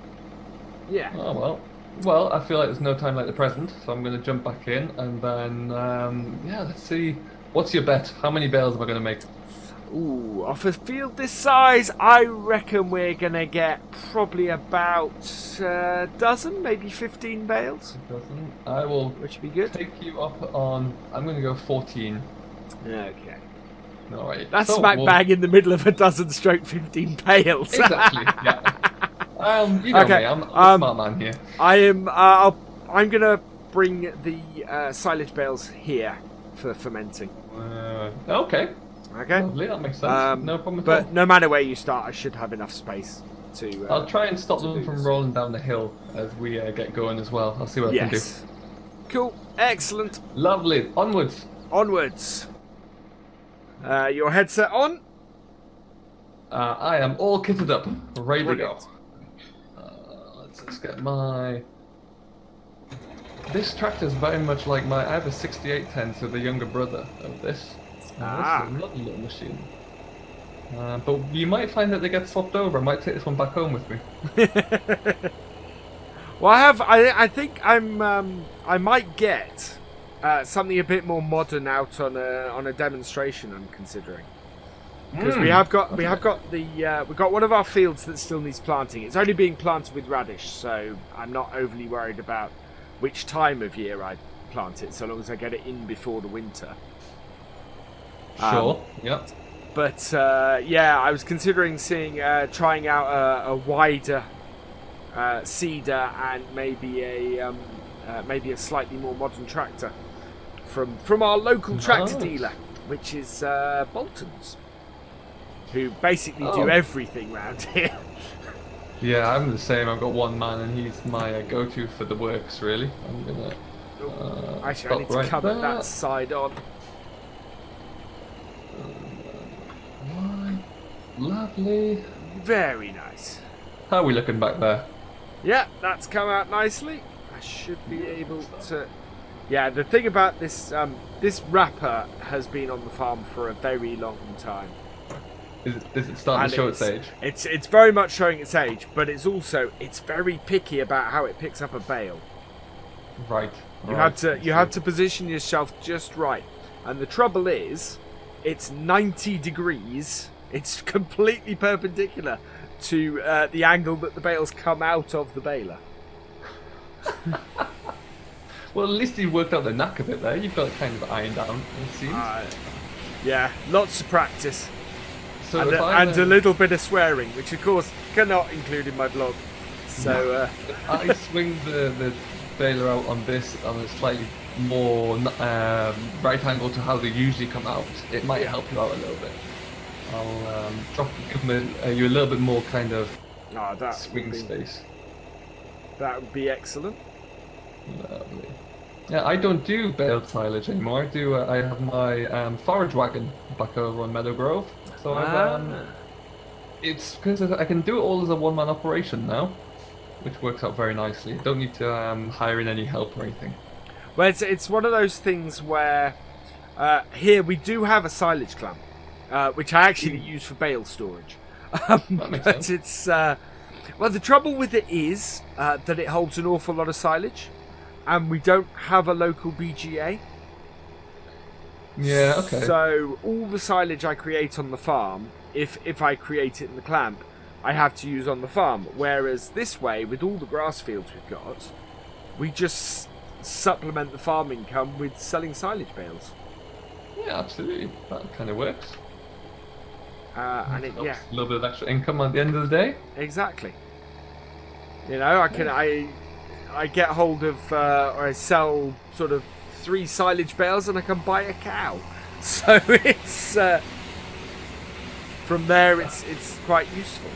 Yeah. Oh well, I feel like there's no time like the present, so I'm going to jump back in, and then let's see. What's your bet? How many bales am I going to make? Ooh, off a field this size, I reckon we're going to get probably about a dozen, maybe 15 bales. A dozen. I will. Which would be good. Take you up on. I'm going to go 14. Okay. All right. That's smack bang in the middle of a dozen stroke 15 bales. Exactly. Yeah. You know me, I'm a smart man here. I'm gonna bring the silage bales here for fermenting. Okay. Lovely, that makes sense. No problem at all. But no matter where you start, I should have enough space to. I'll try and stop them from rolling down the hill as we get going as well. I'll see what I can do. Cool. Excellent. Lovely. Onwards. onwards. Your headset on? I am all kitted up, ready to go. Brilliant. Let's just get my... This tractor is very much like I have a 6810, so the younger brother of this. This is a lovely little machine. But you might find that they get swapped over. I might take this one back home with me. Well, I think I might get something a bit more modern out on a demonstration. I'm considering because we have got one of our fields that still needs planting. It's only being planted with radish, so I'm not overly worried about which time of year I plant it, so long as I get it in before the winter. Sure. Yep. But yeah, I was considering trying out a wider seeder and maybe a slightly more modern tractor from our local tractor dealer, which is Bolton's, who basically do everything round here. Yeah, I'm the same. I've got one man, and he's my go-to for the works. Really, I'm gonna. Actually, I need to cover that side on. Lovely. Very nice. How are we looking back there? Yeah, that's come out nicely. I should be able to... Yeah, the thing about this this wrapper has been on the farm for a very long time. Is it starting to show its age? It's very much showing its age, but it's very picky about how it picks up a bale. Right. You have to position yourself just right. And the trouble is, it's 90 degrees. It's completely perpendicular to the angle that the bales come out of the baler. Well, at least you've worked out the knack of it there. You've got it kind of ironed down, it seems. Yeah, lots of practice. So and a little bit of swearing, which of course cannot include in my vlog. So if I swing the baler out on this on a slightly more right angle to how they usually come out, it might help you out a little bit. I'll give you a little bit more kind of swing space. That would be excellent. Lovely. Yeah, I don't do bale silage anymore. I have my forage wagon back over on Meadow Grove. So it's because I can do it all as a one-man operation now, which works out very nicely. Don't need to hire in any help or anything. Well, it's one of those things where here we do have a silage clamp, which I actually use for bale storage. That makes sense. It's well, the trouble with it is that it holds an awful lot of silage, and we don't have a local BGA. Yeah, okay. So all the silage I create on the farm, if I create it in the clamp, I have to use on the farm. Whereas this way, with all the grass fields we've got, we just supplement the farm income with selling silage bales. Yeah, absolutely. That kind of works. A little bit of extra income at the end of the day. Exactly. You know, I get hold of or I sell sort of 3 silage bales and I can buy a cow. So it's from there it's quite useful.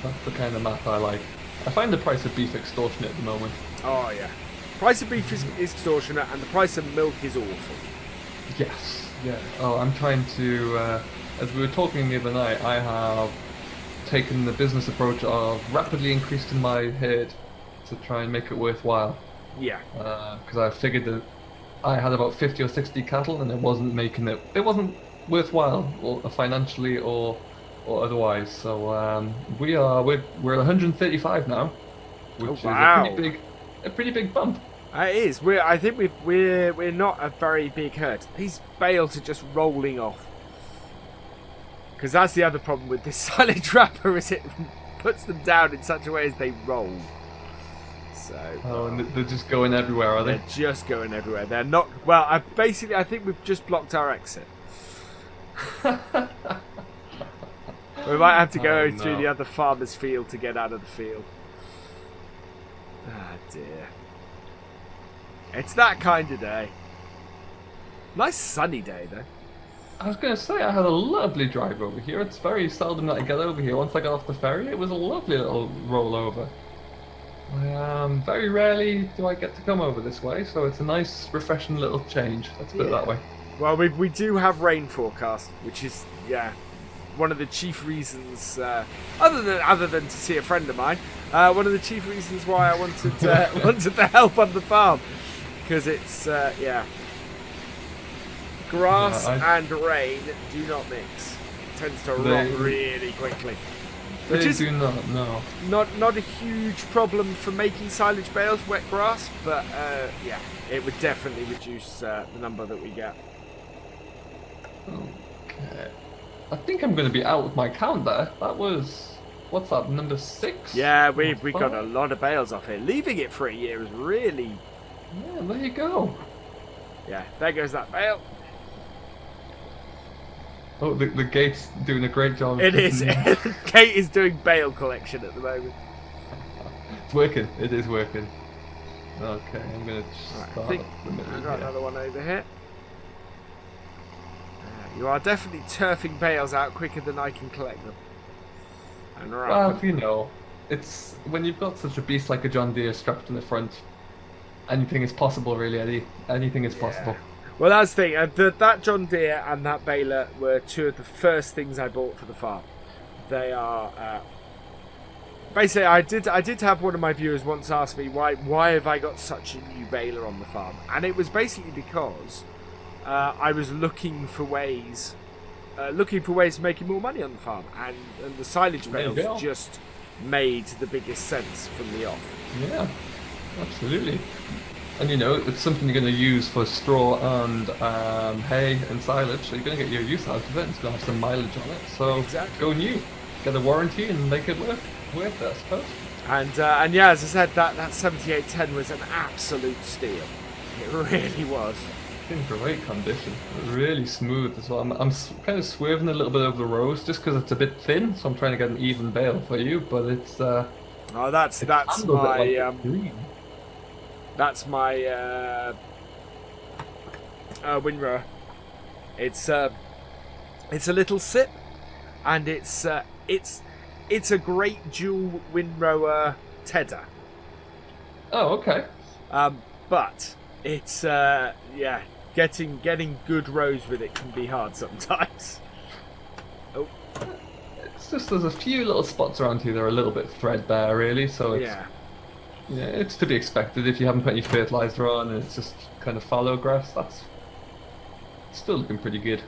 That's the kind of math I like. I find the price of beef extortionate at the moment. Oh yeah, price of beef is extortionate, and the price of milk is awful. Yes. Yeah. Oh, I'm trying to. As we were talking the other night, I have taken the business approach of rapidly increasing my herd to try and make it worthwhile. Yeah. Because I figured that I had about 50 or 60 cattle, and it wasn't making it. It wasn't worthwhile, or financially, or otherwise. So we're 135 now, which is a pretty big bump. It is. I think we're not a very big herd. These bales are just rolling off. Because that's the other problem with this silage wrapper, is it puts them down in such a way as they roll. So. Oh, and they're just going everywhere, are they? They're just going everywhere. They're not. Well, I think we've just blocked our exit. We might have to go through the other farmer's field to get out of the field. Ah, dear. It's that kind of day. Nice sunny day, though. I was going to say, I had a lovely drive over here. It's very seldom that I get over here. Once I got off the ferry, it was a lovely little roll over. Very rarely do I get to come over this way, so it's a nice, refreshing little change. Let's put it that way. Well, we do have rain forecast, which is one of the chief reasons, other than to see a friend of mine, one of the chief reasons why I wanted to help on the farm, because it's grass and rain do not mix. It tends to rot really quickly. They do not, no. Not a huge problem for making silage bales, wet grass, but it would definitely reduce the number that we get. Okay. I think I'm going to be out with my count there. That was, what's that, number 6? Yeah, we got a lot of bales off here. Leaving it for a year is really... Yeah, there you go. Yeah, there goes that bale. Oh, the gate's doing a great job. It is. Kate is doing bale collection at the moment. It's working. It is working. Okay, I'm going to start I got another one over here. You are definitely turfing bales out quicker than I can collect them. And well, you know, it's when you've got such a beast like a John Deere strapped in the front, anything is possible, really, Eddie. Anything is possible. Well, that's the thing. That John Deere and that baler were two of the first things I bought for the farm. They are... basically, I did have one of my viewers once ask me, why have I got such a new baler on the farm? And it was basically because... I was looking for ways of making more money on the farm, and the silage bales just made the biggest sense from the off. Yeah, absolutely. And you know, it's something you're going to use for straw and hay and silage, so you're going to get your use out of it. It's going to have some mileage on it. So go new, get a warranty, and make it worth it, I suppose. And yeah, as I said, that 7810 was an absolute steal. It really was. In great condition, really smooth as well. I'm kind of swerving a little bit over the rows just because it's a bit thin, so I'm trying to get an even bale for you. But it's that's my windrower. It's a little sip, and it's a great dual windrower tedder. Oh, okay. But it's getting good rows with it can be hard sometimes. Oh, it's just there's a few little spots around here that are a little bit threadbare, really. So it's it's to be expected if you haven't put any fertilizer on and it's just kind of fallow grass. That's still looking pretty good.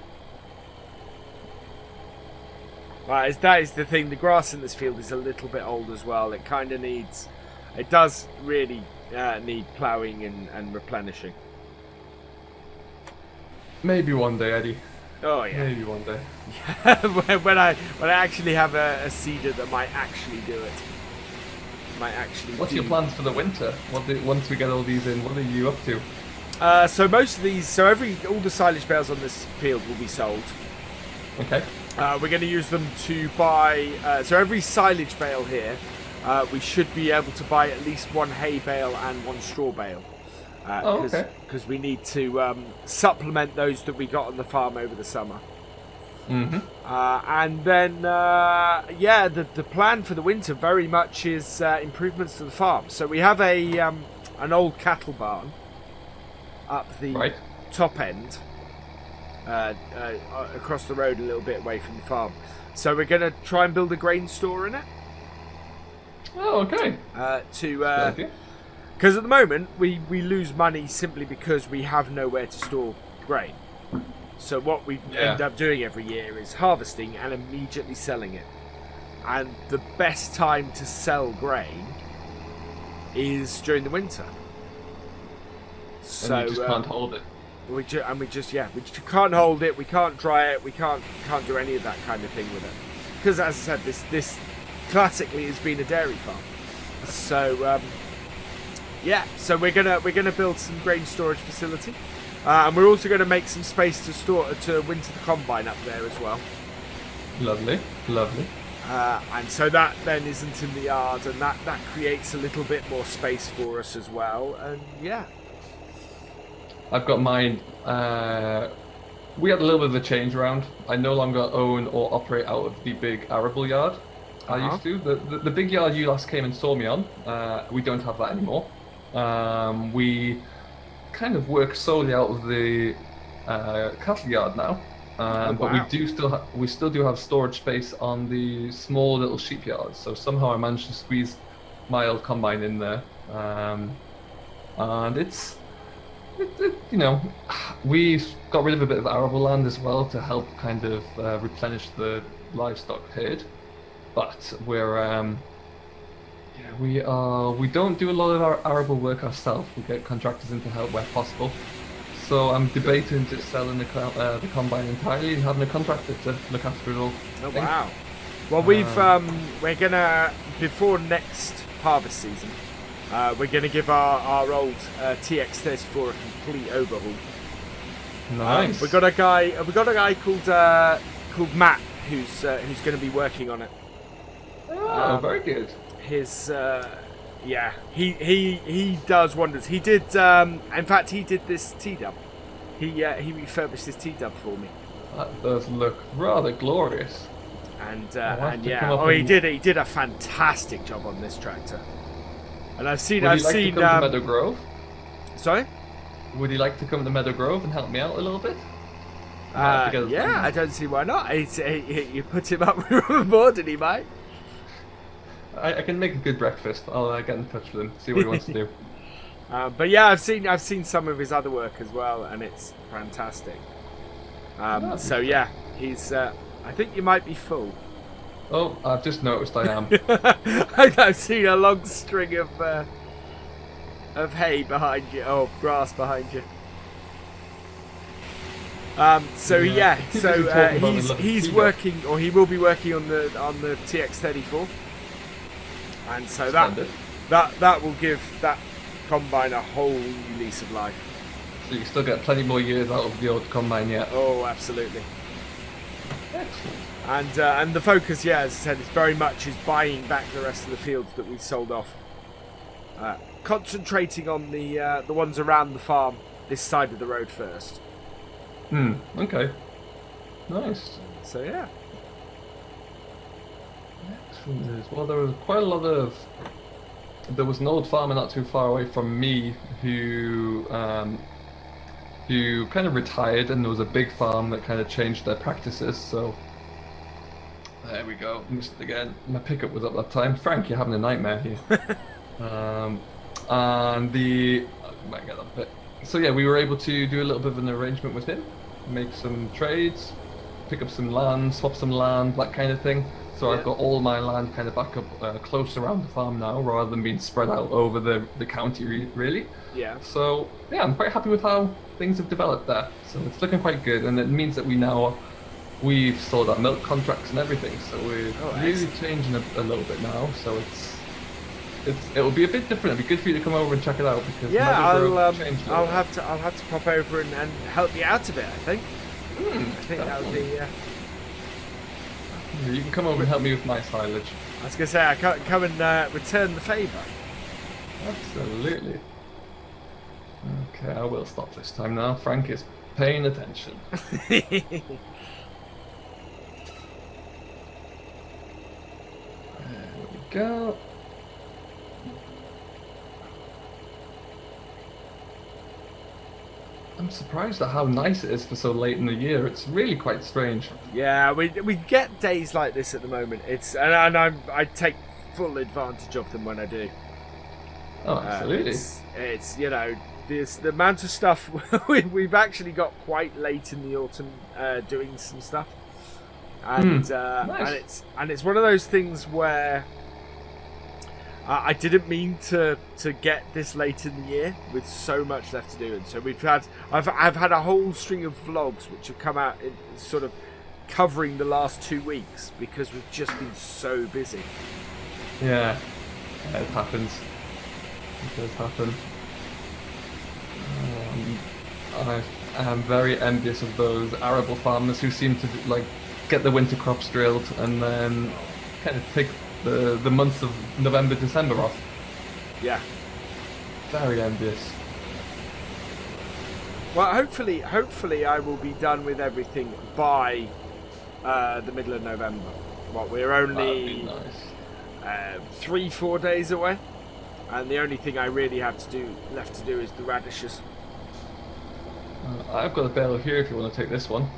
Right, that is the thing. The grass in this field is a little bit old as well. It kind of needs. It does really need ploughing and replenishing. Maybe one day, Eddie. Oh yeah. Maybe one day. when I actually have a seeder that might actually do it. What's your plans for the winter? Once we get all these in, what are you up to? So most of these, all the silage bales on this field will be sold. Okay. We're going to use them to buy. So every silage bale here, we should be able to buy at least one hay bale and one straw bale. Because we need to supplement those that we got on the farm over the summer. Mm-hmm. And then, the plan for the winter very much is improvements to the farm. So we have an old cattle barn up the top end, across the road a little bit away from the farm. So we're going to try and build a grain store in it. Oh, okay. Because at the moment we lose money simply because we have nowhere to store grain. So what we end up doing every year is harvesting and immediately selling it. And the best time to sell grain is during the winter. So and you just can't hold it. We just can't hold it. We can't dry it. We can't do any of that kind of thing with it. Because as I said, this classically has been a dairy farm. So so we're gonna build some grain storage facility. And we're also going to make some space to winter the combine up there as well. Lovely, lovely. And so that then isn't in the yard, and that creates a little bit more space for us as well. And I've got mine. We had a little bit of a change around. I no longer own or operate out of the big arable yard. I used to. The big yard you last came and saw me on, we don't have that anymore. We kind of work solely out of the cattle yard now. But we still do have storage space on the small little sheep yards. So somehow I managed to squeeze my old combine in there, and you know, we got rid of a bit of arable land as well to help kind of replenish the livestock herd. But we don't do a lot of our arable work ourselves. We get contractors in to help where possible. So I'm debating just selling the combine entirely and having a contractor to look after it all. Oh wow! Well, we're gonna, before next harvest season, we're gonna give our old TX34 a complete overhaul. Nice. We got a guy called Matt who's going to be working on it. Oh, very good. He does wonders. He did, in fact, he did this T-dub. He refurbished this T-dub for me. That does look rather glorious. He did a fantastic job on this tractor. And I've seen to come to Meadow Grove? Sorry? Would he like to come to Meadow Grove and help me out a little bit? I don't see why not. You put him up with a board and he might. I can make a good breakfast. I'll get in touch with him, see what he wants to do. But yeah, I've seen some of his other work as well, and it's fantastic. So yeah, he's. I think you might be full. Oh, I've just noticed I am. I've seen a long string of hay behind you, or grass behind you. He's working, or he will be working on the TX34, and so that will give that combine a whole new lease of life. So you still get plenty more years out of the old combine yet. Oh, absolutely. Excellent. And the focus, yeah, as I said, is very much buying back the rest of the fields that we sold off. Concentrating on the ones around the farm, this side of the road first. Okay. Nice. So yeah. Excellent. Well, there was quite a lot of. There was an old farmer not too far away from me who kind of retired, and there was a big farm that kind of changed their practices. So there we go. Missed it again. My pickup was up that time. Frank, you're having a nightmare here. And the I might get that bit. So yeah, we were able to do a little bit of an arrangement with him, make some trades, pick up some land, swap some land, that kind of thing. So I've got all my land kind of back up close around the farm now, rather than being spread out over the county, really. Yeah. So yeah, I'm quite happy with how things have developed there. So it's looking quite good, and it means that we've sold our milk contracts and everything. So we're really changing a little bit now. So it'll be a bit different. It'll be good for you to come over and check it out, because I'll have to pop over and help you out a bit. I think. I think that would be. You can come over and help me with my silage. I was gonna say I can't come and return the favour. Absolutely. Okay, I will stop this time now. Frank is paying attention. There we go. I'm surprised at how nice it is for so late in the year. It's really quite strange. Yeah, we get days like this at the moment. And I take full advantage of them when I do. Oh, absolutely. It's you know, the amount of stuff we've actually got quite late in the autumn doing some stuff, and nice. and it's one of those things where. I didn't mean to get this late in the year with so much left to do, and so I've had a whole string of vlogs which have come out in sort of covering the last 2 weeks because we've just been so busy. Yeah, it happens. It does happen. I am very envious of those arable farmers who seem to get the winter crops drilled and then kind of take the months of November, December off. Yeah. Very envious. Well, hopefully I will be done with everything by the middle of November. What, we're That'd be only nice. 3-4 days away, and the only thing I really have left to do is the radishes. I've got a bale here if you want to take this one.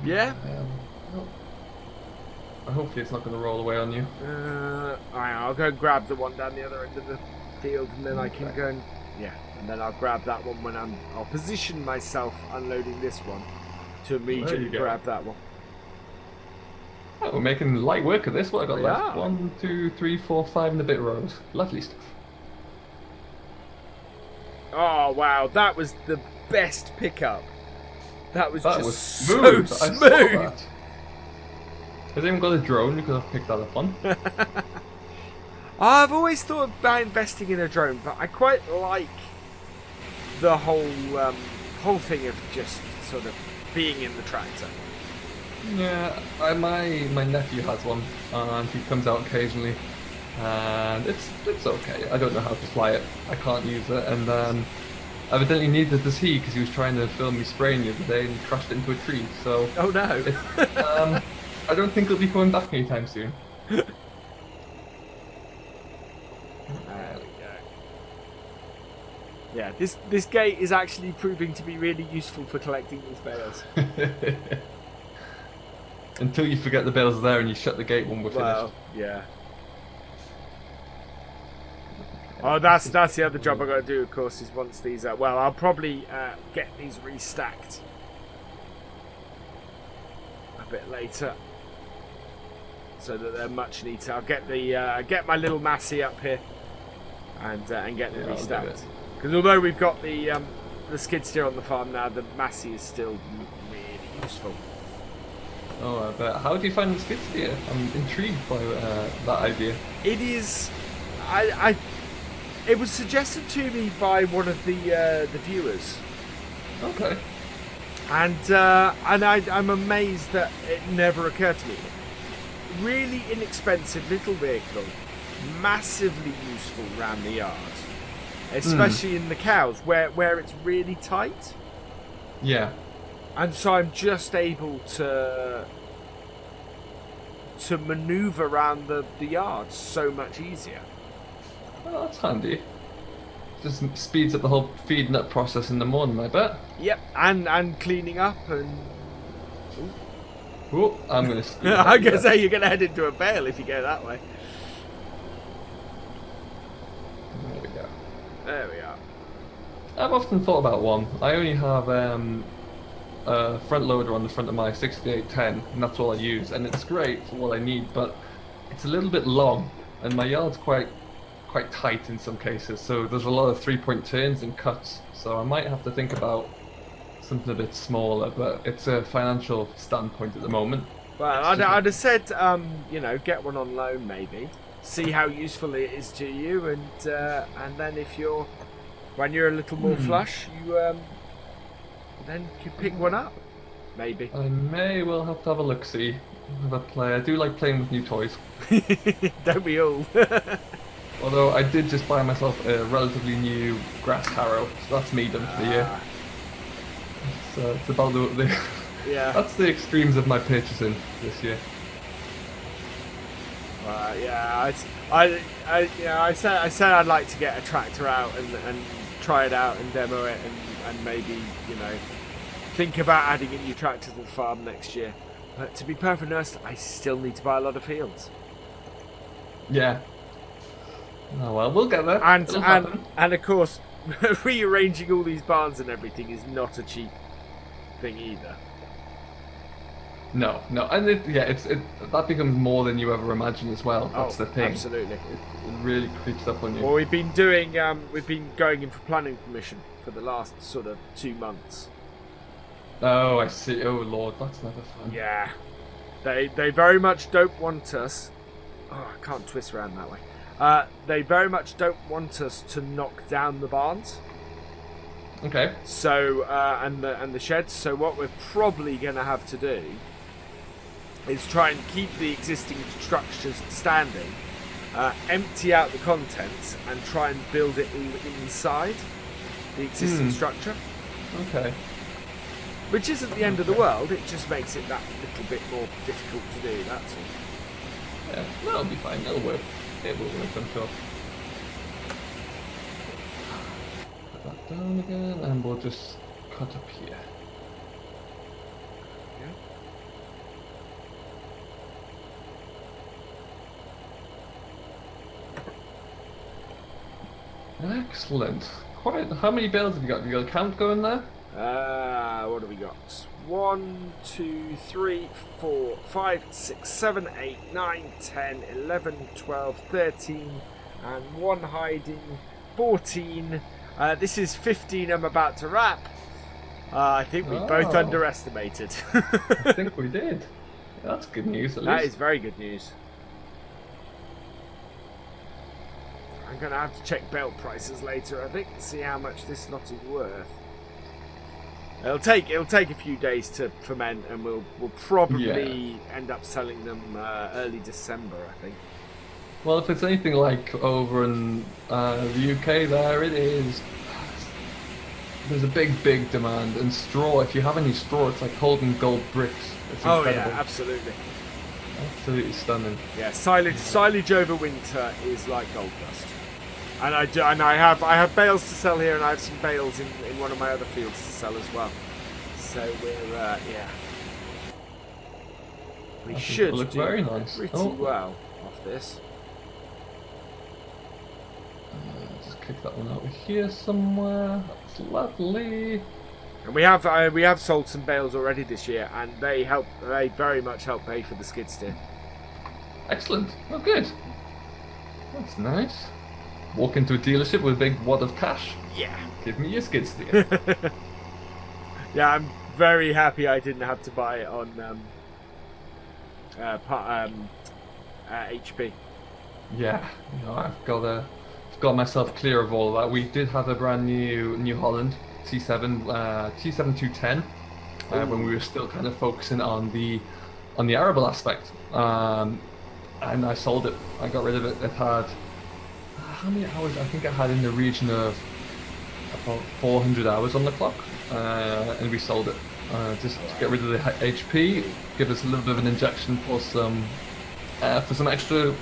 Yeah. Hopefully it's not going to roll away on you. I'll go and grab the one down the other end of the field, and then I can go and and then I'll grab that one when I'll position myself unloading this one to immediately grab that one. Oh, we're making light work of this. What I got left? are. 1, 2, 3, 4, 5 in the bit rows. Lovely stuff. Oh wow, that was the best pickup. That was That just was so smooth. I saw smooth. that. Has anyone got a drone you could have picked that up on? I've always thought about investing in a drone, but I quite like the whole thing of just sort of being in the tractor. Yeah, my nephew has one, and he comes out occasionally, and it's okay. I don't know how to fly it. I can't use it, and evidently neither does he, because he was trying to film me spraying the other day and he crashed into a tree. So oh no! I don't think he'll be coming back anytime soon. There we go. Yeah, this gate is actually proving to be really useful for collecting these bales. Until you forget the bales are there and you shut the gate when we're Well, finished. yeah. Oh, that's the other job I got to do, of course, is once these are... Well, I'll probably get these restacked a bit later, so that they're much neater. I'll get the get my little Massey up here and get them restacked. Because although we've got the skid steer on the farm now, the Massey is still really useful. Oh, I bet. How do you find the skid steer? I'm intrigued by that idea. It is... It was suggested to me by one of the viewers. Okay. And I'm amazed that it never occurred to me. Really inexpensive little vehicle, massively useful around the yard, especially in the cows where it's really tight. Yeah. And so I'm just able to manoeuvre around the yard so much easier. Well, that's handy. Just speeds up the whole feed nut process in the morning, I bet. Yep, and cleaning up and... Oh, I'm going to... I'm going to say you're going to head into a bale if you go that way. There we go. There we are. I've often thought about one. I only have a front loader on the front of my 6810, and that's all I use. And it's great for what I need, but it's a little bit long, and my yard's quite tight in some cases. So there's a lot of 3-point turns and cuts. So I might have to think about something a bit smaller, but it's a financial standpoint at the moment. Well, I'd have said, get one on loan maybe. See how useful it is to you, and then when you're a little more flush, you then you pick one up, maybe. I may well have to have a look-see, have a play. I do like playing with new toys. Don't we all? Although I did just buy myself a relatively new grass harrow, so that's me done for the year. It's about the yeah. That's the extremes of my purchasing this year. Yeah, I said I'd like to get a tractor out and try it out and demo it and maybe think about adding a new tractor to the farm next year. But to be perfectly honest, I still need to buy a lot of fields. Yeah. Oh well, we'll get there. And of course, rearranging all these barns and everything is not a cheap thing either. No, and that becomes more than you ever imagine as well. That's the thing. Absolutely. It really creeps up on you. Well, we've been going in for planning permission for the last sort of 2 months. Oh, I see. Oh Lord, that's never fun. Yeah, they very much don't want us. Oh, I can't twist around that way. They very much don't want us to knock down the barns. Okay. So and the sheds. So what we're probably going to have to do is try and keep the existing structures standing, empty out the contents, and try and build it all inside the existing structure. Okay. Which isn't the end of the world, it just makes it that little bit more difficult to do, that's all. Yeah, that'll be fine, it'll work. It will work, I'm sure. Put that down again, and we'll just cut up here. Excellent. Quite. How many bales have you got? Have you got a count going there? What have we got? 1, 2, 3, 4, 5, 6, 7, 8, 9, 10, 11, 12, 13, and 1 hiding. 14. This is 15 I'm about to wrap. I think we both underestimated. I think we did. That's good news, at least. That is very good news. I'm going to have to check bale prices later, I think, to see how much this lot is worth. It'll take a few days to ferment, and we'll probably end up selling them early December, I think. Well, if it's anything like over in the UK, there's a big demand. And straw, if you have any straw, it's like holding gold bricks. It's incredible. Yeah, absolutely. Absolutely stunning. Yeah, silage over winter is like gold dust. And I have bales to sell here, and I have some bales in one of my other fields to sell as well. So we're we should look do very nice. pretty well off this. Just kick that one over here somewhere. That's lovely. And we have sold some bales already this year, and they very much help pay for the skid steer. Excellent. Oh, good. That's nice. Walk into a dealership with a big wad of cash. Yeah. Give me your skid steer. Yeah, I'm very happy I didn't have to buy it on HP. Yeah, I've got myself clear of all of that. We did have a brand new New Holland T7210 when we were still kind of focusing on the arable aspect, and I sold it. I got rid of it. It had how many hours? I think it had in the region of about 400 hours on the clock, and we sold it just to get rid of the HP, give us a little bit of an injection for some extra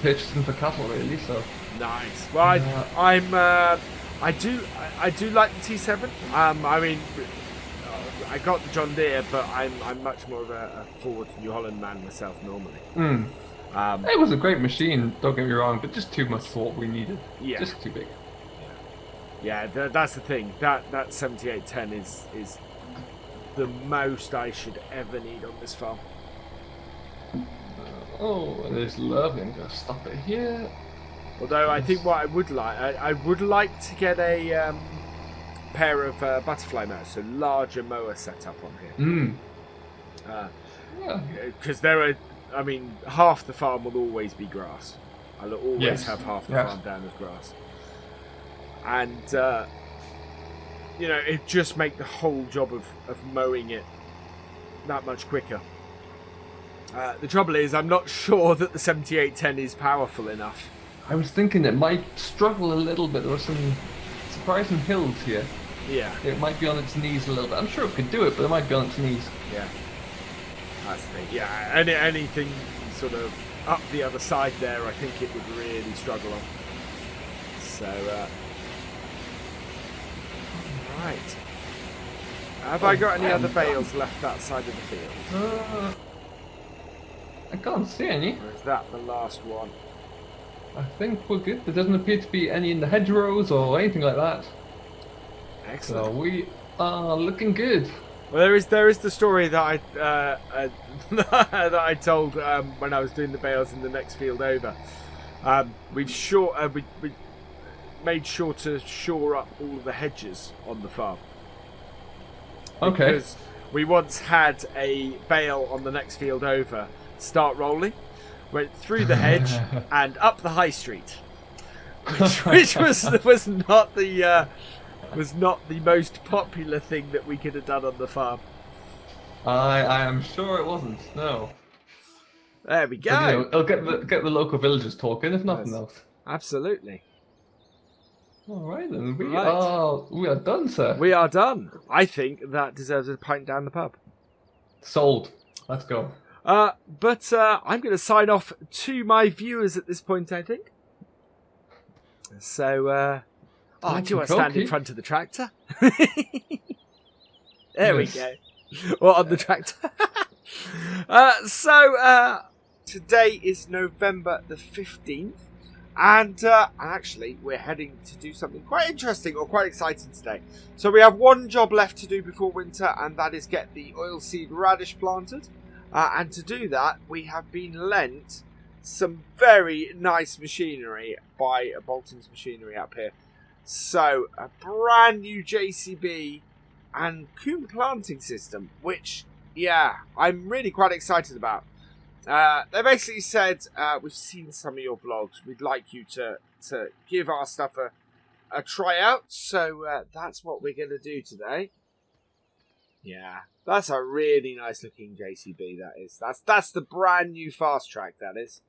purchasing for cattle, really. So nice. Well, I do like the T7. I mean, I got the John Deere, but I'm much more of a Ford New Holland man myself normally. It was a great machine, don't get me wrong, but just too much for what we needed. Yeah. Just too big. Yeah, that's the thing. That 7810 is the most I should ever need on this farm. It is lovely. I'm going to stop it here. Although I think what I would like to get a pair of butterfly mowers, so larger mower setup on here. Because half the farm will always be grass. I'll always have half the farm down as grass. And, it just make the whole job of mowing it that much quicker. The trouble is, I'm not sure that the 7810 is powerful enough. I was thinking it might struggle a little bit. There are some surprising hills here. Yeah. It might be on its knees a little bit. I'm sure it could do it, but it might be on its knees. Yeah. That's the thing. Yeah, anything sort of up the other side there, I think it would really struggle on. So, right. Have I got any other bales left that side of the field? I can't see any. Or is that the last one? I think we're good. There doesn't appear to be any in the hedgerows or anything like that. Excellent. So we are looking good. Well, there is the story that that I told when I was doing the bales in the next field over. We made sure to shore up all of the hedges on the farm. Okay. Because we once had a bale on the next field over start rolling, went through the hedge and up the high street, which was not the most popular thing that we could have done on the farm. I am sure it wasn't. No. There we go. But, it'll get the local villagers talking, if nothing else. Absolutely. All right, then Right. we are done, sir. We are done. I think that deserves a pint down the pub. Sold. Let's go. But I'm going to sign off to my viewers at this point, I think. So, do you want to stand in front of the tractor? There we go. Or on the tractor. Today is November the 15th. And actually, we're heading to do something quite interesting or quite exciting today. So we have one job left to do before winter, and that is get the oilseed radish planted. And to do that, we have been lent some very nice machinery by Bolton's Machinery up here. So, a brand new JCB and coon planting system, which, yeah, I'm really quite excited about. They basically said, we've seen some of your vlogs, we'd like you to give our stuff a try out, so that's what we're going to do today. Yeah, that's a really nice looking JCB, that is. That's the brand new fast track, that is.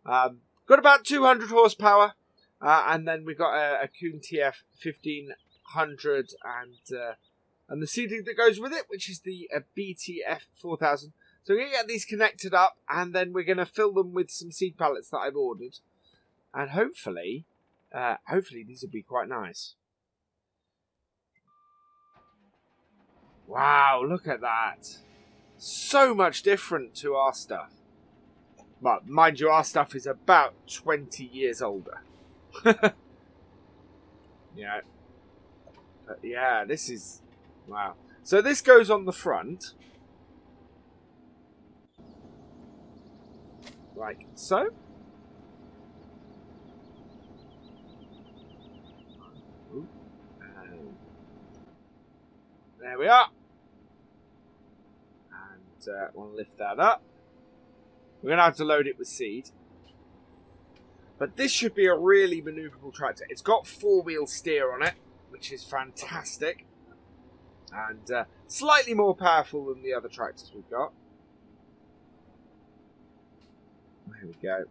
Got about 200 horsepower, and then we've got a Kuhn TF 1500 and the seedling that goes with it, which is the BTF 4000. So we're going to get these connected up, and then we're going to fill them with some seed pallets that I've ordered. And hopefully these will be quite nice. Wow, look at that. So much different to our stuff. But mind you, our stuff is about 20 years older. Yeah. But yeah, this is... Wow. So this goes on the front. Like so. And there we are. And we'll lift that up. We're going to have to load it with seed. But this should be a really manoeuvrable tractor. It's got four-wheel steer on it, which is fantastic. And slightly more powerful than the other tractors we've got. There we go.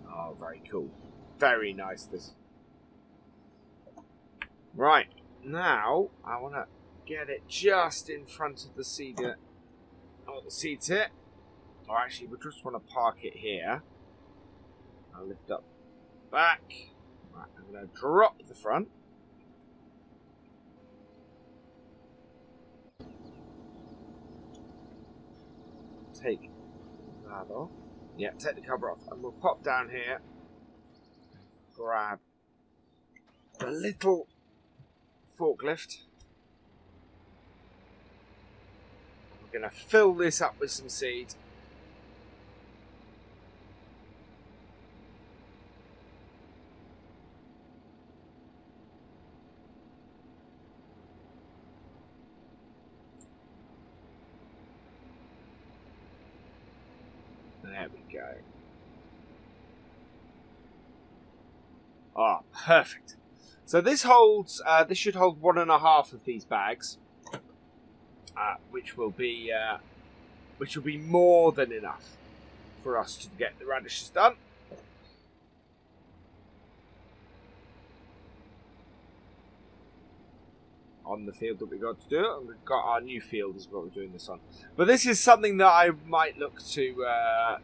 Oh, very cool. Very nice, this. Right, now I want to get it just in front of the seeder. Oh, the seed's here. Or actually, we just want to park it here. I'll lift up back. Right, I'm going to drop the front. Take that off. Yeah, take the cover off. And we'll pop down here. Grab the little forklift. We're going to fill this up with some seed. There we go. Ah, perfect. So this holds. This should hold 1.5 of these bags, which will be more than enough for us to get the radishes done. On the field that we got to do it, and we've got our new field is what we're doing this on. But this is something that I might look to,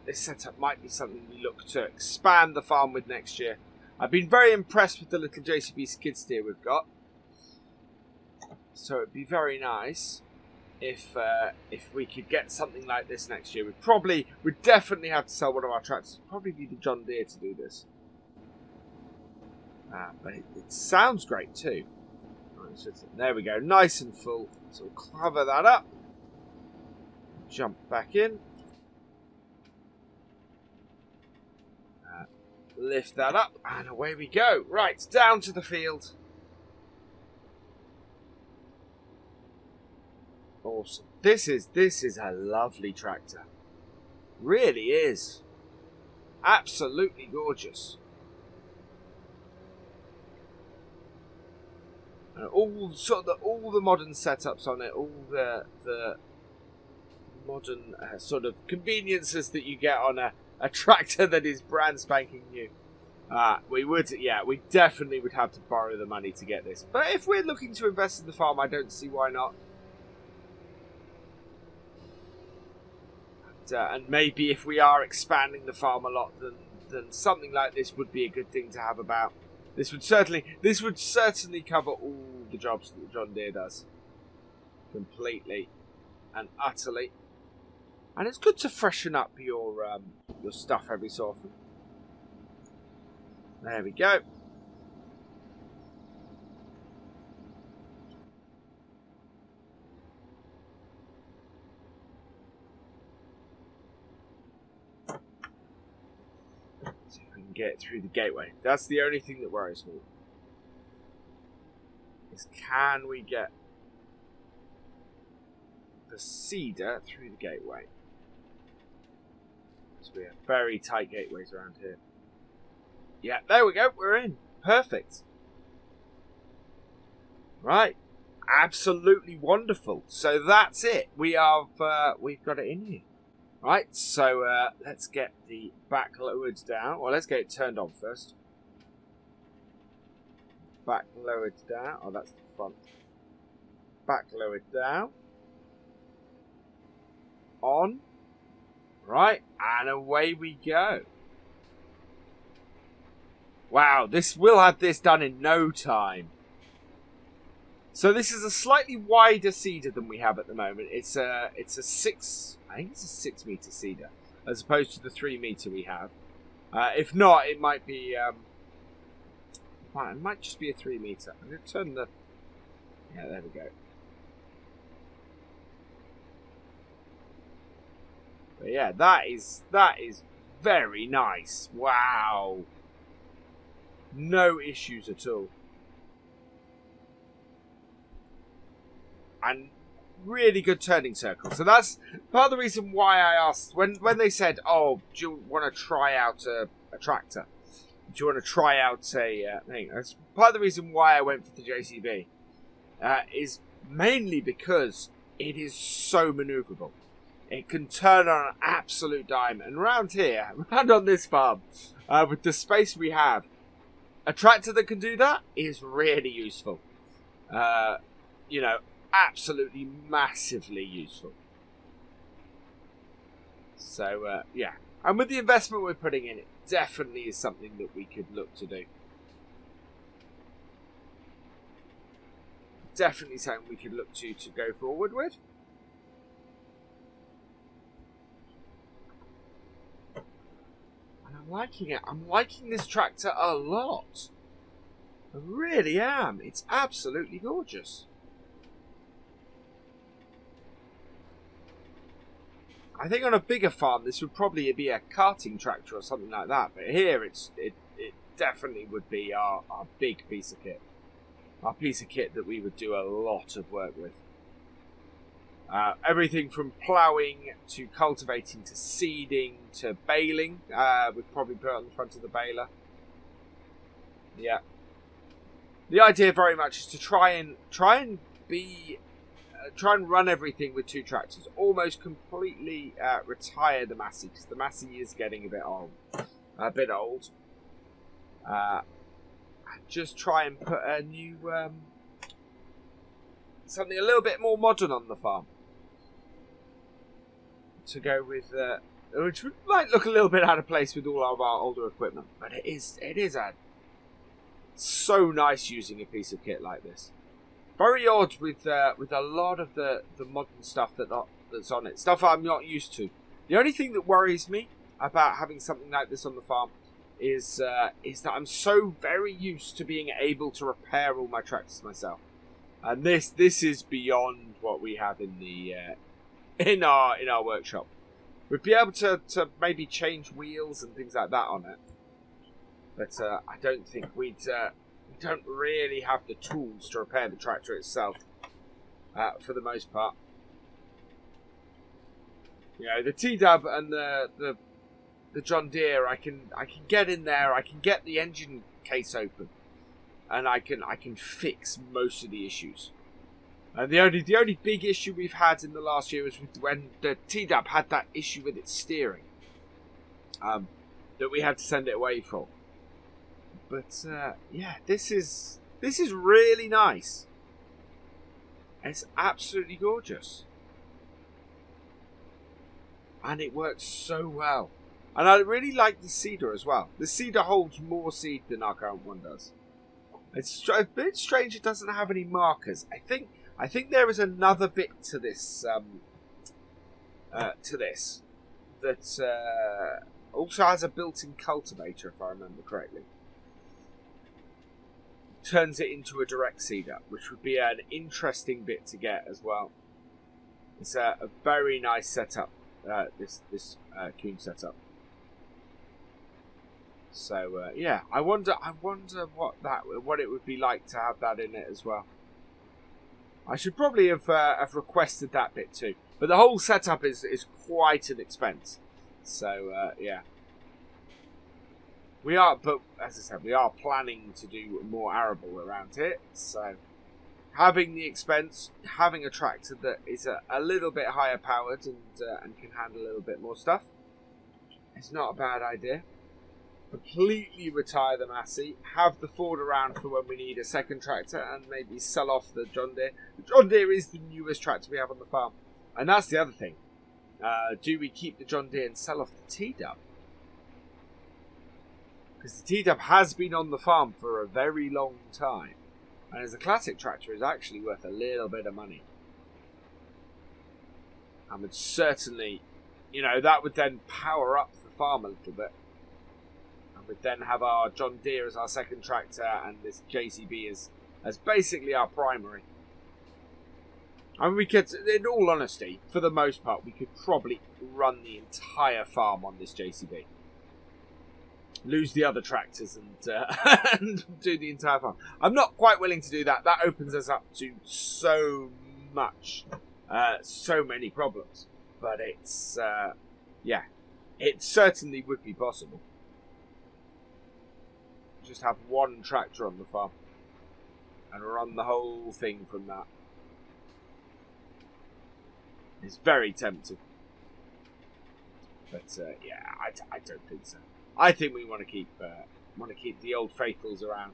this setup might be something we look to expand the farm with next year. I've been very impressed with the little JCB skid steer we've got. So it'd be very nice if we could get something like this next year. We'd definitely have to sell one of our tractors. Probably be the John Deere to do this. But it sounds great too. There we go, nice and full. So we'll cover that up. Jump back in. Lift that up, and away we go. Right, down to the field. Awesome. This is a lovely tractor. Really is. Absolutely gorgeous. All the modern setups on it, all the modern sort of conveniences that you get on a a tractor that is brand spanking new. We definitely would have to borrow the money to get this. But if we're looking to invest in the farm, I don't see why not. And maybe if we are expanding the farm a lot, then something like this would be a good thing to have about. This would certainly cover all the jobs that John Deere does, completely and utterly. And it's good to freshen up your stuff every so often. There we go. See if we can get it through the gateway. That's the only thing that worries me. Is can we get the seeder through the gateway? So we have very tight gateways around here. Yeah, there we go. We're in. Perfect. Right. Absolutely wonderful. So that's it. We've got it in here. Right. So let's get the back lowered down. Well, let's get it turned on first. Back lowered down. Oh, that's the front. Back lowered down. On. Right. And away we go. Wow, we'll have this done in no time. So this is a slightly wider seeder than we have at the moment. It's a 6 meter seeder as opposed to the 3 meter we have. If not, it might be it might just be a 3 meter. I'm going to turn the there we go. But yeah, that is very nice. Wow. No issues at all. And really good turning circle. So that's part of the reason why I asked, when they said, oh, do you want to try out a tractor? Do you want to try out a thing? That's part of the reason why I went for the JCB. Is mainly because it is so maneuverable. It can turn on an absolute dime. And around here, around on this farm, with the space we have, a tractor that can do that is really useful. Absolutely massively useful. So, yeah. And with the investment we're putting in, it definitely is something that we could look to do. Definitely something we could look to go forward with. I'm liking it. I'm liking this tractor a lot. I really am. It's absolutely gorgeous. I think on a bigger farm this would probably be a karting tractor or something like that. But here it definitely would be our big piece of kit. Our piece of kit that we would do a lot of work with. Everything from ploughing to cultivating to seeding to baling. We'd probably put it on the front of the baler. Yeah. The idea very much is to try and run everything with 2 tractors. Almost completely retire the Massey, because the Massey is getting a bit old. And just try and put a new something a little bit more modern on the farm. To go with, which might look a little bit out of place with all of our older equipment, but it is so nice using a piece of kit like this. Very odd with a lot of the modern stuff that's on it, stuff I'm not used to. The only thing that worries me about having something like this on the farm is that I'm so very used to being able to repair all my tractors myself, and this is beyond what we have in the in our workshop. We'd be able to maybe change wheels and things like that on it, but I don't think we don't really have the tools to repair the tractor itself for the most part. You know, the T-Dub and the John Deere, I can get in there, I can get the engine case open, and I can fix most of the issues. And the only big issue we've had in the last year was when the T-Dub had that issue with its steering. that we had to send it away for. But yeah, this is really nice. It's absolutely gorgeous, and it works so well. And I really like the cedar as well. The cedar holds more seed than our current one does. It's a bit strange it doesn't have any markers. I think there is another bit to this that also has a built-in cultivator, if I remember correctly. Turns it into a direct seeder, which would be an interesting bit to get as well. It's a very nice setup. This Coon setup. So yeah, I wonder what it would be like to have that in it as well. I should probably have requested that bit too, but the whole setup is quite an expense. So yeah, but as I said, we are planning to do more arable around here. So having the expense, having a tractor that is a little bit higher powered and can handle a little bit more stuff, is not a bad idea. Completely retire the Massey, have the Ford around for when we need a second tractor, and maybe sell off the John Deere. The John Deere is the newest tractor we have on the farm, and that's the other thing. Do we keep the John Deere and sell off the T-Dub? Because the T-Dub has been on the farm for a very long time, and as a classic tractor is actually worth a little bit of money. And would certainly, that would then power up the farm a little bit. We'd then have our John Deere as our second tractor and this JCB as basically our primary. I mean, we could, in all honesty, for the most part, we could probably run the entire farm on this JCB. Lose the other tractors and do the entire farm. I'm not quite willing to do that. That opens us up to so much, so many problems. But it's, yeah, it certainly would be possible. Just have one tractor on the farm and run the whole thing from that. It's very tempting, but yeah, I don't think so. I think we want to keep the old faithfuls around,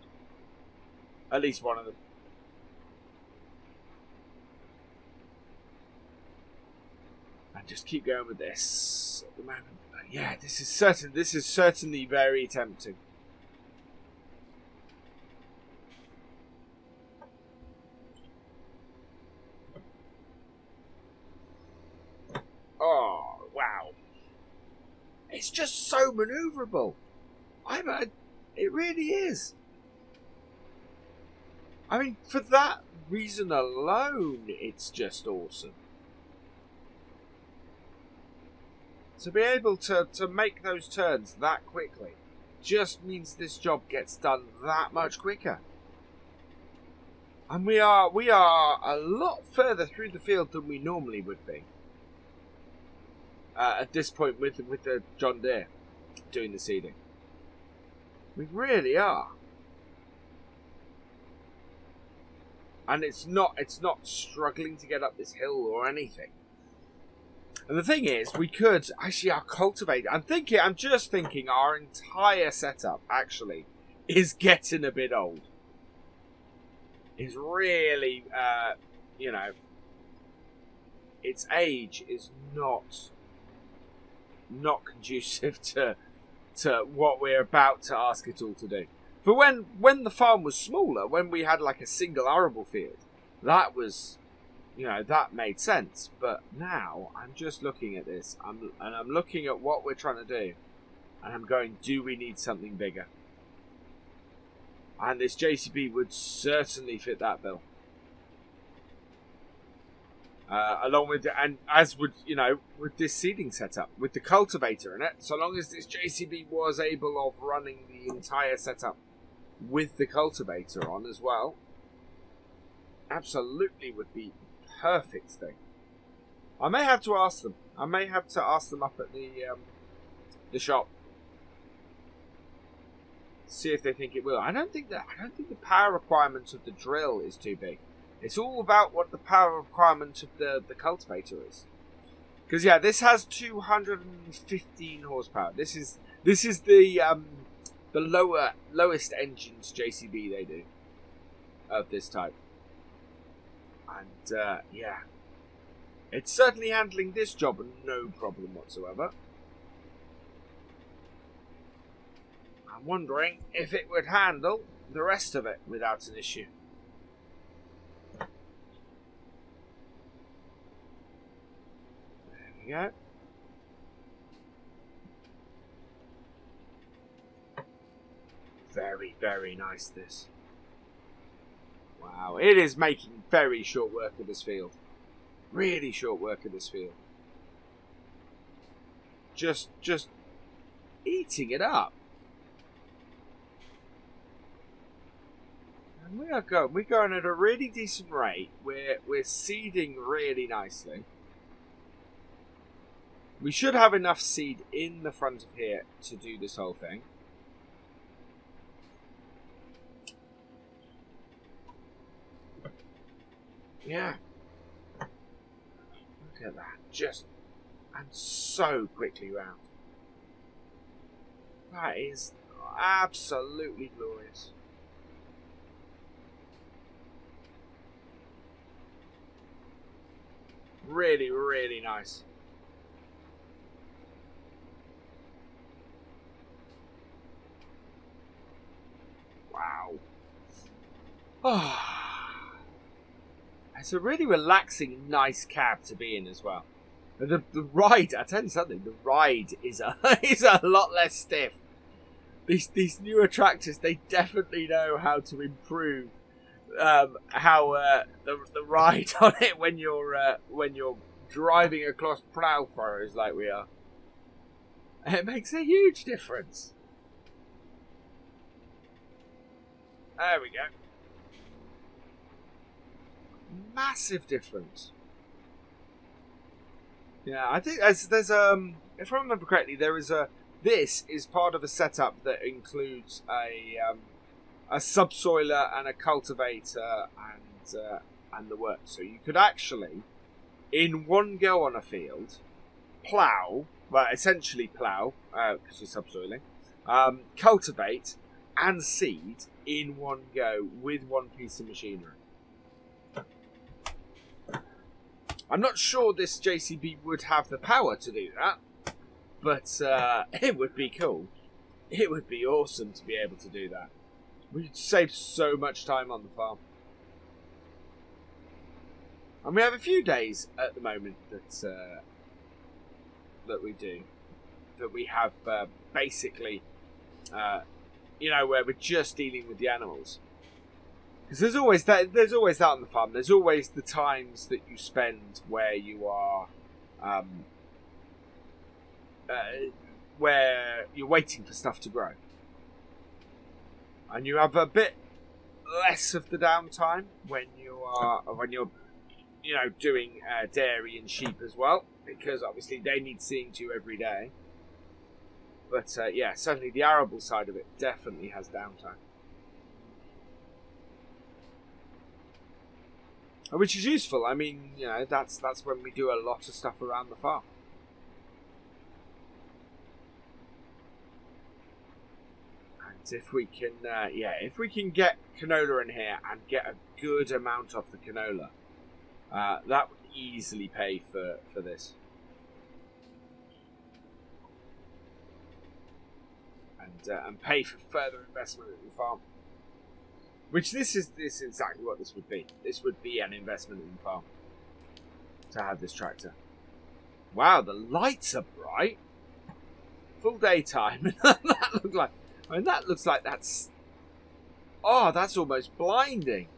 at least one of them. And just keep going with this at the moment. But yeah, this is certainly very tempting. Oh, wow. It's just so maneuverable. It really is. I mean, for that reason alone, it's just awesome. To be able to make those turns that quickly just means this job gets done that much quicker. And we are a lot further through the field than we normally would be. At this point with the John Deere doing the seeding. We really are. And it's not struggling to get up this hill or anything. And the thing is, we could actually our cultivator. I'm just thinking our entire setup actually is getting a bit old. Is really its age is not conducive to what we're about to ask it all to do. For when the farm was smaller, when we had like a single arable field, that was, that made sense. But now I'm just looking at this, I'm looking at what we're trying to do, and I'm going, do we need something bigger? And this JCB would certainly fit that bill. Along with, and as would, with this seeding setup, with the cultivator in it, so long as this JCB was able of running the entire setup with the cultivator on as well, absolutely would be perfect thing. I may have to ask them. I may have to ask them up at the shop. See if they think it will. I don't think the power requirement of the drill is too big. It's all about what the power requirement of the cultivator is. Because yeah, this has 215 horsepower. This is the lowest engines JCB they do of this type. And yeah, it's certainly handling this job no problem whatsoever. I'm wondering if it would handle the rest of it without an issue. There we go. Very, very nice, this. Wow, it is making very short work of this field. Really short work of this field. Just eating it up. And we're going at a really decent rate. We're seeding really nicely. We should have enough seed in the front of here to do this whole thing. Yeah. Look at that. Just, and so quickly round. That is absolutely glorious. Really, really nice. Wow. Oh. It's a really relaxing, nice cab to be in as well. The ride, I tell you something, the ride is a lot less stiff. These newer tractors, they definitely know how to improve how the ride on it when you're driving across plough furrows like we are. It makes a huge difference. There we go. Massive difference. Yeah, I think there's if I remember correctly, this is part of a setup that includes a subsoiler and a cultivator and the work. So you could actually, in one go on a field, plough, well, essentially plough, because you're subsoiling, cultivate and seed in one go with one piece of machinery. I'm not sure this JCB would have the power to do that, but it would be cool. It would be awesome to be able to do that. We'd save so much time on the farm. And we have a few days at the moment that we do. That we have basically, where we're just dealing with the animals. Because there's always that on the farm. There's always the times that you spend where you are, where you're waiting for stuff to grow, and you have a bit less of the downtime when you're doing dairy and sheep as well, because obviously they need seeing to every day. But yeah, certainly the arable side of it definitely has downtime. Which is useful. I mean, that's when we do a lot of stuff around the farm. And if we can get canola in here and get a good amount off the canola, that would easily pay for this. And pay for further investment in the farm. Which this is exactly what this would be. This would be an investment in the farm to have this tractor. Wow, the lights are bright. Full daytime. that looks like that's. Oh, that's almost blinding.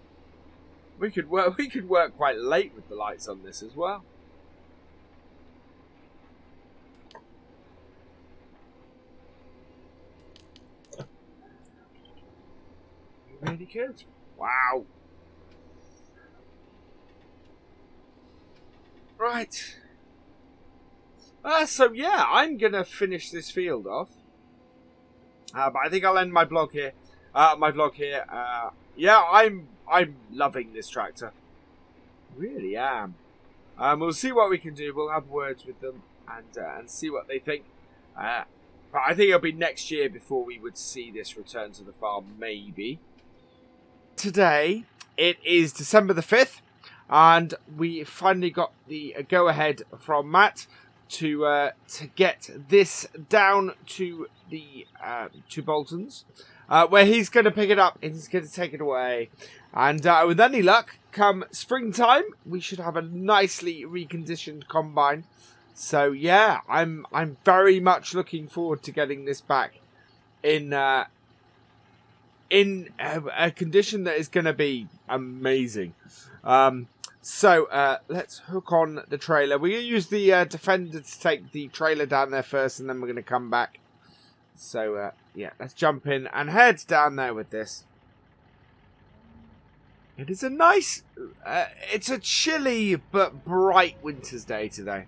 We could work quite late with the lights on this as well. Really good. Wow. Right. So yeah, I'm gonna finish this field off. But I think I'll end my vlog here. Yeah, I'm loving this tractor. Really am. We'll see what we can do. We'll have words with them and see what they think. But I think it'll be next year before we would see this return to the farm, maybe. Today, it is December the 5th, and we finally got the go-ahead from Matt to get this down to the to Bolton's, where he's going to pick it up and he's going to take it away. And with any luck, come springtime, we should have a nicely reconditioned combine. So yeah, I'm very much looking forward to getting this back in a condition that is going to be amazing. So let's hook on the trailer. We're going to use the defender to take the trailer down there first, and then we're going to come back. So yeah, let's jump in and head down there with this. It is a nice, it's a chilly but bright winter's day today.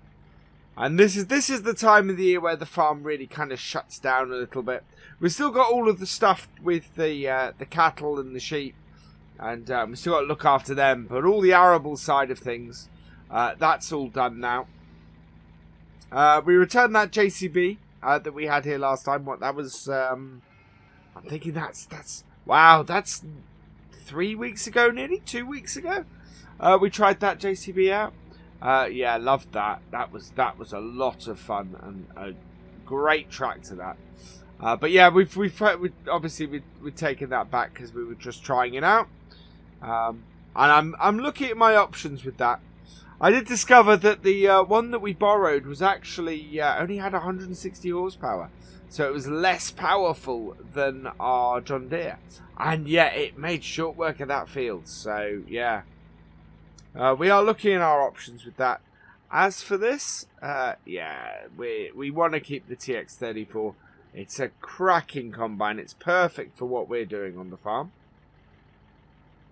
And this is the time of the year where the farm really kind of shuts down a little bit. We've still got all of the stuff with the cattle and the sheep, and we've still got to look after them. But all the arable side of things, that's all done now. We returned that JCB that we had here last time. What that was, I'm thinking that's wow, that's 3 weeks ago, nearly 2 weeks ago. We tried that JCB out. Yeah, loved that. That was a lot of fun and a great track to that. But yeah, we've obviously taken that back because we were just trying it out. And I'm looking at my options with that. I did discover that the one that we borrowed was actually only had 160 horsepower, so it was less powerful than our John Deere, and yet it made short work of that field. So yeah. We are looking at our options with that. As for this, yeah, we want to keep the TX34. It's a cracking combine. It's perfect for what we're doing on the farm.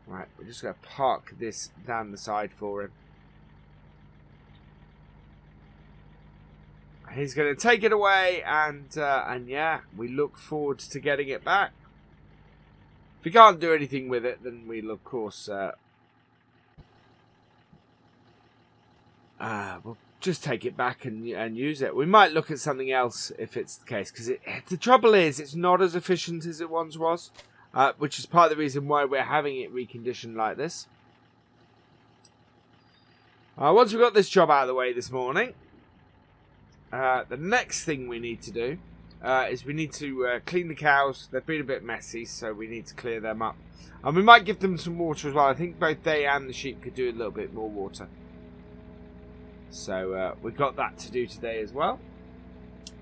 Right, we're just going to park this down the side for him. He's going to take it away, and yeah, we look forward to getting it back. If we can't do anything with it, then we'll of course we'll just take it back and use it. We might look at something else if it's the case, because the trouble is it's not as efficient as it once was, which is part of the reason why we're having it reconditioned like this. Once we've got this job out of the way this morning, the next thing we need to do is we need to clean the cows. They've been a bit messy, so we need to clear them up. And we might give them some water as well. I think both they and the sheep could do a little bit more water. So we've got that to do today as well.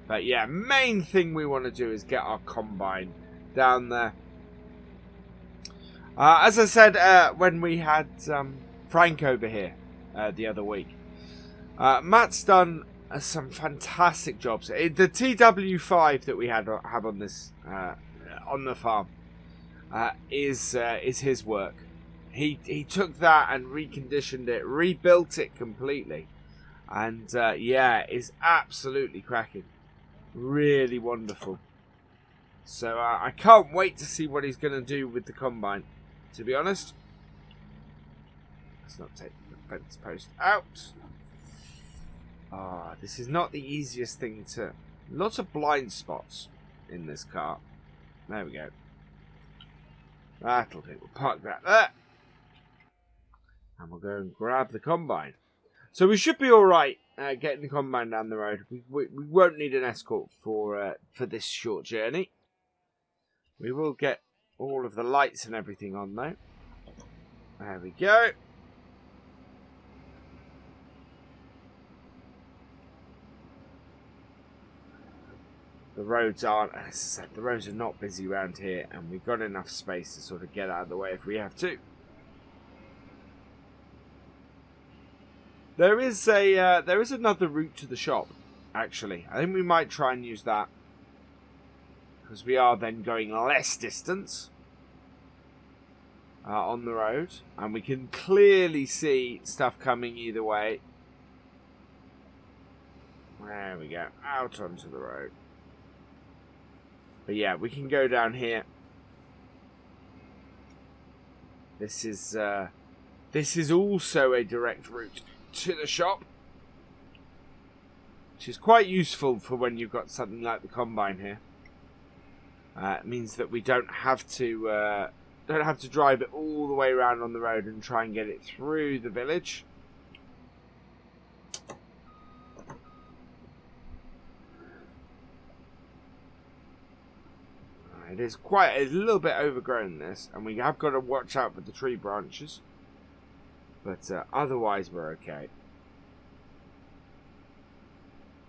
But yeah, main thing we want to do is get our combine down there. As I said when we had Frank over here the other week, Matt's done some fantastic jobs. The TW5 that we have on this on the farm is his work. He took that and reconditioned it, rebuilt it completely. And yeah, it's absolutely cracking. Really wonderful. So I can't wait to see what he's going to do with the combine, to be honest. Let's not take the fence post out. This is not the easiest thing to... Lots of blind spots in this car. There we go. That'll do. We'll park that there. And we'll go and grab the combine. So we should be alright getting the combine down the road. We won't need an escort for this short journey. We will get all of the lights and everything on though. There we go. The roads aren't, as I said, the roads are not busy around here, and we've got enough space to sort of get out of the way if we have to. There is another route to the shop, actually. I think we might try and use that, because we are then going less distance on the road, and we can clearly see stuff coming either way. There we go, out onto the road. But yeah, we can go down here. This is also a direct route to the shop, which is quite useful for when you've got something like the combine here. It means that we don't have to drive it all the way around on the road and try and get it through the village. It is quite a little bit overgrown, this, and we have got to watch out for the tree branches. But otherwise, we're okay.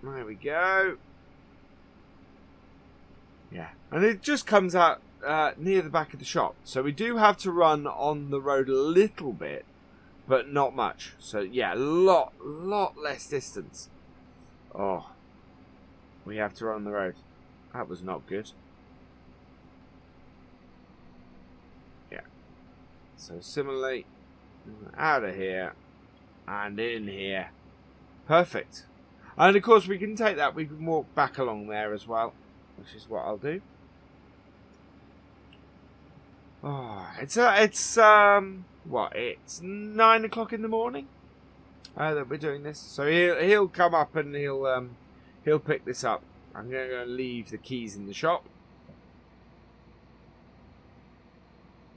There we go. Yeah, and it just comes out near the back of the shop. So we do have to run on the road a little bit, but not much. So yeah, lot less distance. Oh, we have to run the road. That was not good. Yeah. So similarly, out of here and in here. Perfect. And of course we can take that. We can walk back along there as well, which is what I'll do. Oh, it's what? It's 9 o'clock in the morning that we're doing this. So he'll come up and he'll pick this up. I'm going to leave the keys in the shop.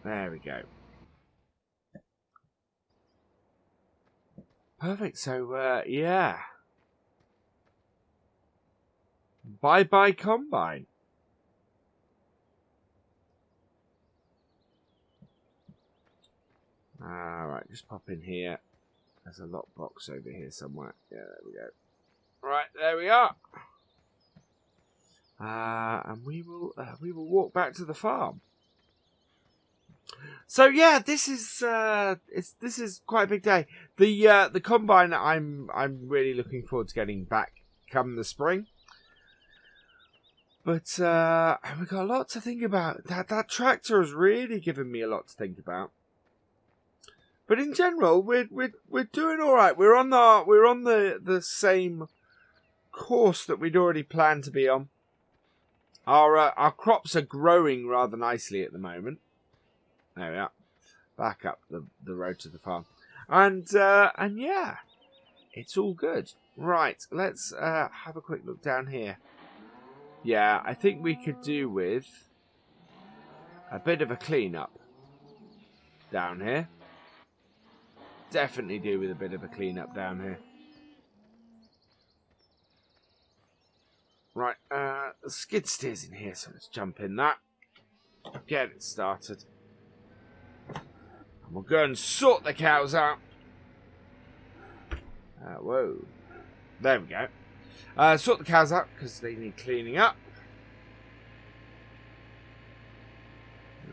There we go. Perfect. So yeah. Bye-bye combine. Alright, just pop in here. There's a lockbox over here somewhere. Yeah, there we go. Right, there we are. And we will walk back to the farm. So yeah, this is quite a big day. The combine I'm really looking forward to getting back come the spring. But we've got a lot to think about. That tractor has really given me a lot to think about. But in general, we're doing all right. We're on the same course that we'd already planned to be on. Our crops are growing rather nicely at the moment. There we are. Back up the road to the farm, and yeah, it's all good. Right, let's have a quick look down here. Yeah, I think we could do with a bit of a clean-up down here. Definitely do with a bit of a clean-up down here. Right, the skid steer's in here, so let's jump in that. Get it started. And we'll go and sort the cows out. Whoa. There we go. Sort the cows out because they need cleaning up.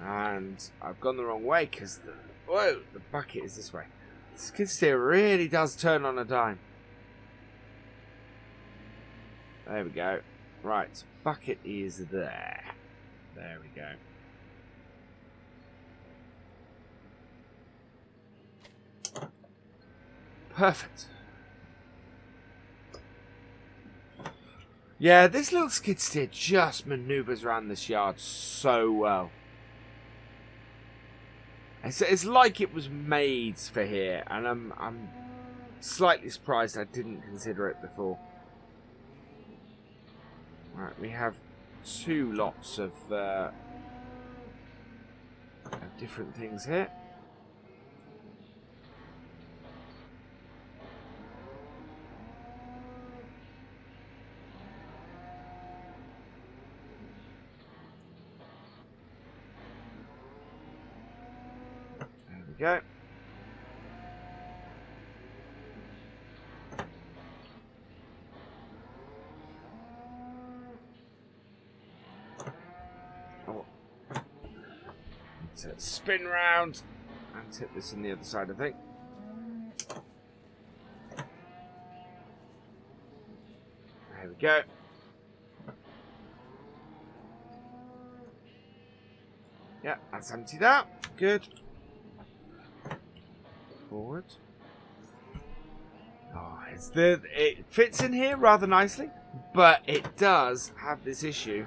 And I've gone the wrong way because the bucket is this way. The skid steer really does turn on a dime. There we go. Right, bucket is there. There we go. Perfect. Yeah, this little skid steer just manoeuvres around this yard so well. It's like it was made for here, and I'm slightly surprised I didn't consider it before. Right, we have two lots of different things here. Go. Oh. Let's spin round and tip this on the other side, I think. There we go. Yeah, that's emptied out. Good. Forward. Oh, it fits in here rather nicely, but it does have this issue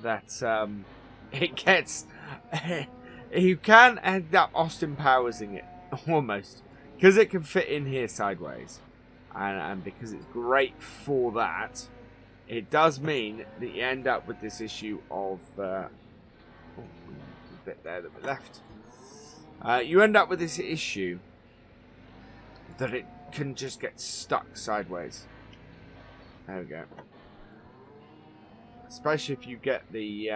that it gets. You can end up Austin Powersing it almost. because it can fit in here sideways, and because it's great for that, it does mean that you end up with this issue of a bit there that we left. You end up with this issue that it can just get stuck sideways. There we go. Especially if you get the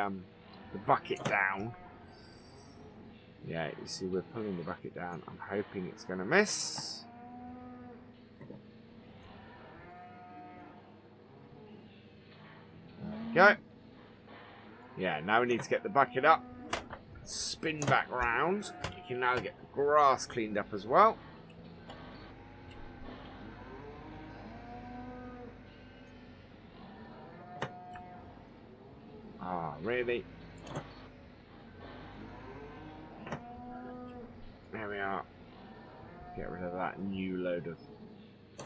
bucket down. Yeah, you see we're pulling the bucket down. I'm hoping it's going to miss. There we go. Yeah, now we need to get the bucket up. Spin back round. You can now get the grass cleaned up as well. Ah, really? There we are. Get rid of that new load of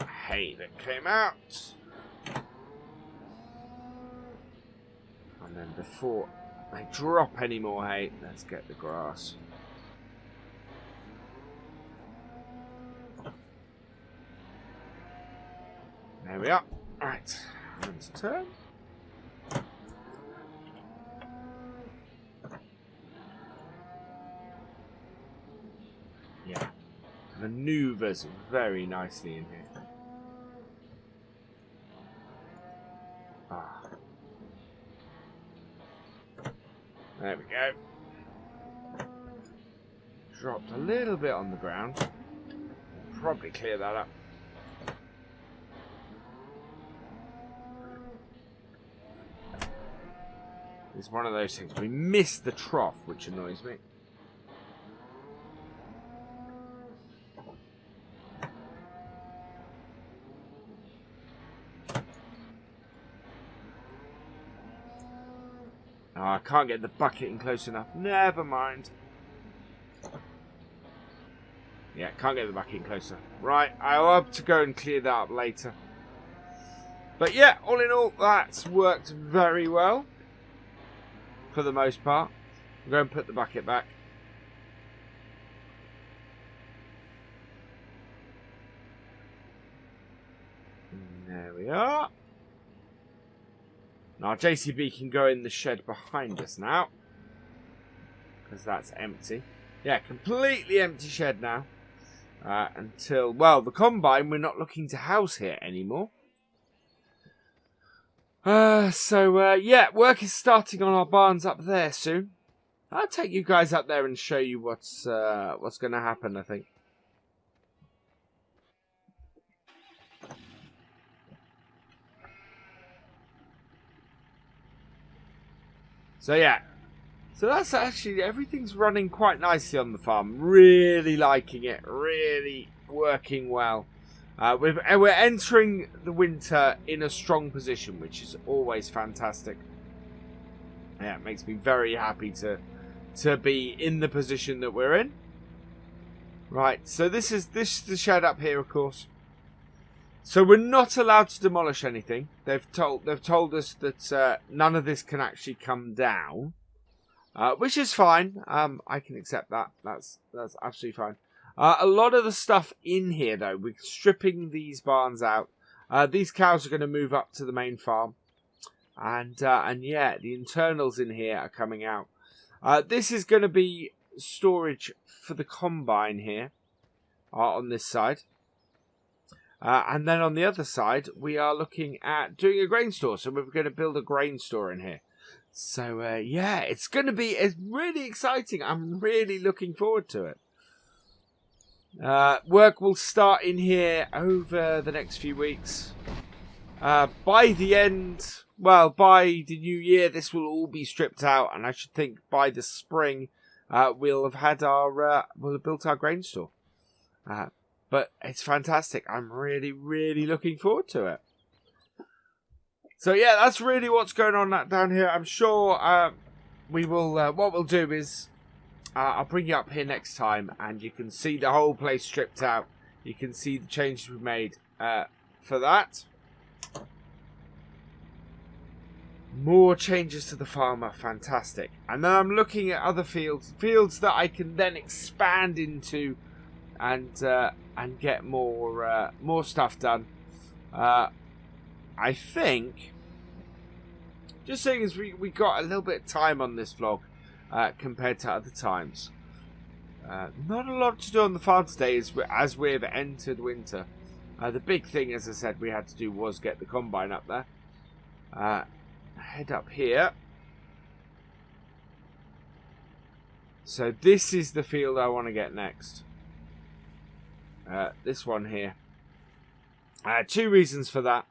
hay that came out. And then before I drop any more hay, let's get the grass. There we are. Right, let's turn. Yeah, maneuvers very nicely in here. Ah. There we go. Dropped a little bit on the ground. Probably clear that up. It's one of those things. We missed the trough, which annoys me. Oh, I can't get the bucket in close enough. Never mind. Yeah, can't get the bucket in closer. Right, I'll have to go and clear that up later. But yeah, all in all, that's worked very well. For the most part. I'm going to put the bucket back. And there we are. Now JCB can go in the shed behind us now. Because that's empty. Yeah, completely empty shed now. Until, well, the combine we're not looking to house here anymore. Yeah, work is starting on our barns up there soon. I'll take you guys up there and show you what's going to happen, I think. So yeah, so that's actually, everything's running quite nicely on the farm. Really liking it, really working well. We're entering the winter in a strong position, which is always fantastic. Yeah, it makes me very happy to be in the position that we're in. Right, so this is the shed up here, of course. So we're not allowed to demolish anything. They've told us that none of this can actually come down, which is fine. I can accept that. That's absolutely fine. A lot of the stuff in here, though, we're stripping these barns out. These cows are going to move up to the main farm. And yeah, the internals in here are coming out. This is going to be storage for the combine here on this side. And then on the other side, we are looking at doing a grain store. So we're going to build a grain store in here. So, yeah, it's going to be really exciting. I'm really looking forward to it. Work will start in here over the next few weeks. By the end, well, by the new year, this will all be stripped out, and I should think by the spring, we'll have had we'll have built our grain store. But it's fantastic. I'm really, really looking forward to it. So yeah, that's really what's going on down here. I'm sure we will. What we'll do is. I'll bring you up here next time and you can see the whole place stripped out. You can see the changes we've made for that. More changes to the farmer, fantastic. And then I'm looking at other fields that I can then expand into and and get more stuff done. I think, just saying, as we got a little bit of time on this vlog compared to other times. Not a lot to do on the farm today as we've entered winter. The big thing, as I said, we had to do was get the combine up there. Head up here. So this is the field I want to get next. This one here. Two reasons for that.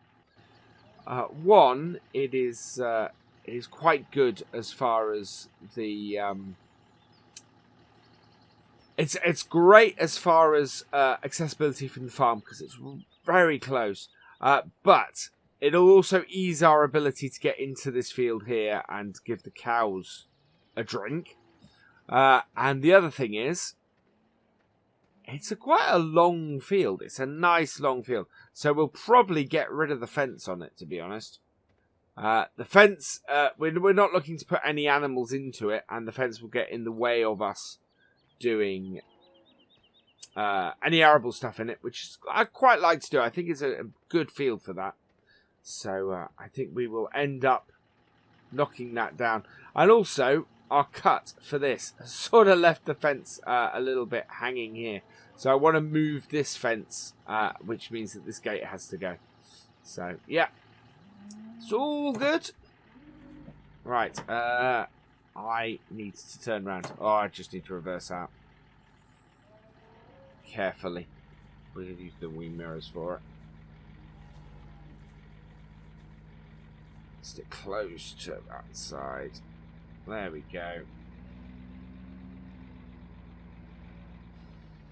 One, it is quite good as far as the it's great as far as accessibility from the farm because it's very close. But it'll also ease our ability to get into this field here and give the cows a drink. And the other thing is, it's quite a long field. It's a nice long field. So we'll probably get rid of the fence on it, to be honest. The fence, we're not looking to put any animals into it, and the fence will get in the way of us doing any arable stuff in it, which I quite like to do. I think it's a good field for that. So I think we will end up knocking that down. And also, our cut for this has sort of left the fence a little bit hanging here. So I want to move this fence, which means that this gate has to go. So, yeah. It's all good. Right. I need to turn around. Oh, I just need to reverse out. Carefully. We're going to use the wing mirrors for it. Stick close to that side. There we go.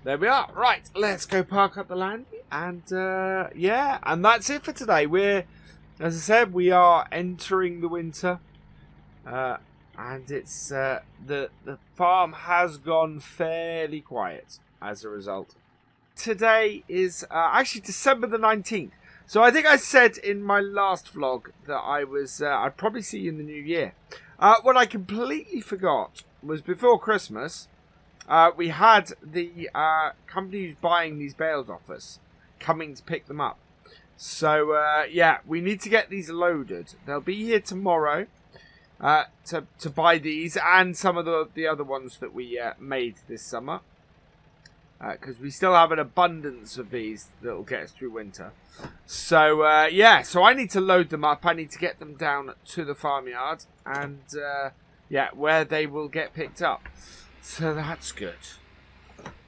There we are. Right, let's go park up the land. And, yeah, and that's it for today. As I said, we are entering the winter. And it's, the farm has gone fairly quiet as a result. Today is, actually December the 19th. So I think I said in my last vlog that I'd probably see you in the new year. What I completely forgot was before Christmas, we had the company who's buying these bales off us coming to pick them up. So, yeah, we need to get these loaded. They'll be here tomorrow to buy these and some of the other ones that we made this summer. Because we still have an abundance of these that will get us through winter. So, yeah, so I need to load them up. I need to get them down to the farmyard and, yeah, where they will get picked up. So that's good.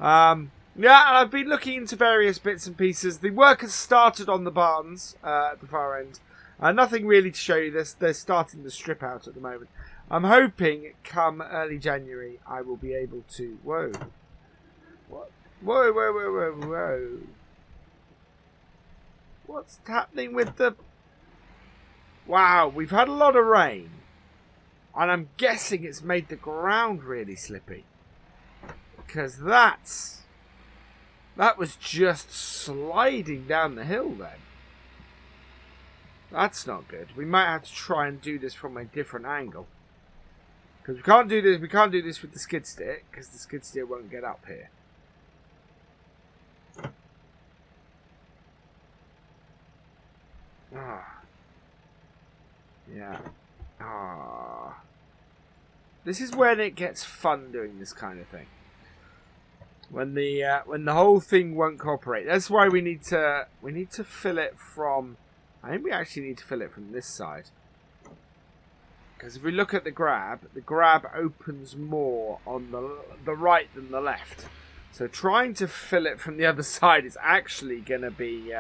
Yeah, and I've been looking into various bits and pieces. The work has started on the barns at the far end. Nothing really to show you this. They're starting the strip out at the moment. I'm hoping come early January I will be able to... Whoa. What? Whoa, whoa, whoa, whoa, whoa. What's happening with the... Wow, we've had a lot of rain. And I'm guessing it's made the ground really slippy. Because that was just sliding down the hill then. That's not good. We might have to try and do this from a different angle. Because we can't do this with the skid steer. Because the skid steer won't get up here. Ah. Yeah. Ah. This is when it gets fun doing this kind of thing. When the whole thing won't cooperate. That's why we need to fill it from... I think we actually need to fill it from this side. Because if we look at the grab opens more on the right than the left. So trying to fill it from the other side is actually gonna be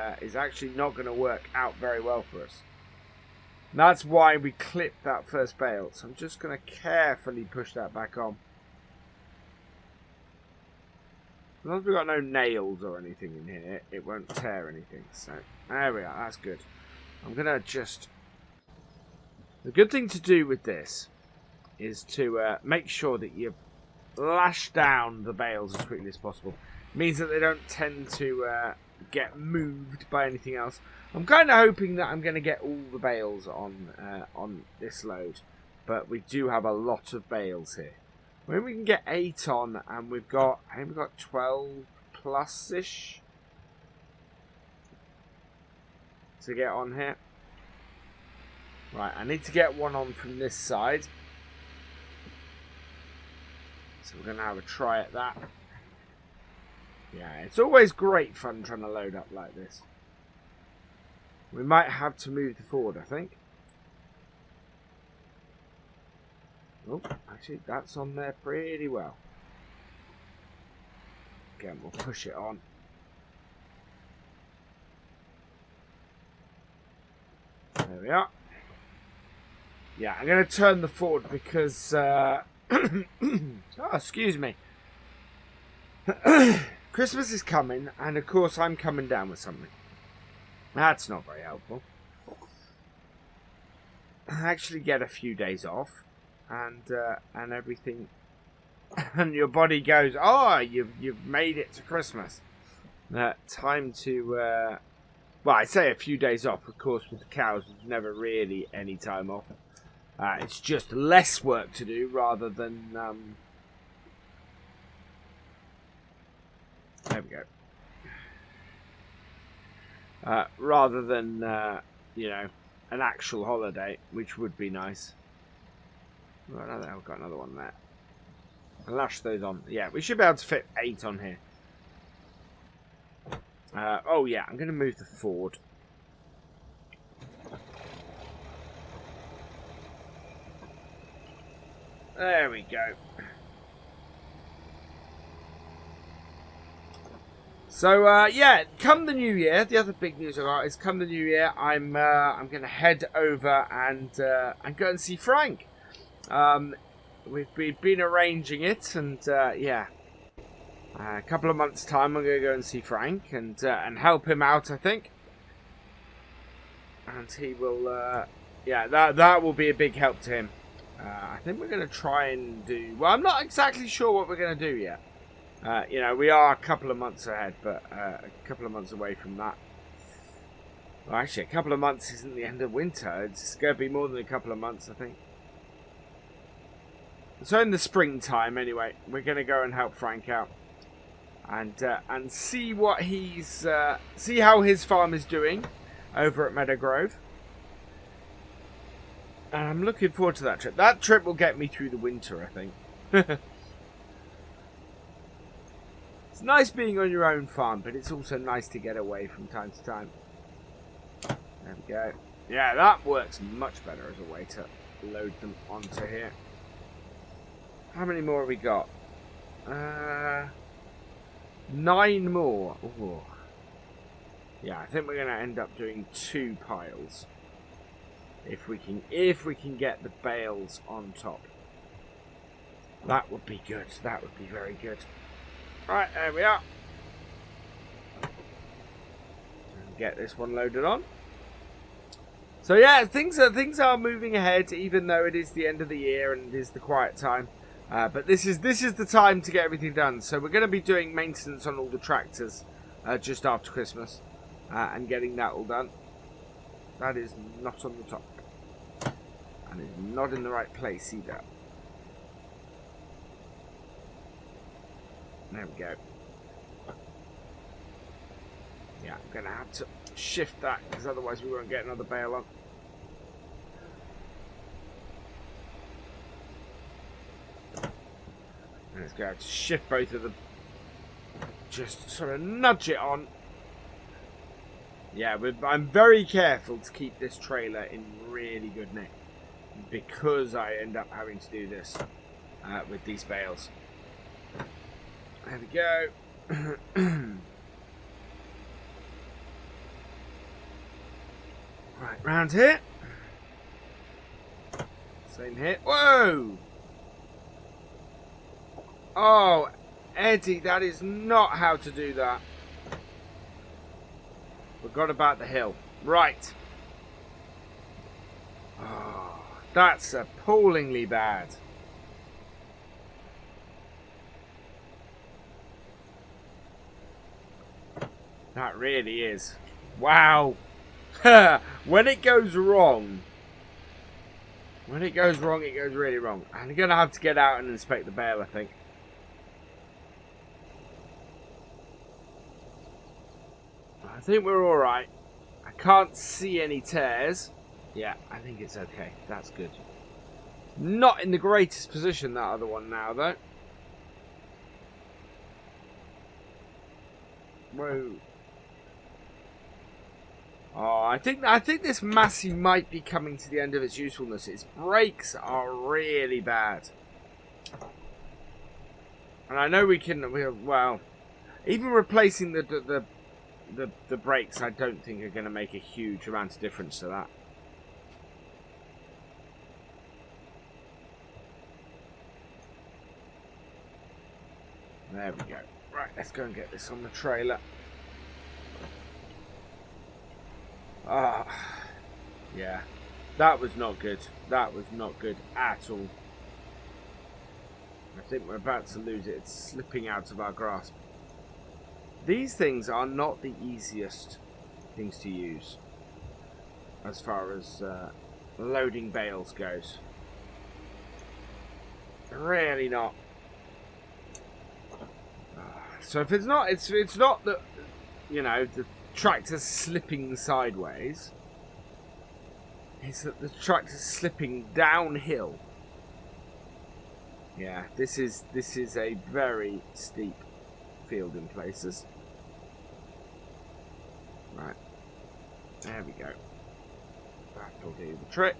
not gonna work out very well for us. And that's why we clipped that first bale. So I'm just gonna carefully push that back on. As long as we've got no nails or anything in here, it won't tear anything. So there we are. That's good. I'm gonna just. The good thing to do with this is to make sure that you lash down the bales as quickly as possible. It means that they don't tend to get moved by anything else. I'm kind of hoping that I'm going to get all the bales on this load, but we do have a lot of bales here. When we can get 8 on, and I think we've got 12 plus ish to get on here. Right, I need to get one on from this side. So we're going to have a try at that. Yeah, it's always great fun trying to load up like this. We might have to move the Ford, I think. Oh, actually, that's on there pretty well. Again, we'll push it on. There we are. Yeah, I'm going to turn the Ford because... oh, excuse me. Christmas is coming, and of course I'm coming down with something. That's not very helpful. I actually get a few days off, and everything, and your body goes, "Oh, you've made it to Christmas." Time to, well, I say a few days off. Of course, with the cows, there's never really any time off. It's just less work to do rather than. There we go. Rather than, you know, an actual holiday, which would be nice. Well, I've got another one there. I'll lash those on. Yeah, we should be able to fit 8 on here. Oh, yeah, I'm going to move the Ford. There we go. So, yeah, come the new year, the other big news I got is come the new year, I'm going to head over and go and see Frank. We've been arranging it, and, yeah, a couple of months' time I'm going to go and see Frank and help him out, I think. And he will, yeah, that will be a big help to him. I think we're going to try and do, well, I'm not exactly sure what we're going to do yet. You know, we are a couple of months ahead, but a couple of months away from that. Well, actually, a couple of months isn't the end of winter. It's going to be more than a couple of months, I think. So in the springtime, anyway, we're going to go and help Frank out. And see what he's... see how his farm is doing over at Meadow Grove. And I'm looking forward to that trip. That trip will get me through the winter, I think. It's nice being on your own farm, but it's also nice to get away from time to time. There we go. Yeah, that works much better as a way to load them onto here. How many more have we got? 9 more. Ooh. Yeah, I think we're going to end up doing 2 piles. If we can get the bales on top. That would be good. That would be very good. Right, there we are. Get this one loaded on. So yeah, things are moving ahead, even though it is the end of the year and it is the quiet time. But this is the time to get everything done. So we're going to be doing maintenance on all the tractors just after Christmas and getting that all done. That is not on the top, and it's not in the right place either. There we go. Yeah, I'm going to have to shift that because otherwise we won't get another bale on. And let's go to shift both of them. Just sort of nudge it on. Yeah, I'm very careful to keep this trailer in really good nick because I end up having to do this with these bales. There we go. Right, round here. Same here. Whoa! Oh, Eddie, that is not how to do that. Forgot about the hill. Right. Oh, that's appallingly bad. That really is. Wow. When it goes wrong, it goes really wrong. I'm going to have to get out and inspect the bale, I think. I think we're alright. I can't see any tears. Yeah, I think it's okay. That's good. Not in the greatest position, that other one now, though. Whoa. Oh, I think this Massey might be coming to the end of its usefulness. Its brakes are really bad. And I know well, even replacing the brakes, I don't think are going to make a huge amount of difference to that. There we go. Right, let's go and get this on the trailer. Ah, yeah, that was not good. That was not good at all. I think we're about to lose it. It's slipping out of our grasp. These things are not the easiest things to use as far as loading bales goes. Really not. So if it's not, it's not that, you know, the tractor's slipping sideways. It's that the tractor's slipping downhill. Yeah, this is a very steep field in places. Right, there we go. That'll do the trick.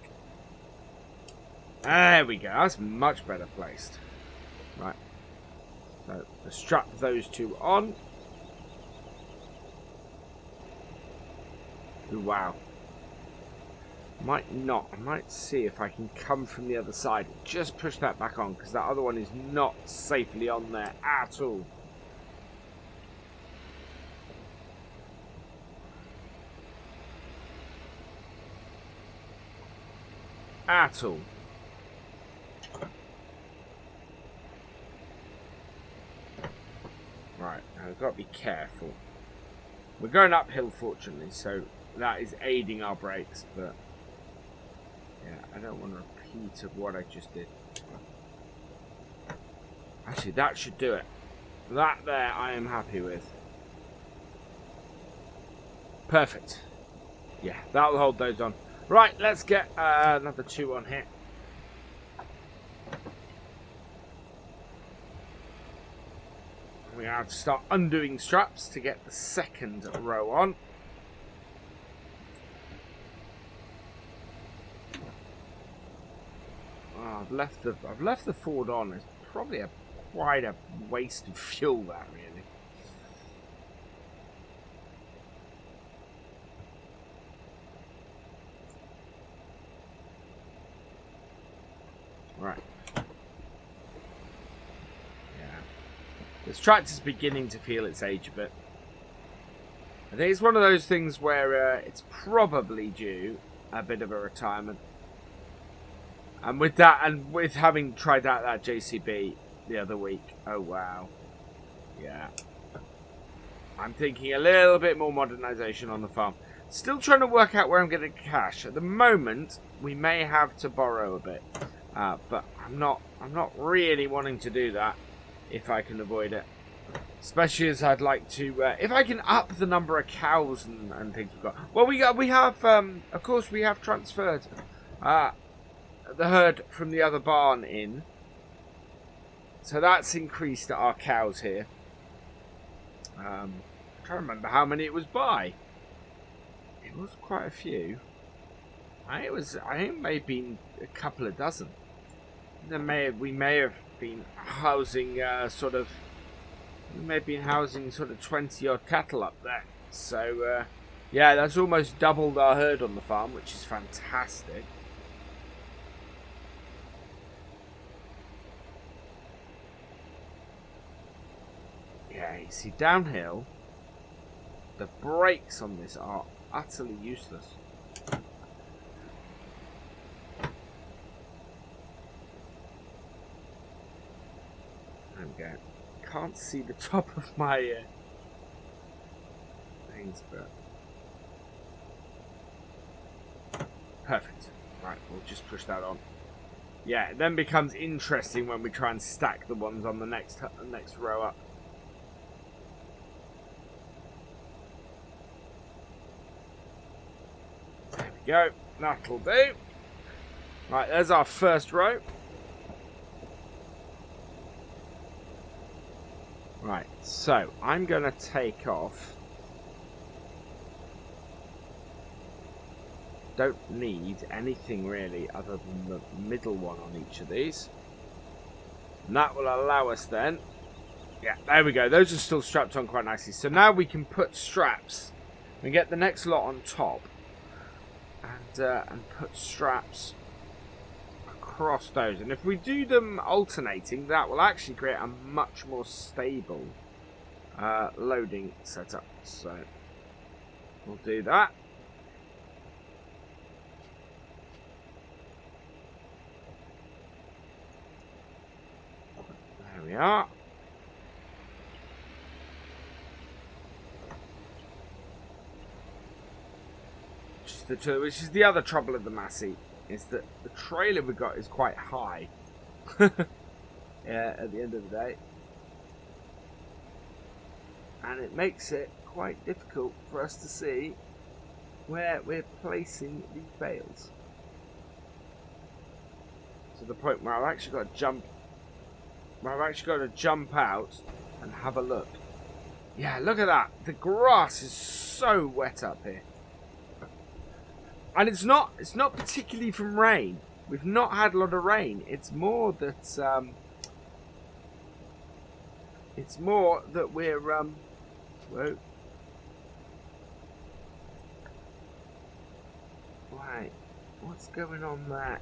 There we go. That's much better placed. Right. So let's strap those two on. Ooh, wow. I might see if I can come from the other side. Just push that back on, because that other one is not safely on there at all. At all. Right, now we've got to be careful. We're going uphill, fortunately, so that is aiding our brakes, but yeah, I don't want a repeat of what I just did. Actually, that should do it. That there I am happy with. Perfect. Yeah, that'll hold those on. Right, let's get another two on here. We have to start undoing straps to get the second row on. Oh, I've left the Ford on. It's probably quite a waste of fuel, that really. Right. This tractor's beginning to feel its age a bit. I think it's one of those things where it's probably due a bit of a retirement. And with that, and with having tried out that JCB the other week, oh wow, yeah. I'm thinking a little bit more modernisation on the farm. Still trying to work out where I'm getting cash. At the moment, we may have to borrow a bit, but I'm not really wanting to do that. If I can avoid it. Especially as I'd like to, if I can up the number of cows and things we've got. Well, we have, of course, we have transferred the herd from the other barn in. So that's increased our cows here. I'm trying to remember how many it was by. It was quite a few. I think it may have been a couple of dozen. We may have been housing sort of 20 odd cattle up there. So yeah, that's almost doubled our herd on the farm, which is fantastic. Yeah, you see, downhill, the brakes on this are utterly useless. There we go. Can't see the top of my things, but perfect. Right, we'll just push that on. Yeah, it then becomes interesting when we try and stack the ones on the next row up. go. That'll do. Right, there's our first row. Right, so I'm going to take off. Don't need anything really other than the middle one on each of these. And that will allow us then. Yeah, there we go. Those are still strapped on quite nicely. So now we can put straps and get the next lot on top. And put straps across those. And if we do them alternating, that will actually create a much more stable loading setup. So we'll do that. There we are. Which is the other trouble of the Massey, is that the trailer we got is quite high. Yeah, at the end of the day. And it makes it quite difficult for us to see where we're placing these bales. To the point where I've actually got to jump out and have a look. Yeah, look at that. The grass is so wet up here. And it's not particularly from rain. We've not had a lot of rain. It's more that we're whoa. Right. What's going on there?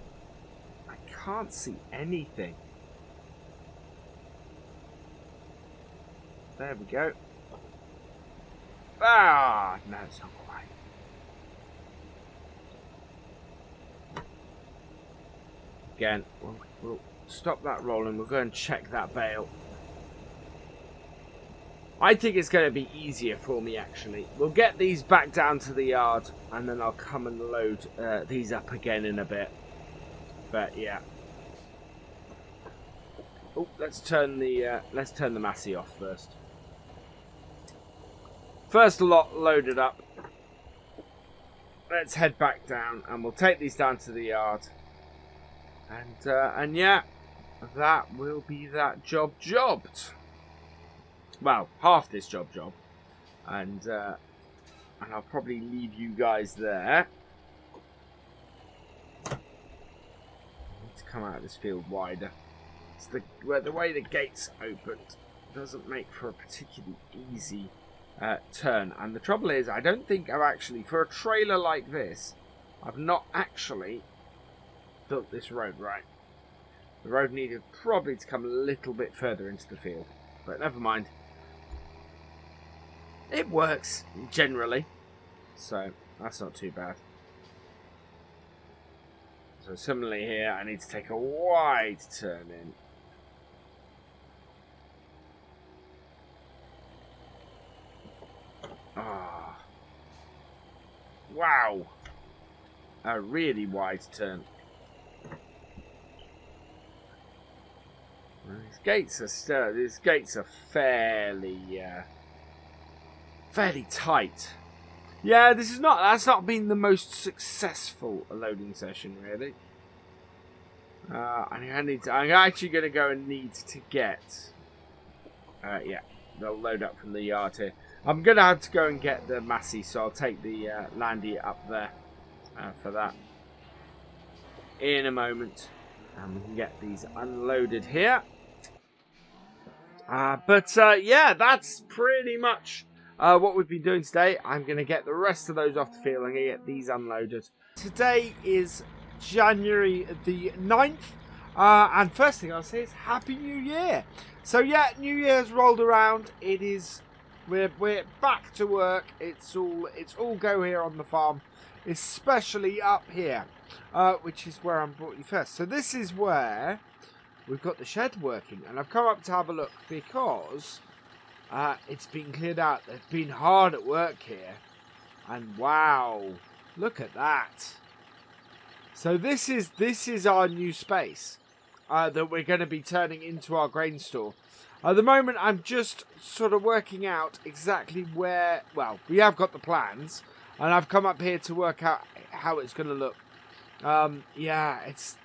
I can't see anything. There we go. Ah, no, it's not quite. Again, we'll stop that rolling. We'll go and check that bale. I think it's going to be easier for me, actually. We'll get these back down to the yard, and then I'll come and load these up again in a bit. But yeah. Oh, let's turn the Massey off first. First lot loaded up. Let's head back down, and we'll take these down to the yard. And yeah, that will be that job jobbed. Well, half this job, and I'll probably leave you guys there. I need to come out of this field wider. It's the way the gates opened doesn't make for a particularly easy turn. And the trouble is, I don't think I've actually, for a trailer like this, I've not actually built this road right. The road needed probably to come a little bit further into the field, but never mind. It works generally, so that's not too bad. So similarly here, I need to take a wide turn in. Ah, wow, a really wide turn. These gates are fairly tight. Yeah, that's not been the most successful loading session, really. I'm actually going to go and need to get. Yeah, they'll load up from the yard here. I'm going to have to go and get the Massey, so I'll take the Landy up there for that in a moment, and we can get these unloaded here. Yeah, that's pretty much what we've been doing today. I'm going to get the rest of those off the field. I'm going to get these unloaded. Today is January the 9th. And first thing I'll say is Happy New Year. So yeah, New Year's rolled around. We're back to work. It's all go here on the farm, especially up here, which is where I'm brought you first. So this is where we've got the shed working, and I've come up to have a look because it's been cleared out. They've been hard at work here, and wow, look at that. So this is our new space that we're going to be turning into our grain store. At the moment, I'm just sort of working out exactly where. Well, we have got the plans, and I've come up here to work out how it's going to look. Yeah, it's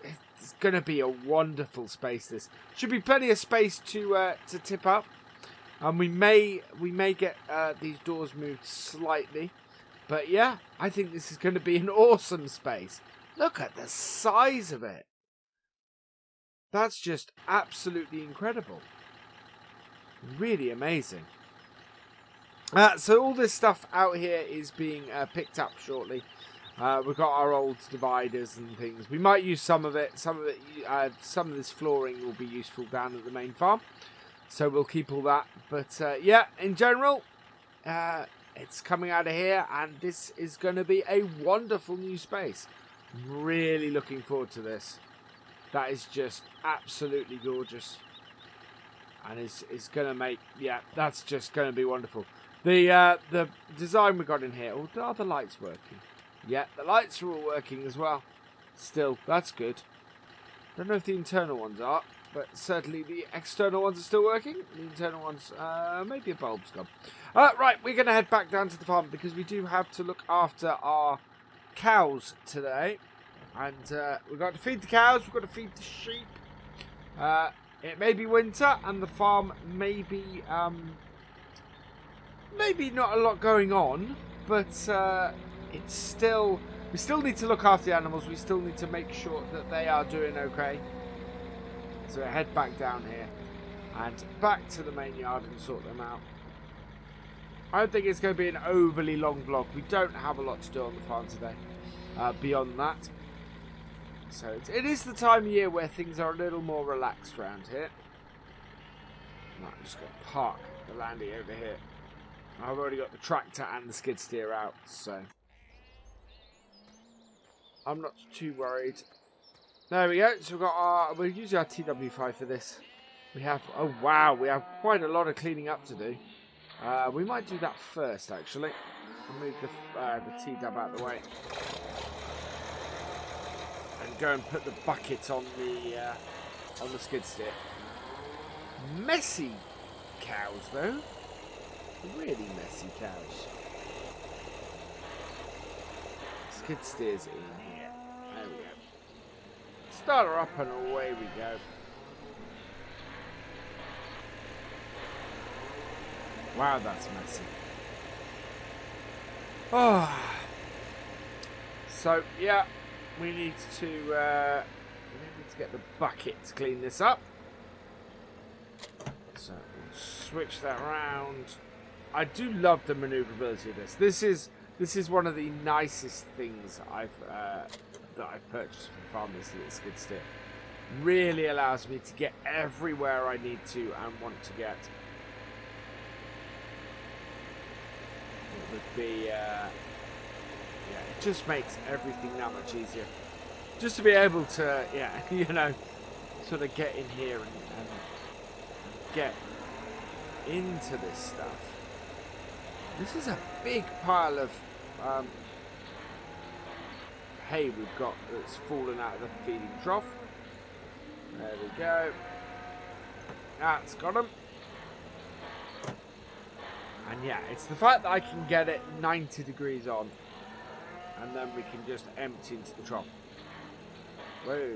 going to be a wonderful space. This should be plenty of space to tip up, and we may get these doors moved slightly, but yeah, I think this is going to be an awesome space. Look at the size of it. That's just absolutely incredible. Really amazing. So all this stuff out here is being picked up shortly. We've got our old dividers and things. We might use some of it. Some of this flooring will be useful down at the main farm. So we'll keep all that. But yeah, in general, it's coming out of here, and this is going to be a wonderful new space. I'm really looking forward to this. That is just absolutely gorgeous. And it's going to make, yeah, that's just going to be wonderful. The design we got in here, are the lights working? Yeah, the lights are all working as well. Still, that's good. Don't know if the internal ones are, but certainly the external ones are still working. The internal ones, maybe a bulb's gone. Right, we're going to head back down to the farm because we do have to look after our cows today. And we've got to feed the cows, we've got to feed the sheep. It may be winter and the farm may be maybe not a lot going on, but it's still, we still need to look after the animals. We still need to make sure that they are doing okay. So I head back down here and back to the main yard and sort them out. I don't think it's going to be an overly long vlog. We don't have a lot to do on the farm today beyond that. So it is the time of year where things are a little more relaxed around here. Right, I'm just going to park the landy over here. I've already got the tractor and the skid steer out, so I'm not too worried. There we go. So we've got we're using our TW5 for this. We have, oh wow, we have quite a lot of cleaning up to do. We might do that first, actually. I'll move the T-dub out of the way. And go and put the bucket on the skid steer. Messy cows, though. Really messy cows. Skid steer's in here. There we go. Start her up and away we go. Wow, that's messy. Oh. So, yeah, we need to get the bucket to clean this up. So, we'll switch that around. I do love the maneuverability of this. This is one of the nicest things that I've purchased from the farm. This little skid steer really allows me to get everywhere I need to and want to get. It would be yeah, it just makes everything that much easier. Just to be able to, yeah, you know, sort of get in here and get into this stuff. This is a big pile of hay we've got that's fallen out of the feeding trough. There we go. That's got them. And yeah, it's the fact that I can get it 90 degrees on, and then we can just empty into the trough. Whoa.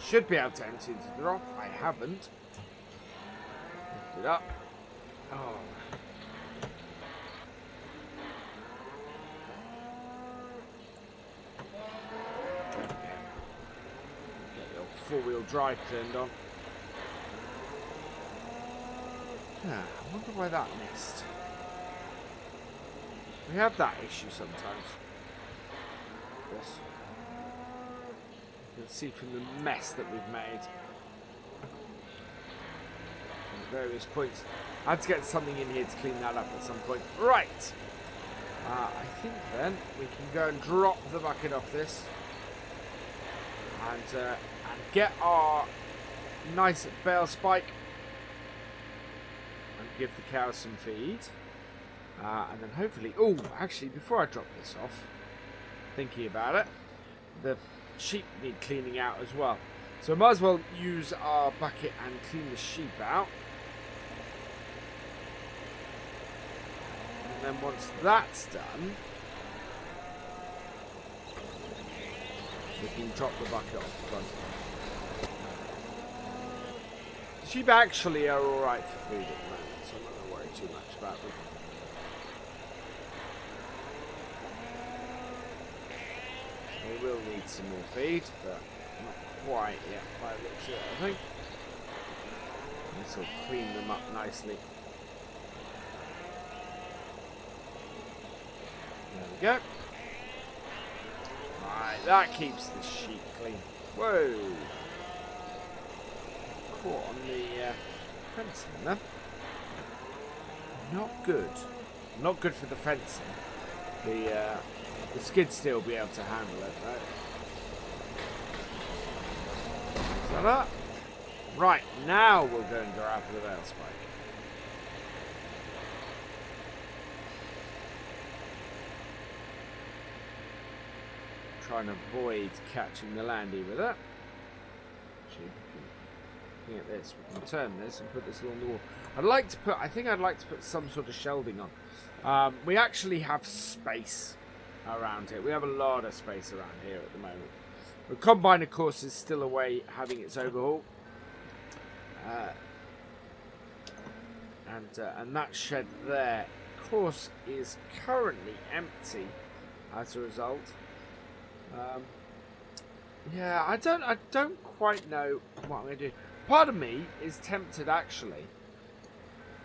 Should be able to empty into the trough. I haven't. Lift it up. Oh. Four-wheel drive turned on. I wonder why that missed. We have that issue sometimes. Yes. You can see from the mess that we've made at various points. I had to get something in here to clean that up at some point. Right. I think then we can go and drop the bucket off this. And get our nice bale spike and give the cows some feed. And then hopefully, oh, actually, before I drop this off, thinking about it, the sheep need cleaning out as well. So I might as well use our bucket and clean the sheep out. And then once that's done, We can drop the bucket off the front. The sheep actually are alright for food at the moment, so I'm not going to worry too much about them. We will need some more feed, but not quite yet by the looks of it, I think. This will clean them up nicely. There we go. Right, that keeps the sheep clean. Whoa! Caught on the fencing there. Not good. Not good for the fencing. The skid steer will be able to handle it, right? Is that up? Right, now we'll go and grab the veil spike. Try and avoid catching the landy with it. Actually, looking at this, we can turn this and put this along the wall. I think I'd like to put some sort of shelving on. We actually have space around here. We have a lot of space around here at the moment. The combine, of course, is still away having its overhaul. And that shed there, of course, is currently empty as a result. Yeah, I don't quite know what I'm going to do. Part of me is tempted actually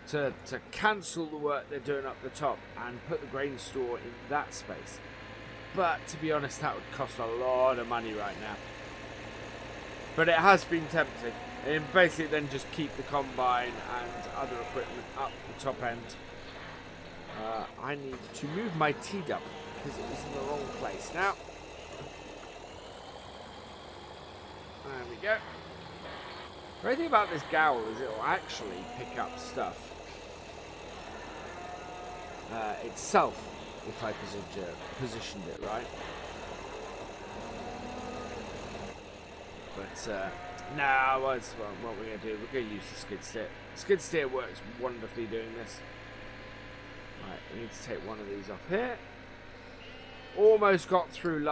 to cancel the work they're doing up the top and put the grain store in that space. But to be honest, that would cost a lot of money right now. But it has been tempting. And basically then just keep the combine and other equipment up the top end. I need to move my T-dub because it was in the wrong place. Now, there we go. The great thing about this gavel is it will actually pick up stuff itself if I positioned it right. But now, what we're going to do, we're going to use the skid steer. Skid steer works wonderfully doing this. Right, we need to take one of these off here. Almost got through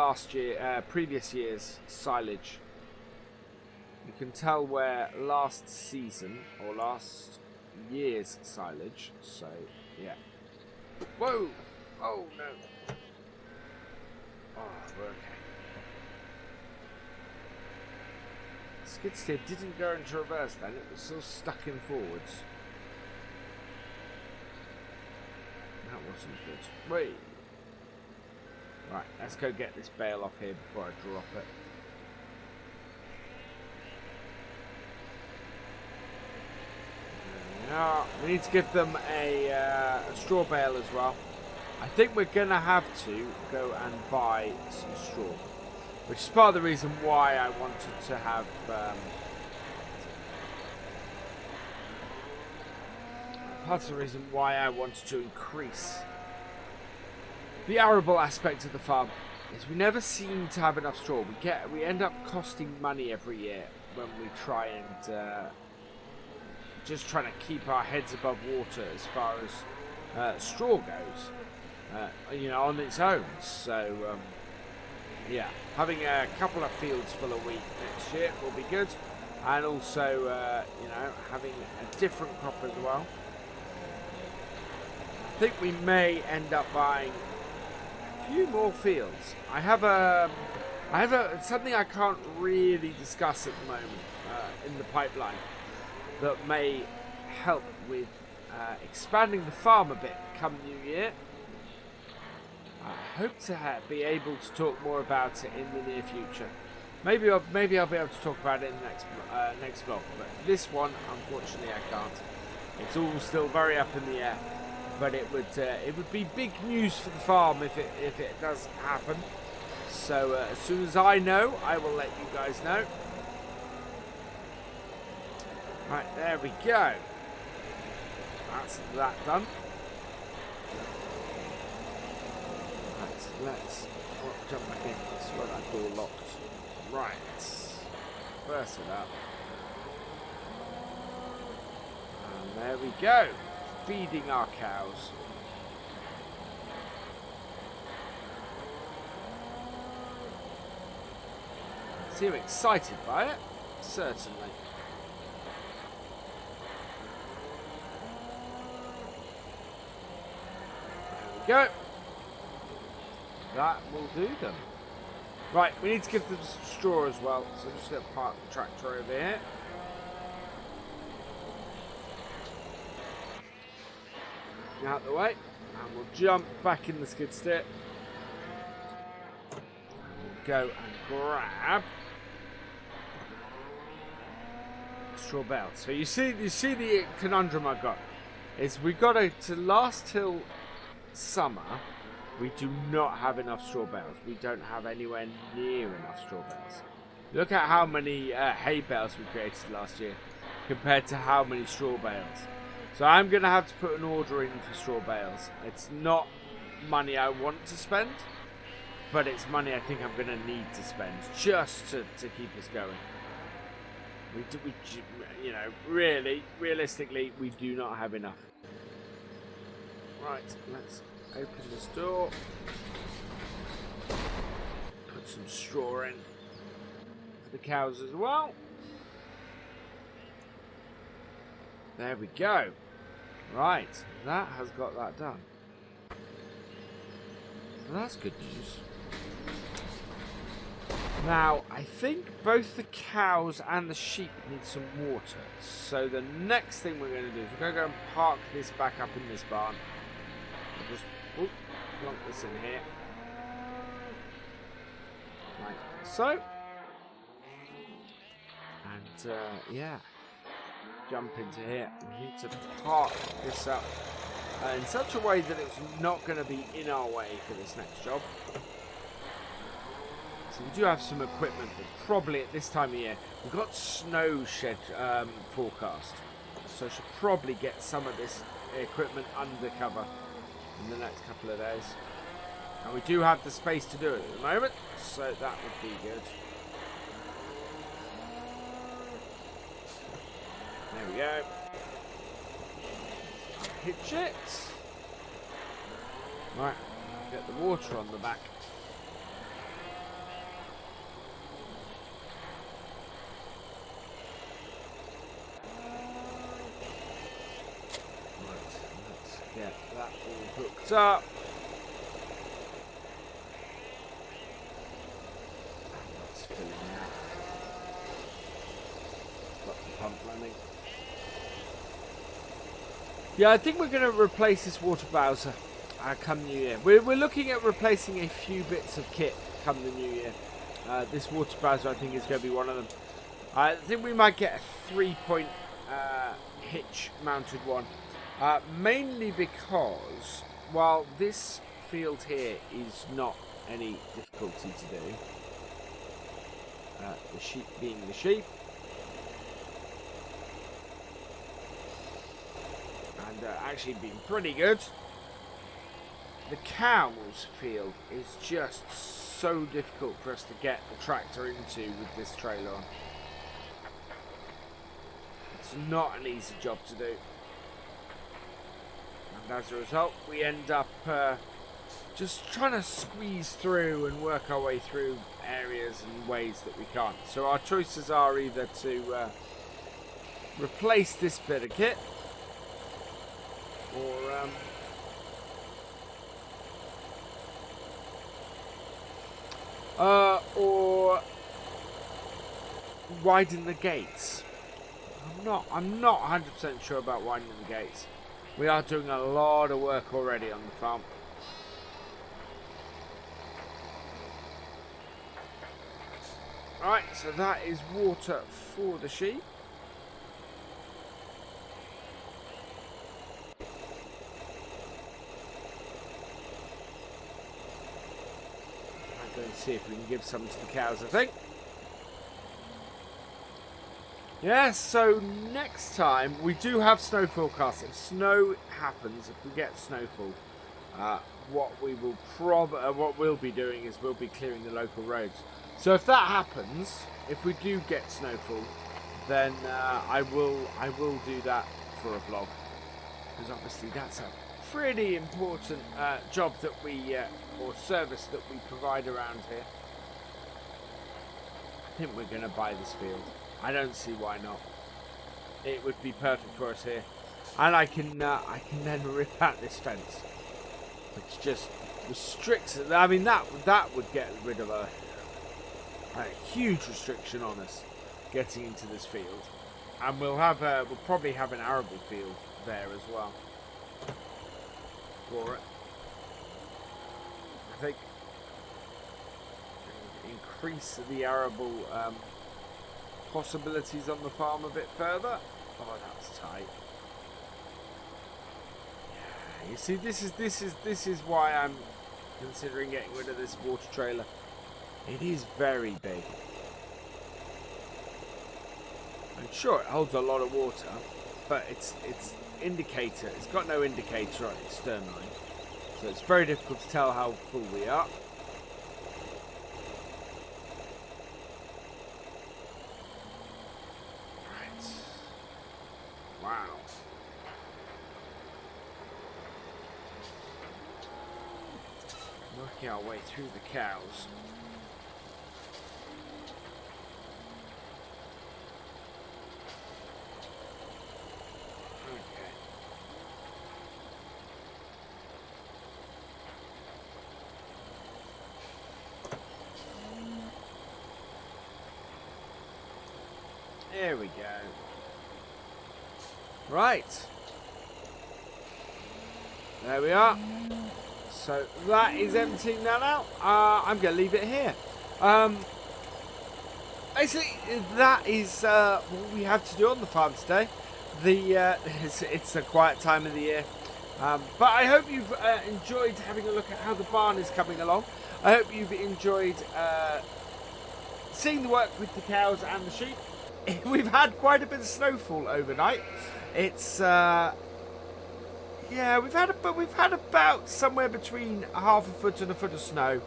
previous year's silage. You can tell where last season or last year's silage. So yeah. Whoa! Oh no! Oh, we're okay. Skid steer didn't go into reverse then, it was still stuck in forwards. That wasn't good. Wait. Right, let's go get this bale off here before I drop it. Now, we need to give them a straw bale as well. I think we're going to have to go and buy some straw. Which is part of the reason why I wanted to have increase the arable aspect of the farm. Is we never seem to have enough straw. We end up costing money every year when we try and just trying to keep our heads above water as far as straw goes. You know, on its own. So. Yeah, having a couple of fields full of wheat next year will be good, and also, you know, having a different crop as well. I think we may end up buying a few more fields. I have something I can't really discuss at the moment in the pipeline that may help with expanding the farm a bit come New Year. I hope to be able to talk more about it in the near future. Maybe I'll be able to talk about it in the next vlog, but this one, unfortunately, I can't. It's all still very up in the air, but it would be big news for the farm if it does happen. So as soon as I know, I will let you guys know. Right, there we go. That's that done. Let's jump back in. That's where that door locked. Right. Burst it up. And there we go. Feeding our cows. seem excited by it. Certainly. There we go. That will do them. Right, we need to give them some straw as well, so I'm just going to park the tractor over here. Out the way, and we'll jump back in the skid steer. We'll go and grab straw bales. So you see the conundrum I've got is we've got to last till summer. We do not have enough straw bales. We don't have anywhere near enough straw bales. Look at how many hay bales we created last year compared to how many straw bales. So I'm going to have to put an order in for straw bales. It's not money I want to spend, but it's money I think I'm going to need to spend just to keep us going. You know, realistically, we do not have enough. Right, let's open this door. Put some straw in for the cows as well. There we go. Right, that has got that done. So that's good news. Now, I think both the cows and the sheep need some water. So the next thing we're going to do is we're going to go and park this back up in this barn. We'll just plonk this in here. Like so. And, yeah. Jump into here. We need to park this up in such a way that it's not going to be in our way for this next job. So we do have some equipment, but probably at this time of year we've got snow shed forecast, so I should probably get some of this equipment under cover in the next couple of days. And we do have the space to do it at the moment, so that would be good. There we go. Hitch it. Right, get the water on the back. Right, let's get that all hooked up. That's filling out. Got the pump running. Yeah, I think we're going to replace this water bowser come New Year. We're looking at replacing a few bits of kit come the New Year. This water bowser I think is going to be one of them. I think we might get a 3-point hitch mounted one. Mainly because, while this field here is not any difficulty to do, the sheep being the sheep, and actually been pretty good. The cows field is just so difficult for us to get the tractor into with this trailer on. It's not an easy job to do. And as a result, we end up just trying to squeeze through and work our way through areas and ways that we can't. So our choices are either to replace this bit of kit, or widen the gates. I'm not 100% sure about widening the gates. We are doing a lot of work already on the farm. Right, so that is water for the sheep. And see if we can give some to the cows, I think. Yeah, so next time we do have snow forecast. If snow happens, if we get snowfall, what we'll be doing is we'll be clearing the local roads. So if that happens, if we do get snowfall, then I will do that for a vlog, because obviously that's a pretty important job that we or service that we provide around here. think we're going to buy this field. I don't see why not. It would be perfect for us here. And I can then rip out this fence, which just restricts it. I mean, that would get rid of a huge restriction on us getting into this field. And we'll probably have an arable field there as well for it. I think increase the arable possibilities on the farm a bit further. Oh, that's tight. Yeah, you see, this is why I'm considering getting rid of this water trailer. It is very big. I'm sure it holds a lot of water, but it's indicator. It's got no indicator on its stern line, so it's very difficult to tell how full we are. Right. Wow. Working our way through the cows. There we go. Right. There we are. So that is emptying that out. I'm going to leave it here. Basically, that is what we have to do on the farm today. It's a quiet time of the year. But I hope you've enjoyed having a look at how the barn is coming along. I hope you've enjoyed seeing the work with the cows and the sheep. We've had quite a bit of snowfall overnight. It's yeah, we've had about somewhere between half a foot and a foot of snow.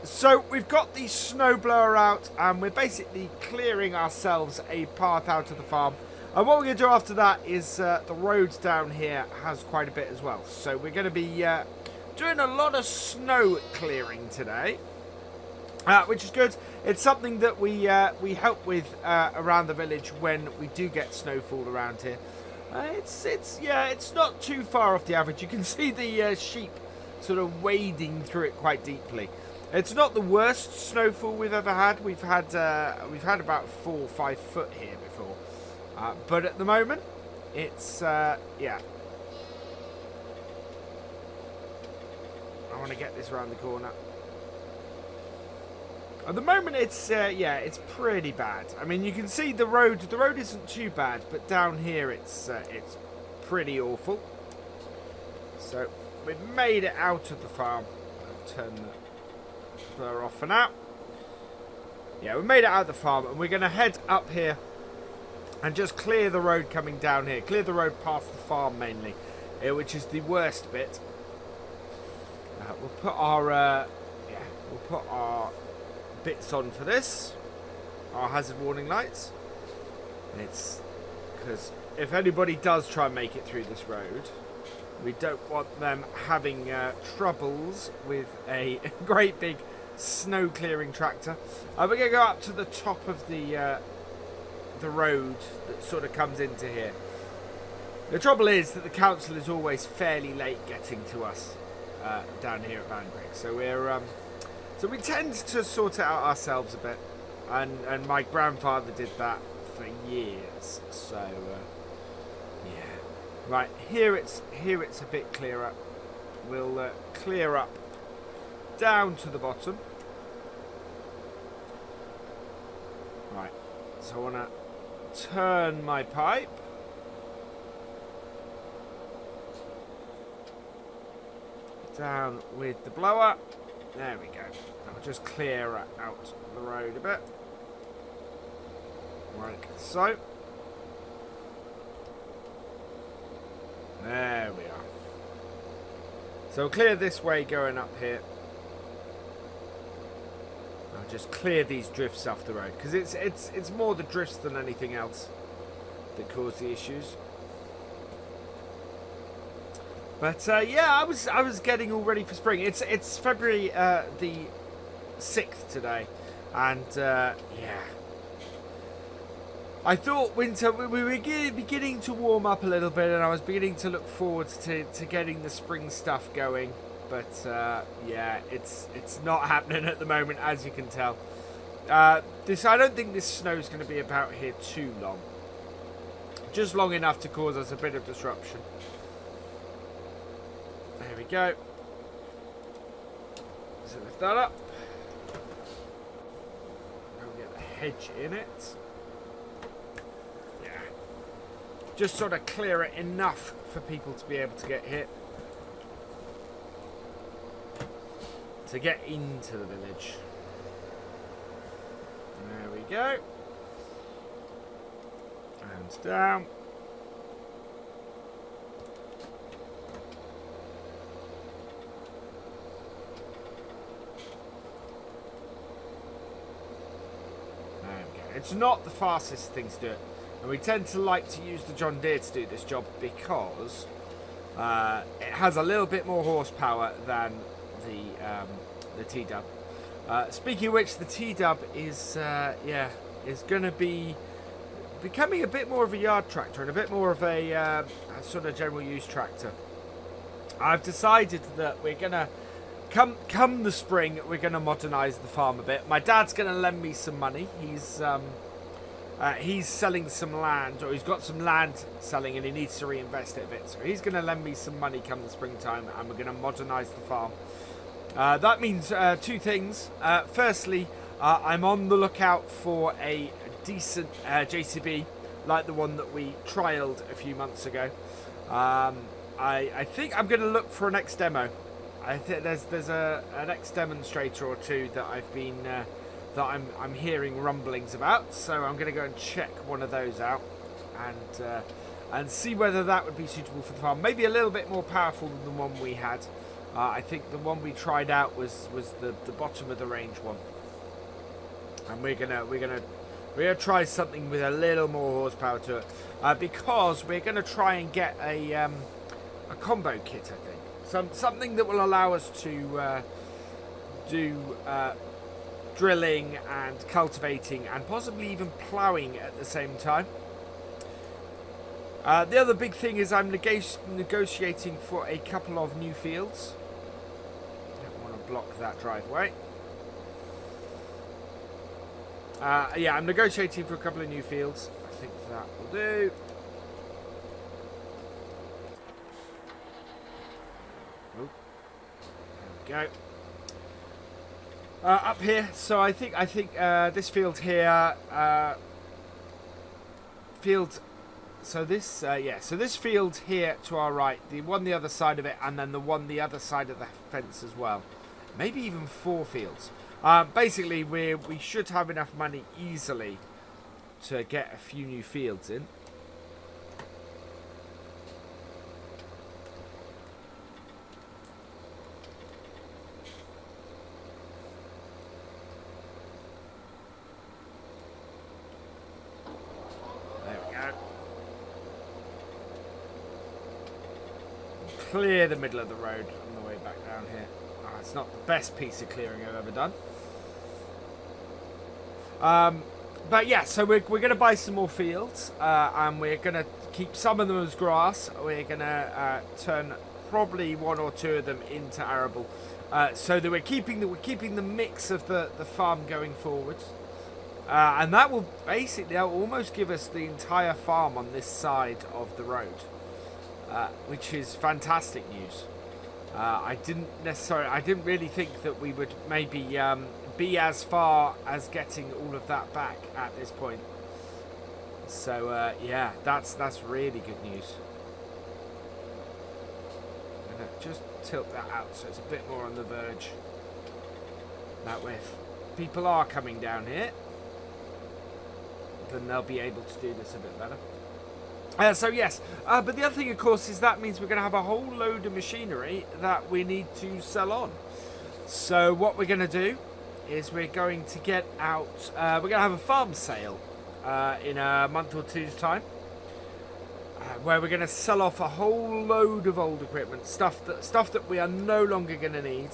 So we've got the snow blower out, and we're basically clearing ourselves a path out of the farm. And what we're going to do after that is the road down here has quite a bit as well. So we're going to be doing a lot of snow clearing today. Which is good. It's something that we help with around the village when we do get snowfall around here. It's not too far off the average. You can see the sheep sort of wading through it quite deeply. It's not the worst snowfall we've ever had. We've had about 4 or 5 foot here before, but at the moment, it's yeah. I want to get this around the corner. At the moment, it's it's pretty bad. I mean, you can see the road. The road isn't too bad, but down here, it's pretty awful. So we've made it out of the farm. I'll turn the blur off for now. Yeah, we made it out of the farm, and we're going to head up here and just clear the road coming down here. Clear the road past the farm mainly, which is the worst bit. We'll put our bits on for this, our hazard warning lights. It's because if anybody does try and make it through this road, we don't want them having troubles with a great big snow clearing tractor. We're going to go up to the top of the road that sort of comes into here. The trouble is that the council is always fairly late getting to us down here at BallinCraig, so so we tend to sort it out ourselves a bit, and my grandfather did that for years. So yeah, right here it's a bit clearer. We'll clear up down to the bottom. Right, so I want to turn my pipe. Down with the blower. There we go. I'll just clear out the road a bit. Like so. There we are. So we'll clear this way going up here. I'll just clear these drifts off the road, because it's more the drifts than anything else that cause the issues. But yeah, I was getting all ready for spring. It's February the 6th today, And, yeah. I thought winter, we were beginning to warm up a little bit, and I was beginning to look forward to getting the spring stuff going. But, yeah, it's not happening at the moment, as you can tell. I don't think this snow is going to be about here too long. Just long enough to cause us a bit of disruption. There we go. So lift that up. We'll get the hedge in it. Yeah. Just sort of clear it enough for people to be able to get hit. To get into the village. There we go. And down. It's not the fastest thing to do it, and we tend to like to use the John Deere to do this job because it has a little bit more horsepower than the T-Dub. Speaking of which, the T-Dub is going to be becoming a bit more of a yard tractor and a bit more of a sort of general use tractor. I've decided that we're going to Come the spring, we're going to modernise the farm a bit. My dad's going to lend me some money. He's selling some land, or he's got some land selling, and he needs to reinvest it a bit. So he's going to lend me some money come the springtime, and we're going to modernise the farm. That means two things. Firstly, I'm on the lookout for a decent JCB, like the one that we trialled a few months ago. I think I'm going to look for an X-Demo. I think there's an ex-demonstrator or two that I've been I'm hearing rumblings about, so I'm going to go and check one of those out and see whether that would be suitable for the farm. Maybe a little bit more powerful than the one we had. I think the one we tried out was the bottom of the range one, and we're gonna try something with a little more horsepower to it because we're gonna try and get a combo kit, I think. Something that will allow us to do drilling and cultivating and possibly even ploughing at the same time. The other big thing is I'm negotiating for a couple of new fields. Don't want to block that driveway. Yeah, I'm negotiating for a couple of new fields. I think that will do. Go up here. So I think this field here, So this so this field here to our right, the one the other side of it, and then the one the other side of the fence as well. Maybe even 4 fields. Basically, we should have enough money easily to get a few new fields in. Clear the middle of the road on the way back down here. Oh, it's not the best piece of clearing I've ever done. But yeah, so we're going to buy some more fields, and we're going to keep some of them as grass. We're going to turn probably 1 or 2 of them into arable, so that we're keeping the mix of the farm going forward. And that will almost give us the entire farm on this side of the road. Which is fantastic news. I didn't really think that we would maybe be as far as getting all of that back at this point. So yeah, that's really good news. I'm gonna just tilt that out so it's a bit more on the verge. That way, if people are coming down here, then they'll be able to do this a bit better. So yes, but the other thing, of course, is that means we're going to have a whole load of machinery that we need to sell on. So what we're going to do is we're going to get out, we're going to have a farm sale in a month or 2's time, where we're going to sell off a whole load of old equipment, stuff that we are no longer going to need,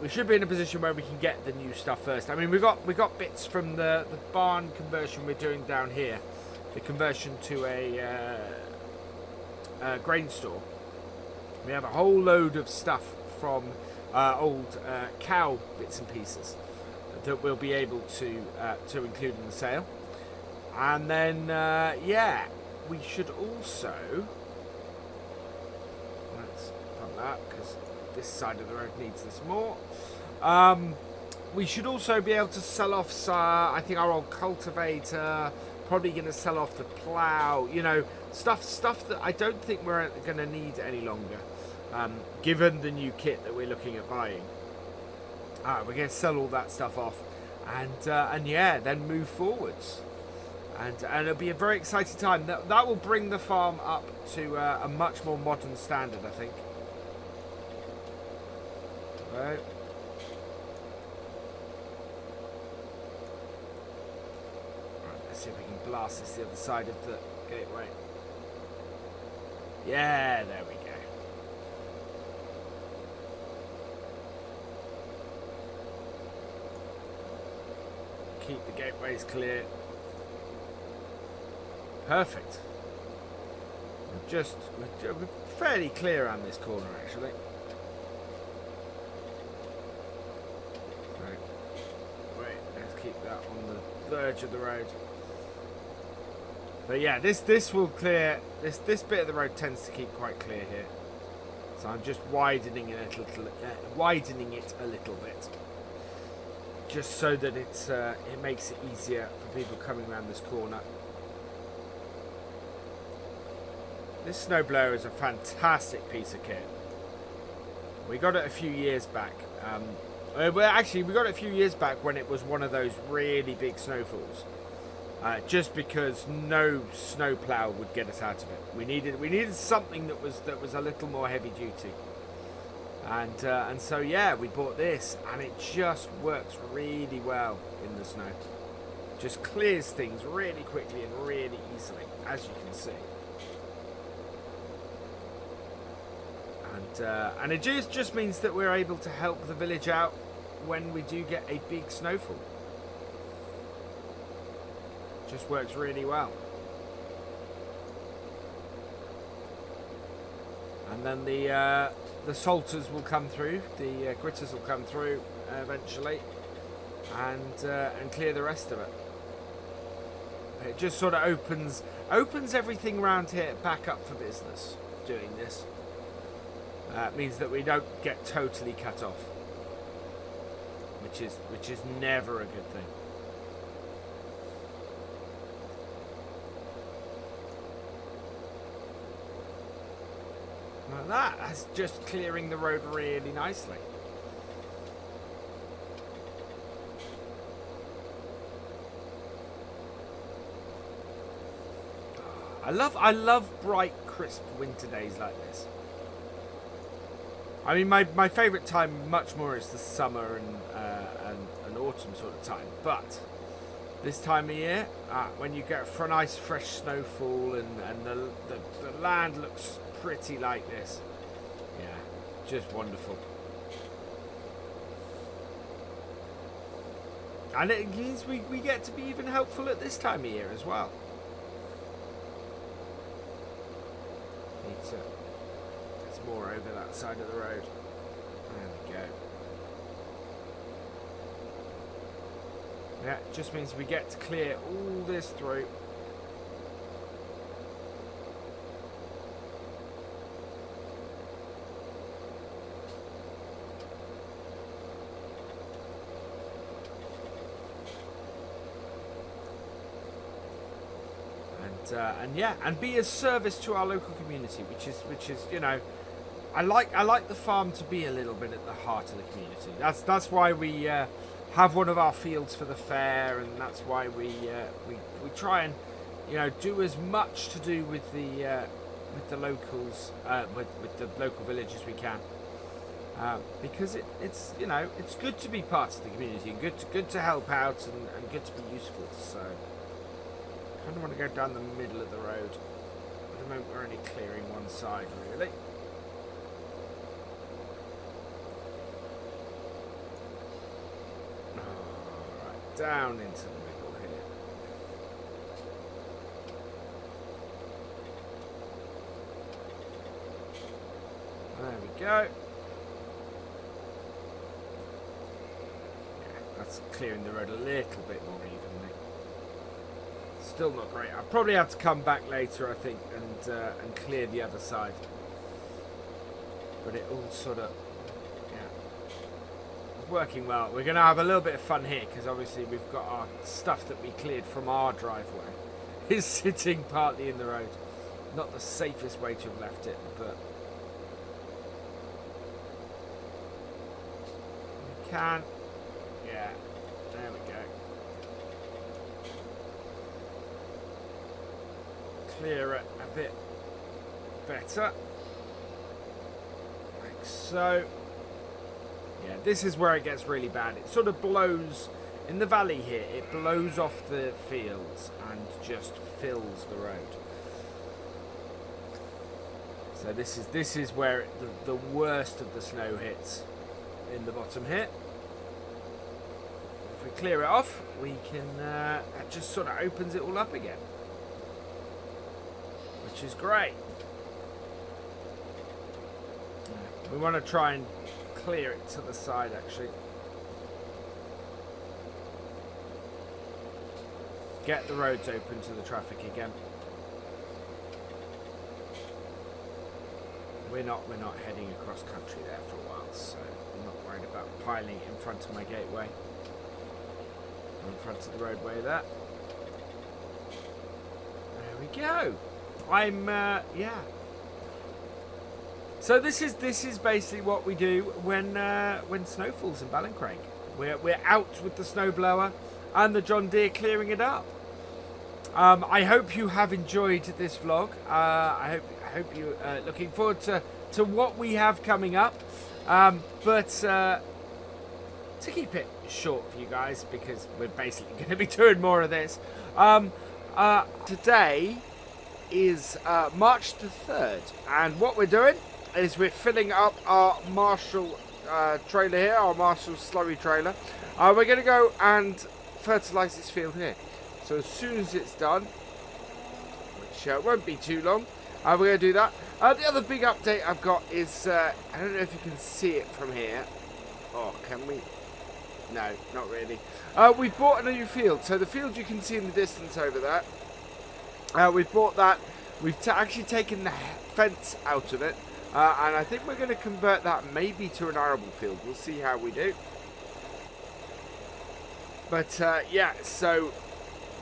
We should be in a position where we can get the new stuff first. I mean, we got bits from the barn conversion we're doing down here, the conversion to a grain store. We have a whole load of stuff from old cow bits and pieces that we'll be able to include in the sale. And then yeah, we should also, let's put that because this side of the road needs this more. We should also be able to sell off I think our old cultivator, probably going to sell off the plough, you know, stuff that I don't think we're going to need any longer, given the new kit that we're looking at buying. We're going to sell all that stuff off and yeah, then move forwards. And it'll be a very exciting time. That will bring the farm up to a much more modern standard, I think. Right. Let's see if we can blast this the other side of the gateway. Yeah, there we go. Keep the gateways clear. Perfect. We're fairly clear on this corner, actually. Right. Wait, let's keep that on the verge of the road. But yeah, this will clear. This bit of the road tends to keep quite clear here. So I'm just widening it a little bit, just so that it makes it easier for people coming around this corner. This snowblower is a fantastic piece of kit. We got it a few years back. Well, actually, we got it a few years back when it was one of those really big snowfalls. Just because no snowplow would get us out of it. We needed something that was a little more heavy duty. And so yeah, we bought this, and it just works really well in the snow. Just clears things really quickly and really easily, as you can see. And it just means that we're able to help the village out when we do get a big snowfall. Just works really well. And then the salters will come through, the gritters will come through eventually, and clear the rest of it. It just sort of opens everything around here back up for business. Doing this means that we don't get totally cut off, which is never a good thing. Like that, that's just clearing the road really nicely. I love bright, crisp winter days like this. I mean, my favourite time much more is the summer and autumn sort of time. But this time of year, when you get for a nice fresh snowfall and the land looks pretty like this, yeah, just wonderful. And it means we get to be even helpful at this time of year as well. It's more over that side of the road. There we go. Yeah, it just means we get to clear all this through. And yeah, and be a service to our local community, which is you know, I like the farm to be a little bit at the heart of the community. That's why we have one of our fields for the fair, and that's why we try and, you know, do as much to do with the locals, with the local village as we can, because it's you know, it's good to be part of the community, and good to help out, and good to be useful. So I kind of want to go down the middle of the road. At the moment we're only clearing one side, really. down into the middle here. There we go. Yeah, that's clearing the road a little bit more evenly. Still not great. I'll probably have to come back later, I think, and clear the other side. But it all sort of, yeah, it's working well. We're going to have a little bit of fun here because obviously we've got our stuff that we cleared from our driveway is sitting partly in the road. Not the safest way to have left it, but we can. Yeah, there we go. Clear it a bit better. Like so. Yeah, this is where it gets really bad. It sort of blows in the valley here. It blows off the fields and just fills the road. So this is where the worst of the snow hits in the bottom here. If we clear it off, we can that just sort of opens it all up again, which is great. We want to try and clear it to the side actually. Get the roads open to the traffic again. We're not heading across country there for a while, so I'm not worried about piling it in front of my gateway. Or in front of the roadway there. There we go. Yeah. So this is basically what we do when snow falls in BallinCraig. We're out with the snowblower and the John Deere clearing it up. I hope you have enjoyed this vlog. I hope you looking forward to what we have coming up. But to keep it short for you guys, because we're basically going to be doing more of this. Today is March the 3rd, and what we're doing is we're filling up our Marshall trailer here, our Marshall slurry trailer. We're going to go and fertilise this field here. So as soon as it's done, which won't be too long, we're going to do that. The other big update I've got is, I don't know if you can see it from here. Oh, can we? No, not really. We've bought a new field. So the field you can see in the distance over there, we've bought that. We've actually taken the fence out of it. And I think we're going to convert that maybe to an arable field. We'll see how we do. But yeah, so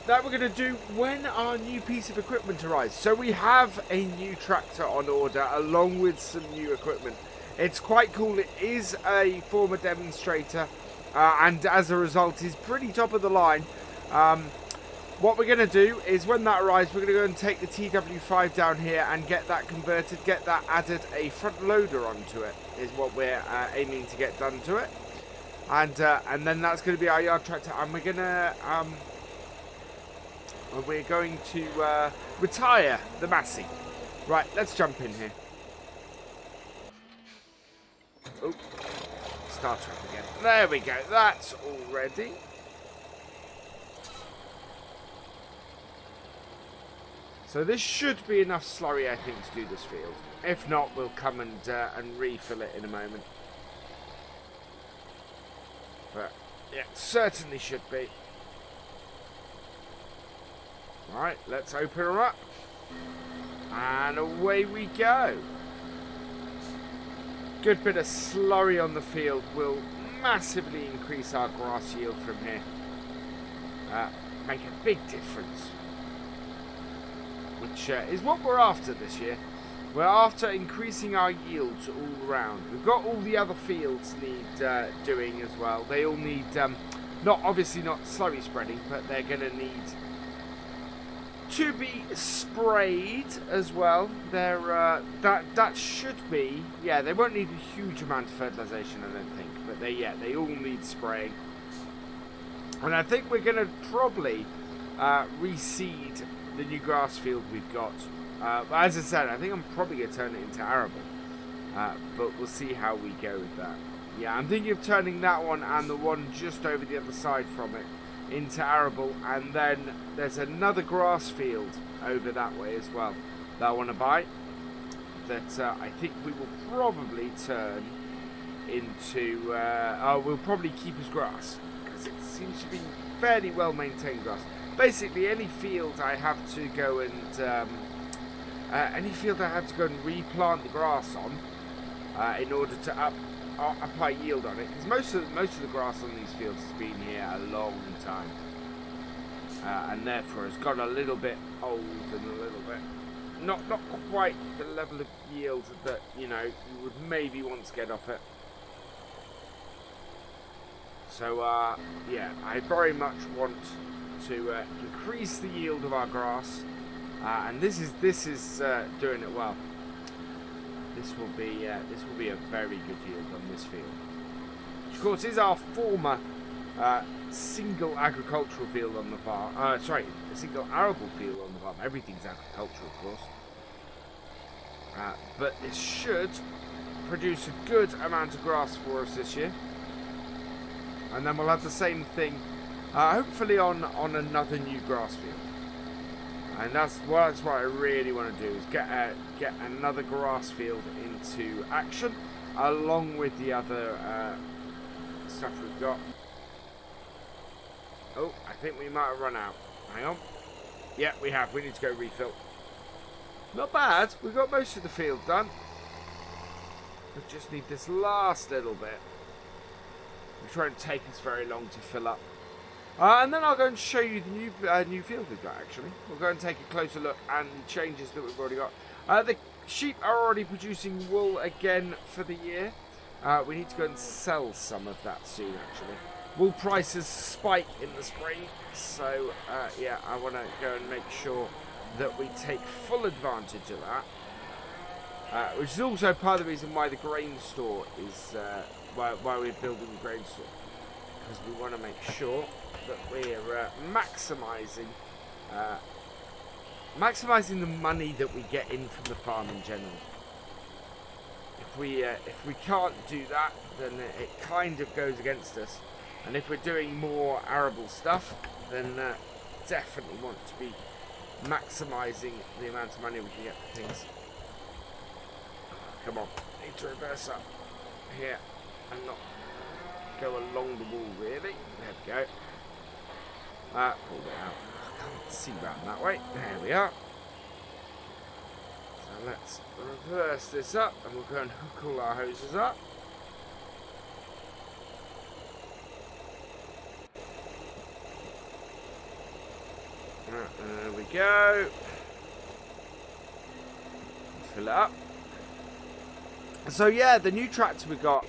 that we're going to do when our new piece of equipment arrives. So we have a new tractor on order along with some new equipment. It's quite cool. It is a former demonstrator and as a result is pretty top of the line. What we're going to do is when that arrives, we're going to go and take the TW5 down here and get that converted, get that added a front loader onto it, is what we're aiming to get done to it. And then that's going to be our yard tractor, and we're going to retire the Massey. Right, let's jump in here. Oh, start up again. There we go. That's all ready. So this should be enough slurry, I think, to do this field. If not, we'll come and refill it in a moment. But yeah, certainly should be. Right, let's open her up. And away we go. Good bit of slurry on the field will massively increase our grass yield from here. Make a big difference. Which is what we're after this year. We're after increasing our yields all around. We've got all the other fields need doing as well. They all need, obviously not slurry spreading, but they're going to need to be sprayed as well. They're that should be, yeah. They won't need a huge amount of fertilization, I don't think, but they all need spraying. And I think we're going to probably reseed the new grass field we've got. As I said, I think I'm probably going to turn it into arable, but we'll see how we go with that. Yeah, I'm thinking of turning that one and the one just over the other side from it into arable, and then there's another grass field over that way as well that I want to buy, that I think we will probably turn into, we'll probably keep as grass, because it seems to be fairly well maintained grass. Basically any field I have to go and replant the grass on, in order to up our yield on it, because most of the grass on these fields has been here a long time, and therefore has got a little bit old and a little bit not quite the level of yield that you would maybe want to get off it. So yeah, I very much want to increase the yield of our grass, and this is doing it well. This will be a very good yield on this field, which of course is our former single agricultural field on the farm. A single arable field on the farm. Everything's agricultural, of course, but it should produce a good amount of grass for us this year, and then we'll have the same thing, hopefully on another new grass field. And that's what I really want to do, is get another grass field into action, along with the other stuff we've got. Oh, I think we might have run out. Hang on. Yeah, we have. We need to go refill. Not bad. We've got most of the field done. We just need this last little bit, which won't take us very long to fill up. And then I'll go and show you the new field we've got, actually. We'll go and take a closer look and the changes that we've already got. The sheep are already producing wool again for the year. We need to go and sell some of that soon, actually. Wool prices spike in the spring, so yeah, I want to go and make sure that we take full advantage of that. Which is also part of the reason why the grain store is, why we're building the grain store. Because we want to make sure that we're maximising the money that we get in from the farm in general. If we can't do that, then it kind of goes against us. And if we're doing more arable stuff, then definitely want to be maximising the amount of money we can get for things. Come on, need to reverse up here and not go along the wall, really. There we go. Pull it out. I can't see round that way. There we are. So let's reverse this up, and we'll go and hook all our hoses up. There we go. Let's fill it up. So yeah, the new tractor we got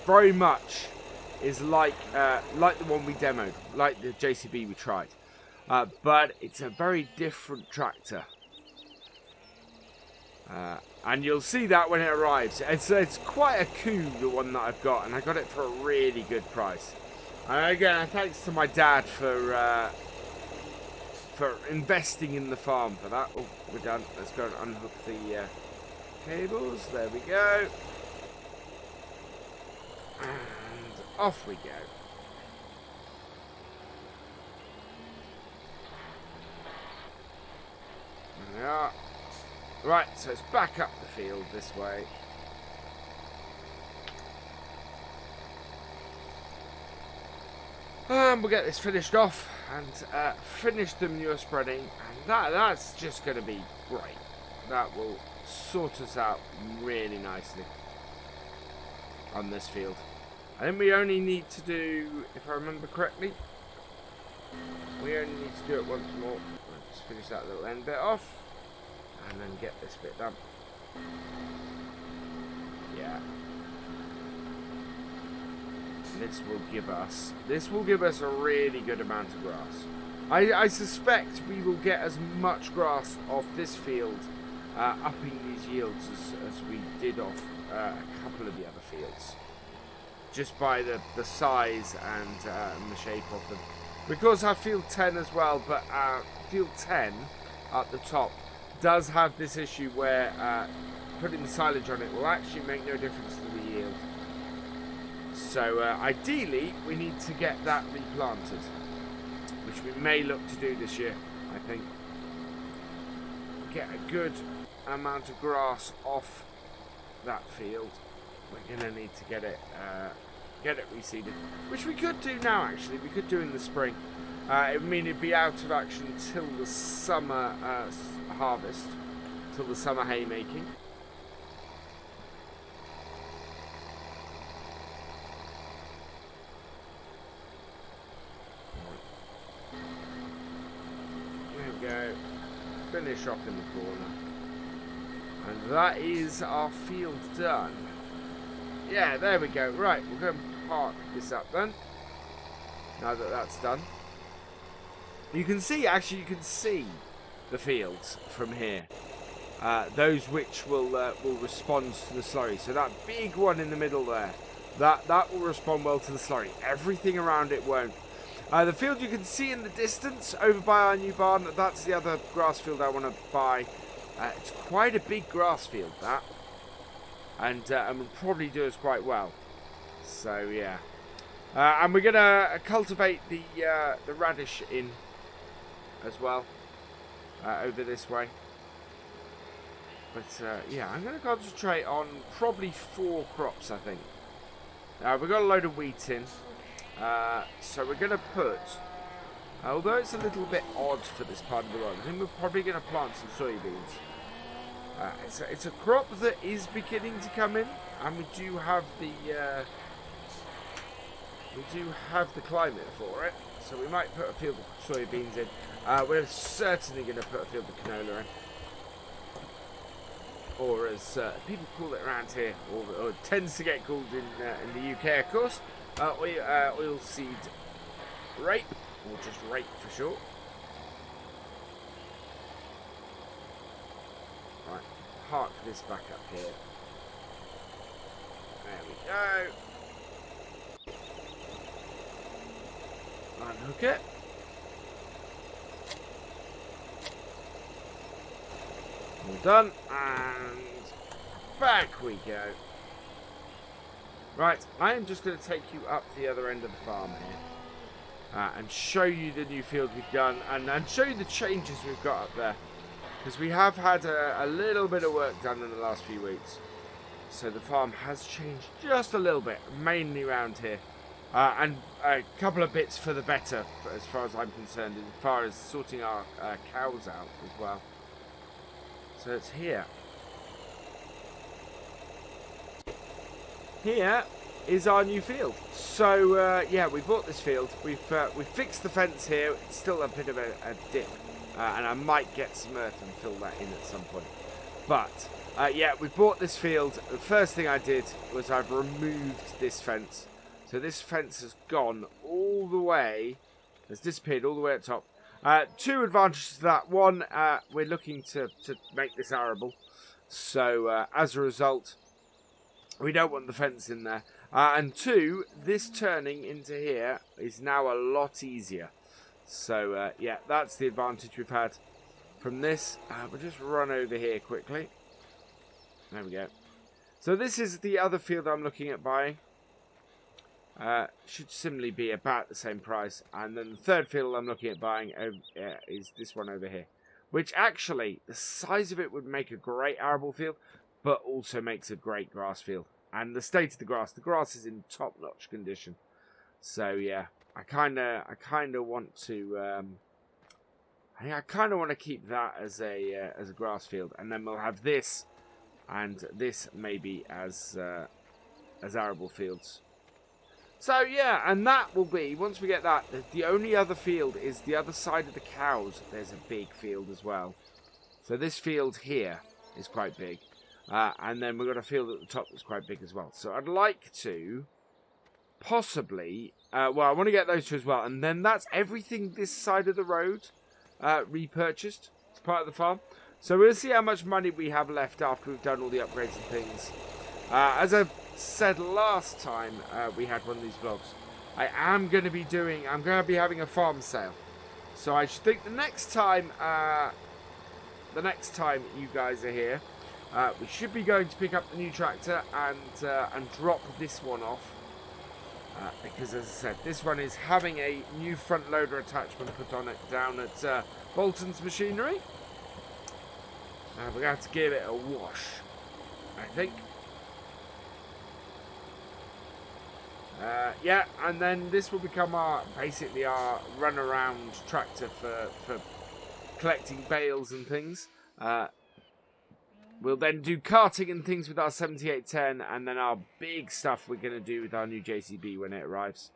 very much is like the one we demoed, like the JCB we tried, but it's a very different tractor, and you'll see that when it arrives. It's quite a coup, the one that I've got, and I got it for a really good price. And again, thanks to my dad for investing in the farm for that. Oh, we're done. Let's go and unhook the cables. There we go. And off we go. There we are. Right, so it's back up the field this way. And we'll get this finished off and finish the manure spreading, and that's just going to be great. That will sort us out really nicely on this field. I think we only need to do, if I remember correctly, we only need to do it once more. I'll just finish that little end bit off and then get this bit done. Yeah. This will give us a really good amount of grass. I suspect we will get as much grass off this field, upping these yields, as we did off a couple of the other fields, just by the size and the shape of them. Because our field 10 as well, but field 10 at the top does have this issue where putting the silage on it will actually make no difference to the yield. So ideally we need to get that replanted. which we may look to do this year, I think. Get a good amount of grass off that field. We're going to need to get it reseeded, which we could do now, actually. We could do in the spring. It would mean it'd be out of action till the summer harvest, till the summer haymaking. There we go. Finish off in the corner. And that is our field done. Yeah, there we go. Right, we'll go and park this up then. Now that that's done. You can see, actually, you can see the fields from here. Those which will respond to the slurry. So that big one in the middle there, that will respond well to the slurry. Everything around it won't. The field you can see in the distance over by our new barn, that's the other grass field I want to buy. It's quite a big grass field, that. And will probably do us quite well. So, yeah. And we're going to cultivate the radish in as well, over this way. But yeah, I'm going to concentrate on probably 4 crops, I think. We've got a load of wheat in, so we're going to put, although it's a little bit odd for this part of the world, I think we're probably going to plant some soybeans. It's a crop that is beginning to come in, and we do have the climate for it. So we might put a field of soybeans in. We're certainly going to put a field of canola in. Or as people call it around here, or it tends to get called in the UK, of course, oilseed rape, or just rape for short. Right, park this back up here. There we go. Unhook it. All done, and back we go. Right, I am just going to take you up the other end of the farm here and show you the new field we've done, and show you the changes we've got up there, because we have had a little bit of work done in the last few weeks. So the farm has changed just a little bit, mainly around here. And a couple of bits for the better, as far as I'm concerned, as far as sorting our cows out as well. So it's here. Here is our new field. So yeah, we bought this field. We've fixed the fence here. It's still a bit of a dip, and I might get some earth and fill that in at some point. But yeah, we bought this field. The first thing I did was I've removed this fence. So this fence has gone all the way, has disappeared all the way at top. 2 advantages to that. One, we're looking to make this arable. So as a result, we don't want the fence in there. And 2, this turning into here is now a lot easier. So yeah, that's the advantage we've had from this. We'll just run over here quickly. There we go. So this is the other field I'm looking at buying. Should similarly be about the same price. And then the third field I'm looking at buying is this one over here, which actually the size of it would make a great arable field, but also makes a great grass field. And the state of the grass is in top-notch condition. So yeah, I kind of want to I kind of want to keep that as a grass field, and then we'll have this and this maybe as arable fields. So yeah, and that will be, once we get that, the only other field is the other side of the cows. There's a big field as well. So this field here is quite big. And then we've got a field at the top that's quite big as well. So I'd like to possibly, well, I want to get those 2 as well. And then that's everything this side of the road repurchased as part of the farm. So we'll see how much money we have left after we've done all the upgrades and things. As I said last time we had one of these vlogs, I'm going to be having a farm sale. So I should think the next time you guys are here, we should be going to pick up the new tractor and drop this one off Because, as I said, this one is having a new front loader attachment put on it down at Bolton's Machinery. We're going to have to give it a wash, I think. Yeah, and then this will become basically our run-around tractor for collecting bales and things. We'll then do karting and things with our 7810, and then our big stuff we're going to do with our new JCB when it arrives,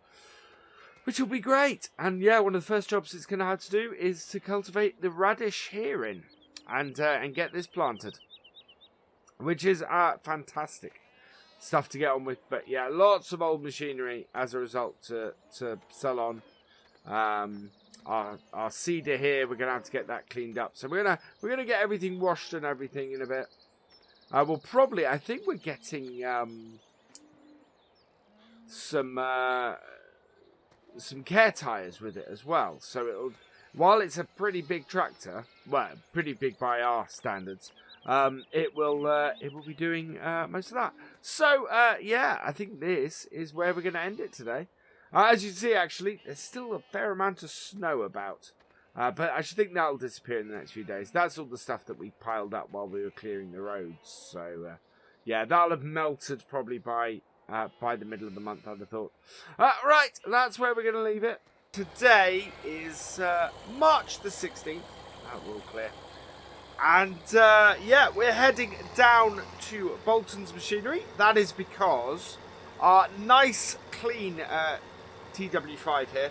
which will be great. And yeah, one of the first jobs it's going to have to do is to cultivate the radish herein and get this planted, which is fantastic stuff to get on with. But yeah, lots of old machinery as a result to sell on. Our cedar here, we're gonna have to get that cleaned up. So we're gonna get everything washed and everything in a bit. We'll probably, I think we're getting some care tires with it as well. So it'll, while it's a pretty big tractor, well, pretty big by our standards, it will be doing most of that. So yeah, I think this is where we're gonna end it today. As you can see, actually, there's still a fair amount of snow about. But I should think that'll disappear in the next few days. That's all the stuff that we piled up while we were clearing the roads. So, yeah, that'll have melted probably by the middle of the month, I'd have thought. Right, that's where we're going to leave it. Today is March the 16th. We're all clear. And, yeah, we're heading down to Bolton's Machinery. That is because our nice, clean TW5 here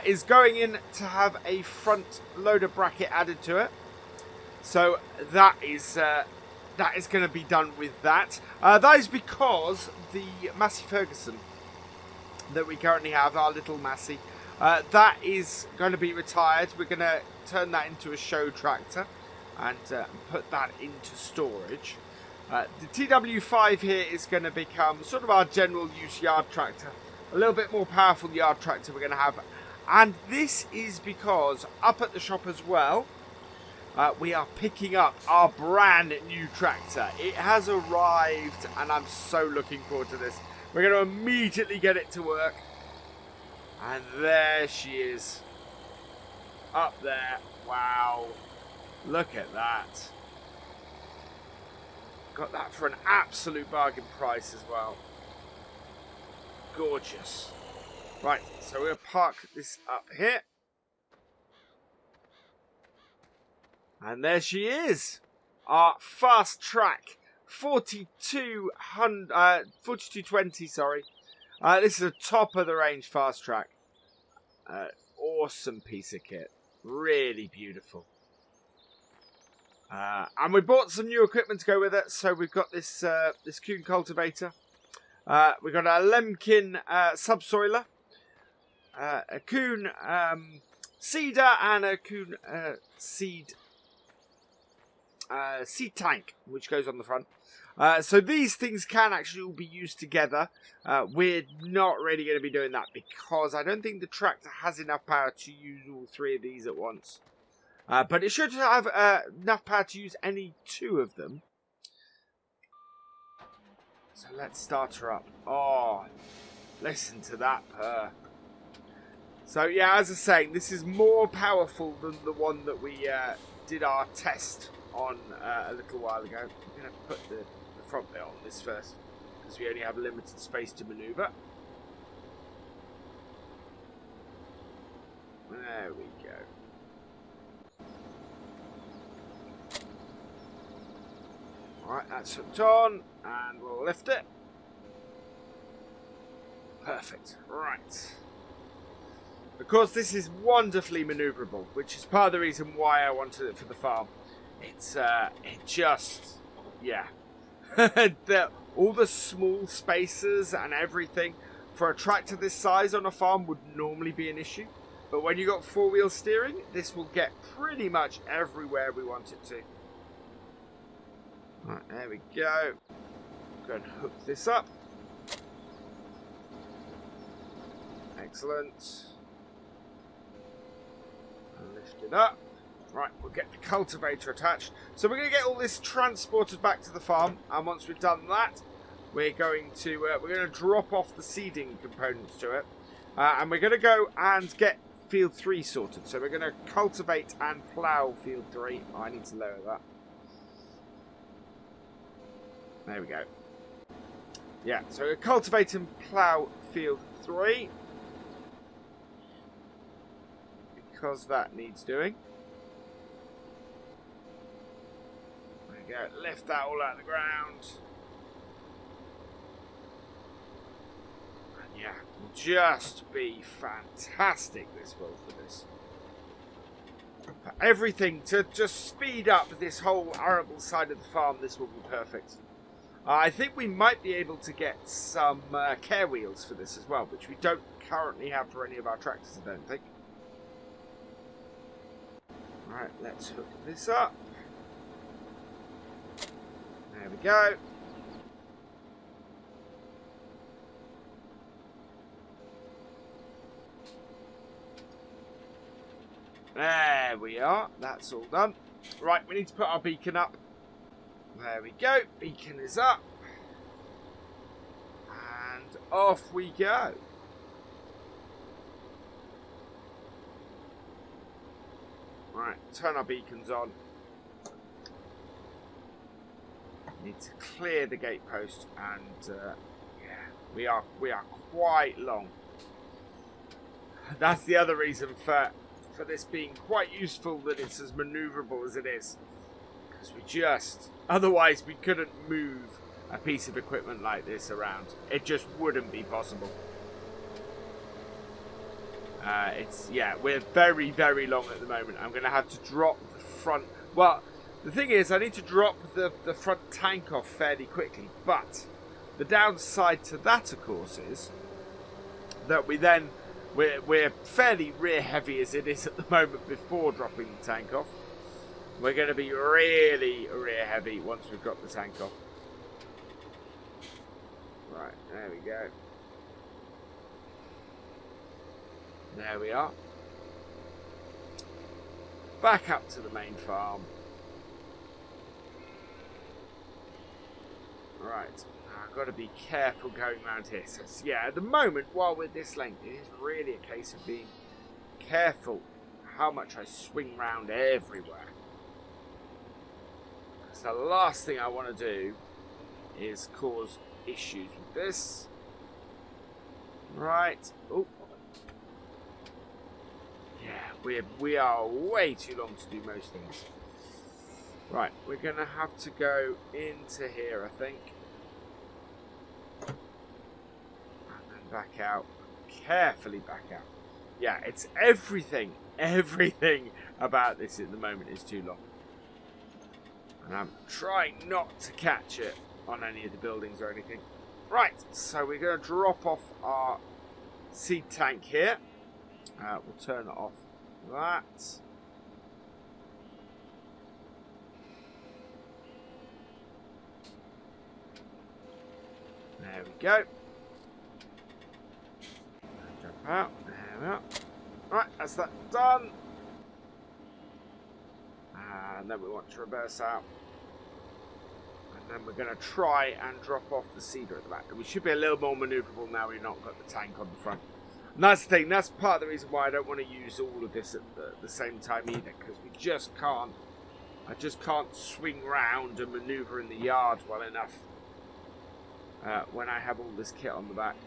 is going in to have a front loader bracket added to it. So that is going to be done with that. That is because the Massey Ferguson that we currently have, our little Massey, that is going to be retired. We're going to turn that into a show tractor and put that into storage. The TW5 here is going to become sort of our general use yard tractor. A little bit more powerful yard tractor we're going to have. And this is because up at the shop as well, we are picking up our brand new tractor. It has arrived and I'm so looking forward to this. We're going to immediately get it to work. And there she is. Up there. Wow. Look at that. Got that for an absolute bargain price as well. Gorgeous. Right, so we'll park this up here. And there she is. Our fast track 4220, sorry. This is a top of the range fast track. Awesome piece of kit. Really beautiful. And we bought some new equipment to go with it. So we've got this this Kuhn cultivator. We've got a Lemkin subsoiler, a Kuhn seeder, and a Kuhn seed tank, which goes on the front. So these things can actually all be used together. We're not really going to be doing that because I don't think the tractor has enough power to use all three of these at once. But it should have enough power to use any two of them. So let's start her up. Oh, listen to that purr. So yeah, as I was saying, this is more powerful than the one that we did our test on a little while ago. I'm going to put the front bit on this first, because we only have limited space to manoeuvre. There we go. Alright, that's hooked on, and we'll lift it. Perfect. Right. Of course, this is wonderfully manoeuvrable, which is part of the reason why I wanted it for the farm. It's, yeah. All the small spaces and everything for a tractor this size on a farm would normally be an issue. But when you got four-wheel steering, this will get pretty much everywhere we want it to. Right, there we go. Go and hook this up. Excellent. And lift it up. Right, we'll get the cultivator attached. So we're going to get all this transported back to the farm. And once we've done that, we're going to drop off the seeding components to it, and we're going to go and get field 3 sorted. So we're going to cultivate and plough field 3. Oh, I need to lower that. There we go. Yeah, so we're cultivate and plough field 3 because that needs doing. There we go. Lift that all out of the ground. And yeah, will just be fantastic, this will, for this. For everything to just speed up this whole arable side of the farm, this will be perfect. I think we might be able to get some care wheels for this as well, which we don't currently have for any of our tractors, I don't think. Right, let's hook this up. There we go. There we are. That's all done. Right, we need to put our beacon up. There we go. Beacon is up. And off we go. Right, turn our beacons on. Need to clear the gate post, and yeah, we are quite long. That's the other reason for this being quite useful, that it's as maneuverable as it is. Because we just, otherwise we couldn't move a piece of equipment like this around. It just wouldn't be possible. Yeah, we're very, very long at the moment. I'm going to have to drop the front. Well, the thing is, I need to drop the front tank off fairly quickly. But the downside to that, of course, is that we're fairly rear heavy as it is at the moment before dropping the tank off. We're going to be really rear heavy once we've got the tank off. Right, there we go. There we are. Back up to the main farm. Right, I've got to be careful going around here. So, yeah, at the moment, while we're this length, it is really a case of being careful how much I swing round everywhere. Because the last thing I want to do is cause issues with this. Right. Oh. Yeah, we are way too long to do most things. Right, we're going to have to go into here, I think. And then back out. Carefully back out. Yeah, it's everything about this at the moment is too long. And I'm trying not to catch it on any of the buildings or anything. Right, so we're going to drop off our seed tank here. We'll turn it off that. There we go. Jump out. There we are. Right, that's that done. And then we want to reverse out. And then we're going to try and drop off the cedar at the back. And we should be a little more manoeuvrable now we've not got the tank on the front. And that's the thing, that's part of the reason why I don't want to use all of this at the same time either, because we just can't, I just can't swing round and manoeuvre in the yard well enough when I have all this kit on the back.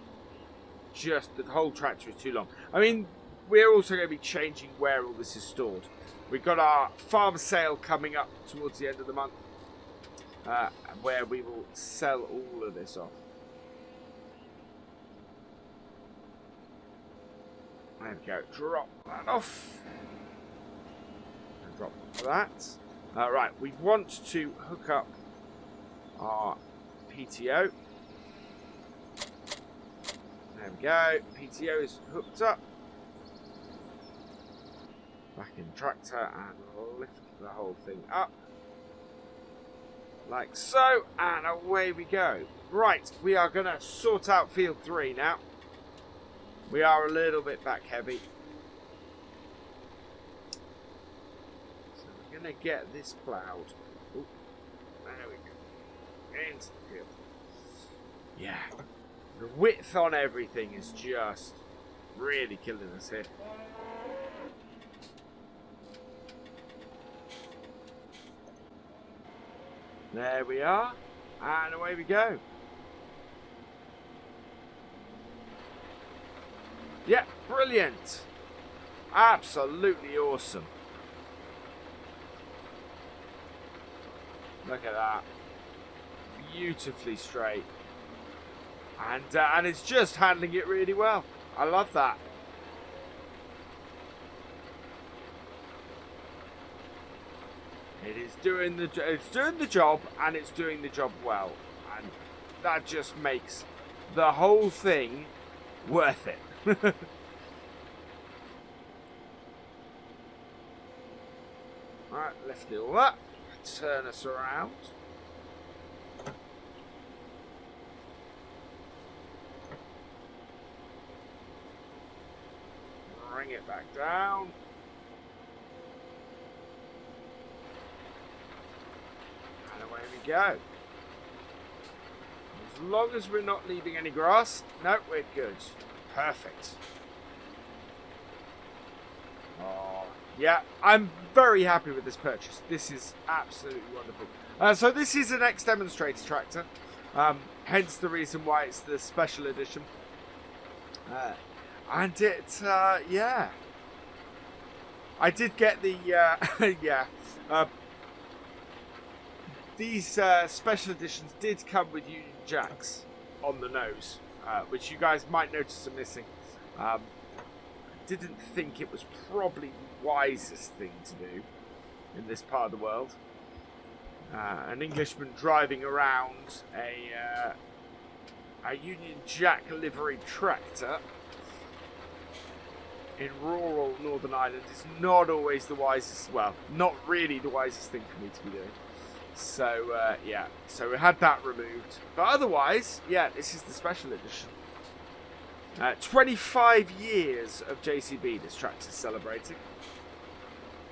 Just, the whole tractor is too long. I mean, we're also going to be changing where all this is stored. We've got our farm sale coming up towards the end of the month, where we will sell all of this off. There we go. Drop that off. And drop that. Right, we want to hook up our PTO. There we go. PTO is hooked up. Back in the tractor and lift the whole thing up. Like so. And away we go. Right, we are going to sort out field 3 now. We are a little bit back heavy. So we're going to get this ploughed. Ooh, there we go. Into the field. Yeah. The width on everything is just really killing us here. There we are. And away we go. Yeah, brilliant. Absolutely awesome. Look at that. Beautifully straight. And it's just handling it really well. I love that. It is doing the job, and it's doing the job well, and that just makes the whole thing worth it. Right, lift it all up, turn us around. Bring it back down. And away we go. As long as we're not leaving any grass, no, we're good. Perfect. Oh, yeah, I'm very happy with this purchase. This is absolutely wonderful. So this is an ex-demonstrator tractor. Hence the reason why it's the special edition. And it, yeah. I did get the, yeah. These special editions did come with Union Jacks on the nose, which you guys might notice are missing. I didn't think it was probably the wisest thing to do in this part of the world. An Englishman driving around a Union Jack livery tractor in rural Northern Ireland is not always the wisest, well, not really the wisest thing for me to be doing. So, yeah, so we had that removed. But otherwise, yeah, this is the special edition. 25 years of JCB this tractor's celebrating.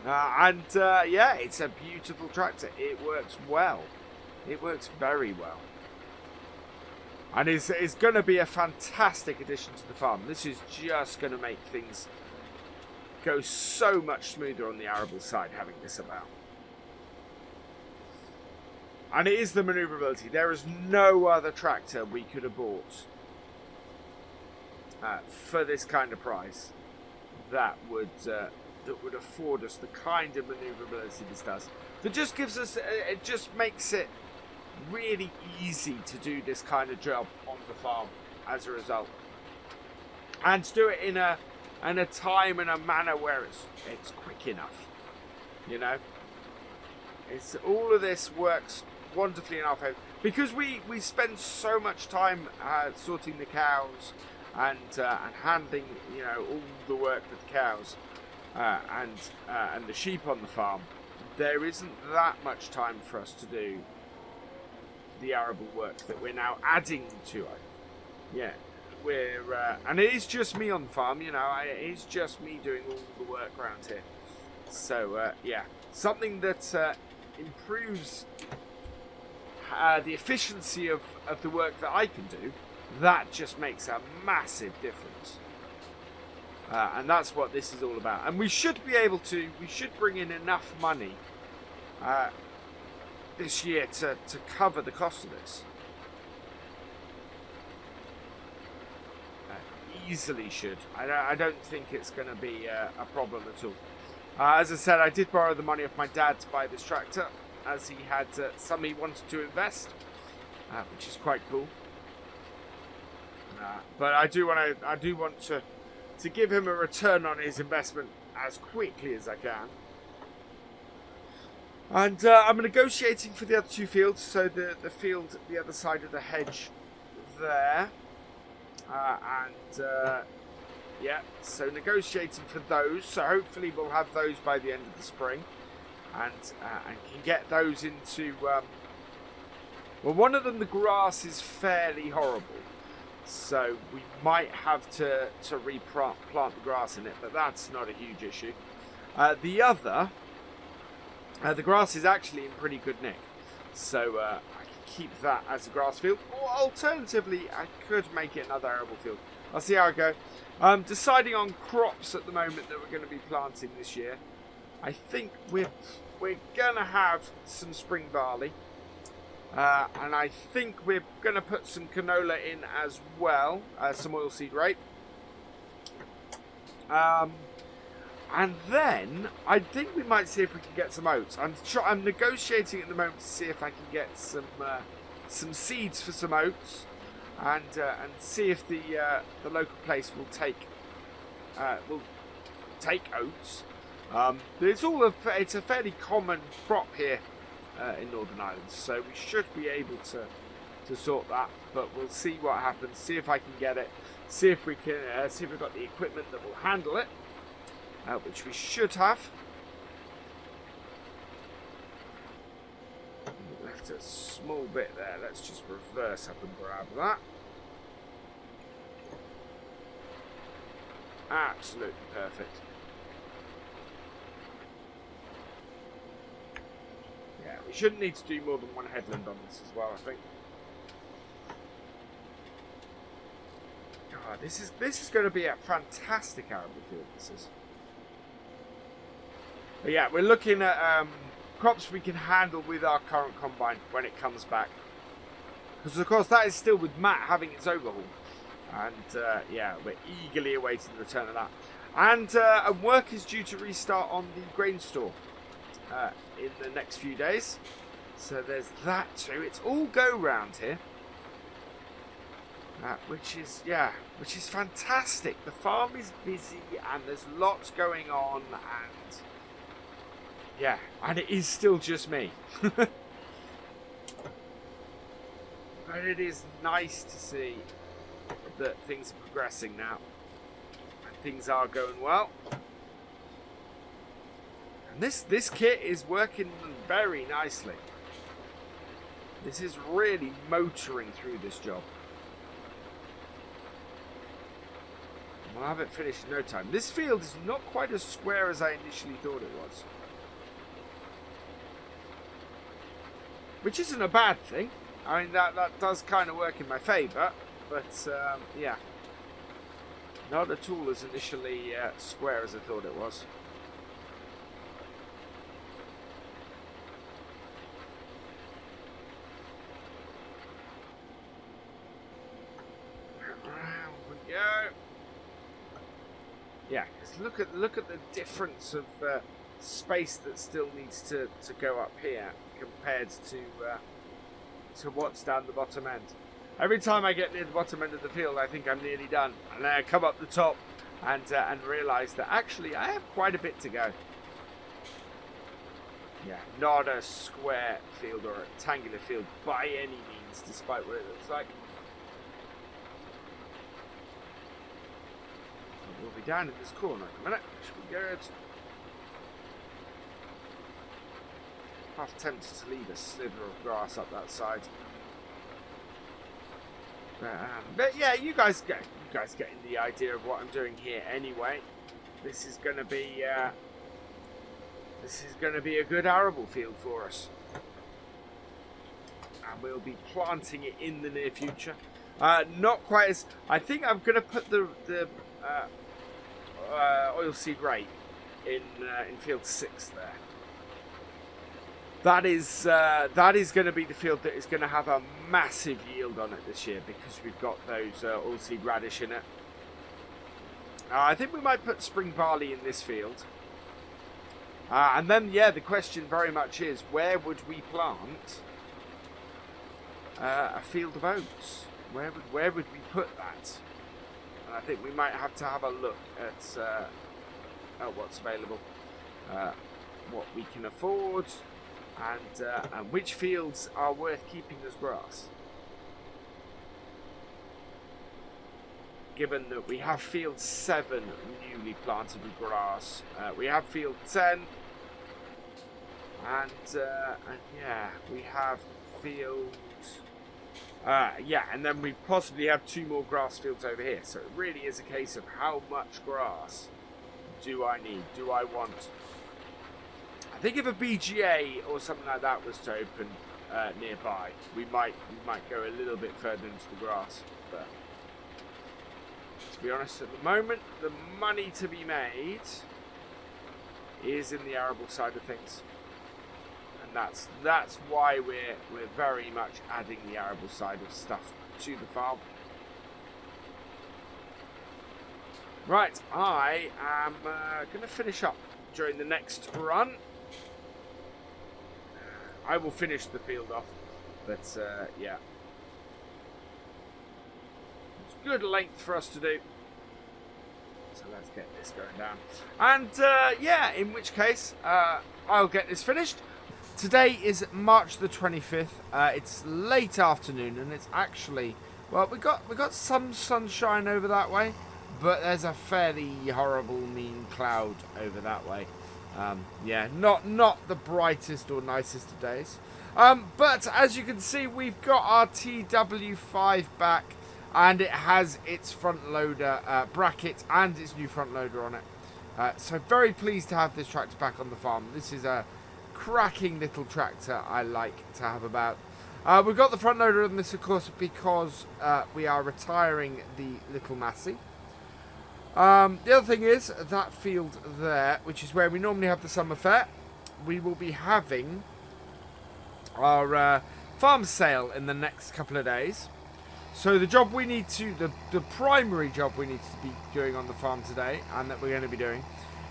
Yeah, it's a beautiful tractor. It works well. It works very well. And it's going to be a fantastic addition to the farm. This is just going to make things go so much smoother on the arable side, having this about. And it is the maneuverability. There is no other tractor we could have bought for this kind of price that would afford us the kind of maneuverability this does. That just gives us, it just makes it really easy to do this kind of job on the farm as a result, and to do it in a time and a manner where it's quick enough. You know, it's all of this works wonderfully in our favour because we spend so much time sorting the cows and handling, you know, all the work with the cows and the sheep on the farm. There isn't that much time for us to do the arable work that we're now adding to it. Yeah, we're and it is just me on the farm, you know. It is just me doing all the work around here. So yeah, something that improves the efficiency of the work that I can do. That just makes a massive difference. And that's what this is all about. And we should be able to, we should bring in enough money this year to cover the cost of this. Easily should. I don't think it's going to be a problem at all. As I said, I did borrow the money off my dad to buy this tractor, as he had some he wanted to invest, which is quite cool. But I do want to give him a return on his investment as quickly as I can. And I'm negotiating for the other two fields, so the field the other side of the hedge there. Yeah, so negotiating for those, so hopefully we'll have those by the end of the spring, and can get those into, well, one of them, the grass is fairly horrible, so we might have to replant the grass in it, but that's not a huge issue. The other, the grass is actually in pretty good nick, so I can keep that as a grass field, or alternatively I could make it another arable field. I'll see how I go. I'm deciding on crops at the moment that we're going to be planting this year. I think we're going to have some spring barley, and I think we're going to put some canola in as well, some oilseed rape. And then I think we might see if we can get some oats. I'm negotiating at the moment to see if I can get some seeds for some oats, and see if the local place will take oats. It's a fairly common crop here in Northern Ireland, so we should be able to sort that. But we'll see what happens. See if I can get it. See if we can. See if we've got the equipment that will handle it. Which we should have. Left a small bit there. Let's just reverse up and grab that. Absolutely perfect. Yeah, we shouldn't need to do more than one headland on this as well, I think. God, this is going to be a fantastic arable field. This is. But yeah, we're looking at crops we can handle with our current combine when it comes back. Because, of course, that is still with Matt having its overhaul. And, yeah, we're eagerly awaiting the return of that. And work is due to restart on the grain store in the next few days. So there's that too. It's all go round here. Which is fantastic. The farm is busy and there's lots going on, and yeah, and it is still just me. But it is nice to see that things are progressing now. And things are going well. And this kit is working very nicely. This is really motoring through this job. We'll have it finished in no time. This field is not quite as square as I initially thought it was. Which isn't a bad thing. I mean, that does kind of work in my favour. But, yeah. Not at all as initially square as I thought it was. Round we go. Yeah, because look at the difference of space that still needs to go up here compared to what's down the bottom end. Every time I get near the bottom end of the field, I think I'm nearly done, and then I come up the top and realise that actually I have quite a bit to go. Yeah, not a square field or a rectangular field by any means, despite what it looks like. We'll be down in this corner in a minute. Should be good. Half tempted to leave a sliver of grass up that side. But yeah, you guys getting the idea of what I'm doing here anyway. This is going to be a good arable field for us, and we'll be planting it in the near future. Not quite as I think I'm going to put the oilseed rape in field 6 there. That is going to be the field that is going to have a massive yield on it this year, because we've got those oilseed radish in it. I think we might put spring barley in this field. And then, yeah, the question very much is, where would we plant a field of oats? Where would we put that? And I think we might have to have a look at what's available, what we can afford, and which fields are worth keeping as grass. Given that we have field 7 newly planted with grass, we have field 10, and yeah, we have field. Yeah, and then we possibly have 2 more grass fields over here. So it really is a case of how much grass do I need? Do I want? I think if a BGA or something like that was to open, nearby. We might go a little bit further into the grass, but to be honest, at the moment, the money to be made is in the arable side of things, and that's why we're very much adding the arable side of stuff to the farm. Right, I am going to finish up during the next run. I will finish the field off, but yeah, it's good length for us to do. So let's get this going down. And yeah, in which case, I'll get this finished. Today is March the 25th. It's late afternoon, and it's actually, well, we got some sunshine over that way, but there's a fairly horrible mean cloud over that way. Yeah, not the brightest or nicest of days. But as you can see, we've got our TW5 back, and it has its front loader bracket and its new front loader on it. So very pleased to have this tractor back on the farm. This is a cracking little tractor I like to have about. We've got the front loader on this, of course, because we are retiring the little Massey. The other thing is, that field there, which is where we normally have the summer fair, we will be having our farm sale in the next couple of days. So the job we need to, the primary job we need to be doing on the farm today, and that we're going to be doing,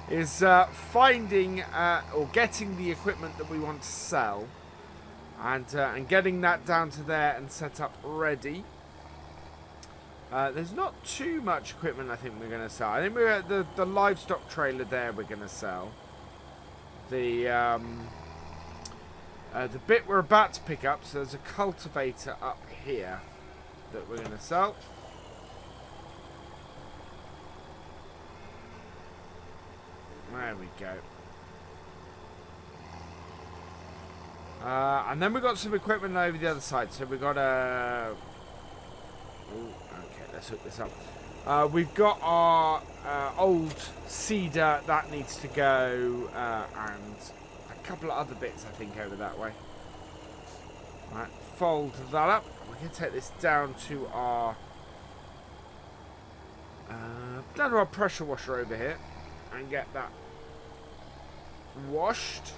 is finding or getting the equipment that we want to sell, and getting that down to there and set up ready. There's not too much equipment I think we're going to sell. I think we're the livestock trailer there we're going to sell. The bit we're about to pick up, so there's a cultivator up here that we're going to sell. There we go. And then we've got some equipment over the other side. So we've got a... okay, let's hook this up. We've got our old cedar that needs to go, and a couple of other bits I think over that way. Right, fold that up. We're going to take this down to our pressure washer over here and get that washed.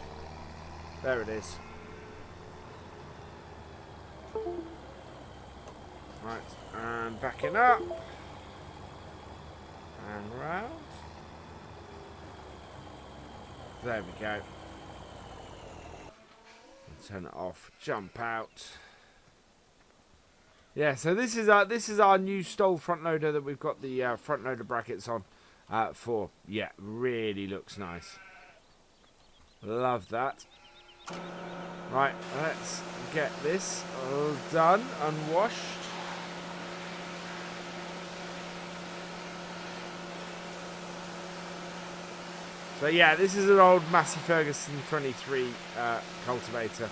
There it is. Right, and backing up and round. There we go. Turn it off. Jump out. Yeah, so this is our new stole front loader that we've got the front loader brackets on for. Yeah, really looks nice. Love that. Right, let's get this all done and washed. So yeah, this is an old Massey Ferguson 23 cultivator.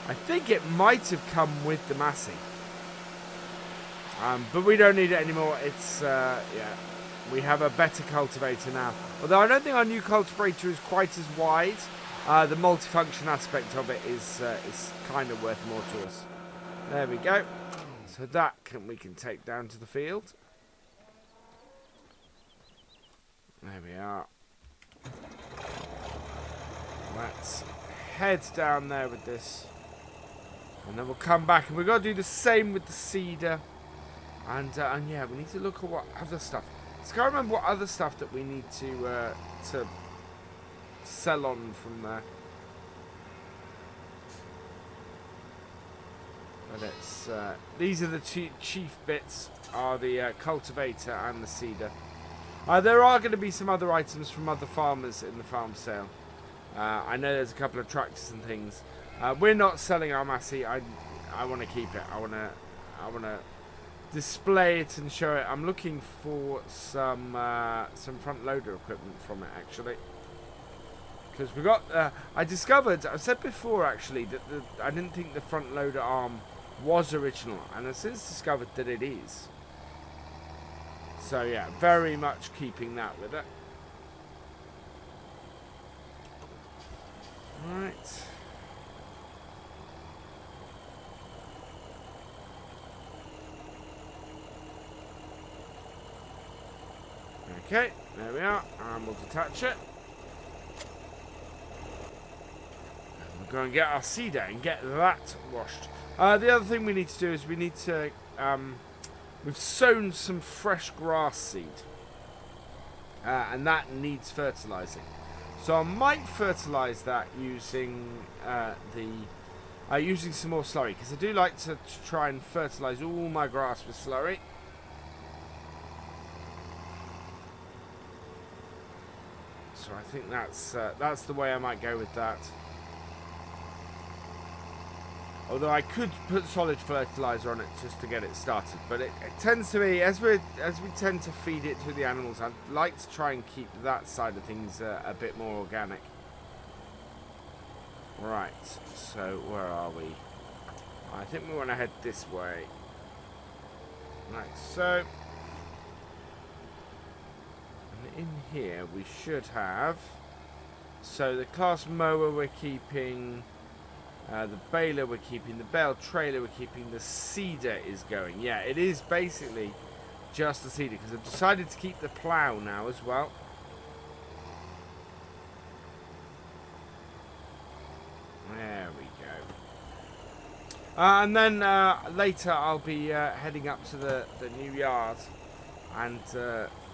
I think it might have come with the Massey. But we don't need it anymore. It's, yeah, we have a better cultivator now. Although I don't think our new cultivator is quite as wide. The multifunction aspect of it is kind of worth more to us. There we go. So that we can take down to the field. There we are. Let's head down there with this. And then we'll come back. And we've got to do the same with the cedar. And yeah, we need to look at what other stuff. So I can't remember what other stuff that we need to sell on from there. But it's these are the two chief bits, are the cultivator and the cedar. There are going to be some other items from other farmers in the farm sale. I know there's a couple of tractors and things. We're not selling our Massey. I want to keep it. I want to display it and show it. I'm looking for some front loader equipment from it actually, because we got. I discovered. I said before actually that I didn't think the front loader arm was original, and I've since discovered that it is. So yeah, very much keeping that with it. Right. Okay, there we are. And we'll detach it. And we'll go and get our seeder and get that washed. The other thing we need to do is we need to... we've sown some fresh grass seed. And that needs fertilising. So I might fertilise that using using some more slurry. Because I do like to try and fertilise all my grass with slurry. So I think that's the way I might go with that. Although I could put solid fertilizer on it just to get it started, but it tends to be as we tend to feed it to the animals. I'd like to try and keep that side of things a bit more organic. Right. So where are we? I think we want to head this way. Right. So and in here we should have. So the class mower we're keeping. The baler we're keeping, the bale trailer we're keeping, the seeder is going. Yeah, it is basically just the seeder because I've decided to keep the plough now as well. There we go. And then later I'll be heading up to the new yard and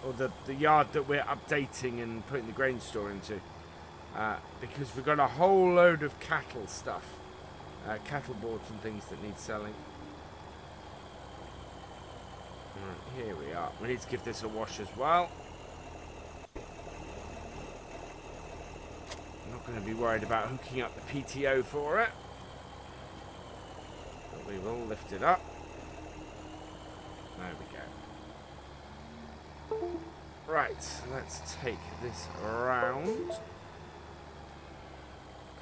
or the yard that we're updating and putting the grain store into. Because we've got a whole load of cattle stuff. Cattle boards and things that need selling. Right, here we are. We need to give this a wash as well. I'm not going to be worried about hooking up the PTO for it. But we will lift it up. There we go. Right, let's take this around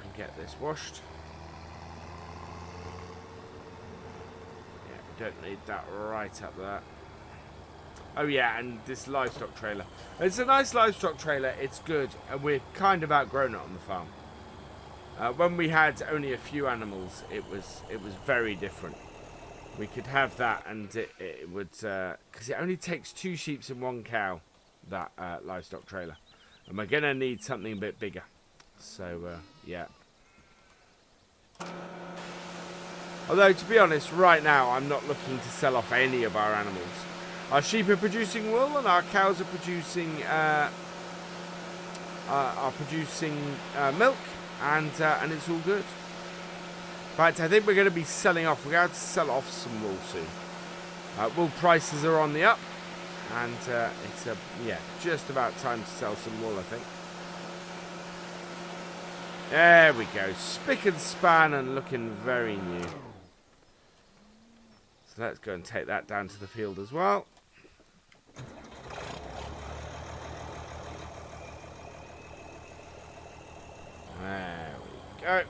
and get this washed. Don't need that right up there. Oh yeah, and this livestock trailer. It's a nice livestock trailer. It's good, and we're kind of outgrown it on the farm. When we had only a few animals, it was very different. We could have that, and it would because it only takes 2 sheep and 1 cow. That livestock trailer, and we're gonna need something a bit bigger. So yeah. Although, to be honest, right now, I'm not looking to sell off any of our animals. Our sheep are producing wool, and our cows are producing milk, and it's all good. In fact, I think we're going to be selling off. We're going to sell off some wool soon. Wool prices are on the up, and it's just about time to sell some wool, I think. There we go, spick and span and looking very new. So let's go and take that down to the field as well. There we go.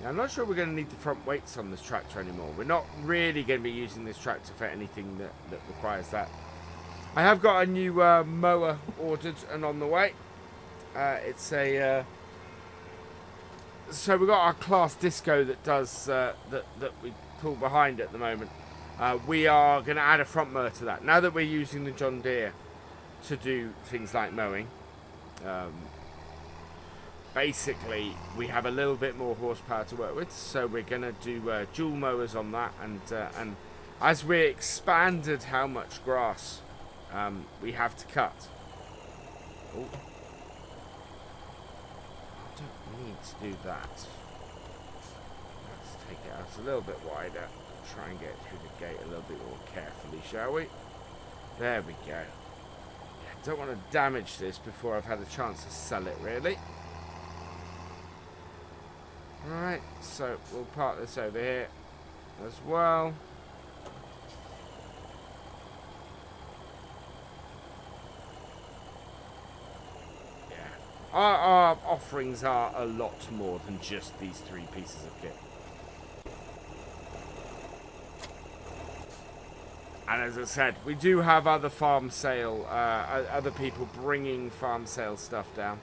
Now, I'm not sure we're going to need the front weights on this tractor anymore. We're not really going to be using this tractor for anything that requires that. I have got a new mower ordered and on the way. It's a... so we've got our class disco that does... that we pull behind at the moment. We are going to add a front mower to that. Now that we're using the John Deere to do things like mowing, basically we have a little bit more horsepower to work with, so we're going to do dual mowers on that, and as we expanded how much grass we have to cut. Oh. I don't need to do that. Let's take it out a little bit wider. Try and get through the gate a little bit more carefully, shall we? There we go. I don't want to damage this before I've had a chance to sell it, really. Alright, so we'll park this over here as well. Yeah. Our offerings are a lot more than just these 3 pieces of kit. And as I said, we do have other farm sale, other people bringing farm sale stuff down.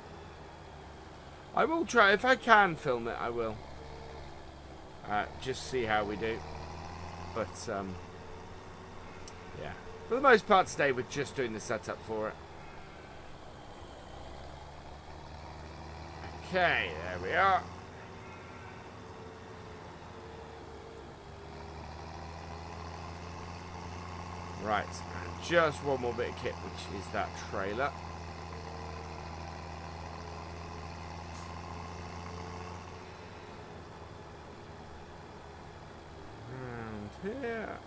I will try, if I can film it, I will. Just see how we do. But, yeah. for the most part today, we're just doing the setup for it. Okay, there we are. Right, and just one more bit of kit, which is that trailer. And here.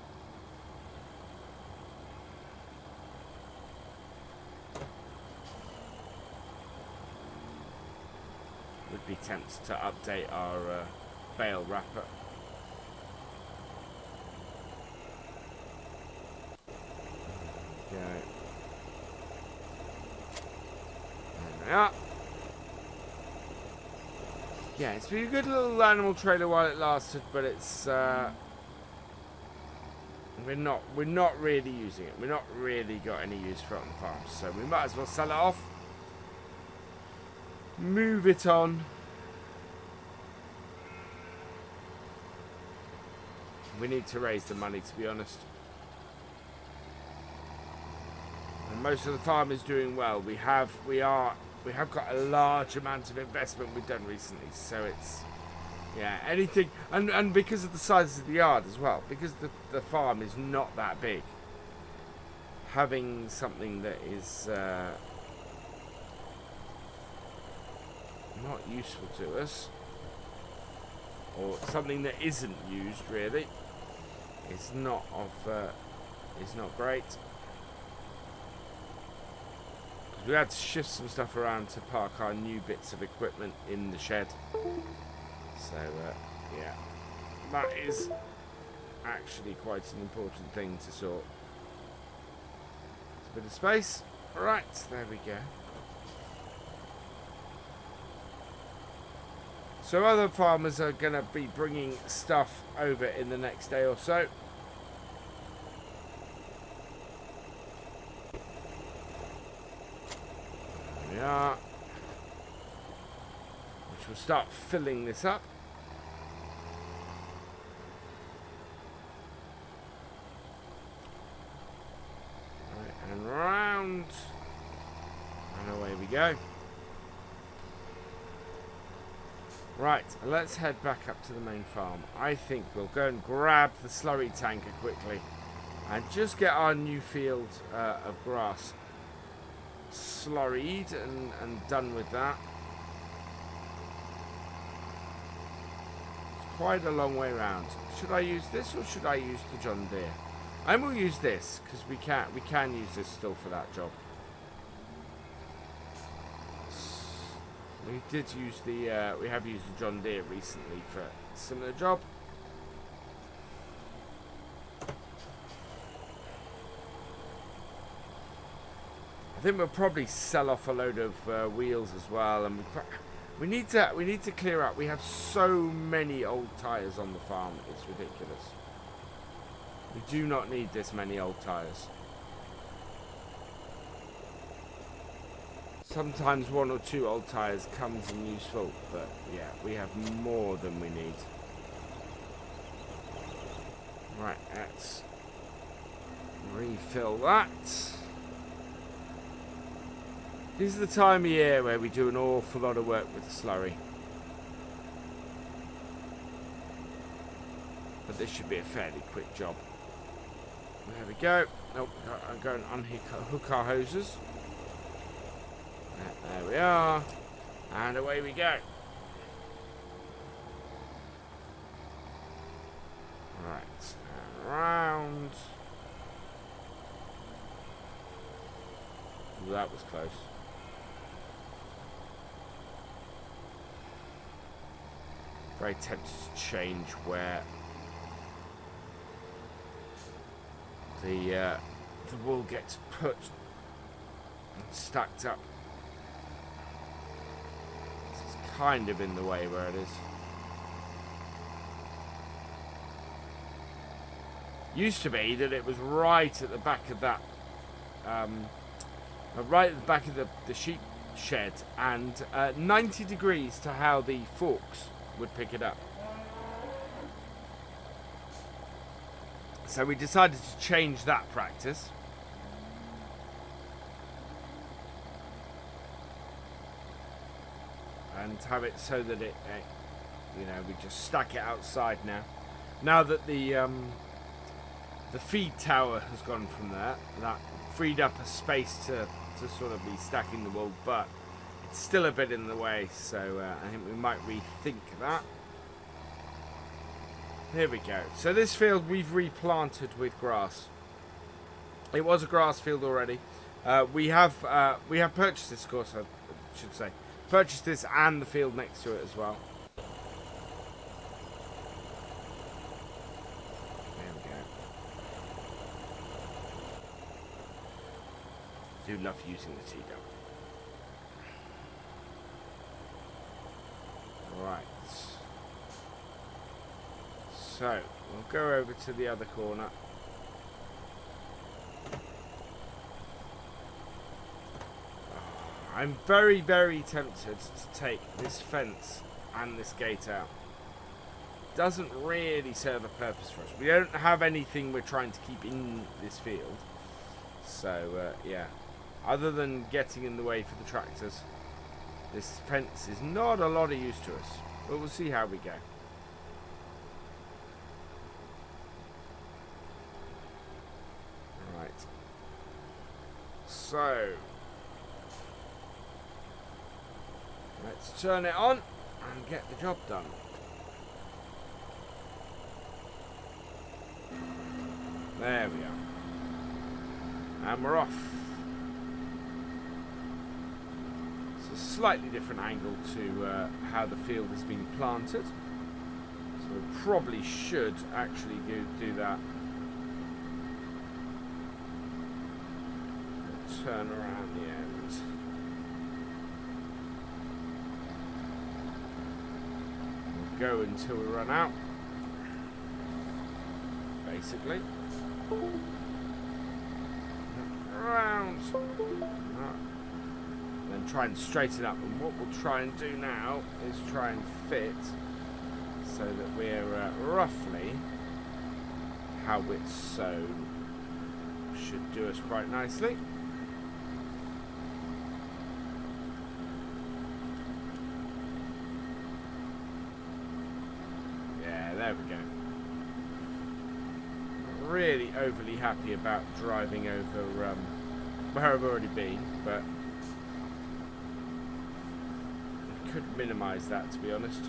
Would be tempted to update our bale wrapper. There we are. Yeah, it's been a good little animal trailer while it lasted, but it's we're not really using it. We're not really got any use for it on the farm, so we might as well sell it off. Move it on. We need to raise the money, to be honest. And most of the farm is doing well. We have got a large amount of investment we've done recently, so it's anything, and because of the size of the yard as well, because the farm is not that big. Having something that is not useful to us, or something that isn't used really, is not great. We had to shift some stuff around to park our new bits of equipment in the shed. So yeah, that is actually quite an important thing to sort. A bit of space. Right, there we go. So other farmers are going to be bringing stuff over in the next day or so. There we are. Which will start filling this up. Right, and round. And away we go. Right, let's head back up to the main farm. I think we'll go and grab the slurry tanker quickly and just get our new field of grass slurried and done with that. It's quite a long way round. Should I use this or should I use the John Deere? I will use this because we can use this still for that job. We did use we have used the John Deere recently for a similar job. I think we'll probably sell off a load of wheels as well, and we need to clear out. We have so many old tyres on the farm; it's ridiculous. We do not need this many old tyres. Sometimes one or two old tyres comes in useful, but yeah, we have more than we need. Right, let's refill that. This is the time of year where we do an awful lot of work with the slurry. But this should be a fairly quick job. There we go. Nope, I'm going to unhook our hoses. There we are, and away we go. Right, and round. Ooh, that was close. Very tempted to change where the wool gets put and stacked up. Kind of in the way where it is. Used to be that it was right at the back of that, right at the back of the sheep shed, and 90 degrees to how the forks would pick it up. So we decided to change that practice and have it so that it you know, we just stack it outside now. Now that the feed tower has gone from there, that freed up a space to sort of be stacking the wool, but it's still a bit in the way, so I think we might rethink that. Here we go. So this field we've replanted with grass. It was a grass field already. We have purchased this, of course, I should say. Purchased this and the field next to it as well. There we go. Do love using the T-Dog. Right. So, we'll go over to the other corner. I'm very, very tempted to take this fence and this gate out. Doesn't really serve a purpose for us. We don't have anything we're trying to keep in this field. So, yeah. Other than getting in the way for the tractors, this fence is not a lot of use to us. But we'll see how we go. Right. So, let's turn it on and get the job done. There we are. And we're off. It's a slightly different angle to how the field has been planted. So we probably should actually do that. Turn around the end. We'll go until we run out. Basically. Around. Then try and straighten up. And what we'll try and do now is try and fit so that we're roughly how it's sewn. Should do us quite nicely. Yeah, there we go. Really overly happy about driving over where I've already been, but I could minimise that, to be honest.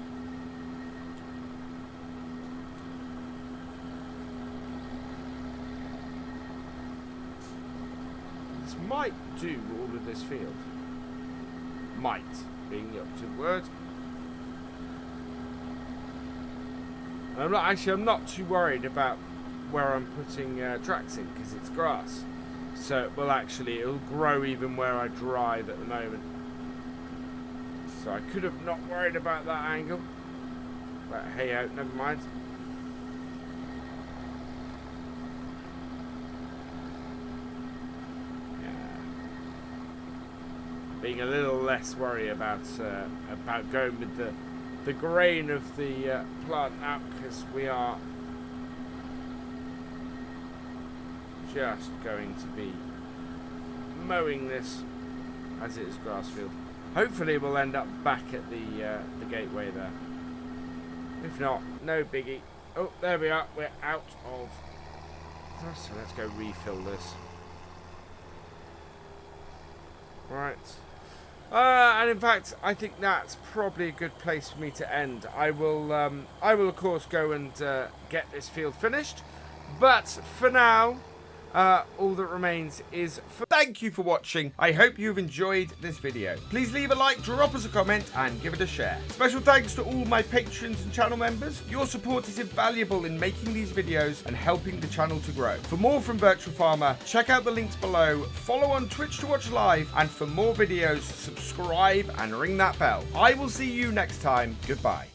This might do all of this field. Might being the operative word. And I'm not too worried about where I'm putting tracks in, because it's grass, so it'll grow even where I drive at the moment. So I could have not worried about that angle, but hey ho, never mind. Yeah. Being a little less worried about going with the grain of the plant now, because we are just going to be mowing this as it is grass field. Hopefully we'll end up back at the gateway there. If not, no biggie. Oh, there we are. We're out of. So let's go refill this. Right. And in fact, I think that's probably a good place for me to end. I will of course go and get this field finished. But for now, all that remains is thank you for watching. I hope you've enjoyed this video. Please leave a like, drop us a comment, and give it a share. Special thanks to all my patrons and channel members. Your support is invaluable in making these videos and helping the channel to grow. For more from Virtual Farmer, check out the links below, follow on Twitch to watch live, and for more videos, subscribe and ring that bell. I will see you next time. Goodbye.